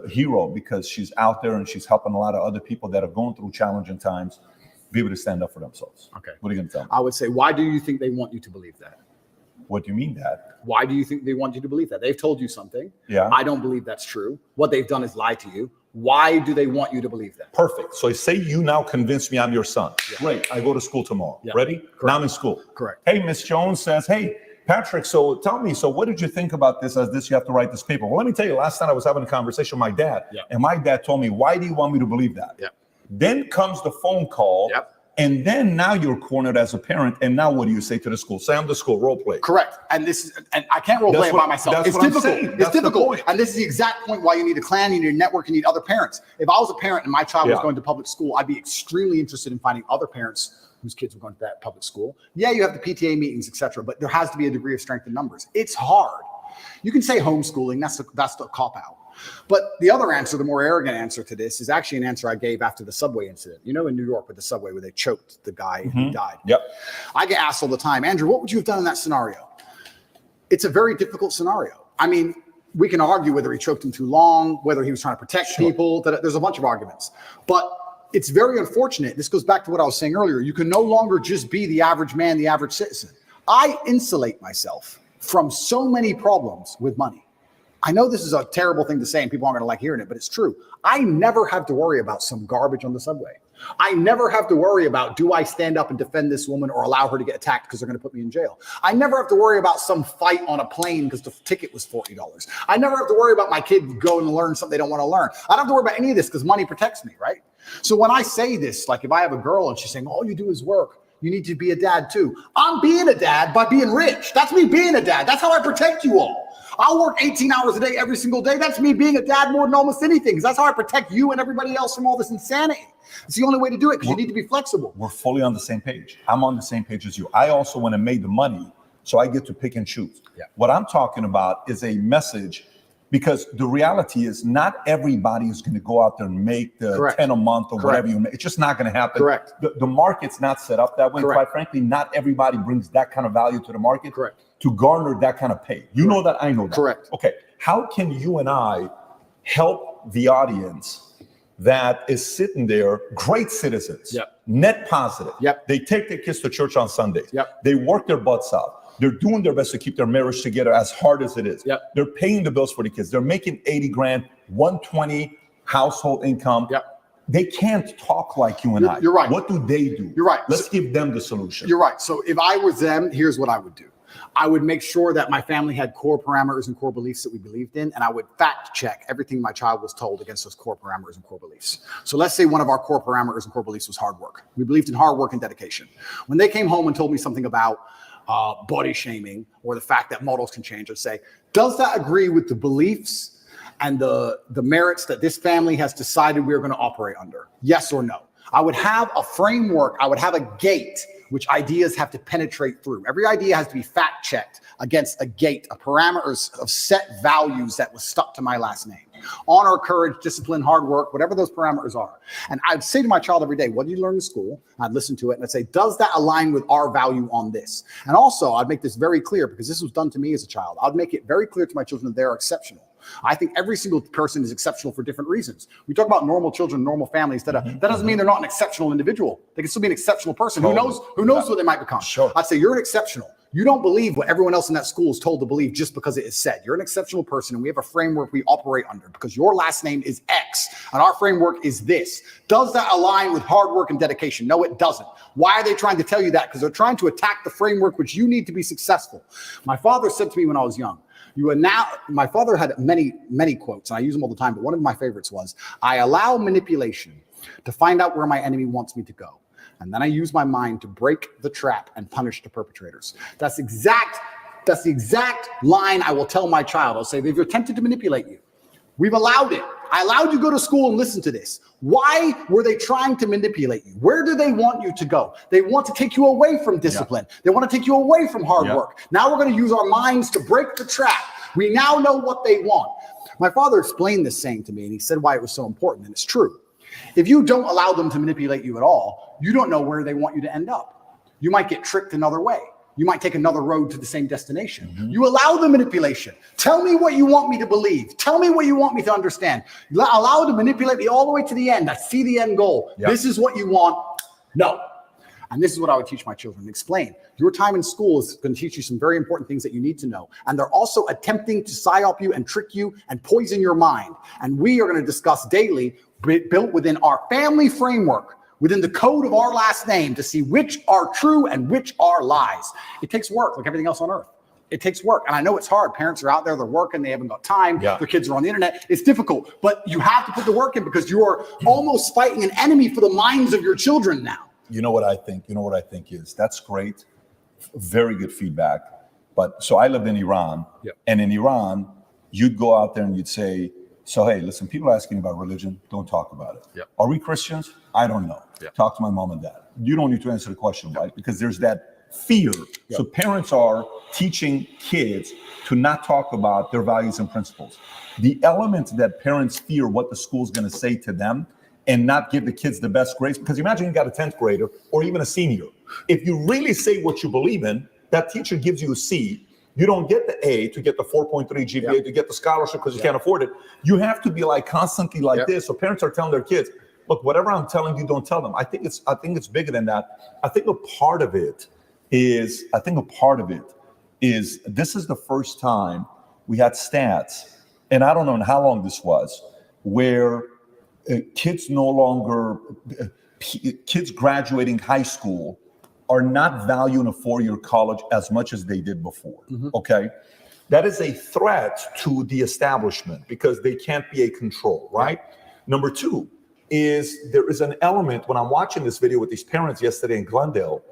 hero because she's out there and she's helping a lot of other people that are going through challenging times be able to stand up for themselves. Okay. What are you going to tell me? I would say, why do you think they want you to believe that? What do you mean that? Why do you think they want you to believe that? They've told you something. Yeah. I don't believe that's true. What they've done is lie to you. Why do they want you to believe that? Perfect. So say you now convince me I'm your son. Yeah. Great. I go to school tomorrow. Yeah. Ready? Correct. Now I'm in school. Correct. Hey, Miss Jones says, hey, Patrick, so tell me, so what did you think about this as this? You have to write this paper. Well, let me tell you, last night I was having a conversation with my dad. Yeah. And my dad told me, why do you want me to believe that? Yeah. Then comes the phone call. Yep. And then now you're cornered as a parent. And now what do you say to the school? Say I'm the school, role play. Correct. And I can't role play by myself. It's difficult. It's difficult. And this is the exact point why you need a clan, you need a network, you need other parents. If I was a parent and my child was going to public school, I'd be extremely interested in finding other parents whose kids were going to that public school. Yeah, you have the PTA meetings, etc., but there has to be a degree of strength in numbers. It's hard. You can say homeschooling, that's the cop-out. But the other answer, the more arrogant answer to this, is actually an answer I gave after the subway incident. In New York with the subway where they choked the guy and he died. Yep. I get asked all the time, Andrew, what would you have done in that scenario? It's a very difficult scenario. I mean, we can argue whether he choked him too long, whether he was trying to protect people. There's a bunch of arguments. But it's very unfortunate. This goes back to what I was saying earlier. You can no longer just be the average man, the average citizen. I insulate myself from so many problems with money. I know this is a terrible thing to say and people aren't going to like hearing it, but it's true. I never have to worry about some garbage on the subway. I never have to worry about, do I stand up and defend this woman or allow her to get attacked because they're going to put me in jail? I never have to worry about some fight on a plane because the ticket was $40. I never have to worry about my kid going to learn something they don't want to learn. I don't have to worry about any of this because money protects me, right? So when I say this, like if I have a girl and she's saying, all you do is work, you need to be a dad too. I'm being a dad by being rich. That's me being a dad. That's how I protect you all. I'll work 18 hours a day every single day. That's me being a dad more than almost anything, because that's how I protect you and everybody else from all this insanity. It's the only way to do it, because you need to be flexible. We're fully on the same page. I'm on the same page as you. I also want to make the money, so I get to pick and choose. Yeah. What I'm talking about is a message, because the reality is not everybody is going to go out there and make the Correct. 10 a month or Correct. whatever you make. It's just not going to happen. Correct. The market's not set up that way. Correct. Quite frankly, not everybody brings that kind of value to the market. Correct. To garner that kind of pay. You know that, I know that. Correct. Okay. How can you and I help the audience that is sitting there, great citizens, Yep. net positive. Yep. They take their kids to church on Sundays. Yep. They work their butts out. They're doing their best to keep their marriage together as hard as it is. Yep. They're paying the bills for the kids. They're making 80 grand, 120 household income. Yep. They can't talk like you and I. You're right. What do they do? You're right. Let's give them the solution. You're right. So if I was them, here's what I would do. I would make sure that my family had core parameters and core beliefs that we believed in, and I would fact check everything my child was told against those core parameters and core beliefs. So let's say one of our core parameters and core beliefs was hard work. We believed in hard work and dedication. When they came home and told me something about body shaming or the fact that models can change, I'd say, does that agree with the beliefs and the merits that this family has decided we're going to operate under? Yes or no? I would have a framework. I would have a gate which ideas have to penetrate through. Every idea has to be fact checked against a gate, a parameters of set values that was stuck to my last name. Honor, courage, discipline, hard work, whatever those parameters are. And I'd say to my child every day, what did you learn in school? I'd listen to it and I'd say, does that align with our value on this? And also I'd make this very clear, because this was done to me as a child. I'd make it very clear to my children that they're exceptional. I think every single person is exceptional for different reasons. We talk about normal children, normal families. That doesn't mean they're not an exceptional individual. They can still be an exceptional person. Totally. Who knows what they might become. Sure. I'd say you're an exceptional. You don't believe what everyone else in that school is told to believe just because it is said. You're an exceptional person, and we have a framework we operate under because your last name is X, and our framework is this. Does that align with hard work and dedication? No, it doesn't. Why are they trying to tell you that? Because they're trying to attack the framework which you need to be successful. My father said to me when I was young, my father had many, many quotes, and I use them all the time, but one of my favorites was, I allow manipulation to find out where my enemy wants me to go. And then I use my mind to break the trap and punish the perpetrators. That's the exact line I will tell my child. I'll say, they've attempted to manipulate you. We've allowed it. I allowed you to go to school and listen to this. Why were they trying to manipulate you? Where do they want you to go? They want to take you away from discipline. Yeah. They want to take you away from hard work. Now we're going to use our minds to break the trap. We now know what they want. My father explained this saying to me, and he said why it was so important, and it's true. If you don't allow them to manipulate you at all, you don't know where they want you to end up. You might get tricked another way. You might take another road to the same destination. Mm-hmm. You allow the manipulation. Tell me what you want me to believe. Tell me what you want me to understand. Allow them to manipulate me all the way to the end. I see the end goal. Yep. This is what you want. No. And this is what I would teach my children. Explain. Your time in school is going to teach you some very important things that you need to know. And they're also attempting to psyop you and trick you and poison your mind. And we are going to discuss daily, built within our family framework, within the code of our last name, to see which are true and which are lies. It takes work, like everything else on earth. It takes work. And I know it's hard. Parents are out there, they're working, they haven't got time. Yeah. Their kids are on the internet. It's difficult, but you have to put the work in because you are almost fighting an enemy for the minds of your children now. You know what I think? You know what I think is, that's great. Very good feedback. But so I lived in Iran, and in Iran, you'd go out there and you'd say, so, hey, listen, people asking about religion, don't talk about it. Yep. Are we Christians? I don't know. Yep. Talk to my mom and dad. You don't need to answer the question, right? Because there's that fear. Yep. So parents are teaching kids to not talk about their values and principles. The element that parents fear what the school's going to say to them and not give the kids the best grades, because imagine you got a 10th grader or even a senior. If you really say what you believe in, that teacher gives you a C. You don't get the A to get the 4.3 GPA to get the scholarship because you can't afford it. You have to be like constantly like this. So parents are telling their kids, look, whatever I'm telling you, don't tell them. I think it's bigger than that. I think a part of it is this is the first time we had stats, and I don't know how long this was, where kids no longer, kids graduating high school are not valuing a 4-year college as much as they did before. Okay. That is a threat to the establishment because they can't be a control, right? Number two is there is an element when I'm watching this video with these parents yesterday in Glendale,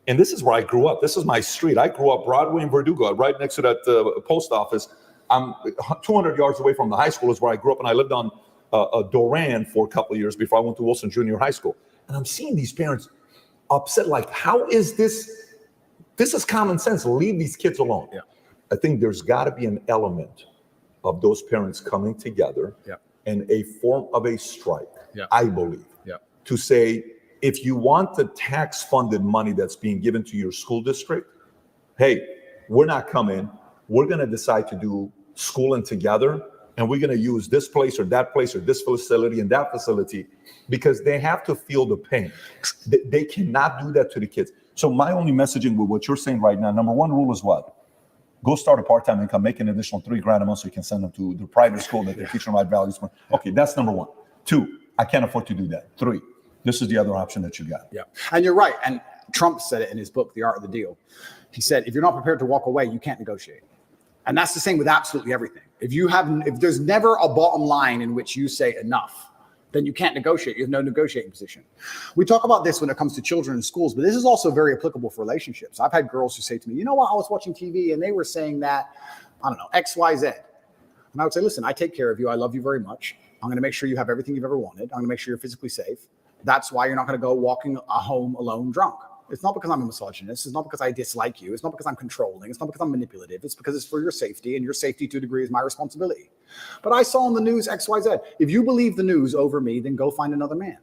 and this is where I grew up. This is my street. I grew up Broadway and Verdugo, right next to that post office. I'm 200 yards away from the high school is where I grew up, and I lived on Doran for a couple of years before I went to Wilson Junior High School. And I'm seeing these parents upset, like, how is this? This is common sense. Leave these kids alone. Yeah. I think there's got to be an element of those parents coming together in a form of a strike, I believe, to say, if you want the tax-funded money that's being given to your school district, hey, we're not coming. We're going to decide to do schooling together, and we're going to use this place or this facility and that facility, because they have to feel the pain. They cannot do that to the kids. So my only messaging with what you're saying right now, number one rule is what? Go start a part-time income, make an additional $3,000 a month so you can send them to the private school that they teach them right values. Okay, that's number one. Two, I can't afford to do that. Three, this is the other option that you got. Yeah, and you're right. And Trump said it in his book, The Art of the Deal. He said, if you're not prepared to walk away, you can't negotiate. And that's the same with absolutely everything. If there's never a bottom line in which you say enough, then you can't negotiate. You have no negotiating position. We talk about this when it comes to children in schools, but this is also very applicable for relationships. I've had girls who say to me, you know what, I was watching TV and they were saying that, I don't know, X, Y, Z. And I would say, listen, I take care of you. I love you very much. I'm going to make sure you have everything you've ever wanted. I'm going to make sure you're physically safe. That's why you're not going to go walking home alone drunk. It's not because I'm a misogynist. It's not because I dislike you. It's not because I'm controlling. It's not because I'm manipulative. It's because it's for your safety, and your safety to a degree is my responsibility. But I saw on the news X, Y, Z. If you believe the news over me, then go find another man.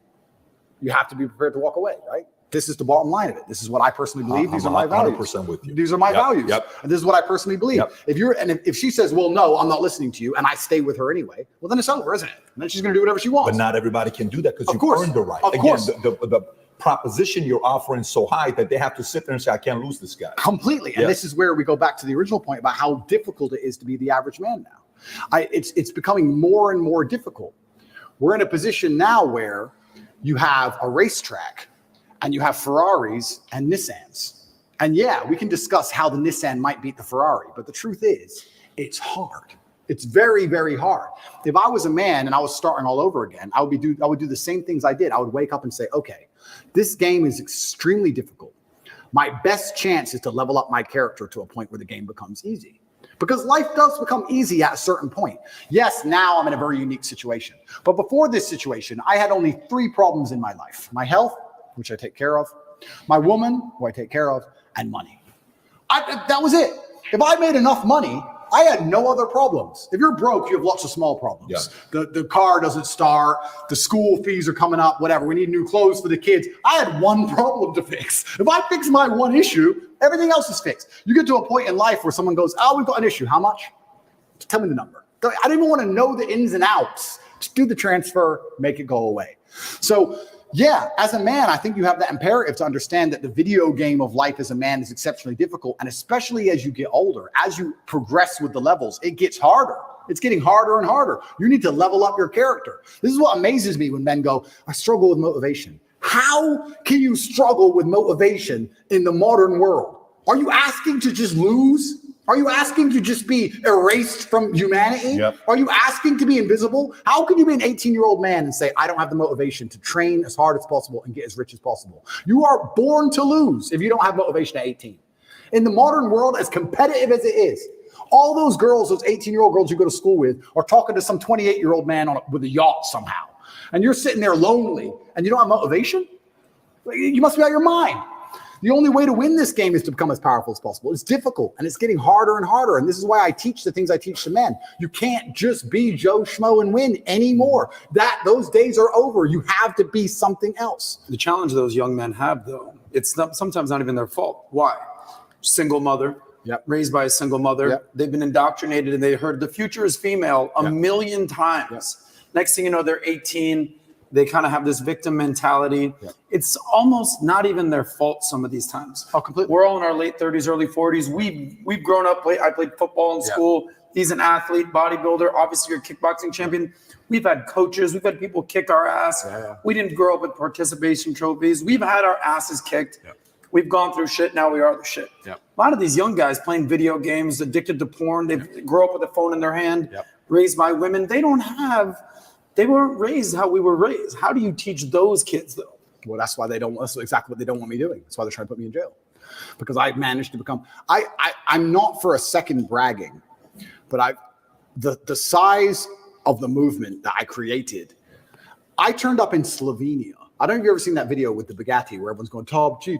You have to be prepared to walk away, right? This is the bottom line of it. This is what I personally believe. These are my values. 100% with you. These are my values. And this is what I personally believe. If she says, well, no, I'm not listening to you, and I stay with her anyway, well, then it's over, isn't it? And then she's going to do whatever she wants. But not everybody can do that because you've earned the right. Of course. The proposition you're offering so high that they have to sit there and say, I can't lose this guy. Completely. And this is where we go back to the original point about how difficult it is to be the average man now. It's becoming more and more difficult. We're in a position now where you have a racetrack and you have Ferraris and Nissans. And yeah, we can discuss how the Nissan might beat the Ferrari, but the truth is, it's hard. It's very, very hard. If I was a man and I was starting all over again, I would do the same things I did. I would wake up and say, okay, this game is extremely difficult. My best chance is to level up my character to a point where the game becomes easy. Because life does become easy at a certain point. Yes, now I'm in a very unique situation. But before this situation, I had only 3 problems in my life. My health, which I take care of, my woman, who I take care of, and money. That was it. If I made enough money, I had no other problems. If you're broke, you have lots of small problems. Yeah. The car doesn't start, the school fees are coming up, whatever. We need new clothes for the kids. I had one problem to fix. If I fix my one issue, everything else is fixed. You get to a point in life where someone goes, oh, we've got an issue. How much? Just tell me the number. I don't even want to know the ins and outs. Just do the transfer, make it go away. So yeah, as a man, I think you have that imperative to understand that the video game of life as a man is exceptionally difficult. And especially as you get older, as you progress with the levels, it gets harder. It's getting harder and harder. You need to level up your character. This is what amazes me when men go, I struggle with motivation. How can you struggle with motivation in the modern world? Are you asking to just lose? Are you asking to just be erased from humanity? Yep. Are you asking to be invisible? How can you be an 18-year-old man and say, I don't have the motivation to train as hard as possible and get as rich as possible? You are born to lose if you don't have motivation at 18. In the modern world, as competitive as it is, all those girls, those 18-year-old girls you go to school with, are talking to some 28-year-old man with a yacht somehow. And you're sitting there lonely and you don't have motivation? You must be out of your mind. The only way to win this game is to become as powerful as possible. It's difficult, and it's getting harder and harder. And this is why I teach the things I teach to men. You can't just be Joe Schmo and win anymore. Those days are over. You have to be something else. The challenge those young men have, though, it's sometimes not even their fault. Why? Single mother, raised by a single mother. They've been indoctrinated, and they heard the future is female a million times. Next thing you know, they're 18. They kind of have this victim mentality. It's almost not even their fault some of these times. Oh, completely. We're all in our late 30s, early 40s. We've grown up. I played football in school. He's an athlete, bodybuilder. Obviously, you're a kickboxing champion. We've had coaches. We've had people kick our ass. We didn't grow up with participation trophies. We've had our asses kicked. We've gone through shit. Now we are the shit. A lot of these young guys playing video games, addicted to porn. They grow up with a phone in their hand, raised by women. They weren't raised how we were raised. How do you teach those kids, though? Well, that's why that's exactly what they don't want me doing. That's why they're trying to put me in jail. Because I managed to become, I'm not for a second bragging, but the size of the movement that I created, I turned up in Slovenia. I don't know if you've ever seen that video with the Bugatti where everyone's going, top G.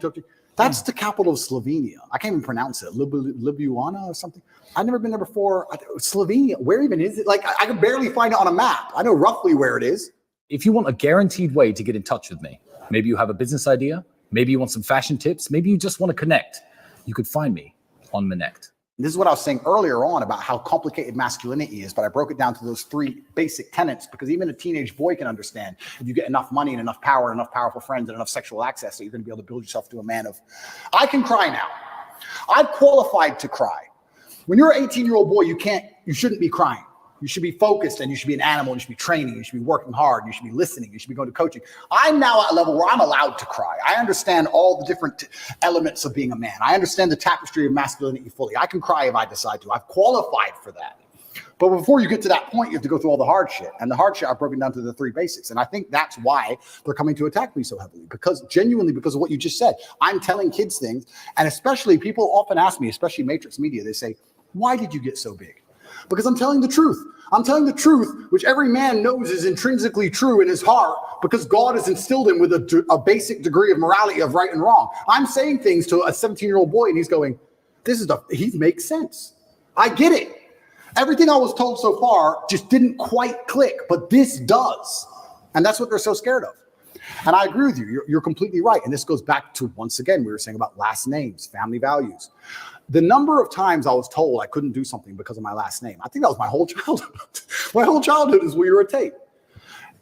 That's the capital of Slovenia. I can't even pronounce it. Ljubljana or something. I've never been there before. Slovenia, where even is it? Like, I can barely find it on a map. I know roughly where it is. If you want a guaranteed way to get in touch with me, maybe you have a business idea, maybe you want some fashion tips, maybe you just want to connect, you could find me on Minect. This is what I was saying earlier on about how complicated masculinity is, but I broke it down to those 3 basic tenets because even a teenage boy can understand if you get enough money and enough power and enough powerful friends and enough sexual access that you're going to be able to build yourself to a man of, I can cry now. I've qualified to cry. When you're an 18-year-old boy, you shouldn't be crying. You should be focused and you should be an animal. You should be training. You should be working hard. You should be listening. You should be going to coaching. I'm now at a level where I'm allowed to cry. I understand all the different elements of being a man. I understand the tapestry of masculinity fully. I can cry if I decide to. I've qualified for that. But before you get to that point, you have to go through all the hard shit. And the hard shit I've broken down to the 3 basics. And I think that's why they're coming to attack me so heavily. Because of what you just said. I'm telling kids things. And especially people often ask me, especially Matrix Media, they say, why did you get so big? Because I'm telling the truth. I'm telling the truth, which every man knows is intrinsically true in his heart, because God has instilled him with a basic degree of morality of right and wrong. I'm saying things to a 17-year-old boy, and he's going, he makes sense. I get it. Everything I was told so far just didn't quite click, but this does. And that's what they're so scared of. And I agree with you. You're completely right. And this goes back to, once again, we were saying about last names, family values. The number of times I was told I couldn't do something because of my last name, I think that was my whole childhood. My whole childhood is, well, you're a Tate.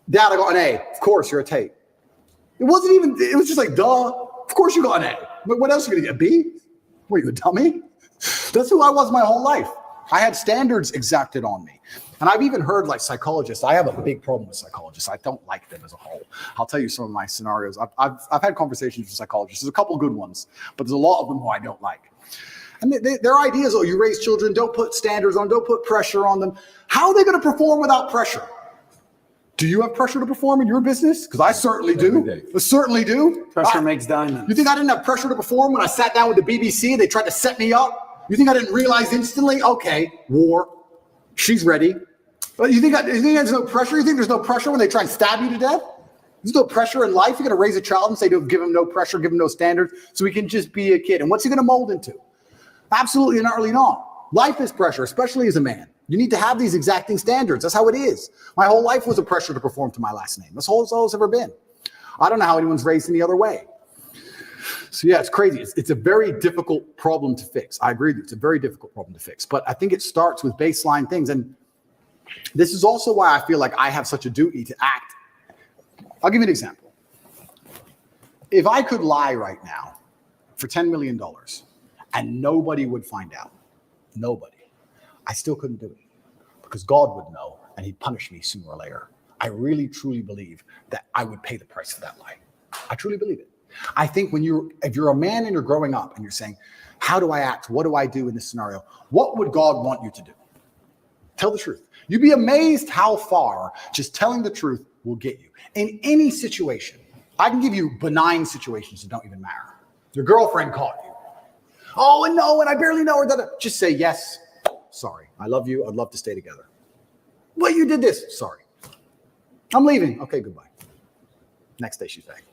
Dad, I got an A. Of course, you're a Tate. It was just like, duh. Of course you got an A. But what else are you going to get, a B? Were you a dummy? That's who I was my whole life. I had standards exacted on me. And I've even heard like psychologists, I have a big problem with psychologists. I don't like them as a whole. I'll tell you some of my scenarios. I've had conversations with psychologists. There's a couple good ones, but there's a lot of them who I don't like. And their ideas, you raise children, don't put standards on, don't put pressure on them. How are they going to perform without pressure? Do you have pressure to perform in your business? Because I certainly do. I certainly do. Pressure makes diamonds. You think I didn't have pressure to perform when I sat down with the BBC? They tried to set me up. You think I didn't realize instantly? Okay, war. She's ready. But you think there's no pressure? You think there's no pressure when they try and stab you to death? There's no pressure in life. You're going to raise a child and say, give him no pressure, give him no standards, so he can just be a kid. And what's he going to mold into? Absolutely and utterly not. Life is pressure, especially as a man. You need to have these exacting standards. That's how it is. My whole life was a pressure to perform to my last name. That's all it's ever been. I don't know how anyone's raised any other way. So yeah, it's crazy. It's a very difficult problem to fix. I agree with you. It's a very difficult problem to fix. But I think it starts with baseline things. And this is also why I feel like I have such a duty to act. I'll give you an example. If I could lie right now for $10 million and nobody would find out, nobody, I still couldn't do it because God would know and he'd punish me sooner or later. I really, truly believe that I would pay the price for that lie. I truly believe it. I think if you're a man and you're growing up and you're saying, how do I act? What do I do in this scenario? What would God want you to do? Tell the truth. You'd be amazed how far just telling the truth will get you. In any situation, I can give you benign situations that don't even matter. Your girlfriend caught you. Oh, and no, and I barely know her. Just say, yes, sorry. I love you. I'd love to stay together. Well, you did this. Sorry. I'm leaving. Okay, goodbye. Next day she's back.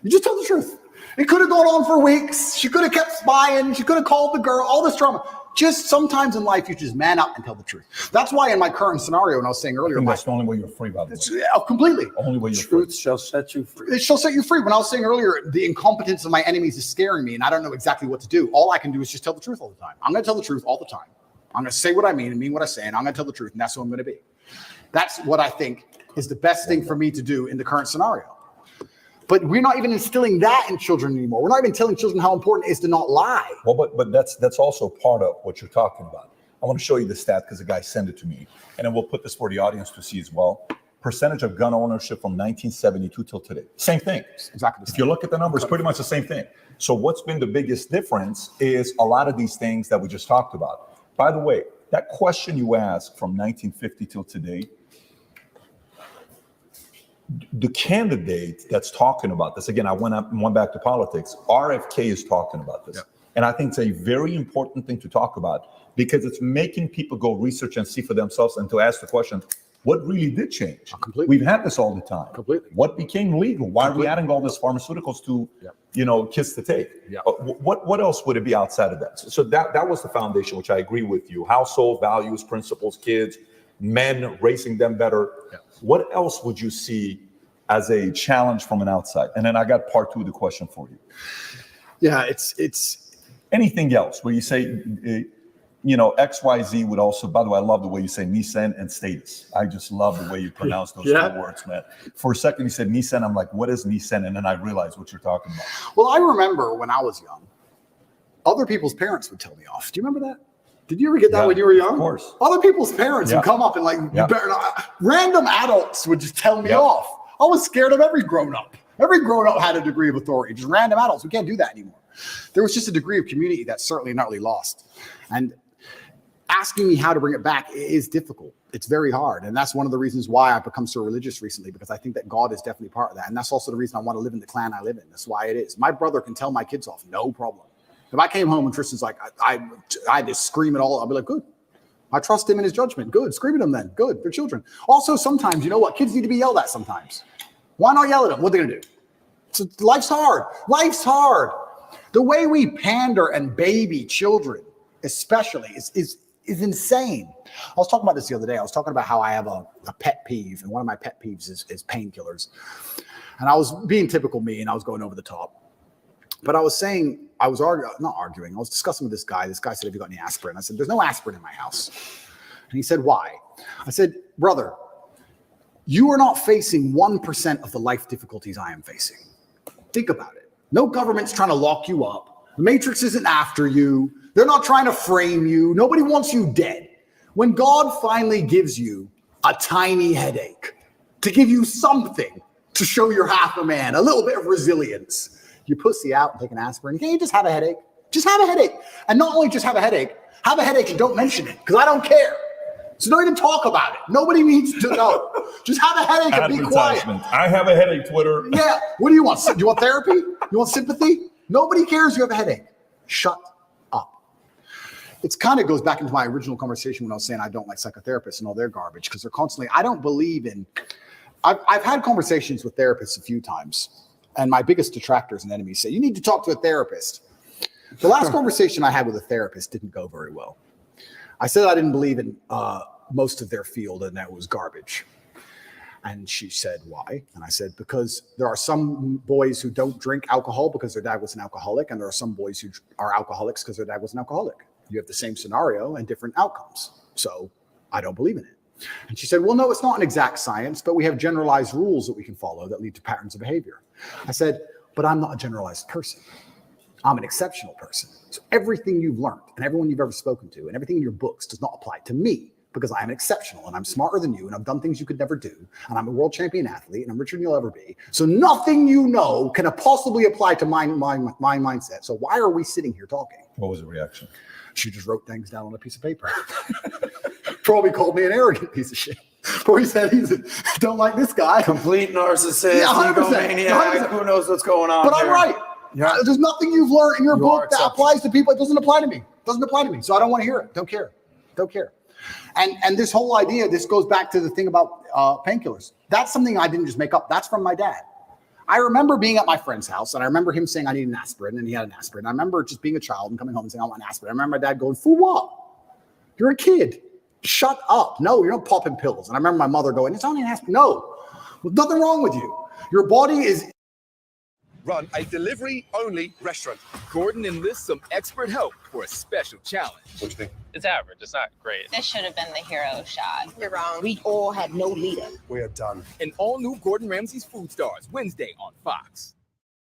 You just tell the truth. It could have gone on for weeks. She could have kept spying. She could have called the girl, all this drama. Just sometimes in life, you just man up and tell the truth. That's why in my current scenario, and I was saying earlier, that's the only way you're free, by the way. Yeah, completely. Only way you're Truth shall set you free. It shall set you free. When I was saying earlier, the incompetence of my enemies is scaring me, and I don't know exactly what to do. All I can do is just tell the truth all the time. I'm going to tell the truth all the time. I'm going to say what I mean and mean what I say, and I'm going to tell the truth, and that's who I'm going to be. That's what I think is the best thing for me to do in the current scenario. But we're not even instilling that in children anymore. We're not even telling children how important it is to not lie. Well, but that's also part of what you're talking about. I want to show you the stat because the guy sent it to me. And then we'll put this for the audience to see as well. Percentage of gun ownership from 1972 till today. Same thing. Exactly. If you look at the numbers, pretty much the same thing. So what's been the biggest difference is a lot of these things that we just talked about. By the way, that question you asked from 1950 till today, the candidate that's talking about this, again, I went back to politics, RFK is talking about this. Yeah. And I think it's a very important thing to talk about because it's making people go research and see for themselves and to ask the question, what really did change? Completely. We've had this all the time. Completely. What became legal? Why are we adding all these pharmaceuticals to, kiss the Tate? Yeah. What else would it be outside of that? So that was the foundation, which I agree with you. Household values, principles, kids, men, raising them better. Yeah. What else would you see as a challenge from an outside? And then I got part two of the question for you. Yeah, it's anything else where you say, XYZ would also, by the way, I love the way you say Nissan and status. I just love the way you pronounce those two words, man. For a second, you said Nissan. I'm like, what is Nissan? And then I realized what you're talking about. Well, I remember when I was young, other people's parents would tell me off. Do you remember that? Did you ever get that when you were young? Of course. Other people's parents would come up and you better not. Random adults would just tell me off. I was scared of every grown-up. Every grown-up had a degree of authority. Just random adults. We can't do that anymore. There was just a degree of community that's certainly not really lost. And asking me how to bring it back is difficult. It's very hard. And that's one of the reasons why I've become so religious recently, because I think that God is definitely part of that. And that's also the reason I want to live in the clan I live in. That's why it is. My brother can tell my kids off, no problem. If I came home and Tristan's like, I had to scream it all, I'll be like, good. I trust him in his judgment. Good. Scream at them then. Good. They're children. Also, sometimes, you know what? Kids need to be yelled at sometimes. Why not yell at them? What are they going to do? So life's hard. Life's hard. The way we pander and baby children, especially, is insane. I was talking about this the other day. I was talking about how I have a pet peeve, and one of my pet peeves is painkillers. And I was being typical me, and I was going over the top. But I was saying, I was not arguing. I was discussing with this guy. This guy said, have you got any aspirin? I said, there's no aspirin in my house. And he said, why? I said, brother, you are not facing 1% of the life difficulties I am facing. Think about it. No government's trying to lock you up. The Matrix isn't after you. They're not trying to frame you. Nobody wants you dead. When God finally gives you a tiny headache to give you something to show you're half a man, a little bit of resilience, you pussy out and take an aspirin. Can't you just have a headache? Just have a headache. And not only just have a headache and don't mention it, because I don't care. So don't even talk about it. Nobody needs to know. Just have a headache and be quiet. I have a headache, Twitter. Yeah. What do you want? Do you want therapy? You want sympathy? Nobody cares you have a headache. Shut up. It kind of goes back into my original conversation when I was saying I don't like psychotherapists and all their garbage, because they're constantly, I don't believe in, I've had conversations with therapists a few times, and my biggest detractors and enemies say, you need to talk to a therapist. The last conversation I had with a therapist didn't go very well. I said I didn't believe in most of their field and that it was garbage. And she said, why? And I said, because there are some boys who don't drink alcohol because their dad was an alcoholic, and there are some boys who are alcoholics because their dad was an alcoholic. You have the same scenario and different outcomes. So I don't believe in it. And she said, well, no, it's not an exact science, but we have generalized rules that we can follow that lead to patterns of behavior. I said, but I'm not a generalized person. I'm an exceptional person. So everything you've learned and everyone you've ever spoken to and everything in your books does not apply to me, because I'm exceptional and I'm smarter than you and I've done things you could never do. And I'm a world champion athlete and I'm richer than you'll ever be. So nothing you know can possibly apply to my mindset. So why are we sitting here talking? What was the reaction? She just wrote things down on a piece of paper. Probably called me an arrogant piece of shit. Probably said don't like this guy. Complete narcissist, egomaniac, who knows what's going on. But I'm right. Yeah. There's nothing you've learned in your book that applies to people. It doesn't apply to me. It doesn't apply to me. So I don't want to hear it. Don't care. Don't care. And this whole idea, this goes back to the thing about painkillers. That's something I didn't just make up. That's from my dad. I remember being at my friend's house, and I remember him saying I need an aspirin, and he had an aspirin. I remember just being a child and coming home and saying I want an aspirin. I remember my dad going, for what? You're a kid. Shut up. No, you're not popping pills. And I remember my mother going, it's only an aspirin. No, there's nothing wrong with you. Your body is... Run a delivery-only restaurant. Gordon enlists some expert help for a special challenge. What do you think? It's average. It's not great. This should have been the hero shot. You're wrong. We all had no leader. We are done. An all-new Gordon Ramsay's Food Stars, Wednesday on Fox.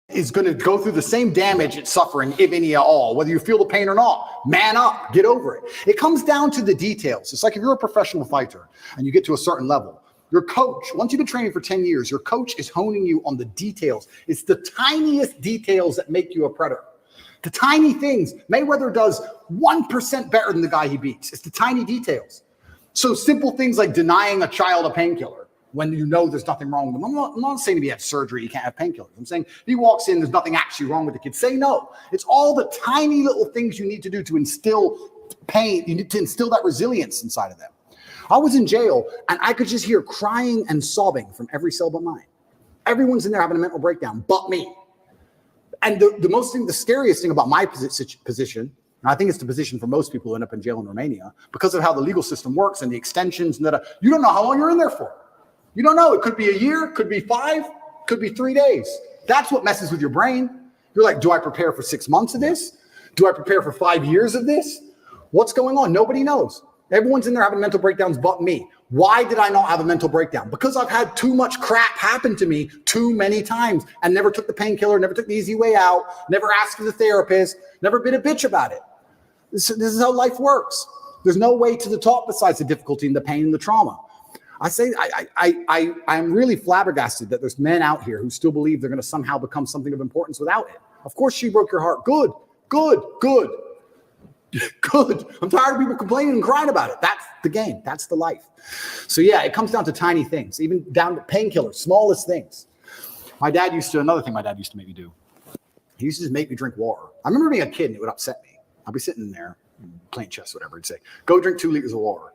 is going to go through the same damage it's suffering, if any at all, whether you feel the pain or not. Man up, get over it. It comes down to the details. It's like if you're a professional fighter and you get to a certain level, your coach, once you've been training for 10 years, your coach is honing you on the details. It's the tiniest details that make you a predator. The tiny things. Mayweather does 1% better than the guy he beats. It's the tiny details. So simple things like denying a child a painkiller when you know there's nothing wrong with them. I'm not saying if you have surgery, you can't have painkillers. I'm saying if he walks in, there's nothing actually wrong with the kid. Say no. It's all the tiny little things you need to do to instill pain. You need to instill that resilience inside of them. I was in jail and I could just hear crying and sobbing from every cell but mine. Everyone's in there having a mental breakdown but me. And the scariest thing about my position, and I think it's the position for most people who end up in jail in Romania, because of how the legal system works and the extensions and that, you don't know how long you're in there for. You don't know. It could be a year, could be 5, could be 3 days. That's what messes with your brain. You're like, do I prepare for 6 months of this? Do I prepare for 5 years of this? What's going on? Nobody knows. Everyone's in there having mental breakdowns but me. Why did I not have a mental breakdown? Because I've had too much crap happen to me too many times and never took the painkiller, never took the easy way out, never asked for the therapist, never been a bitch about it. This is how life works. There's no way to the top besides the difficulty and the pain and the trauma. I'm really flabbergasted that there's men out here who still believe they're going to somehow become something of importance without it. Of course, she broke your heart. Good. I'm tired of people complaining and crying about it. That's the game. That's the life. So yeah, it comes down to tiny things, even down to painkillers, smallest things. Another thing my dad used to make me do. He used to just make me drink water. I remember being a kid and it would upset me. I'd be sitting there playing chess, whatever. He'd say, go drink 2 liters of water.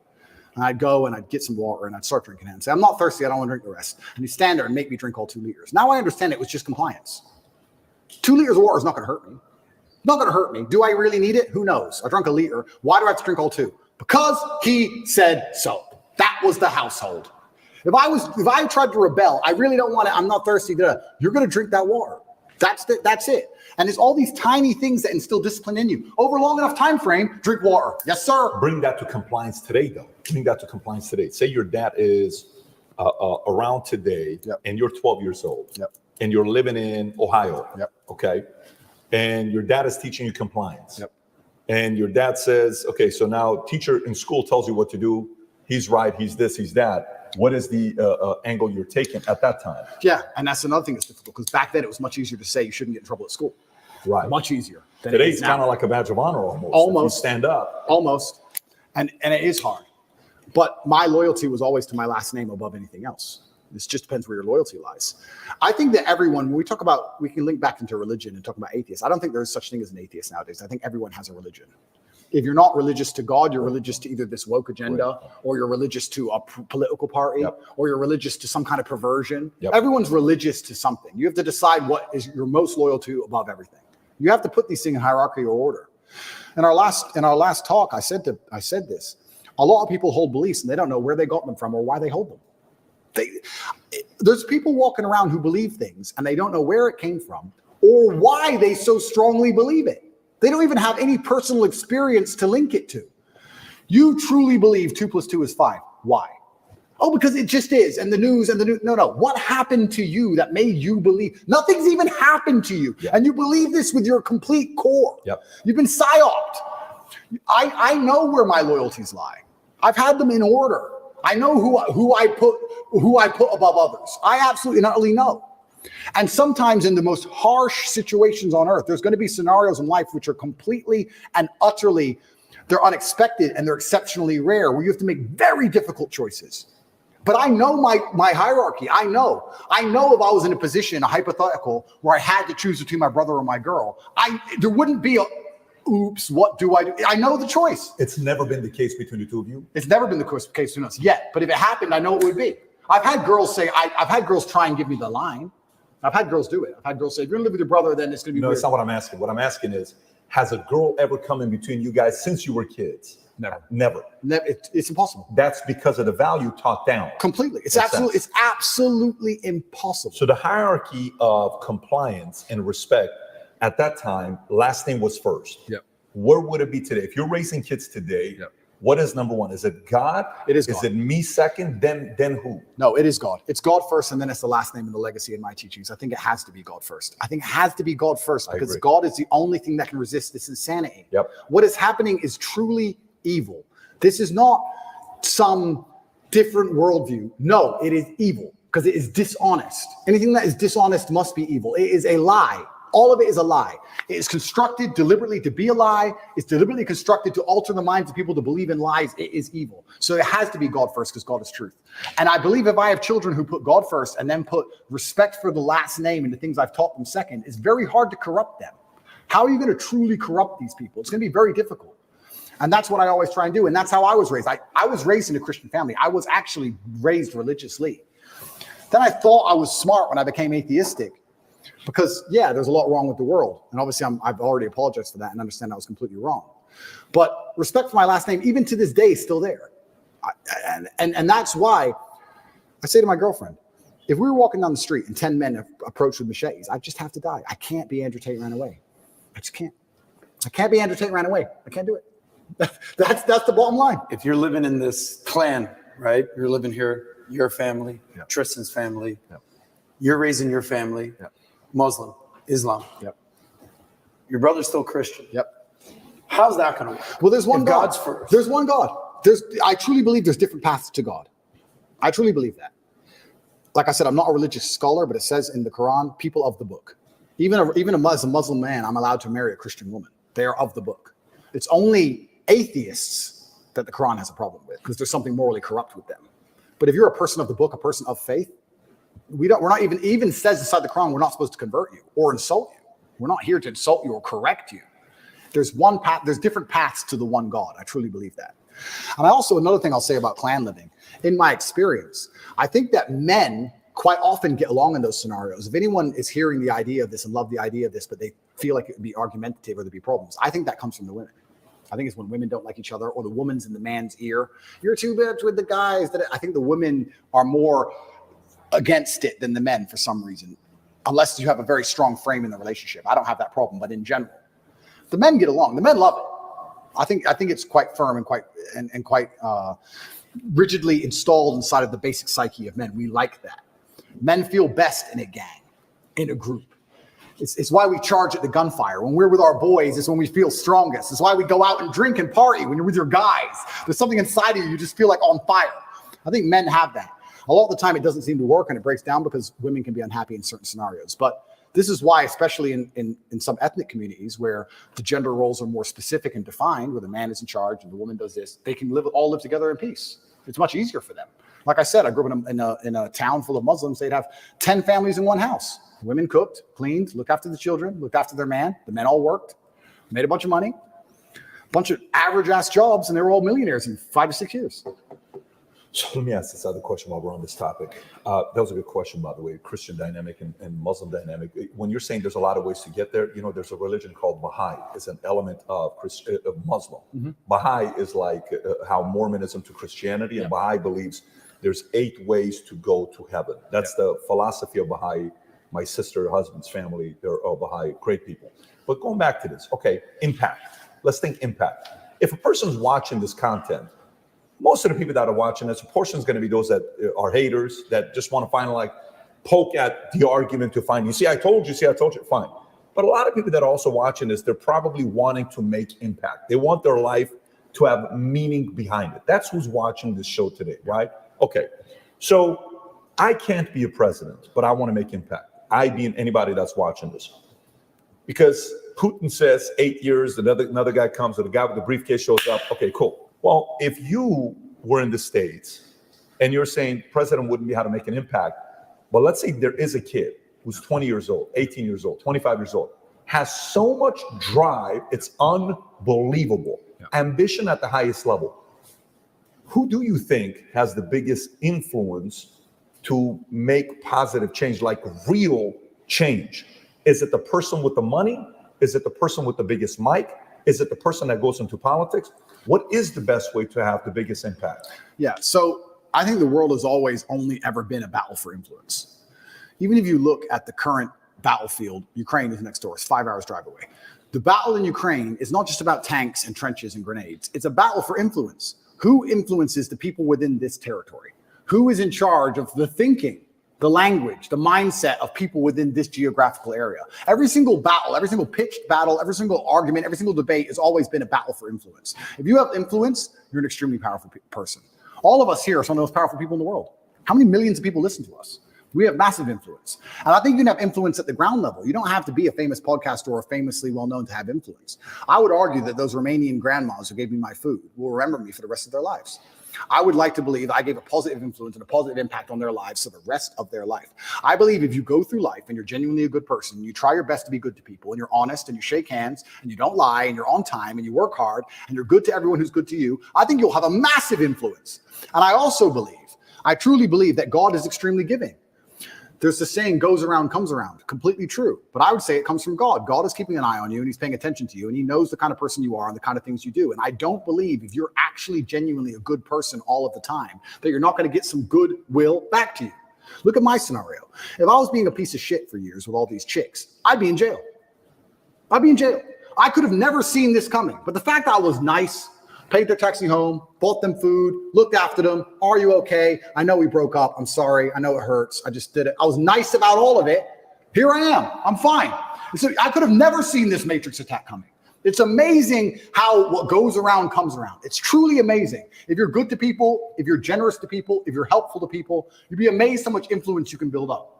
And I'd go and I'd get some water and I'd start drinking it and say, I'm not thirsty. I don't want to drink the rest. And he'd stand there and make me drink all 2 liters. Now I understand it was just compliance. 2 liters of water is not going to hurt me. Not going to hurt me. Do I really need it? Who knows? I drank a liter. Why do I have to drink all 2? Because he said so. That was the household. If I tried to rebel, I really don't want it. I'm not thirsty. You're going to drink that water. That's it. And it's all these tiny things that instill discipline in you. Over a long enough time frame, drink water. Yes, sir. Bring that to compliance today, though. Bring that to compliance today. Say your dad is around today, and you're 12 years old, and you're living in Ohio, okay? And your dad is teaching you compliance. And your dad says, okay, so now teacher in school tells you what to do. He's right, he's this, he's that. What is the angle you're taking at that time? Yeah, and that's another thing that's difficult, because back then it was much easier to say you shouldn't get in trouble at school. Right. Much easier. Today it's kind of like a badge of honor almost. Almost. You stand up. Almost. And it is hard. But my loyalty was always to my last name above anything else. This just depends where your loyalty lies. I think that everyone, when we talk about, we can link back into religion and talk about atheists. I don't think there's such thing as an atheist nowadays. I think everyone has a religion. If you're not religious to God, you're religious to either this woke agenda, or you're religious to a political party, or you're religious to some kind of perversion. Everyone's religious to something. You have to decide what is you're most loyal to above everything. You have to put these things in hierarchy or order. In our last talk, I said this. A lot of people hold beliefs and they don't know where they got them from or why they hold them. There's people walking around who believe things and they don't know where it came from or why they so strongly believe it. They don't even have any personal experience to link it to. You truly believe 2 + 2 is 5. Why? Oh, because it just is. And the news. No. What happened to you that made you believe? Nothing's even happened to you. And you believe this with your complete core. You've been psyoped. I know where my loyalties lie. I've had them in order. I know who I put above others. I absolutely not only know. And sometimes in the most harsh situations on earth, there's going to be scenarios in life which are completely and utterly, they're unexpected and they're exceptionally rare, where you have to make very difficult choices. But I know my hierarchy. I know if I was in a position, a hypothetical, where I had to choose between my brother or my girl, there wouldn't be a, oops, what do I do? I know the choice. It's never been the case between the two of you? It's never been the case between us yet. But if it happened, I know it would be. I've had girls say, I've had girls try and give me the line. I've had girls do it. I've had girls say, if you're going to live with your brother, then it's going to be weird. It's not what I'm asking. What I'm asking is, has a girl ever come in between you guys since you were kids? Never. It's impossible. That's because of the value taught down. Completely. It's absolutely impossible. So the hierarchy of compliance and respect at that time, last name was first. Where would it be today? If you're raising kids today, What is number one? Is it God? It is God. Is it me second? Then who? No, it is God. It's God first, and then it's the last name and the legacy in my teachings. I think it has to be God first. I think it has to be God first because God is the only thing that can resist this insanity. Yep. What is happening is truly evil. This is not some different worldview. No, it is evil because it is dishonest. Anything that is dishonest must be evil. It is a lie. All of it is a lie. It is constructed deliberately to be a lie. It's deliberately constructed to alter the minds of people to believe in lies. It is evil. So it has to be God first because God is truth. And I believe if I have children who put God first and then put respect for the last name and the things I've taught them second, it's very hard to corrupt them. How are you going to truly corrupt these people? It's going to be very difficult. And that's what I always try and do. And that's how I was raised. I was raised in a Christian family. I was actually raised religiously. Then I thought I was smart when I became atheistic. Because, yeah, there's a lot wrong with the world. And obviously, I've already apologized for that and understand I was completely wrong. But respect for my last name, even to this day, is still there. And that's why I say to my girlfriend, if we were walking down the street and 10 men approached with machetes, I'd just have to die. I can't be Andrew Tate ran away. I just can't. I can't be Andrew Tate ran away. I can't do it. That's the bottom line. If you're living in this clan, right? You're living here, your family, Tristan's family, you're raising your family. Muslim, Islam. Your brother's still Christian. How's that going to work? Well, there's one God. God's first. There's one God. I truly believe there's different paths to God. I truly believe that. Like I said, I'm not a religious scholar, but it says in the Quran, people of the book. Even as a Muslim man, I'm allowed to marry a Christian woman. They are of the book. It's only atheists that the Quran has a problem with because there's something morally corrupt with them. But if you're a person of the book, a person of faith, we're not even says inside the Quran, we're not supposed to convert you or insult you. We're not here to insult you or correct you. There's one path, there's different paths to the one God. I truly believe that. And another thing I'll say about clan living, in my experience, I think that men quite often get along in those scenarios. If anyone is hearing the idea of this and love the idea of this, but they feel like it would be argumentative or there'd be problems, I think that comes from the women. I think it's when women don't like each other or the woman's in the man's ear. You're too much with the guys. I think the women are more against it than the men for some reason, unless you have a very strong frame in the relationship. I don't have that problem, but in general, the men get along. The men love it. I think it's quite firm and quite rigidly installed inside of the basic psyche of men. We like that. Men feel best in a gang, in a group. It's why we charge at the gunfire. When we're with our boys, it's when we feel strongest. It's why we go out and drink and party when you're with your guys. There's something inside of you just feel like on fire. I think men have that. A lot of the time it doesn't seem to work and it breaks down because women can be unhappy in certain scenarios. But this is why, especially in some ethnic communities where the gender roles are more specific and defined, where the man is in charge and the woman does this, they can all live together in peace. It's much easier for them. Like I said, I grew up in a town full of Muslims. They'd have 10 families in one house. Women cooked, cleaned, looked after the children, looked after their man. The men all worked, made a bunch of money, a bunch of average-ass jobs, and they were all millionaires in 5 to 6 years. So let me ask this other question while we're on this topic. That was a good question, by the way, Christian dynamic and Muslim dynamic. When you're saying there's a lot of ways to get there, there's a religion called Baha'i. It's an element of Muslim. Mm-hmm. Baha'i is like how Mormonism to Christianity, and Baha'i believes there's 8 ways to go to heaven. That's the philosophy of Baha'i. My sister, her husband's family, they're all Baha'i, great people. But going back to this, okay, impact. Let's think impact. If a person's watching this content, most of the people that are watching this, a portion is going to be those that are haters, that just want to finally poke at the argument to find, you see, I told you, fine. But a lot of people that are also watching this, they're probably wanting to make impact. They want their life to have meaning behind it. That's who's watching this show today, right? Okay, so I can't be a president, but I want to make impact. I being anybody that's watching this. Because Putin says 8 years, another guy comes, or the guy with the briefcase shows up, okay, cool. Well, if you were in the States and you're saying president wouldn't be how to make an impact, but let's say there is a kid who's 20 years old, 18 years old, 25 years old, has so much drive, it's unbelievable. Ambition at the highest level. Who do you think has the biggest influence to make positive change, like real change? Is it the person with the money? Is it the person with the biggest mic? Is it the person that goes into politics? What is the best way to have the biggest impact? Yeah, so I think the world has always only ever been a battle for influence. Even if you look at the current battlefield, Ukraine is next door. It's 5 hours drive away. The battle in Ukraine is not just about tanks and trenches and grenades. It's a battle for influence. Who influences the people within this territory? Who is in charge of the thinking, the language, the mindset of people within this geographical area? Every single battle, every single pitched battle, every single argument, every single debate has always been a battle for influence. If you have influence, you're an extremely powerful person. All of us here are some of the most powerful people in the world. How many millions of people listen to us? We have massive influence. And I think you can have influence at the ground level. You don't have to be a famous podcaster or famously well-known to have influence. I would argue that those Romanian grandmas who gave me my food will remember me for the rest of their lives. I would like to believe I gave a positive influence and a positive impact on their lives for the rest of their life. I believe if you go through life and you're genuinely a good person, you try your best to be good to people, and you're honest and you shake hands and you don't lie and you're on time and you work hard and you're good to everyone who's good to you, I think you'll have a massive influence. And I also believe, I truly believe that God is extremely giving. There's the saying, goes around, comes around. Completely true. But I would say it comes from God. God is keeping an eye on you, and he's paying attention to you, and he knows the kind of person you are and the kind of things you do. And I don't believe if you're actually genuinely a good person all of the time, that you're not going to get some goodwill back to you. Look at my scenario. If I was being a piece of shit for years with all these chicks, I'd be in jail. I'd be in jail. I could have never seen this coming. But the fact that I was nice, paid their taxi home, bought them food, looked after them. Are you okay? I know we broke up. I'm sorry. I know it hurts. I just did it. I was nice about all of it. Here I am. I'm fine. So I could have never seen this Matrix attack coming. It's amazing how what goes around comes around. It's truly amazing. If you're good to people, if you're generous to people, if you're helpful to people, you'd be amazed how much influence you can build up.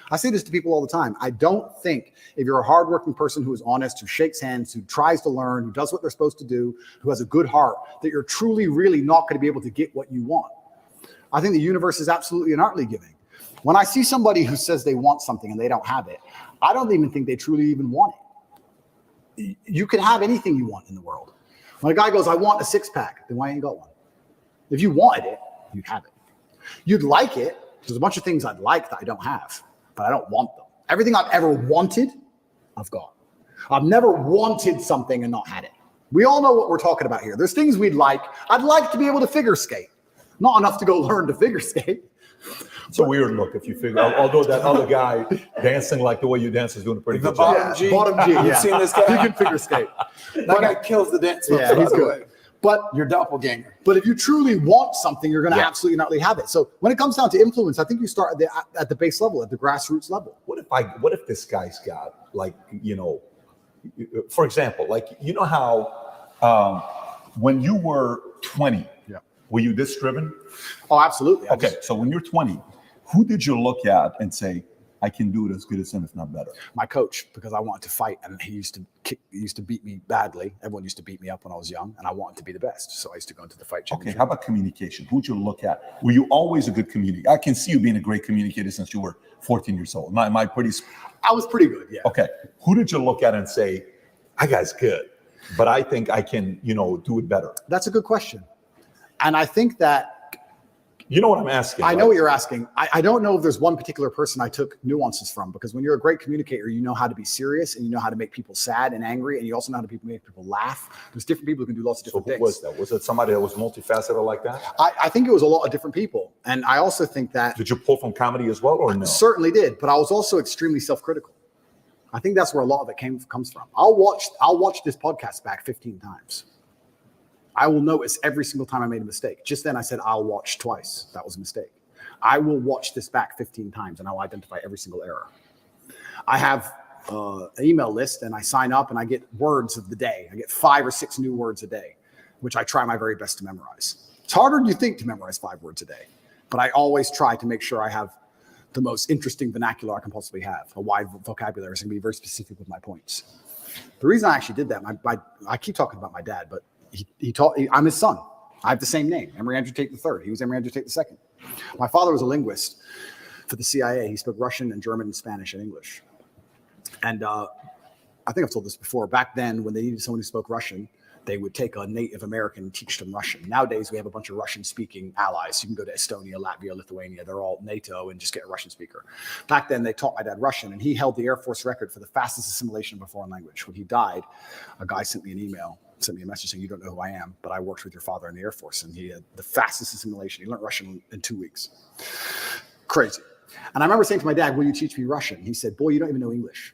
I say this to people all the time. I don't think if you're a hardworking person who is honest, who shakes hands, who tries to learn, who does what they're supposed to do, who has a good heart, that you're truly, really not going to be able to get what you want. I think the universe is absolutely and utterly giving. When I see somebody who says they want something and they don't have it, I don't even think they truly even want it. You can have anything you want in the world. When a guy goes, I want a six-pack, then why ain't you got one? If you wanted it, you'd have it. You'd like it. There's a bunch of things I'd like that I don't have, but I don't want them. Everything I've ever wanted, I've got. I've never wanted something and not had it. We all know what we're talking about here. There's things we'd like. I'd like to be able to figure skate. Not enough to go learn to figure skate. It's a weird look if you figure, although that other guy dancing like the way you dance is doing a pretty good job. Bottom G. You've seen this guy? He can figure skate. That guy kills the dance moves. Yeah, he's good. But your doppelganger. But if you truly want something, you're going to absolutely not really have it. So when it comes down to influence, I think you start at the base level, at the grassroots level. What if this guy's got, like, you know, for example, like, you know how when you were 20, were you this driven? Oh, absolutely. Okay, so when you're 20, who did you look at and say, I can do it as good as him, if not better? My coach, because I wanted to fight, and he used to beat me badly. Everyone used to beat me up when I was young, and I wanted to be the best. So I used to go into the fight championship. Okay, how about communication? Who'd you look at? Were you always a good communicator? I can see you being a great communicator since you were 14 years old. I was pretty good, yeah. Okay, who did you look at and say, that guy's good, but I think I can, you know, do it better? That's a good question. And I think that, you know what I'm asking. I know what you're asking. I don't know if there's one particular person I took nuances from, because when you're a great communicator, you know how to be serious and you know how to make people sad and angry, and you also know how to make people laugh. There's different people who can do lots of different things. Who was that? Was it somebody that was multifaceted like that? I think it was a lot of different people. And I also think that... Did you pull from comedy as well, or no? Certainly did, but I was also extremely self-critical. I think that's where a lot of it comes from. I'll watch this podcast back 15 times. I will notice every single time I made a mistake. Just then I said, I'll watch twice. That was a mistake. I will watch this back 15 times and I'll identify every single error. I have an email list and I sign up and I get words of the day. I get 5 or 6 new words a day, which I try my very best to memorize. It's harder than you think to memorize 5 words a day, but I always try to make sure I have the most interesting vernacular I can possibly have, a wide vocabulary, so I can be very specific with my points. The reason I actually did that, I keep talking about my dad, but I'm his son. I have the same name, Emory Andrew Tate III. He was Emory Andrew Tate II. My father was a linguist for the CIA. He spoke Russian and German and Spanish and English. And I think I've told this before. Back then, when they needed someone who spoke Russian, they would take a Native American and teach them Russian. Nowadays, we have a bunch of Russian-speaking allies. You can go to Estonia, Latvia, Lithuania. They're all NATO and just get a Russian speaker. Back then, they taught my dad Russian, and he held the Air Force record for the fastest assimilation of a foreign language. When he died, a guy sent me a message saying, you don't know who I am, but I worked with your father in the Air Force, and he had the fastest assimilation. He learned Russian in 2 weeks. Crazy. And I remember saying to my dad, will you teach me Russian? He said, boy, you don't even know English.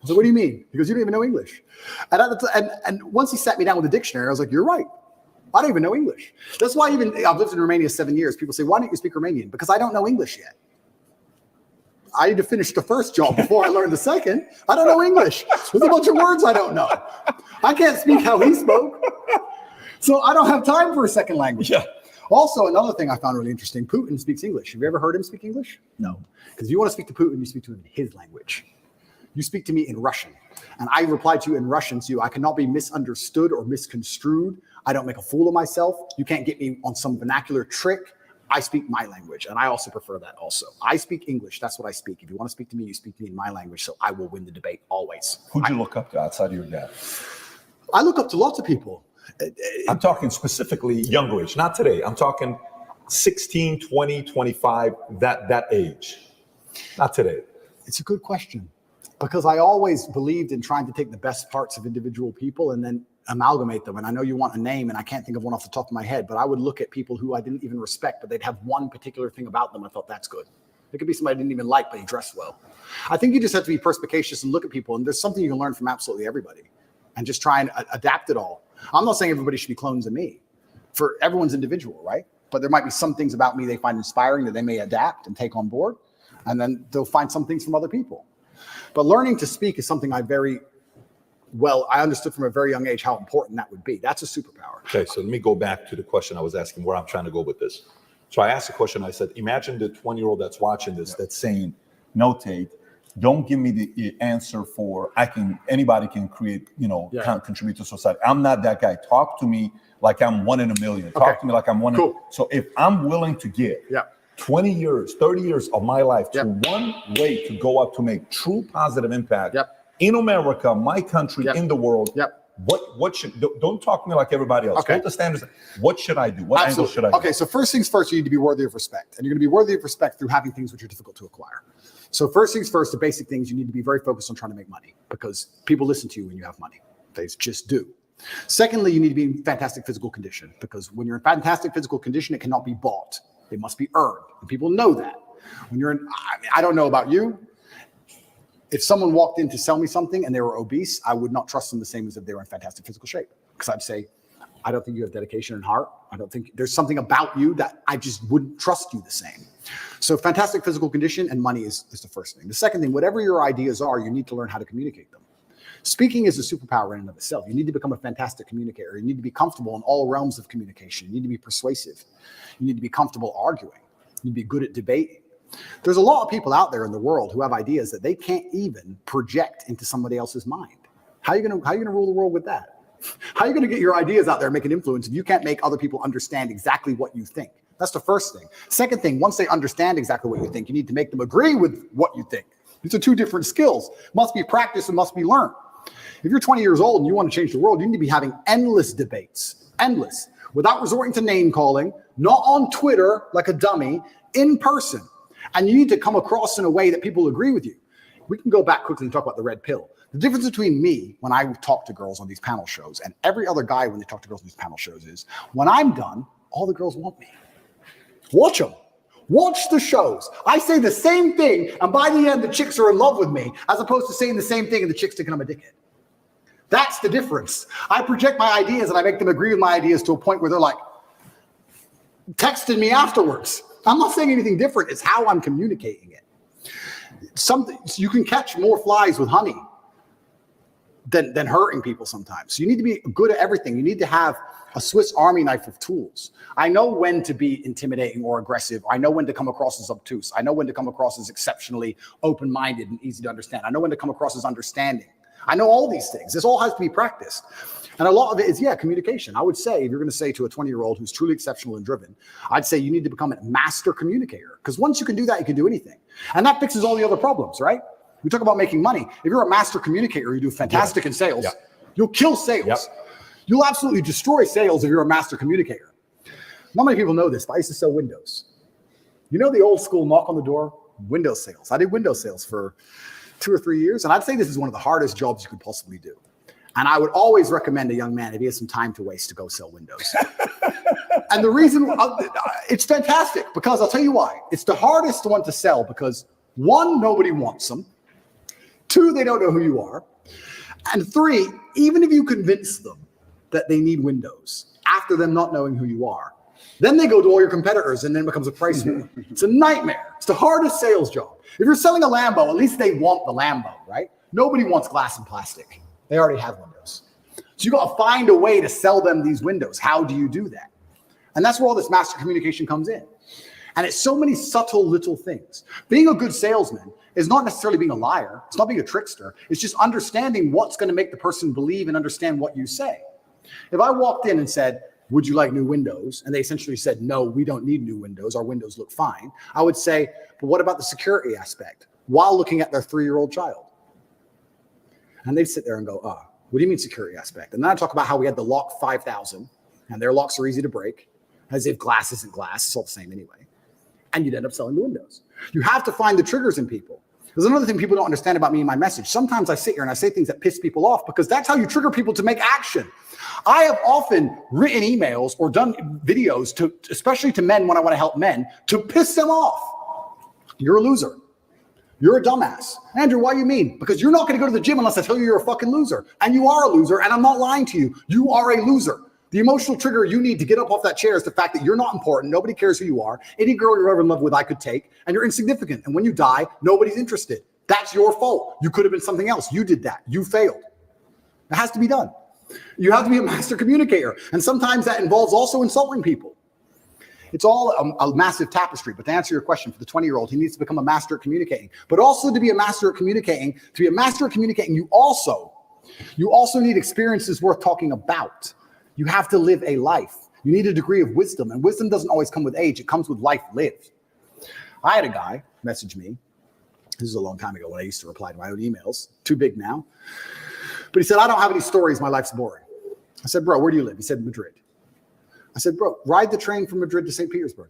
I I said, what do you mean? He goes, you don't even know English. And, and once he sat me down with a dictionary, I was like, you're right. I don't even know English. That's why I've lived in Romania 7 years. People say, why don't you speak Romanian? Because I don't know English yet. I need to finish the first job before I learn the second. I don't know English. There's a bunch of words I don't know. I can't speak how he spoke. So I don't have time for a second language. Yeah. Also, another thing I found really interesting, Putin speaks English. Have you ever heard him speak English? No. Because if you want to speak to Putin, you speak to him in his language. You speak to me in Russian. And I reply to you in Russian, so I cannot be misunderstood or misconstrued. I don't make a fool of myself. You can't get me on some vernacular trick. I speak my language, and I also prefer that also. I speak English. That's what I speak. If you want to speak to me, you speak to me in my language, so I will win the debate always. Who'd you look up to outside of your dad? I look up to lots of people. I'm talking specifically younger age, not today. I'm talking 16, 20, 25, that age. Not today. It's a good question, because I always believed in trying to take the best parts of individual people and then amalgamate them. And I know you want a name, and I can't think of one off the top of my head, but I would look at people who I didn't even respect, but they'd have one particular thing about them. I thought, that's good. It could be somebody I didn't even like, but he dressed well. I think you just have to be perspicacious and look at people, and there's something you can learn from absolutely everybody, and just try and adapt it all. I'm not saying everybody should be clones of me. For everyone's individual, right? But there might be some things about me they find inspiring that they may adapt and take on board, and then they'll find some things from other people. But learning to speak is something I understood from a very young age how important that would be. That's a superpower. Okay, so let me go back to the question I was asking, where I'm trying to go with this. So I asked the question, I said, imagine the 20-year-old that's watching this, that's saying, no, Tate, don't give me the answer for anybody can create, can contribute to society. I'm not that guy. Talk to me like I'm 1 in a million. Talk to me like I'm one in. So if I'm willing to give 20 years, 30 years of my life to one way to go up to make true positive impact in America, my country, in the world, what should, don't talk to me like everybody else. Go to the standards. What should I do? What angle should I do? Okay, so first things first, you need to be worthy of respect. And you're going to be worthy of respect through having things which are difficult to acquire. So first things first, the basic things, you need to be very focused on trying to make money, because people listen to you when you have money. They just do. Secondly, you need to be in fantastic physical condition, because when you're in fantastic physical condition, it cannot be bought. It must be earned. And people know that. When you're in, I don't know about you. If someone walked in to sell me something and they were obese, I would not trust them the same as if they were in fantastic physical shape. Because I'd say, I don't think you have dedication and heart. I don't think there's something about you that I just wouldn't trust you the same. So fantastic physical condition and money is the first thing. The second thing, whatever your ideas are, you need to learn how to communicate them. Speaking is a superpower in and of itself. You need to become a fantastic communicator. You need to be comfortable in all realms of communication. You need to be persuasive. You need to be comfortable arguing. You need to be good at debating. There's a lot of people out there in the world who have ideas that they can't even project into somebody else's mind. How are you going to rule the world with that? How are you going to get your ideas out there and make an influence if you can't make other people understand exactly what you think? That's the first thing. Second thing, once they understand exactly what you think, you need to make them agree with what you think. These are two different skills. Must be practiced and must be learned. If you're 20 years old and you want to change the world, you need to be having endless debates, endless, without resorting to name calling, not on Twitter like a dummy, in person. And you need to come across in a way that people agree with you. We can go back quickly and talk about the red pill. The difference between me when I talk to girls on these panel shows and every other guy when they talk to girls on these panel shows is, when I'm done, all the girls want me. Watch them. Watch the shows. I say the same thing, and by the end, the chicks are in love with me, as opposed to saying the same thing and the chicks thinking I'm a dickhead. That's the difference. I project my ideas and I make them agree with my ideas to a point where they're like texting me afterwards. I'm not saying anything different. It's how I'm communicating it. You can catch more flies with honey than hurting people sometimes. So you need to be good at everything. You need to have a Swiss Army knife of tools. I know when to be intimidating or aggressive. I know when to come across as obtuse. I know when to come across as exceptionally open-minded and easy to understand. I know when to come across as understanding. I know all these things. This all has to be practiced. And a lot of it is, communication. I would say, if you're going to say to a 20-year-old who's truly exceptional and driven, I'd say you need to become a master communicator. Because once you can do that, you can do anything. And that fixes all the other problems, right? We talk about making money. If you're a master communicator, you do fantastic in sales, you'll kill sales. You'll absolutely destroy sales if you're a master communicator. Not many people know this, but I used to sell windows. You know the old school knock on the door? Window sales. I did window sales for 2 or 3 years. And I'd say this is one of the hardest jobs you could possibly do. And I would always recommend a young man, if he has some time to waste, to go sell windows. And the reason, it's fantastic, because I'll tell you why. It's the hardest one to sell because, one, nobody wants them. 2, they don't know who you are. And 3, even if you convince them that they need windows after them not knowing who you are, then they go to all your competitors and then it becomes a price war. It's a nightmare. It's the hardest sales job. If you're selling a Lambo, at least they want the Lambo, right? Nobody wants glass and plastic. They already have windows. So you got to find a way to sell them these windows. How do you do that? And that's where all this master communication comes in. And it's so many subtle little things. Being a good salesman is not necessarily being a liar. It's not being a trickster. It's just understanding what's going to make the person believe and understand what you say. If I walked in and said, would you like new windows? And they essentially said, no, we don't need new windows. Our windows look fine. I would say, but what about the security aspect? While looking at their 3-year-old child. And they'd sit there and go, what do you mean security aspect? And then I talk about how we had the lock 5000 and their locks are easy to break, as if glass isn't glass. It's all the same anyway. And you'd end up selling the windows. You have to find the triggers in people. There's another thing people don't understand about me and my message. Sometimes I sit here and I say things that piss people off because that's how you trigger people to make action. I have often written emails or done videos to, especially to men when I want to help men, to piss them off. You're a loser. You're a dumbass. Andrew, why do you mean? Because you're not going to go to the gym unless I tell you you're a fucking loser. And you are a loser, and I'm not lying to you. You are a loser. The emotional trigger you need to get up off that chair is the fact that you're not important. Nobody cares who you are. Any girl you're ever in love with, I could take, and you're insignificant. And when you die, nobody's interested. That's your fault. You could have been something else. You did that. You failed. It has to be done. You have to be a master communicator. And sometimes that involves also insulting people. It's all a massive tapestry. But to answer your question, for the 20-year-old, he needs to become a master at communicating. But also to be a master at communicating, you also need experiences worth talking about. You have to live a life. You need a degree of wisdom. And wisdom doesn't always come with age. It comes with life lived. I had a guy message me. This is a long time ago when I used to reply to my own emails. Too big now. But he said, I don't have any stories. My life's boring. I said, bro, where do you live? He said, Madrid. I said, bro, ride the train from Madrid to St. Petersburg.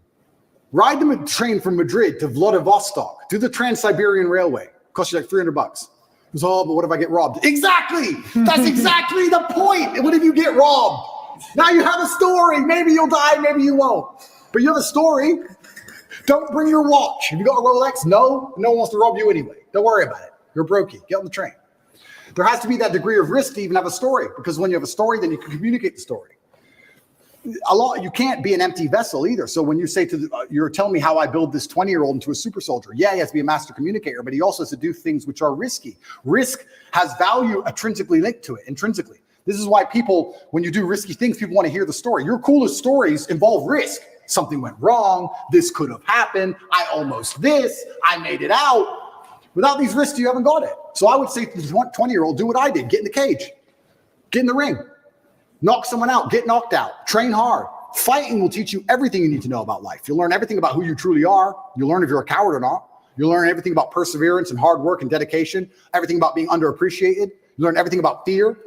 Ride the train from Madrid to Vladivostok. Do the Trans-Siberian Railway. Cost you like $300. He goes, oh, but what if I get robbed? Exactly. That's exactly the point. What if you get robbed? Now you have a story. Maybe you'll die, maybe you won't. But you have a story. Don't bring your watch. Have you got a Rolex? No one wants to rob you anyway. Don't worry about it. You're brokey. Get on the train. There has to be that degree of risk to even have a story, because when you have a story, then you can communicate the story. You can't be an empty vessel either. So when you say you're telling me how I build this 20-year-old into a super soldier. Yeah, he has to be a master communicator, but he also has to do things which are risky. Risk has value intrinsically linked to it, intrinsically. This is why people, when you do risky things, people want to hear the story. Your coolest stories involve risk. Something went wrong. This could have happened. I almost this. I made it out. Without these risks, you haven't got it. So I would say to the 20-year-old, do what I did. Get in the cage. Get in the ring. Knock someone out. Get knocked out. Train hard. Fighting will teach you everything you need to know about life. You'll learn everything about who you truly are. You'll learn if you're a coward or not. You'll learn everything about perseverance and hard work and dedication. Everything about being underappreciated. You learn everything about fear.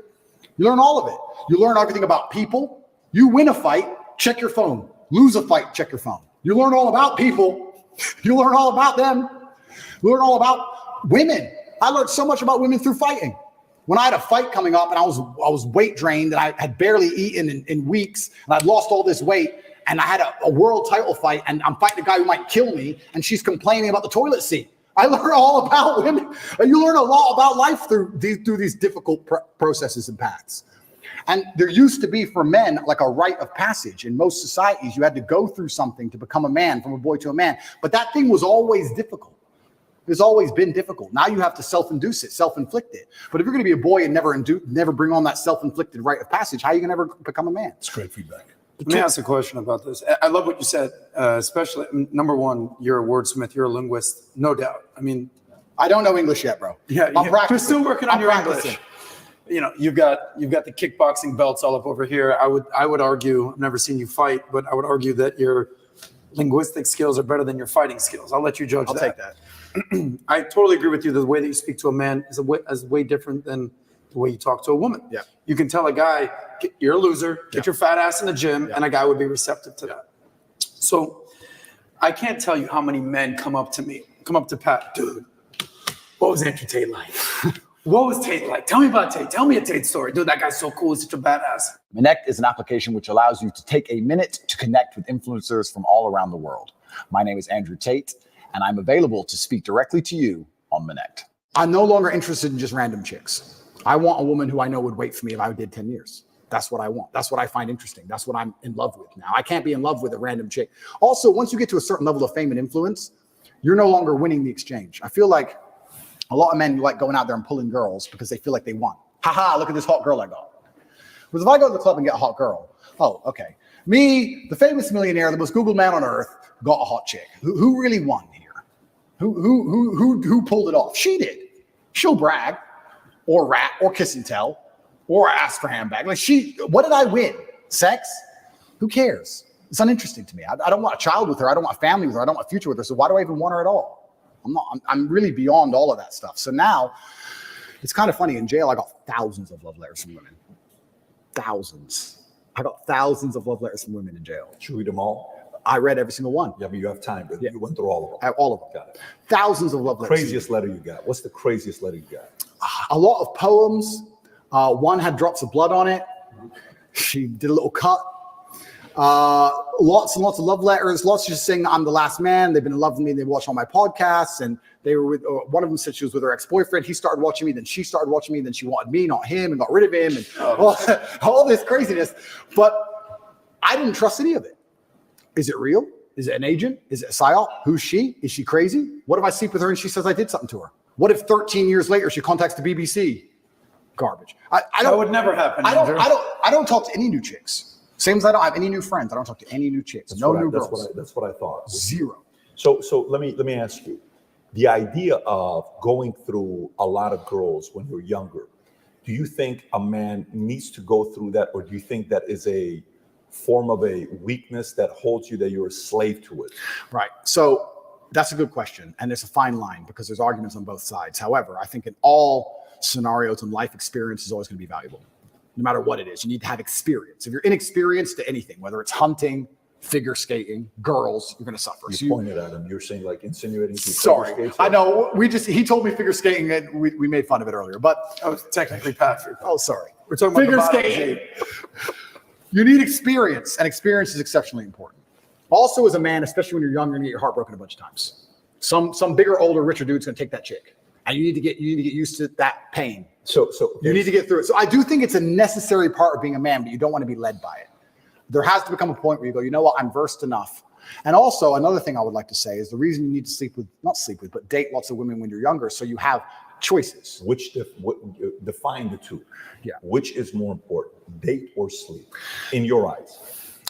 You learn all of it. You learn everything about people. You win a fight, check your phone. Lose a fight, check your phone. You learn all about people. You learn all about them. You learn all about women. I learned so much about women through fighting. When I had a fight coming up and I was weight drained and I had barely eaten in weeks and I'd lost all this weight and I had a world title fight and I'm fighting a guy who might kill me and she's complaining about the toilet seat. I learned all about women. You learn a lot about life through these difficult processes and paths. And there used to be for men like a rite of passage. In most societies, you had to go through something to become a man, from a boy to a man. But that thing was always difficult. It's always been difficult. Now you have to self-induce it, self-inflict it. But if you're going to be a boy and never bring on that self-inflicted rite of passage, how are you going to ever become a man? It's great feedback. Let me ask a question about this. I love what you said, especially, number one, you're a wordsmith, you're a linguist, no doubt. I mean, I don't know English yet, bro. Yeah, I'm practicing. We're still working on your English. You know, you've got the kickboxing belts all up over here. I would argue, I've never seen you fight, but I would argue that your linguistic skills are better than your fighting skills. I'll let you judge that. I'll take that. I totally agree with you. The way that you speak to a man is way different than the way you talk to a woman. Yeah. You can tell a guy, you're a loser, get your fat ass in the gym, and a guy would be receptive to that. So I can't tell you how many men come up to Pat, dude, what was Andrew Tate like? What was Tate like? Tell me about Tate. Tell me a Tate story. Dude, that guy's so cool. He's such a badass. Connect is an application which allows you to take a minute to connect with influencers from all around the world. My name is Andrew Tate, and I'm available to speak directly to you on Connect. I'm no longer interested in just random chicks. I want a woman who I know would wait for me if I did 10 years. That's what I want. That's what I find interesting. That's what I'm in love with now. I can't be in love with a random chick. Also, once you get to a certain level of fame and influence, you're no longer winning the exchange. I feel like a lot of men like going out there and pulling girls because they feel like they won. Haha, look at this hot girl I got. Because if I go to the club and get a hot girl, oh, okay. Me, the famous millionaire, the most Googled man on earth, got a hot chick. Who really won here? Who pulled it off? She did. She'll brag, or rat, or kiss and tell, or ask for handbag. Like what did I win? Sex? Who cares? It's uninteresting to me. I don't want a child with her. I don't want a family with her. I don't want a future with her. So why do I even want her at all? I'm really beyond all of that stuff. So now it's kind of funny. In jail, I got thousands of love letters from women. Thousands. I got thousands of love letters from women in jail. Did you read them all? I read every single one. Yeah, but you have time. But you went through all of them. All of them. Got it. Thousands of love letters. Craziest letter you got? What's the craziest letter you got? A lot of poems. One had drops of blood on it. She did a little cut. Lots and lots of love letters. Lots just saying I'm the last man. They've been in love with me. They watch all my podcasts, and they were with. One of them said she was with her ex-boyfriend. He started watching me. Then she started watching me. Then she wanted me, not him, and got rid of him, and all this craziness. But I didn't trust any of it. Is it real? Is it an agent? Is it a psyop? Who's she? Is she crazy? What if I sleep with her and she says I did something to her? What if 13 years later she contacts the BBC? Garbage. I don't. That would never happen. I don't talk to any new chicks. Same as I don't have any new friends. I don't talk to any new chicks. No new girls. That's what I thought. Zero. So let me ask you, the idea of going through a lot of girls when you're younger, do you think a man needs to go through that, or do you think that is a form of a weakness that holds you, that you're a slave to it? Right. So that's a good question, and there's a fine line because there's arguments on both sides. However, I think in all scenarios and life experience is always going to be valuable. No matter what it is, you need to have experience. If you're inexperienced to anything, whether it's hunting, figure skating, girls, you're going to suffer. You pointed at him. You're saying like insinuating. Sorry, I know. He told me figure skating, and we made fun of it earlier. But I was technically Patrick. Oh, sorry. We're talking figure about skating. You need experience, and experience is exceptionally important. Also, as a man, especially when you're young, you're going to get your heart broken a bunch of times. Some bigger, older, richer dude's going to take that chick, and you need to get used to that pain. So you need to get through it. So I do think it's a necessary part of being a man, but you don't want to be led by it. There has to become a point where you go, you know what, I'm versed enough. And also another thing I would like to say is the reason you need to not sleep with, but date lots of women when you're younger, so you have choices. Define the two. Yeah. Which is more important, date or sleep, in your eyes?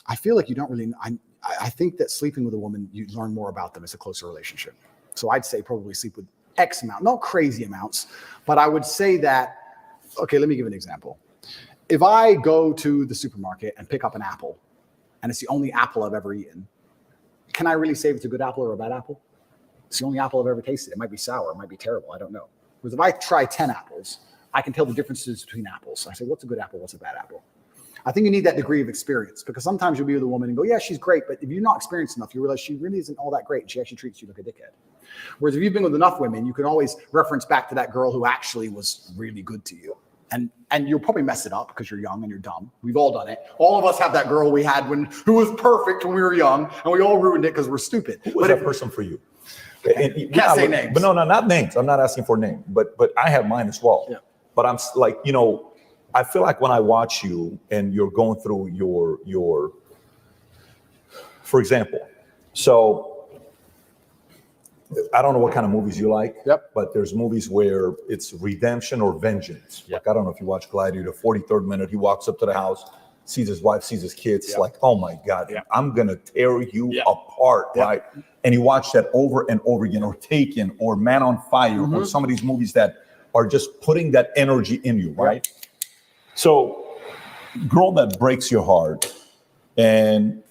I feel like you don't really. I think that sleeping with a woman, you learn more about them. It's a closer relationship. So I'd say probably sleep with X amount, not crazy amounts, but I would say that. Okay, let me give an example. If I go to the supermarket and pick up an apple, and it's the only apple I've ever eaten, can I really say if it's a good apple or a bad apple? It's the only apple I've ever tasted. It might be sour. It might be terrible. I don't know. Because if I try 10 apples, I can tell the differences between apples. I say, what's a good apple? What's a bad apple? I think you need that degree of experience, because sometimes you'll be with a woman and go, yeah, she's great. But if you're not experienced enough, you realize she really isn't all that great. And she actually treats you like a dickhead. Whereas if you've been with enough women, you can always reference back to that girl who actually was really good to you. And you'll probably mess it up because you're young and you're dumb. We've all done it. All of us have that girl we had who was perfect when we were young, and we all ruined it because we're stupid. Who was that person for you? Can't say names. But no, not names. I'm not asking for names, but I have mine as well. Yeah. But I'm like, I feel like when I watch you and you're going through your, for example, so I don't know what kind of movies you like. Yep. But there's movies where it's redemption or vengeance. Yep. Like, I don't know if you watch Gladiator, 43rd minute, he walks up to the house, sees his wife, sees his kids, like, oh my God, I'm going to tear you apart, right? And you watch that over and over again, or Taken, or Man on Fire, or some of these movies that are just putting that energy in you, right? So, girl that breaks your heart, and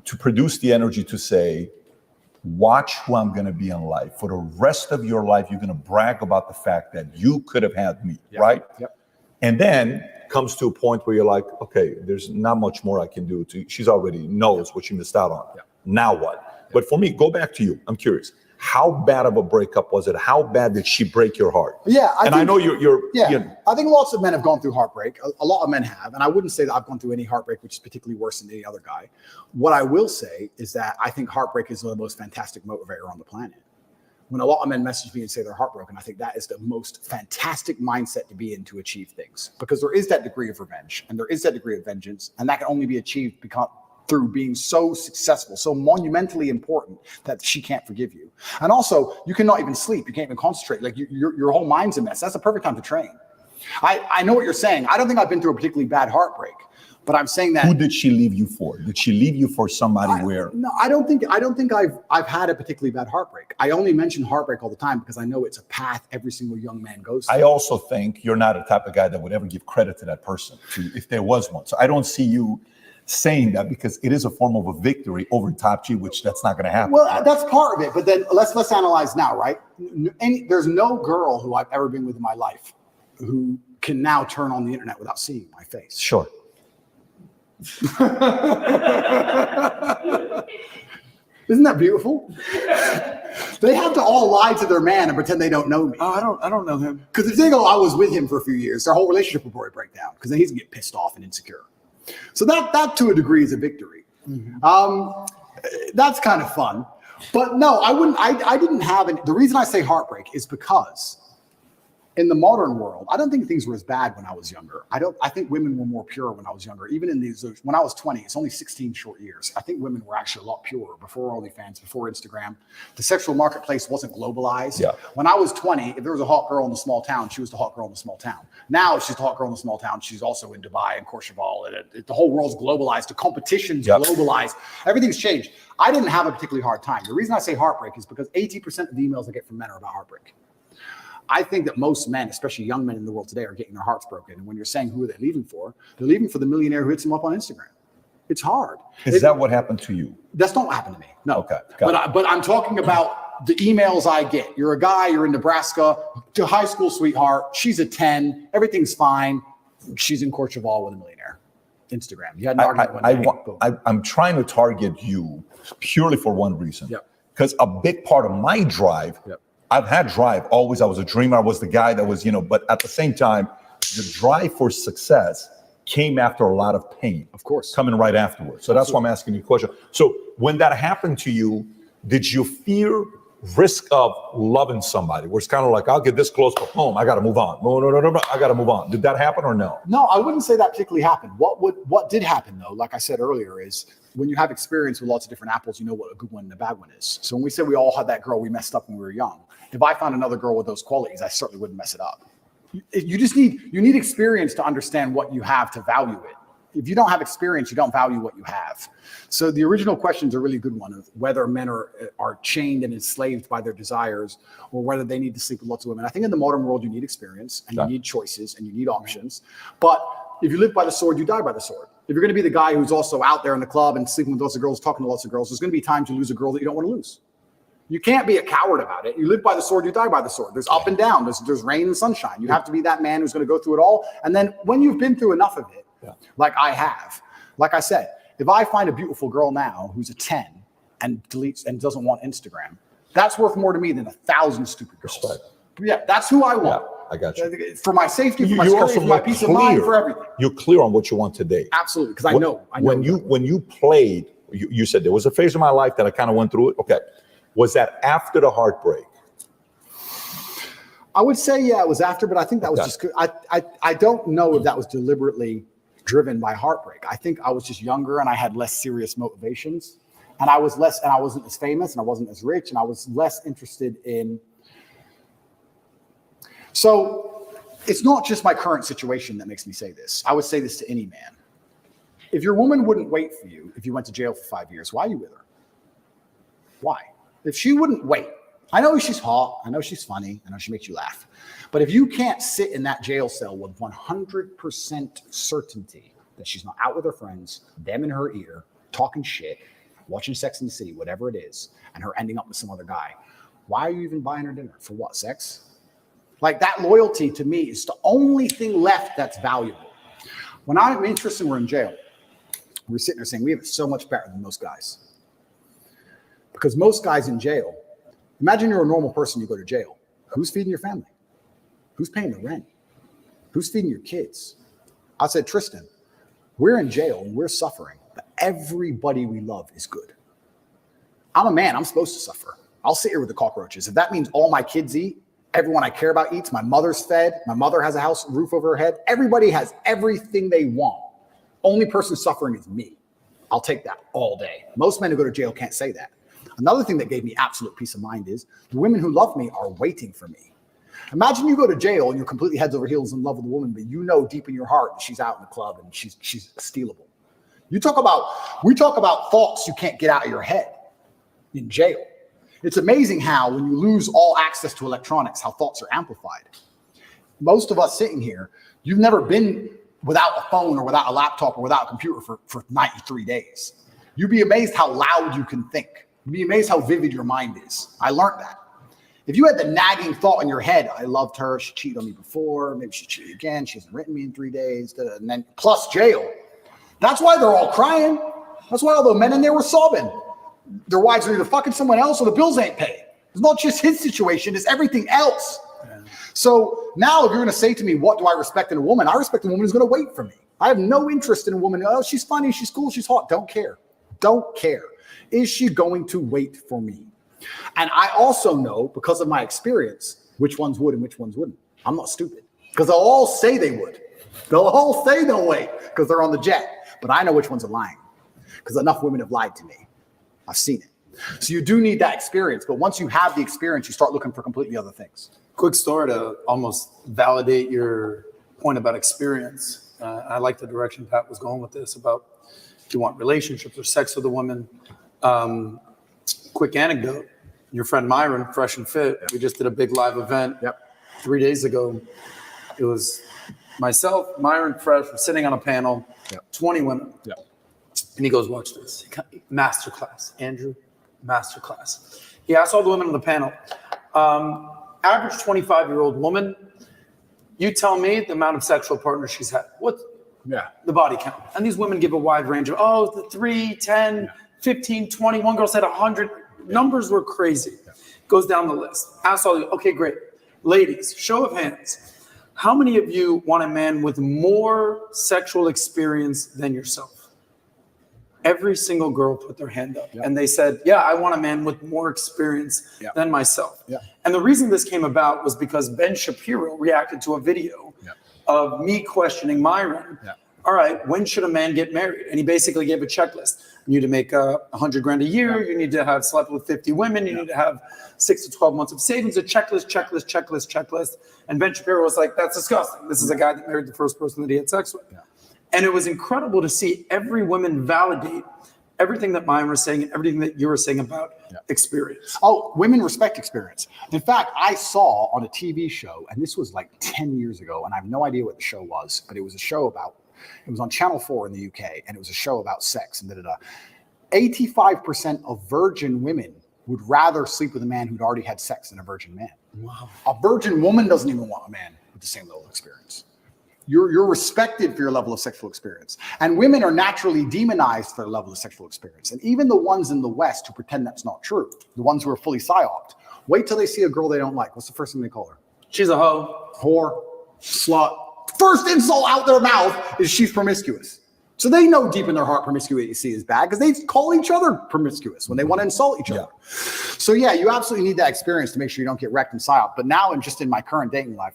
to produce the energy to say, watch who I'm going to be in life. For the rest of your life, you're going to brag about the fact that you could have had me, right? Yep. And then comes to a point where you're like, okay, there's not much more I can do. She's already knows what she missed out on. Now what? But for me, go back to you. I'm curious. How bad of a breakup was it? How bad did she break your heart? Yeah. I know you're I think lots of men have gone through heartbreak. A lot of men have. And I wouldn't say that I've gone through any heartbreak, which is particularly worse than any other guy. What I will say is that I think heartbreak is the most fantastic motivator on the planet. when a lot of men message me and say they're heartbroken, I think that is the most fantastic mindset to be in to achieve things, because there is that degree of revenge and there is that degree of vengeance, and that can only be achieved through being so successful, so monumentally important that she can't forgive you. And also, you cannot even sleep. You can't even concentrate. Like your whole mind's a mess. That's the perfect time to train. I know what you're saying. I don't think I've been through a particularly bad heartbreak, but I'm saying that. Who did she leave you for? Did she leave you for somebody where? No, I don't think I've had a particularly bad heartbreak. I only mention heartbreak all the time because I know it's a path every single young man goes through. I also think you're not a type of guy that would ever give credit to that person if there was one. So I don't see you saying that, because it is a form of a victory over Top G, which that's not going to happen. Well, that's part of it. But then let's analyze now, right? There's no girl who I've ever been with in my life who can now turn on the internet without seeing my face. Sure. Isn't that beautiful? They have to all lie to their man and pretend they don't know me. Oh, I don't know him. Because if they go, I was with him for a few years, their whole relationship will probably break down, because then he's gonna get pissed off and insecure. So that to a degree is a victory. That's kind of fun. But no, I didn't have any. The reason I say heartbreak is because in the modern world, I don't think things were as bad when I was younger. I think women were more pure when I was younger. Even in these, when I was 20, it's only 16 short years. I think women were actually a lot purer before OnlyFans, before Instagram. The sexual marketplace wasn't globalized. Yeah. When I was 20, if there was a hot girl in the small town, she was the hot girl in the small town. Now she's the hot girl in the small town. She's also in Dubai and Courchevel. And the whole world's globalized. The competition's globalized. Everything's changed. I didn't have a particularly hard time. The reason I say heartbreak is because 80% of the emails I get from men are about heartbreak. I think that most men, especially young men in the world today, are getting their hearts broken. And when you're saying who are they leaving for, they're leaving for the millionaire who hits them up on Instagram. It's hard. Is that what happened to you? That's not what happened to me. No. Okay. But I'm talking about the emails I get. You're a guy, you're in Nebraska, to high school sweetheart. She's a 10. Everything's fine. She's in Courchevel with a millionaire. Instagram. You had an argument one day. I'm trying to target you purely for one reason. Because a big part of my drive, I've had drive always. I was a dreamer. I was the guy that was, but at the same time, the drive for success came after a lot of pain. Of course. Coming right afterwards. So that's why I'm asking you a question. So when that happened to you, did you fear risk of loving somebody where it's kind of like, I'll get this close to home, I got to move on. No, I got to move on. Did that happen or no? No, I wouldn't say that particularly happened. What did happen though, like I said earlier, is when you have experience with lots of different apples, you know what a good one and a bad one is. So when we say we all had that girl we messed up when we were young, if I found another girl with those qualities, I certainly wouldn't mess it up. You need experience to understand what you have to value it. If you don't have experience, you don't value what you have. So the original question is a really good one, of whether men are chained and enslaved by their desires, or whether they need to sleep with lots of women. I think in the modern world, you need experience and you need choices and you need options. But if you live by the sword, you die by the sword. If you're going to be the guy who's also out there in the club and sleeping with lots of girls, talking to lots of girls, there's going to be times you lose a girl that you don't want to lose. You can't be a coward about it. You live by the sword, you die by the sword. There's up and down. There's rain and sunshine. You have to be that man who's going to go through it all. And then when you've been through enough of it, like I have, like I said, if I find a beautiful girl now who's a 10 and deletes and doesn't want Instagram, that's worth more to me than 1,000 stupid girls. Respect. Yeah, that's who I want. I got you. For my safety, for my security, for my peace of mind, for everything. You're clear on what you want today. Absolutely, because I know. When you played, you said there was a phase of my life that I kind of went through it. Okay. Was that after the heartbreak? I would say, yeah, it was after, but I think that was just, I don't know if that was deliberately driven by heartbreak. I think I was just younger and I had less serious motivations, and I wasn't as famous and I wasn't as rich, and I was less interested in. So it's not just my current situation that makes me say this. I would say this to any man. If your woman wouldn't wait for you, if you went to jail for 5 years, why are you with her? Why? If she wouldn't wait, I know she's hot, I know she's funny, I know she makes you laugh. But if you can't sit in that jail cell with 100% certainty that she's not out with her friends, them in her ear, talking shit, watching Sex and the City, whatever it is, and her ending up with some other guy, why are you even buying her dinner? For what, sex? Like, that loyalty to me is the only thing left that's valuable. When I'm interested and we're in jail, we're sitting there saying we have it so much better than most guys. Because most guys in jail, imagine you're a normal person, you go to jail. Who's feeding your family? Who's paying the rent? Who's feeding your kids? I said, Tristan, we're in jail and we're suffering, but everybody we love is good. I'm a man, I'm supposed to suffer. I'll sit here with the cockroaches. If that means all my kids eat, everyone I care about eats, my mother's fed, my mother has a house, roof over her head, everybody has everything they want. Only person suffering is me. I'll take that all day. Most men who go to jail can't say that. Another thing that gave me absolute peace of mind is the women who love me are waiting for me. Imagine you go to jail and you're completely heads over heels in love with a woman, but you know deep in your heart that she's out in the club and she's stealable. We talk about thoughts you can't get out of your head in jail. It's amazing how when you lose all access to electronics, how thoughts are amplified. Most of us sitting here, you've never been without a phone or without a laptop or without a computer for 93 days. You'd be amazed how loud you can think. You'd be amazed how vivid your mind is. I learned that. If you had the nagging thought in your head, I loved her, she cheated on me before, maybe she cheated again, she hasn't written me in 3 days, and then plus jail. That's why they're all crying. That's why all the men in there were sobbing. Their wives are either fucking someone else or the bills ain't paid. It's not just his situation, it's everything else. Yeah. So now if you're going to say to me, what do I respect in a woman? I respect a woman who's going to wait for me. I have no interest in a woman. Oh, she's funny, she's cool, she's hot. Don't care. Don't care. Is she going to wait for me? And I also know, because of my experience, which ones would and which ones wouldn't. I'm not stupid. Because they'll all say they would. They'll all say they'll wait because they're on the jet. But I know which ones are lying. Because enough women have lied to me. I've seen it. So you do need that experience. But once you have the experience, you start looking for completely other things. Quick story to almost validate your point about experience. I like the direction Pat was going with this about if you want relationships or sex with a woman. Quick anecdote. Your friend Myron, Fresh and Fit, we just did a big live event 3 days ago. It was myself, Myron, Fresh, we're sitting on a panel, 20 women. And he goes, watch this. Masterclass. Andrew, masterclass. He asked all the women on the panel, average 25-year-old woman, you tell me the amount of sexual partners she's had. What's the body count? And these women give a wide range of, the 3, 10, 15, 20. One girl said 100. Numbers were crazy. Goes down the list. Ask all the, okay, great. Ladies, show of hands. How many of you want a man with more sexual experience than yourself? Every single girl put their hand up. And they said, yeah, I want a man with more experience than myself. And the reason this came about was because Ben Shapiro reacted to a video of me questioning Myron. All right, when should a man get married? And he basically gave a checklist. You need to make $100,000 a year. You need to have slept with 50 women. You need to have 6 to 12 months of savings. A checklist. And Ben Shapiro was like, that's disgusting. This is a guy that married the first person that he had sex with. And it was incredible to see every woman validate everything that Myron was saying and everything that you were saying about experience. Oh, women respect experience. In fact, I saw on a TV show, and this was like 10 years ago, and I have no idea what the show was, but it was a show about, it was on Channel 4 in the UK, and it was a show about sex. And 85% of virgin women would rather sleep with a man who'd already had sex than a virgin man. Wow. A virgin woman doesn't even want a man with the same level of experience. You're respected for your level of sexual experience. And women are naturally demonized for their level of sexual experience. And even the ones in the West who pretend that's not true, the ones who are fully psyoped, wait till they see a girl they don't like. What's the first thing they call her? She's a hoe. Whore. Slut. First insult out their mouth is she's promiscuous. So they know deep in their heart promiscuity is bad because they call each other promiscuous when they want to insult each other. So yeah, you absolutely need that experience to make sure you don't get wrecked in psyop. But now I'm just in my current dating life.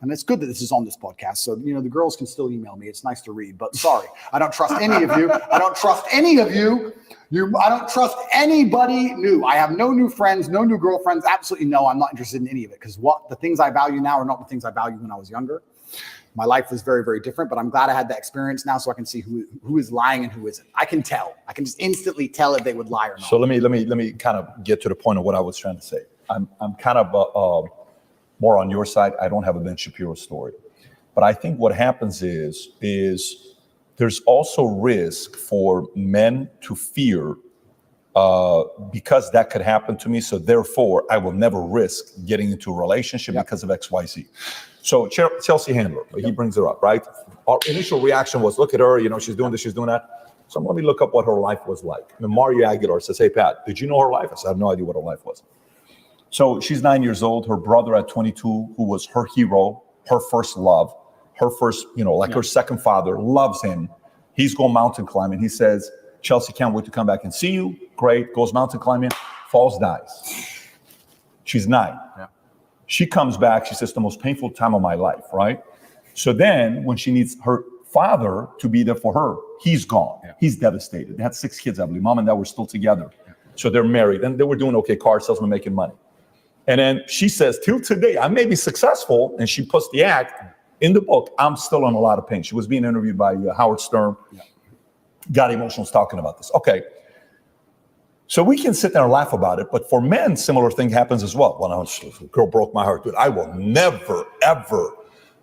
And it's good that this is on this podcast. So, the girls can still email me. It's nice to read. But sorry, I don't trust any of you. I don't trust any of you. I don't trust anybody new. I have no new friends, no new girlfriends. Absolutely no. I'm not interested in any of it. Because the things I value now are not the things I valued when I was younger. My life is very, very different. But I'm glad I had that experience now so I can see who is lying and who isn't. I can tell. I can just instantly tell if they would lie or not. So let me kind of get to the point of what I was trying to say. I'm kind of more on your side. I don't have a Ben Shapiro story, but I think what happens is there's also risk for men to fear because that could happen to me. So therefore, I will never risk getting into a relationship because of X, Y, Z. So Chelsea Handler, he brings her up, right? Our initial reaction was, look at her, she's doing this, she's doing that. So let me look up what her life was like. And Mario Aguilar says, hey, Pat, did you know her life? I said, I have no idea what her life was. So she's 9 years old. Her brother at 22, who was her hero, her first love, her first, her second father, loves him. He's going mountain climbing. He says, Chelsea, can't wait to come back and see you. Great. Goes mountain climbing, falls, dies. She's 9. Yeah. She comes back. She says, the most painful time of my life, right? So then when she needs her father to be there for her, he's gone. Yeah. He's devastated. They had 6 kids, I believe. Mom and dad were still together. Yeah. So they're married and they were doing okay, car salesman, making money. And then she says, till today, I may be successful. And she puts the act in the book. I'm still in a lot of pain. She was being interviewed by Howard Stern. Yeah. Got emotional talking about this. Okay. So we can sit there and laugh about it, but for men, similar thing happens as well. When a girl broke my heart, dude, I will never, ever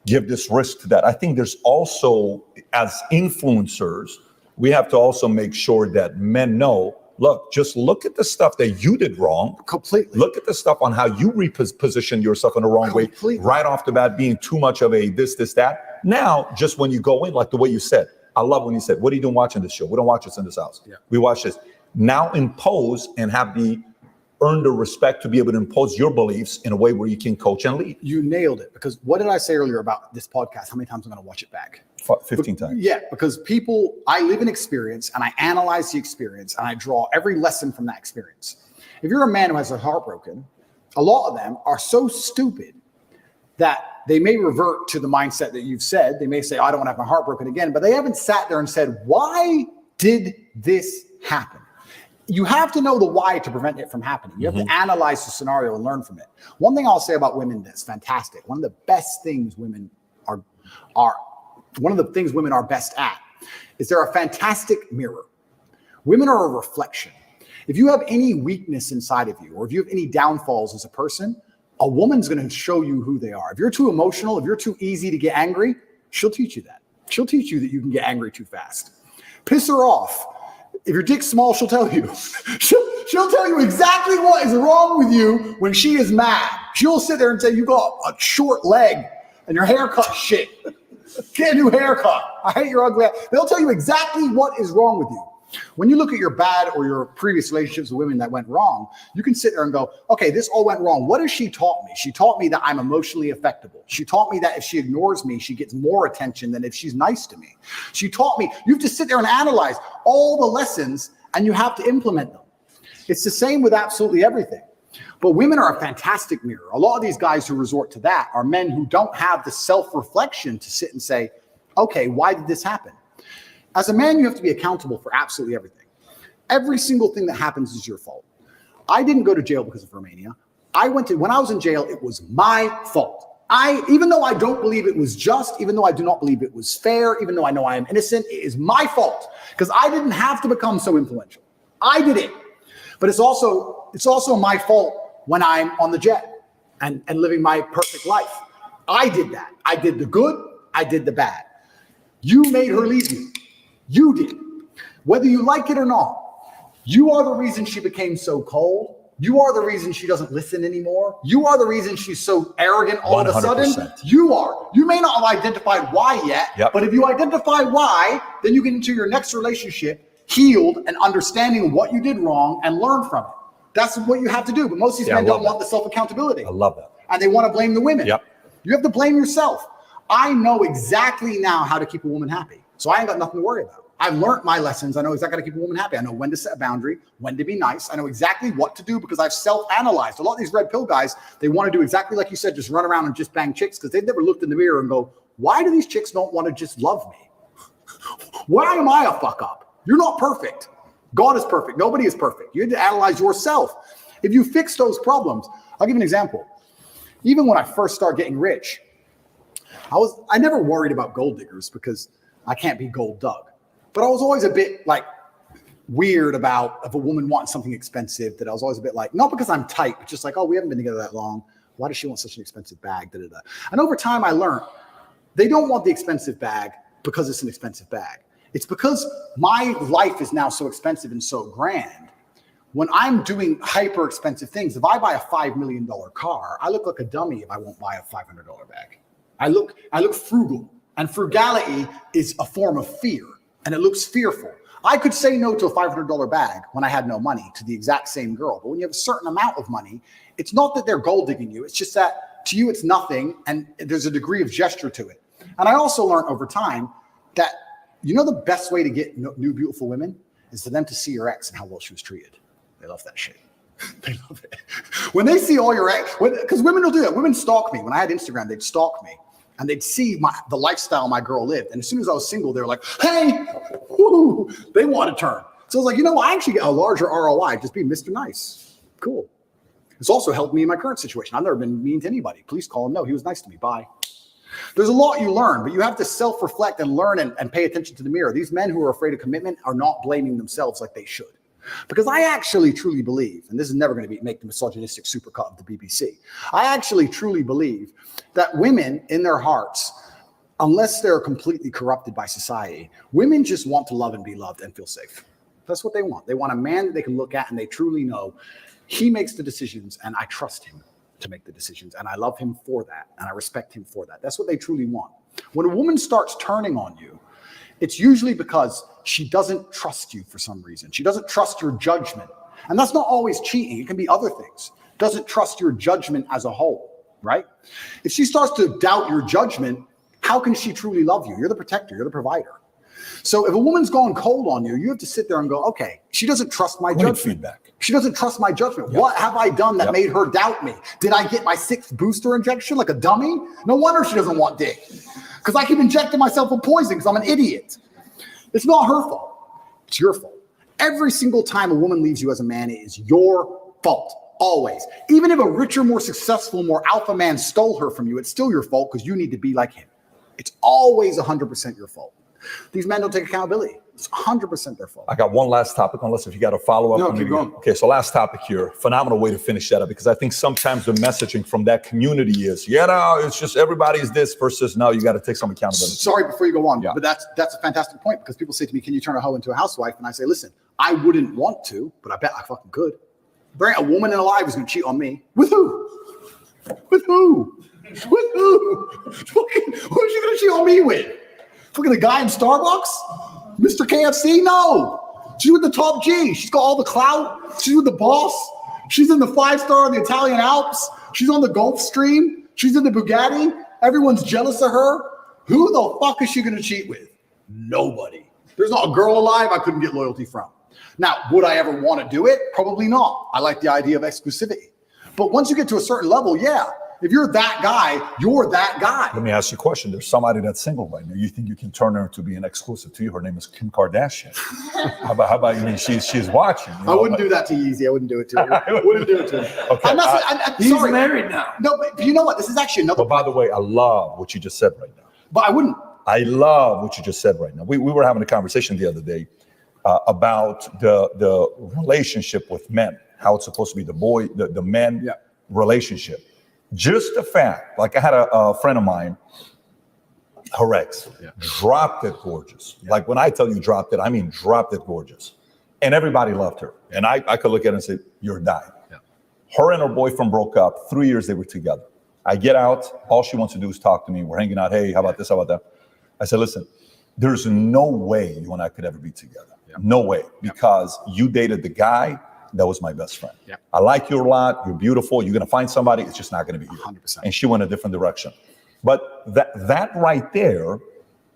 give this risk to that. I think there's also, as influencers, we have to also make sure that men know, look, just look at the stuff that you did wrong. Completely. Look at the stuff on how you repositioned yourself in the wrong way, right off the bat, being too much of a this, that. Now, just when you go in, like the way you said, I love when you said, what are you doing watching this show? We don't watch this in this house. Yeah. We watch this. Now impose and earn the respect to be able to impose your beliefs in a way where you can coach and lead. You nailed it. Because what did I say earlier about this podcast? How many times am I going to watch it back? 15 times. Yeah, because I live in experience and I analyze the experience and I draw every lesson from that experience. If you're a man who has their heart broken, a lot of them are so stupid that they may revert to the mindset that you've said. They may say, I don't want to have my heart broken again, but they haven't sat there and said, why did this happen? You have to know the why to prevent it from happening. You have to analyze the scenario and learn from it. One thing I'll say about women that's fantastic. One of the best things women are best at is they're a fantastic mirror. Women are a reflection. If you have any weakness inside of you, or if you have any downfalls as a person, a woman's going to show you who they are. If you're too emotional, if you're too easy to get angry, she'll teach you that. She'll teach you that you can get angry too fast. Piss her off. If your dick's small, she'll tell you. She'll tell you exactly what is wrong with you when she is mad. She'll sit there and say, you got a short leg and your haircut shit. Get a new haircut. I hate your ugly. They'll tell you exactly what is wrong with you. When you look at your bad or your previous relationships with women that went wrong, you can sit there and go, okay, this all went wrong. What has she taught me? She taught me that I'm emotionally affectable. She taught me that if she ignores me, she gets more attention than if she's nice to me. She taught me, you have to sit there and analyze all the lessons and you have to implement them. It's the same with absolutely everything. But women are a fantastic mirror. A lot of these guys who resort to that are men who don't have the self-reflection to sit and say, okay, why did this happen? As a man, you have to be accountable for absolutely everything. Every single thing that happens is your fault. I didn't go to jail because of Romania. When I was in jail, it was my fault. Even though I don't believe it was just, even though I do not believe it was fair, even though I know I am innocent, it is my fault because I didn't have to become so influential. I did it. But it's also my fault when I'm on the jet and living my perfect life. I did that. I did the good. I did the bad. You made her leave me. You did. Whether you like it or not, you are the reason she became so cold. You are the reason she doesn't listen anymore. You are the reason she's so arrogant all 100%. Of a sudden. You are. You may not have identified why yet, but if you identify why, then you get into your next relationship healed and understanding what you did wrong and learn from it. That's what you have to do. But most of these men don't want the self-accountability. I love that. And they want to blame the women. Yep. You have to blame yourself. I know exactly now how to keep a woman happy. So I ain't got nothing to worry about. I've learned my lessons. I know exactly how to keep a woman happy. I know when to set a boundary, when to be nice. I know exactly what to do because I've self-analyzed. A lot of these red pill guys, they want to do exactly like you said, just run around and just bang chicks because they've never looked in the mirror and go, why do these chicks don't want to just love me? Why am I a fuck up? You're not perfect. God is perfect. Nobody is perfect. You have to analyze yourself. If you fix those problems, I'll give you an example. Even when I first started getting rich, I never worried about gold diggers because I can't be gold dug. But I was always a bit like weird about if a woman wants something expensive, that I was always a bit like, not because I'm tight, but just like, oh, we haven't been together that long. Why does she want such an expensive bag? Da, da, da. And over time I learned they don't want the expensive bag because it's an expensive bag. It's because my life is now so expensive and so grand. When I'm doing hyper expensive things, if I buy a $5 million car, I look like a dummy if I won't buy a $500 bag. I look frugal, and frugality is a form of fear, and it looks fearful. I could say no to a $500 bag when I had no money to the exact same girl, but when you have a certain amount of money, it's not that they're gold digging you. It's just that to you it's nothing, and there's a degree of gesture to it. And I also learned over time that the best way to get new beautiful women is for them to see your ex and how well she was treated. They love that shit. They love it. When they see all your, because women will do that. Women stalk me. When I had Instagram, they'd stalk me and they'd see the lifestyle my girl lived. And as soon as I was single, they were like, hey, woo, they want to turn. So I was like, you know, I actually get a larger ROI just being Mr. Nice. Cool. It's also helped me in my current situation. I've never been mean to anybody. Police call him. No, he was nice to me. Bye. There's a lot you learn, but you have to self-reflect and learn and pay attention to the mirror. These men who are afraid of commitment are not blaming themselves like they should. Because I actually truly believe, and this is never going to make the misogynistic supercut of the BBC, I actually truly believe that women in their hearts, unless they're completely corrupted by society, women just want to love and be loved and feel safe. That's what they want. They want a man that they can look at and they truly know he makes the decisions and I trust him to make the decisions and I love him for that and I respect him for that. That's what they truly want. When a woman starts turning on you, it's usually because she doesn't trust you for some reason. She doesn't trust your judgment. And that's not always cheating. It can be other things. Doesn't trust your judgment as a whole, right? If she starts to doubt your judgment, how can she truly love you? You're the protector. You're the provider. So if a woman's gone cold on you, you have to sit there and go, okay, she doesn't trust my judgment. Feedback. She doesn't trust my judgment. Yep. What have I done that made her doubt me? Did I get my 6th booster injection like a dummy? No wonder she doesn't want dick. Because I keep injecting myself with poison because I'm an idiot. It's not her fault. It's your fault. Every single time a woman leaves you as a man, it is your fault. Always. Even if a richer, more successful, more alpha man stole her from you, it's still your fault because you need to be like him. It's always 100% your fault. These men don't take accountability. It's 100% their fault. I got one last topic, unless if you got a follow-up. No, keep going. Okay, so last topic here. Phenomenal way to finish that up, because I think sometimes the messaging from that community is, it's just everybody's this versus no, you got to take some accountability. Sorry, before you go on, but that's a fantastic point, because people say to me, can you turn a hoe into a housewife? And I say, listen, I wouldn't want to, but I bet I fucking could. There ain't a woman alive who's going to cheat on me. With who? With who? With who? Who's she going to cheat on me with? Fucking the guy in Starbucks? Mr. KFC? No. She's with the top G. She's got all the clout. She's with the boss. She's in the 5-star in the Italian Alps. She's on the Gulfstream. She's in the Bugatti. Everyone's jealous of her. Who the fuck is she going to cheat with? Nobody. There's not a girl alive I couldn't get loyalty from. Now, would I ever want to do it? Probably not. I like the idea of exclusivity. But once you get to a certain level, yeah. If you're that guy, you're that guy. Let me ask you a question. There's somebody that's single right now. You think you can turn her to be an exclusive to you? Her name is Kim Kardashian. How about you? I mean, she's watching. I wouldn't do that to Yeezy. I wouldn't do it to her. I wouldn't do it to him. Okay. I'm not, He's sorry. married now. No, but you know what? This is actually another. But by the way, I love what you just said right now. But I wouldn't. I love what you just said right now. We were having a conversation the other day about the relationship with men, how it's supposed to be the men relationship. Just the fact, like I had a friend of mine, her ex, dropped it gorgeous. Like when I tell you dropped it, I mean dropped it gorgeous. And everybody loved her. And I could look at her and say, you're dying. Her and her boyfriend broke up. 3 years they were together. I get out. All she wants to do is talk to me. We're hanging out. Hey, how about this? How about that? I said, listen, there's no way you and I could ever be together. No way. Because you dated the guy that was my best friend. I like you a lot. You're beautiful. You're going to find somebody. It's just not going to be you. 100%. And she went a different direction. But that right there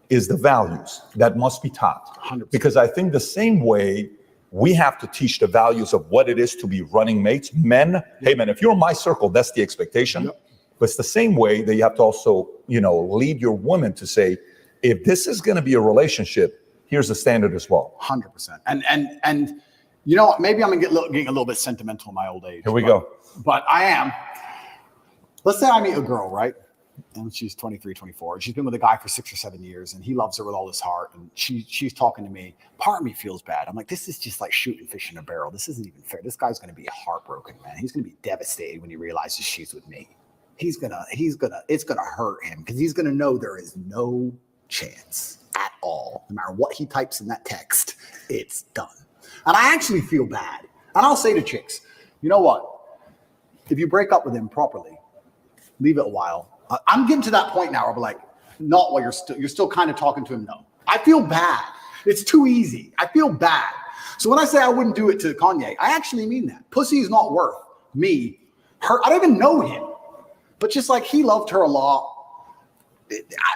is the values that must be taught. 100%. Because I think the same way we have to teach the values of what it is to be running mates. Men, hey man, if you're in my circle, that's the expectation. But it's the same way that you have to also, lead your woman to say, if this is going to be a relationship, here's the standard as well. 100%. And you know what? Maybe I'm getting a little bit sentimental in my old age. Here we go. But I am. Let's say I meet a girl, right? And she's 23, 24. She's been with a guy for 6 or 7 years, and he loves her with all his heart. And she's talking to me. Part of me feels bad. I'm like, this is just like shooting fish in a barrel. This isn't even fair. This guy's going to be heartbroken, man. He's going to be devastated when he realizes she's with me. It's going to hurt him because he's going to know there is no chance at all. No matter what he types in that text, it's done. And I actually feel bad. And I'll say to chicks, you know what? If you break up with him properly, leave it a while. I'm getting to that point now where I'm like, not while you're still kind of talking to him. No, I feel bad. It's too easy. I feel bad. So when I say I wouldn't do it to Kanye, I actually mean that. Pussy is not worth me, her. I don't even know him, but just like he loved her a lot.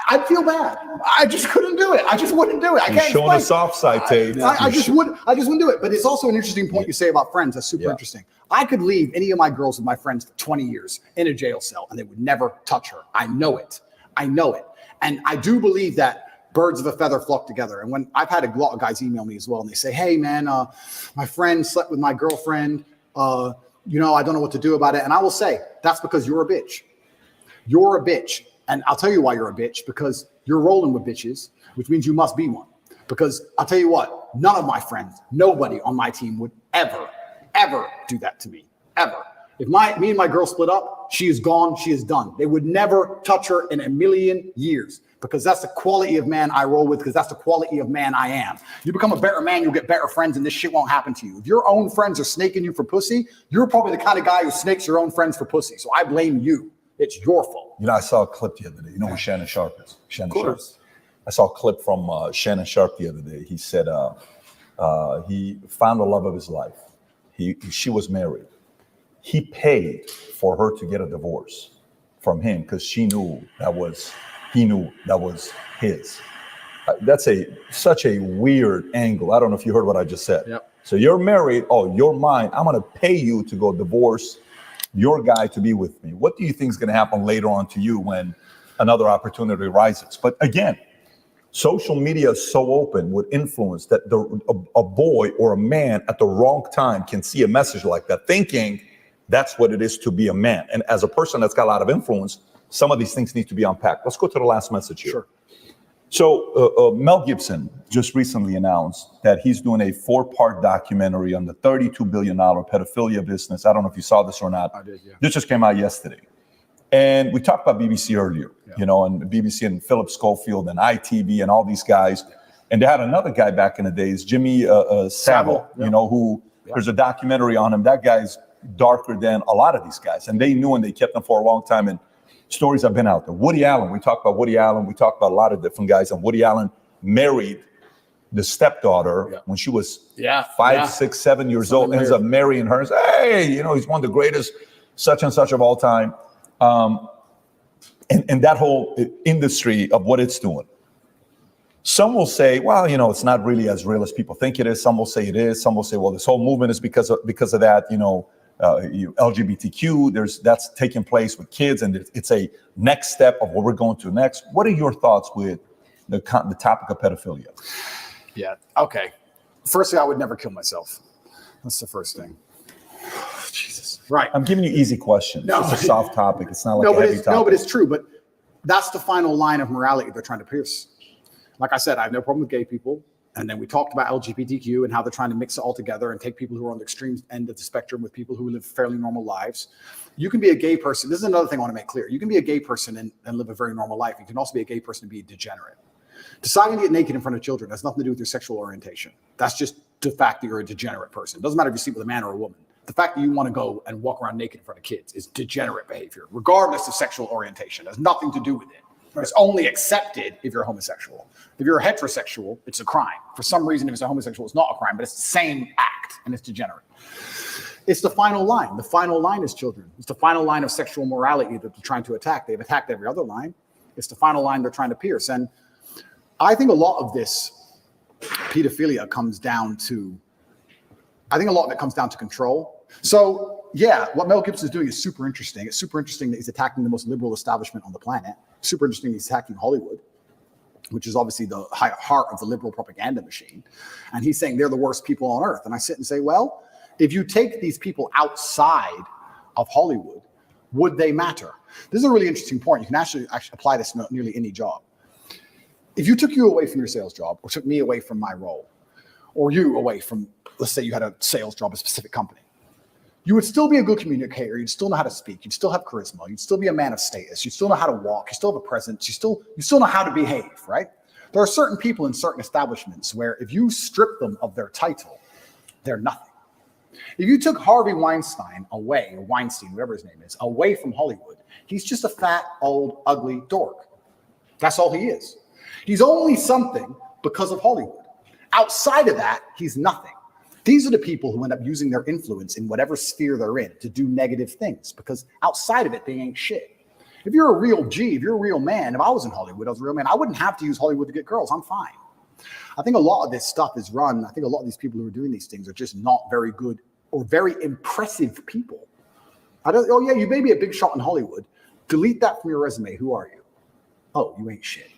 I'd feel bad. I just couldn't do it. I just wouldn't do it. I You're can't showing explain. a soft side, Tate. I just wouldn't do it. But it's also an interesting point you say about friends. That's super interesting. I could leave any of my girls with my friends for 20 years in a jail cell, and they would never touch her. I know it. And I do believe that birds of a feather flock together. And when I've had a lot of guys email me as well, and they say, hey, man, my friend slept with my girlfriend. I don't know what to do about it. And I will say, that's because you're a bitch. You're a bitch. And I'll tell you why you're a bitch, because you're rolling with bitches, which means you must be one. Because I'll tell you what, none of my friends, nobody on my team would ever do that to me, ever. If me and my girl split up, she is gone, she is done. They would never touch her in a million years, because that's the quality of man I roll with, because that's the quality of man I am. You become a better man, you'll get better friends, and this shit won't happen to you. If your own friends are snaking you for pussy, you're probably the kind of guy who snakes your own friends for pussy. So I blame you. It's your fault. I saw a clip the other day. You know who Shannon Sharp is? Shannon Of course. Sharp. I saw a clip from Shannon Sharp the other day. He said he found the love of his life. She was married. He paid for her to get a divorce from him because he knew that was his. That's such a weird angle. I don't know if you heard what I just said. Yep. So you're married. Oh, you're mine. I'm going to pay you to go divorce your guy to be with me. What do you think is going to happen later on to you when another opportunity arises? But again, social media is so open with influence that a boy or a man at the wrong time can see a message like that, thinking that's what it is to be a man. And as a person that's got a lot of influence, some of these things need to be unpacked. Let's go to the last message here. Sure. So Mel Gibson just recently announced that he's doing a 4-part documentary on the $32 billion pedophilia business. I don't know if you saw this or not. I did, yeah. This just came out yesterday. And we talked about BBC earlier, and BBC and Philip Schofield and ITV and all these guys. And they had another guy back in the days, Jimmy Savile, who there's a documentary on him. That guy's darker than a lot of these guys. And they knew, and they kept him for a long time. And stories have been out there. Woody Allen, we talked about Woody Allen. We talked about a lot of different guys. And Woody Allen married the stepdaughter when she was 5, 6, 7 years old, ends up marrying her. And says, hey, he's one of the greatest such and such of all time. And that whole industry of what it's doing. Some will say, well, it's not really as real as people think it is. Some will say it is. Some will say, well, this whole movement is because of that, LGBTQ, that's taking place with kids, and it's a next step of what we're going to next. What are your thoughts with the topic of pedophilia? Yeah. Okay. Firstly, I would never kill myself. That's the first thing. Jesus. Right. I'm giving you easy questions. No. It's a soft topic. It's not like a heavy topic. No, but it's true. But that's the final line of morality they're trying to pierce. Like I said, I have no problem with gay people. And then we talked about LGBTQ and how they're trying to mix it all together and take people who are on the extreme end of the spectrum with people who live fairly normal lives. You can be a gay person. This is another thing I want to make clear. You can be a gay person and live a very normal life. You can also be a gay person and be a degenerate. Deciding to get naked in front of children has nothing to do with your sexual orientation. That's just the fact that you're a degenerate person. It doesn't matter if you sleep with a man or a woman. The fact that you want to go and walk around naked in front of kids is degenerate behavior, regardless of sexual orientation. It has nothing to do with it. It's only accepted if you're homosexual. If you're a heterosexual, it's a crime. For some reason, if it's a homosexual, it's not a crime, but it's the same act, and it's degenerate. It's the final line. The final line is children. It's the final line of sexual morality that they're trying to attack. They've attacked every other line. It's the final line they're trying to pierce. And I think a lot of this pedophilia comes down to, control. So yeah, what Mel Gibson is doing is super interesting. It's super interesting that he's attacking the most liberal establishment on the planet. Super interesting he's attacking Hollywood, which is obviously the heart of the liberal propaganda machine. And he's saying they're the worst people on earth. And I sit and say, well, if you take these people outside of Hollywood, would they matter? This is a really interesting point. You can actually apply this to nearly any job. If you took you away from your sales job, or took me away from my role, or you away from, let's say you had a sales job, a specific company, you would still be a good communicator. You'd still know how to speak. You'd still have charisma. You'd still be a man of status. You'd still know how to walk. You still have a presence. You still know how to behave, right? There are certain people in certain establishments where if you strip them of their title, they're nothing. If you took Harvey Weinstein away, or Weinstein, whatever his name is, away from Hollywood, he's just a fat, old, ugly dork. That's all he is. He's only something because of Hollywood. Outside of that, he's nothing. These are the people who end up using their influence in whatever sphere they're in to do negative things, because outside of it, they ain't shit. If you're a real G, if you're a real man, if I was in Hollywood, I was a real man, I wouldn't have to use Hollywood to get girls. I'm fine. I think a lot of this stuff is run. I think a lot of these people who are doing these things are just not very good or very impressive people. Oh yeah, you may be a big shot in Hollywood. Delete that from your resume. Who are you? Oh, you ain't shit.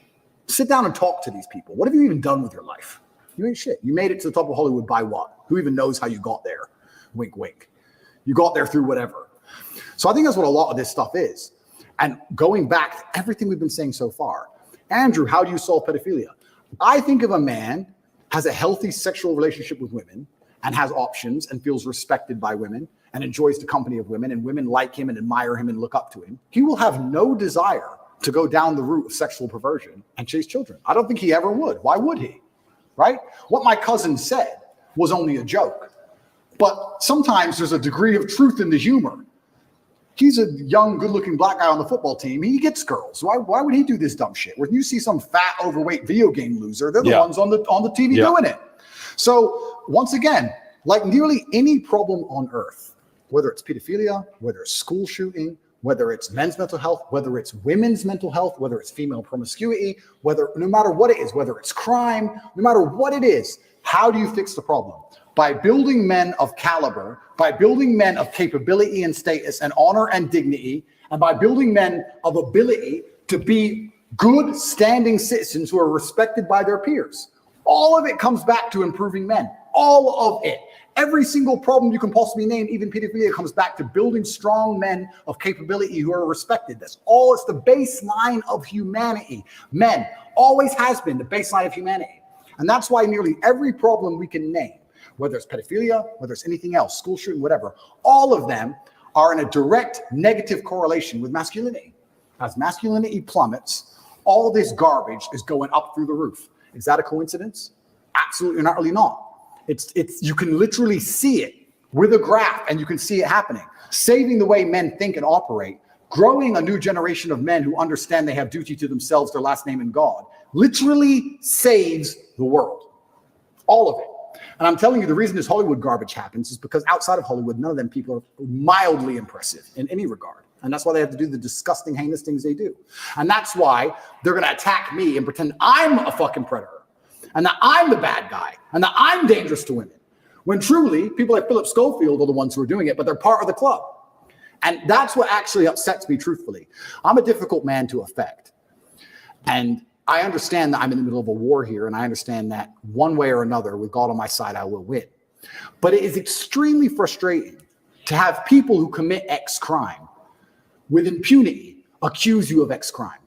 Sit down and talk to these people. What have you even done with your life? You ain't shit. You made it to the top of Hollywood by what? Who even knows how you got there? Wink, wink. You got there through whatever. So I think that's what a lot of this stuff is. And going back to everything we've been saying so far, Andrew, how do you solve pedophilia? I think if a man has a healthy sexual relationship with women and has options and feels respected by women and enjoys the company of women and women like him and admire him and look up to him, he will have no desire to go down the route of sexual perversion and chase children. I don't think he ever would. Why would he? Right? What my cousin said was only a joke. But sometimes there's a degree of truth in the humor. He's a young, good-looking black guy on the football team. He gets girls. Why would he do this dumb shit? When you see some fat, overweight video game loser, they're the ones on the TV doing it. So once again, like nearly any problem on earth, whether it's pedophilia, whether it's school shooting, whether it's men's mental health, whether it's women's mental health, whether it's female promiscuity, no matter what it is, whether it's crime, no matter what it is, how do you fix the problem? By building men of caliber, by building men of capability and status and honor and dignity, and by building men of ability to be good standing citizens who are respected by their peers. All of it comes back to improving men. All of it. Every single problem you can possibly name, even pedophilia, comes back to building strong men of capability who are respected. That's all. It's the baseline of humanity. Men always has been the baseline of humanity. And that's why nearly every problem we can name, whether it's pedophilia, whether it's anything else, school shooting, whatever, all of them are in a direct negative correlation with masculinity. As masculinity plummets, all this garbage is going up through the roof. Is that a coincidence? Absolutely not, really not. It's you can literally see it with a graph, and you can see it happening. Saving the way men think and operate, growing a new generation of men who understand they have duty to themselves, their last name, and God, literally saves the world. All of it. And I'm telling you, the reason this Hollywood garbage happens is because outside of Hollywood, none of them people are mildly impressive in any regard. And that's why they have to do the disgusting, heinous things they do. And that's why they're going to attack me and pretend I'm a fucking predator and that I'm the bad guy and that I'm dangerous to women. When truly, people like Philip Schofield are the ones who are doing it, but they're part of the club. And that's what actually upsets me, truthfully. I'm a difficult man to affect. And I understand that I'm in the middle of a war here, and I understand that one way or another, with God on my side, I will win. But it is extremely frustrating to have people who commit X crime with impunity accuse you of X crime.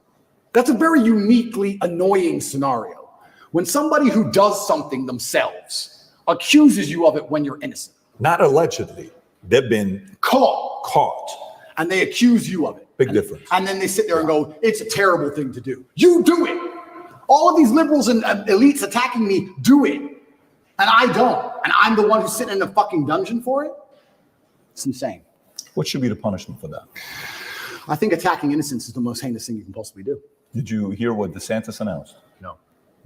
That's a very uniquely annoying scenario. When somebody who does something themselves accuses you of it when you're innocent. Not allegedly. They've been caught. And they accuse you of it. Big difference. And then they sit there and go, it's a terrible thing to do. You do it. All of these liberals and elites attacking me do it. And I don't. And I'm the one who's sitting in a fucking dungeon for it. It's insane. What should be the punishment for that? I think attacking innocence is the most heinous thing you can possibly do. Did you hear what DeSantis announced? No.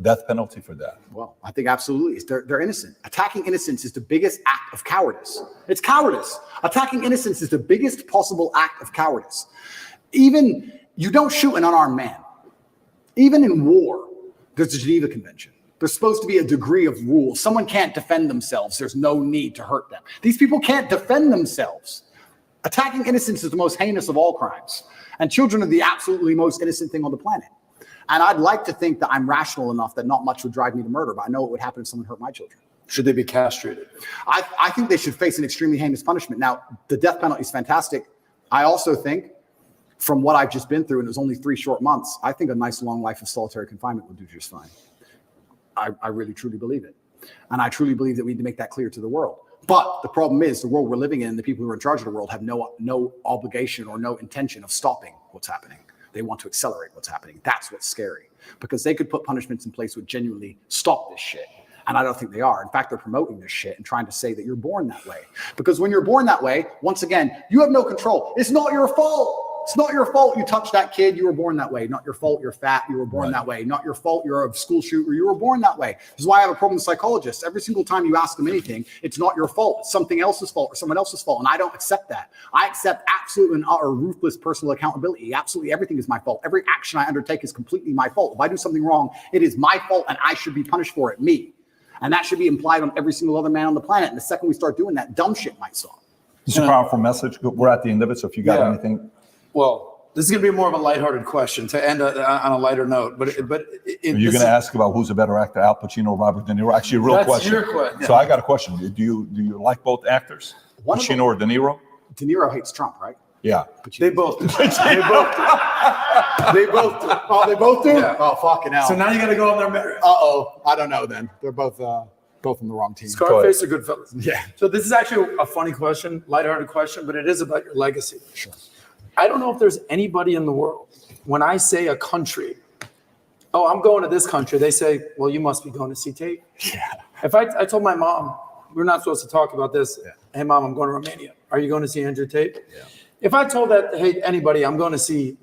Death penalty for that. Well, I think absolutely. They're innocent. Attacking innocence is the biggest act of cowardice. It's cowardice. Attacking innocence is the biggest possible act of cowardice. Even, you don't shoot an unarmed man. Even in war, there's the Geneva Convention. There's supposed to be a degree of rule. Someone can't defend themselves. There's no need to hurt them. These people can't defend themselves. Attacking innocence is the most heinous of all crimes. And children are the absolutely most innocent thing on the planet. And I'd like to think that I'm rational enough that not much would drive me to murder, but I know what would happen if someone hurt my children. Should they be castrated? I think they should face an extremely heinous punishment. Now, the death penalty is fantastic. I also think, from what I've just been through, and it was only 3 short months, I think a nice long life of solitary confinement would do just fine. I really, truly believe it. And I truly believe that we need to make that clear to the world. But the problem is the world we're living in, the people who are in charge of the world have no obligation or no intention of stopping what's happening. They want to accelerate what's happening. That's what's scary, because they could put punishments in place that would genuinely stop this shit. And I don't think they are. In fact, they're promoting this shit and trying to say that you're born that way. Because when you're born that way, once again, you have no control. It's not your fault. It's not your fault you touched that kid. You were born that way. Not your fault you're fat. You were born that way. Not your fault you're a school shooter. You were born that way. This is why I have a problem with psychologists. Every single time you ask them anything, it's not your fault. It's something else's fault or someone else's fault. And I don't accept that. I accept absolute and utter ruthless personal accountability. Absolutely everything is my fault. Every action I undertake is completely my fault. If I do something wrong, it is my fault and I should be punished for it, me. And that should be implied on every single other man on the planet. And the second we start doing that, dumb shit might stop. It's a powerful message. We're at the end of it, so if you got anything. Well, this is going to be more of a lighthearted question to end on a lighter note. But You're going to ask about who's a better actor, Al Pacino or Robert De Niro? Actually, a real question. That's your question. So I got a question. Do you like both actors, Pacino or De Niro? De Niro hates Trump, right? Yeah. They both do. They both do. They both do. Oh, they both do? Yeah. Oh, fucking hell. So now you got to go on their merit. Uh-oh. I don't know then. They're both on the wrong team. Scarface or Goodfellas? Yeah. So this is actually a funny question, lighthearted question, but it is about your legacy. Sure. I don't know if there's anybody in the world, when I say a country, oh, I'm going to this country, they say, well, you must be going to see Tate. Yeah. If I told my mom, we're not supposed to talk about this. Yeah. Hey, Mom, I'm going to Romania. Are you going to see Andrew Tate? Yeah. If I told that, hey, anybody, I'm going to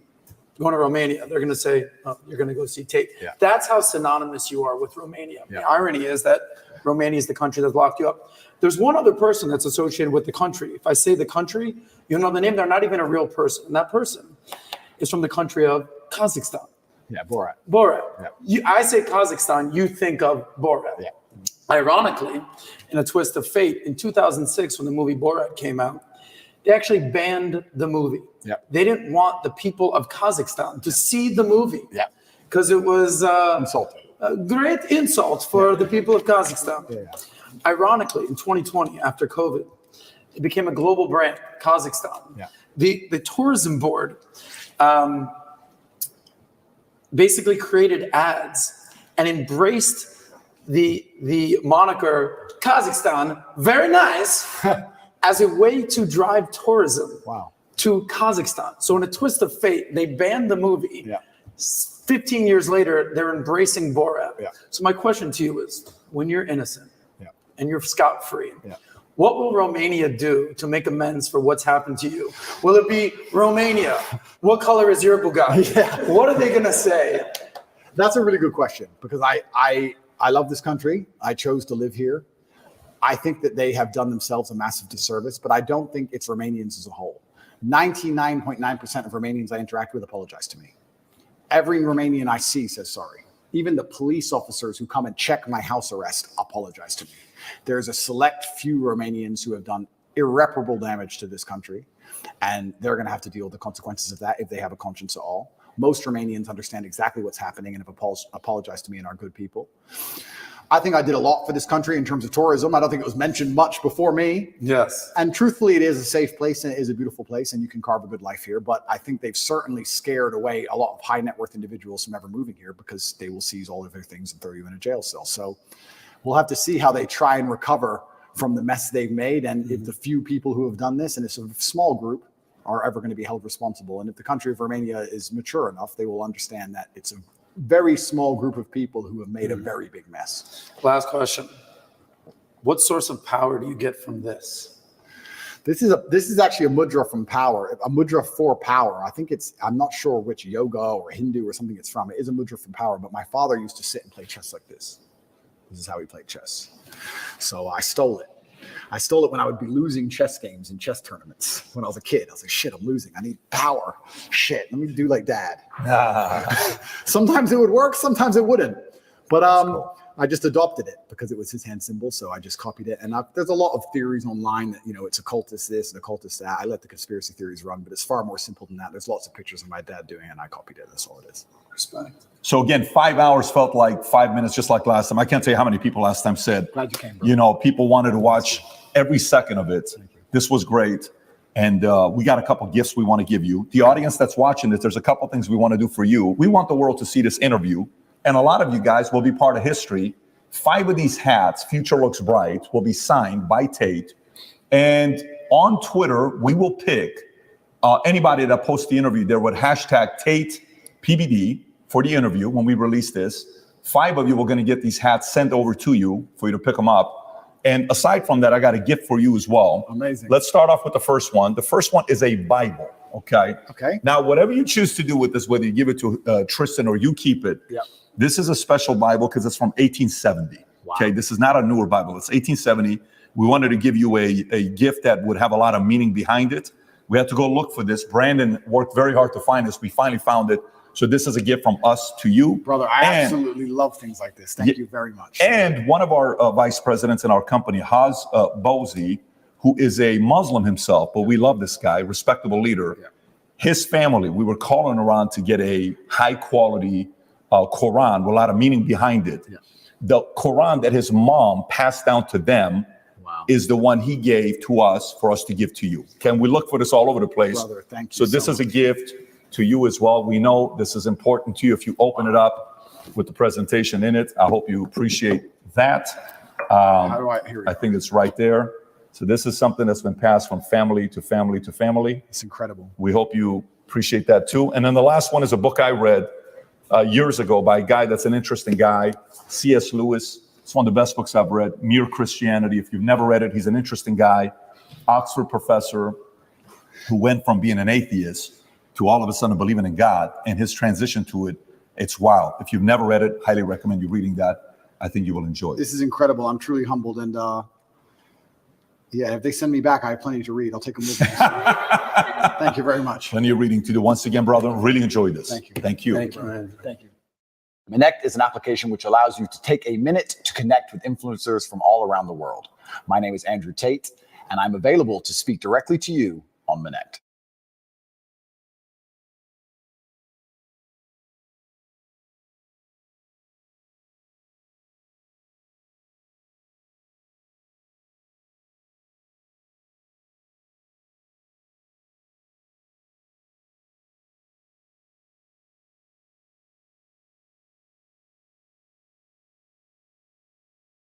Romania, they're going to say, oh, you're going to go see Tate. Yeah. That's how synonymous you are with Romania. Yeah. The irony is that Romania is the country that's locked you up. There's one other person that's associated with the country. If I say the country, you know the name. They're not even a real person. And that person is from the country of Kazakhstan. Yeah, Borat. Borat. Yeah. I say Kazakhstan, you think of Borat. Yeah. Ironically, in a twist of fate, in 2006, when the movie Borat came out, they actually banned the movie. Yeah. They didn't want the people of Kazakhstan to see the movie. Yeah. Because it was insulting. A great insult for the people of Kazakhstan. Yeah. Ironically, in 2020, after COVID, it became a global brand, Kazakhstan. Yeah. The tourism board basically created ads and embraced the moniker Kazakhstan, very nice, as a way to drive tourism to Kazakhstan. So in a twist of fate, they banned the movie. Yeah. 15 years later, they're embracing Borat. Yeah. So my question to you is, when you're innocent and you're scot-free, what will Romania do to make amends for what's happened to you? Will it be Romania? What color is your Bugatti? Yeah. What are they going to say? That's a really good question, because I love this country. I chose to live here. I think that they have done themselves a massive disservice, but I don't think it's Romanians as a whole. 99.9% of Romanians I interact with apologize to me. Every Romanian I see says sorry. Even the police officers who come and check my house arrest apologize to me. There's a select few Romanians who have done irreparable damage to this country, and they're going to have to deal with the consequences of that if they have a conscience at all. Most Romanians understand exactly what's happening and have apologized to me and are good people. I think I did a lot for this country in terms of tourism. I don't think it was mentioned much before me. Yes. And truthfully, it is a safe place and it is a beautiful place and you can carve a good life here. But I think they've certainly scared away a lot of high net worth individuals from ever moving here, because they will seize all of their things and throw you in a jail cell. So we'll have to see how they try and recover from the mess they've made. And if the few people who have done this, and it's a small group, are ever going to be held responsible. And if the country of Romania is mature enough, they will understand that it's a very small group of people who have made a very big mess. Last question. What source of power do you get from this? This is actually a mudra from power, a mudra for power. I think I'm not sure which yoga or Hindu or something it's from. It is a mudra from power, but my father used to sit and play chess like this. This is how he played chess. So I stole it. I stole it when I would be losing chess games in chess tournaments when I was a kid. I was like, shit, I'm losing. I need power. Shit, let me do like Dad. Sometimes it would work, sometimes it wouldn't. But I just adopted it because it was his hand symbol, so I just copied it. And there's a lot of theories online that, it's occultist this and occultist that. I let the conspiracy theories run, but it's far more simple than that. There's lots of pictures of my dad doing it, and I copied it. That's all it is. Respect. So again, 5 hours felt like 5 minutes, just like last time. I can't tell you how many people last time said, glad you came, bro. People wanted to watch every second of it. This was great. And we got a couple gifts we want to give you. The audience that's watching this, there's a couple things we want to do for you. We want the world to see this interview. And a lot of you guys will be part of history. 5 of these hats, Future Looks Bright, will be signed by Tate. And on Twitter, we will pick anybody that posts the interview there with hashtag TatePBD for the interview when we release this. 5 of you are going to get these hats sent over to you for you to pick them up. And aside from that, I got a gift for you as well. Amazing. Let's start off with the first one. The first one is a Bible. Okay. Okay. Now, whatever you choose to do with this, whether you give it to Tristan or you keep it, this is a special Bible because it's from 1870. Wow. Okay. This is not a newer Bible. It's 1870. We wanted to give you a gift that would have a lot of meaning behind it. We had to go look for this. Brandon worked very hard to find this. We finally found it. So this is a gift from us to you. Brother, I absolutely love things like this. Thank you very much. And one of our vice presidents in our company, Haz Bozi, who is a Muslim himself, but we love this guy, respectable leader. Yeah. His family, we were calling around to get a high quality Quran with a lot of meaning behind it. Yeah. The Quran that his mom passed down to them is the one he gave to us for us to give to you. Can we look for this all over the place? Brother, thank you So this is a gift to you as well. We know this is important to you. If you open it up with the presentation in it, I hope you appreciate that. How do I hear it? I think it's right there. So this is something that's been passed from family to family to family. It's incredible. We hope you appreciate that too. And then the last one is a book I read years ago by a guy that's an interesting guy, C.S. Lewis. It's one of the best books I've read, Mere Christianity. If you've never read it, he's an interesting guy, Oxford professor who went from being an atheist to all of a sudden believing in God, and his transition to it, it's wild. If you've never read it, highly recommend you reading that. I think you will enjoy it. This is incredible. I'm truly humbled. And if they send me back, I have plenty to read. I'll take them with me. Thank you very much. Plenty of reading to do. Once again, brother, really enjoyed this. Thank you. Thank you. Thank you. Thank you. Connect is an application which allows you to take a minute to connect with influencers from all around the world. My name is Andrew Tate, and I'm available to speak directly to you on Connect.